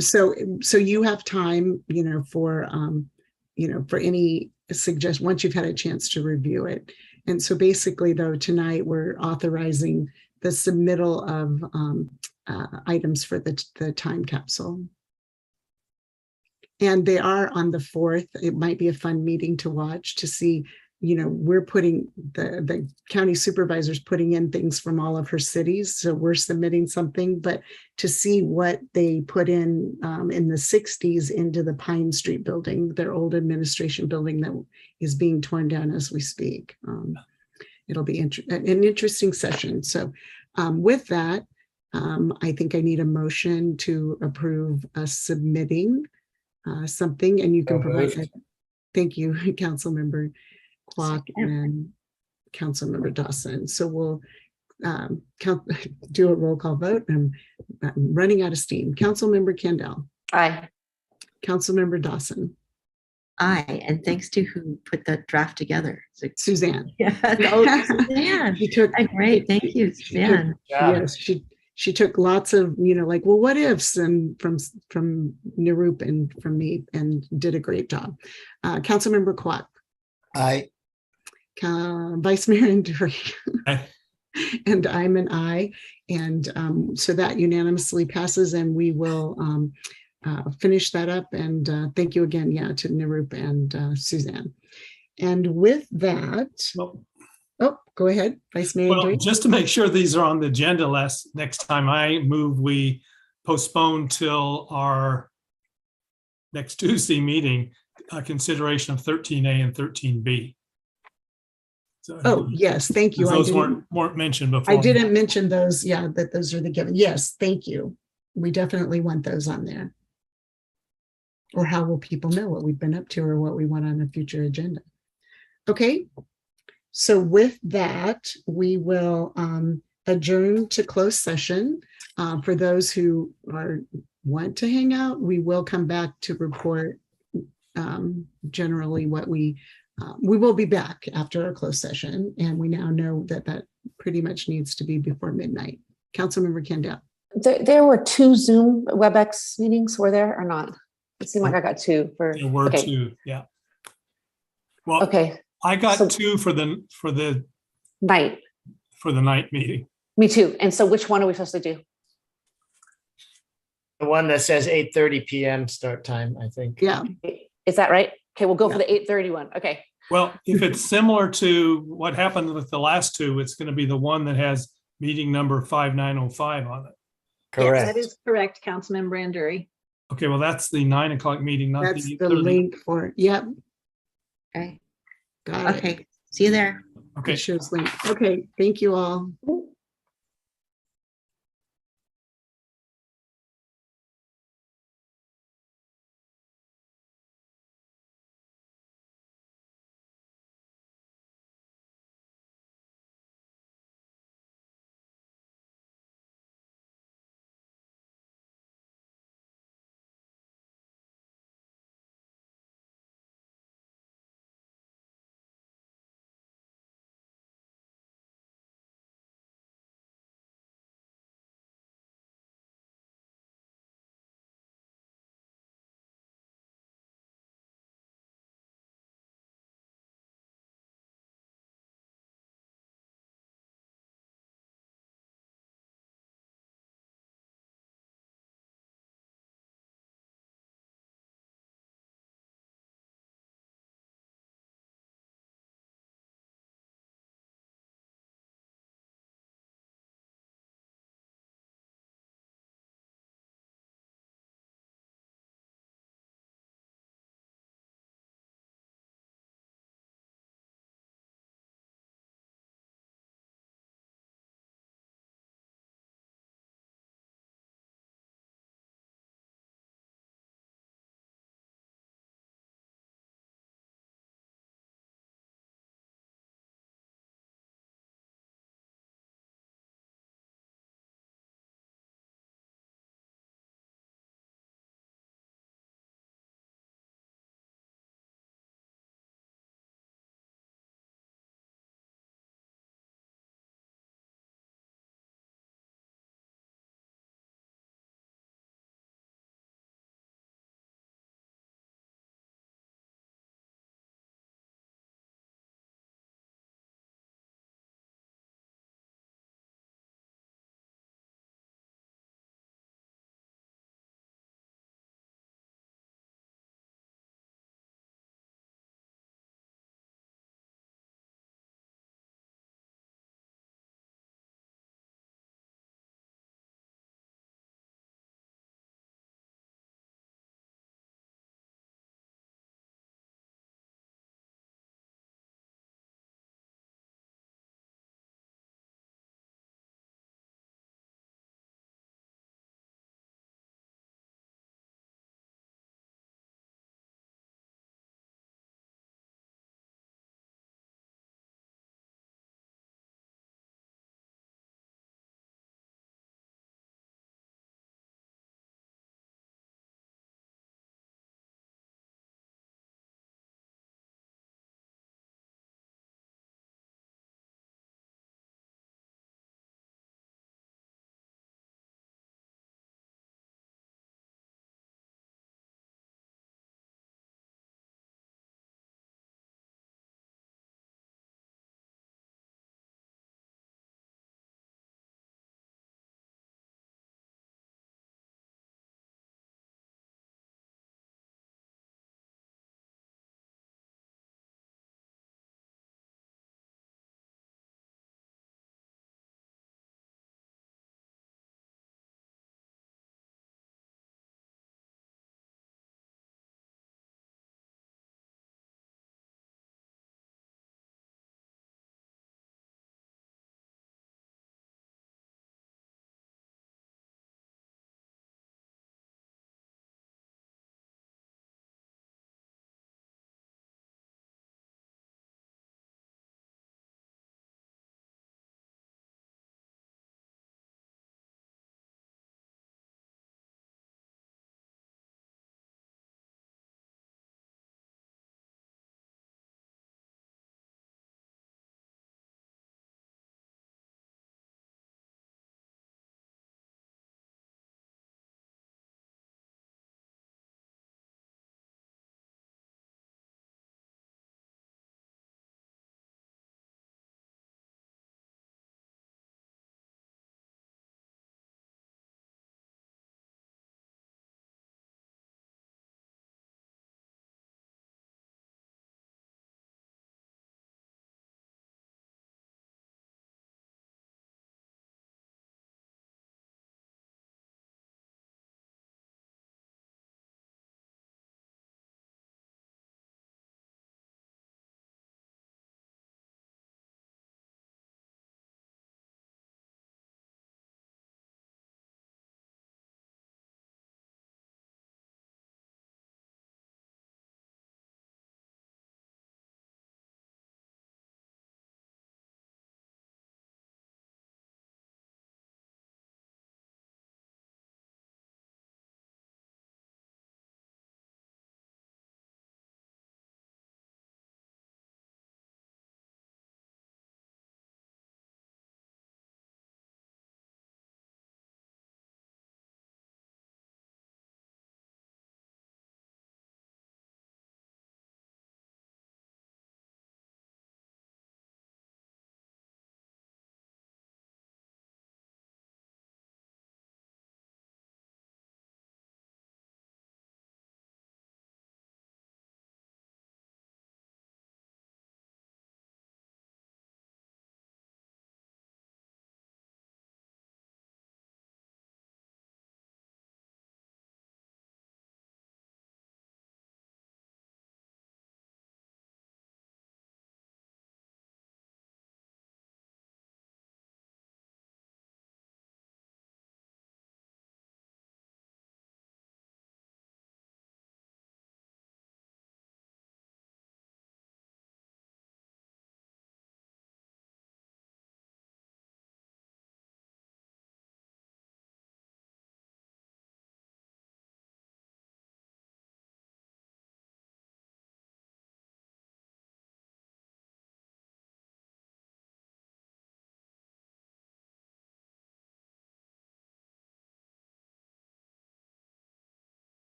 So you have time, for any suggestion once you've had a chance to review it. And so basically, though, tonight we're authorizing the submittal of items for the time capsule. And they are on the 4th. It might be a fun meeting to watch to see, we're putting the county supervisors putting in things from all of her cities. So we're submitting something, but to see what they put in the 60s into the Pine Street building, their old administration building that is being torn down as we speak. It'll be an interesting session. So with that, I think I need a motion to approve us submitting something, and you can provide that. Thank you, Councilmember Kwok and Councilmember Dawson. So we'll do a roll call vote. I'm running out of steam. Councilmember Kendall. Aye. Councilmember Dawson. Aye, and thanks to who put the draft together. Suzanne. Yeah. Oh, Suzanne. She took great. Thank you, Suzanne. Yes, she took lots of, well, what ifs, and from Narup and from me, and did a great job. Councilmember Kwok. Aye. Vice Mayor Andori. Aye. And I'm an aye. And so that unanimously passes, and we will finish that up. And thank you again, to Narup and Suzanne. And with that, oh, go ahead, Vice Mayor. Well, just to make sure these are on the agenda next time, I move we postpone till our next Tuesday meeting consideration of 13A and 13B. So, oh, yes, thank you. Those weren't mentioned before. I didn't mention those, that those are the given. Yes, thank you. We definitely want those on there. Or how will people know what we've been up to or what we want on a future agenda? Okay. So with that, we will adjourn to closed session. For those who want to hang out, we will come back to report generally what we will be back after our closed session. And we now know that pretty much needs to be before midnight. Councilmember Kendall. There were 2 Zoom WebEx meetings, were there or not? It seemed like I got 2 for. There were 2, yeah. Well, okay. I got 2 for the night meeting. Me too. And so which one are we supposed to do? The one that says 8:30 p.m. start time, I think. Yeah. Is that right? Okay, we'll go for the 8:30 one. Okay. Well, if it's similar to what happened with the last 2, it's going to be the one that has meeting number 5905 on it. That is correct, Councilman Brandury. Okay, well, that's the 9 o'clock meeting, not That's the the 8:30. link for, yep. Okay. Got it. Okay. See you there. Okay. It shows link. Okay, thank you all.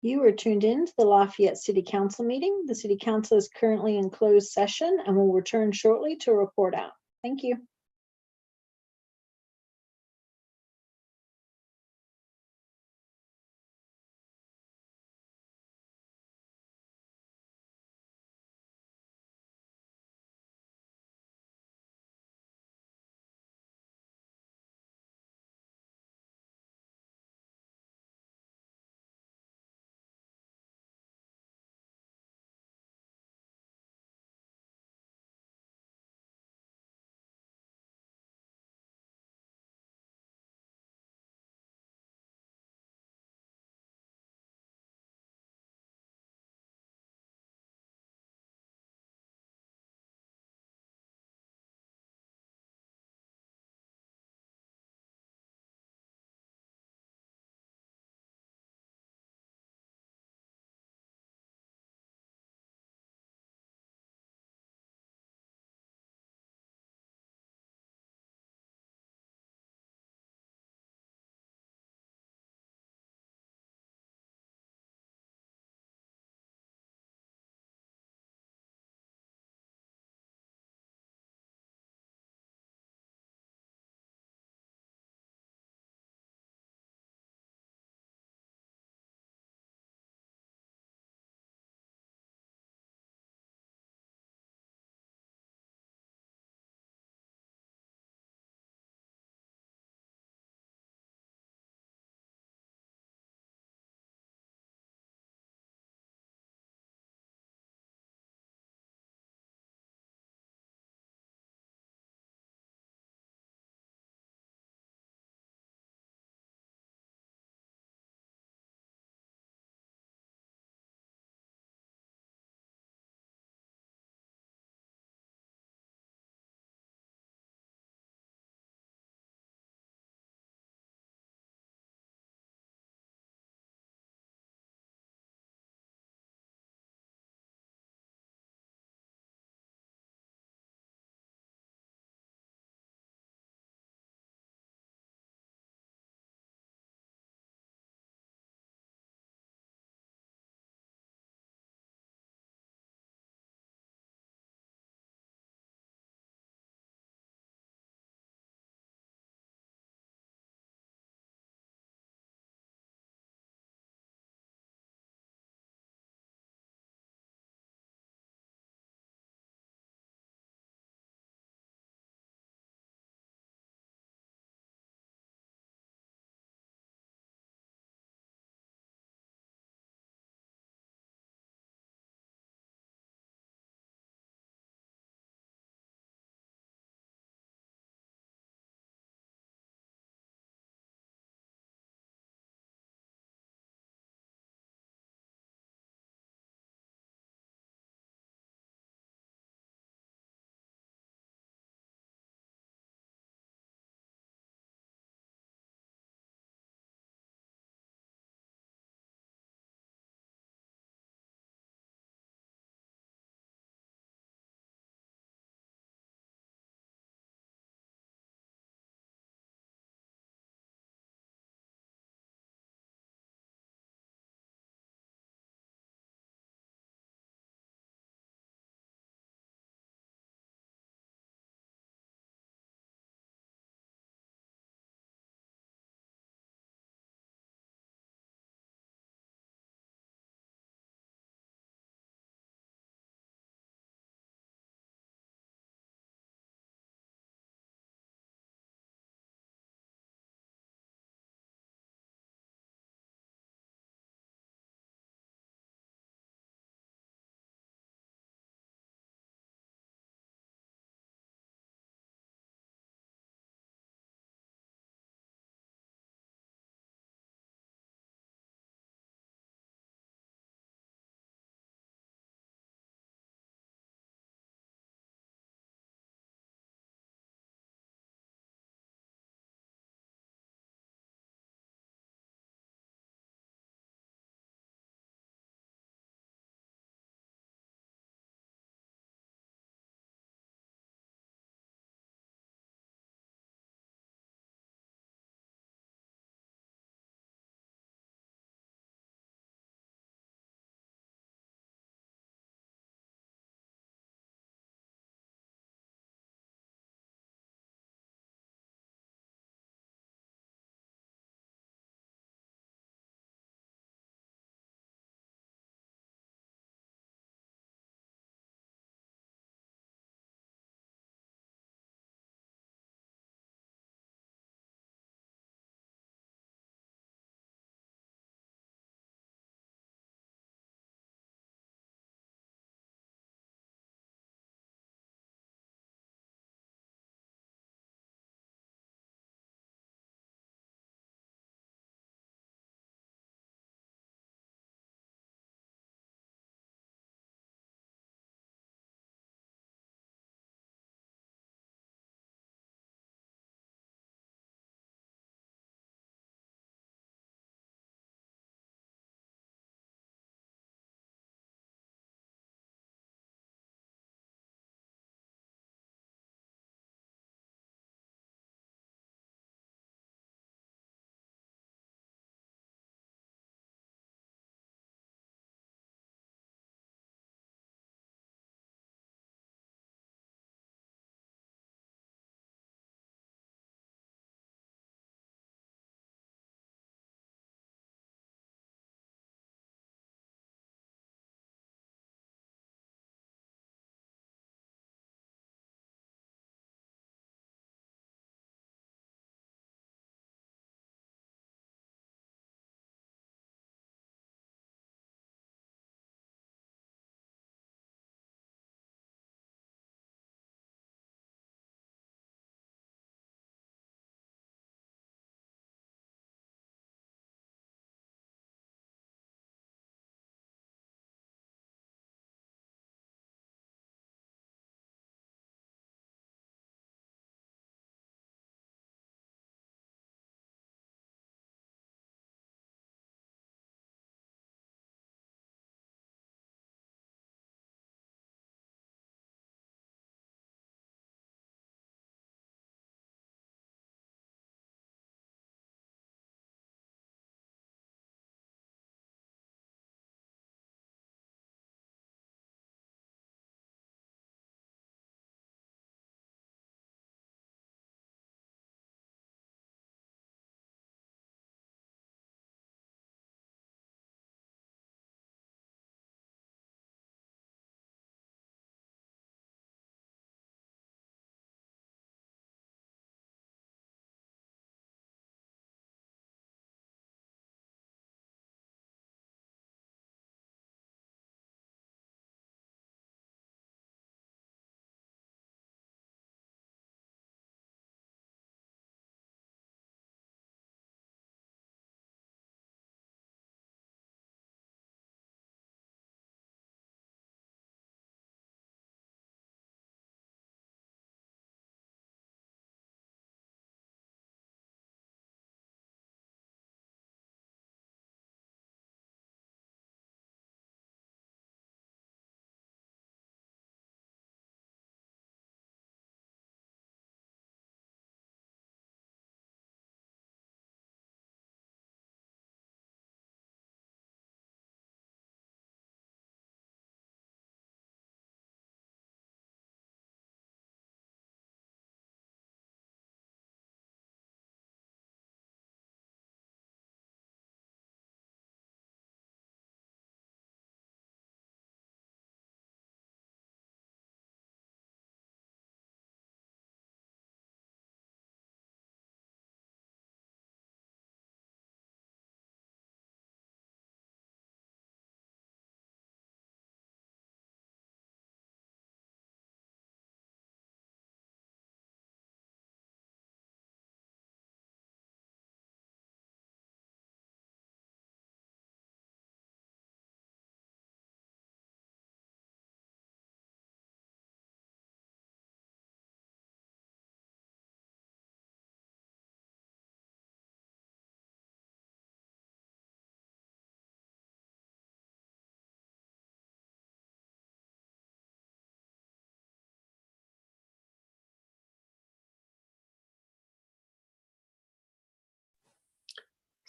You are tuned in to the Lafayette City Council meeting. The City Council is currently in closed session and will return shortly to report out. Thank you.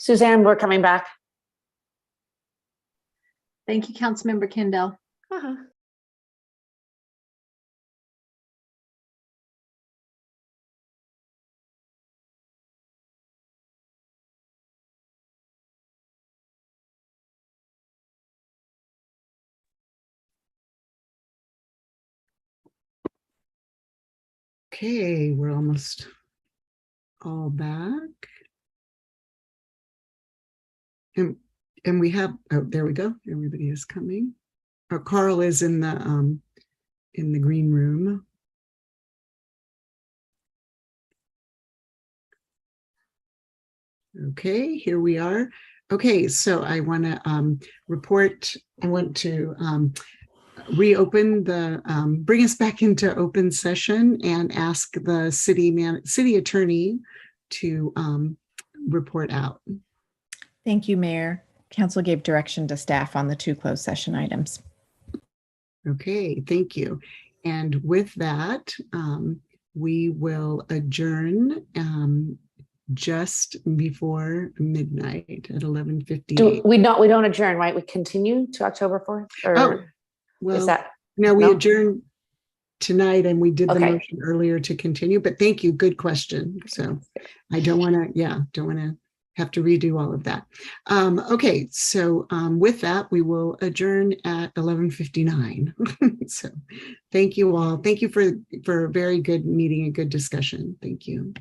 Suzanne, we're coming back. Thank you, Councilmember Kendall. Okay, we're almost all back. And we have, oh, there we go. Everybody is coming. Oh, Carl is in the green room. Okay, here we are. Okay, so I want to report, I want to reopen the, bring us back into open session and ask the city attorney to report out. Thank you, Mayor. Council gave direction to staff on the 2 closed session items. Okay, thank you. And with that, we will adjourn just before midnight at 11:58. We don't adjourn, right? We continue to October 4th? Or well, is that? No, we adjourned tonight and we did the Okay. motion earlier to continue, but thank you. Good question. So I don't want to, have to redo all of that. Okay, so with that, we will adjourn at 11:59. So thank you all. Thank you for a very good meeting, a good discussion. Thank you.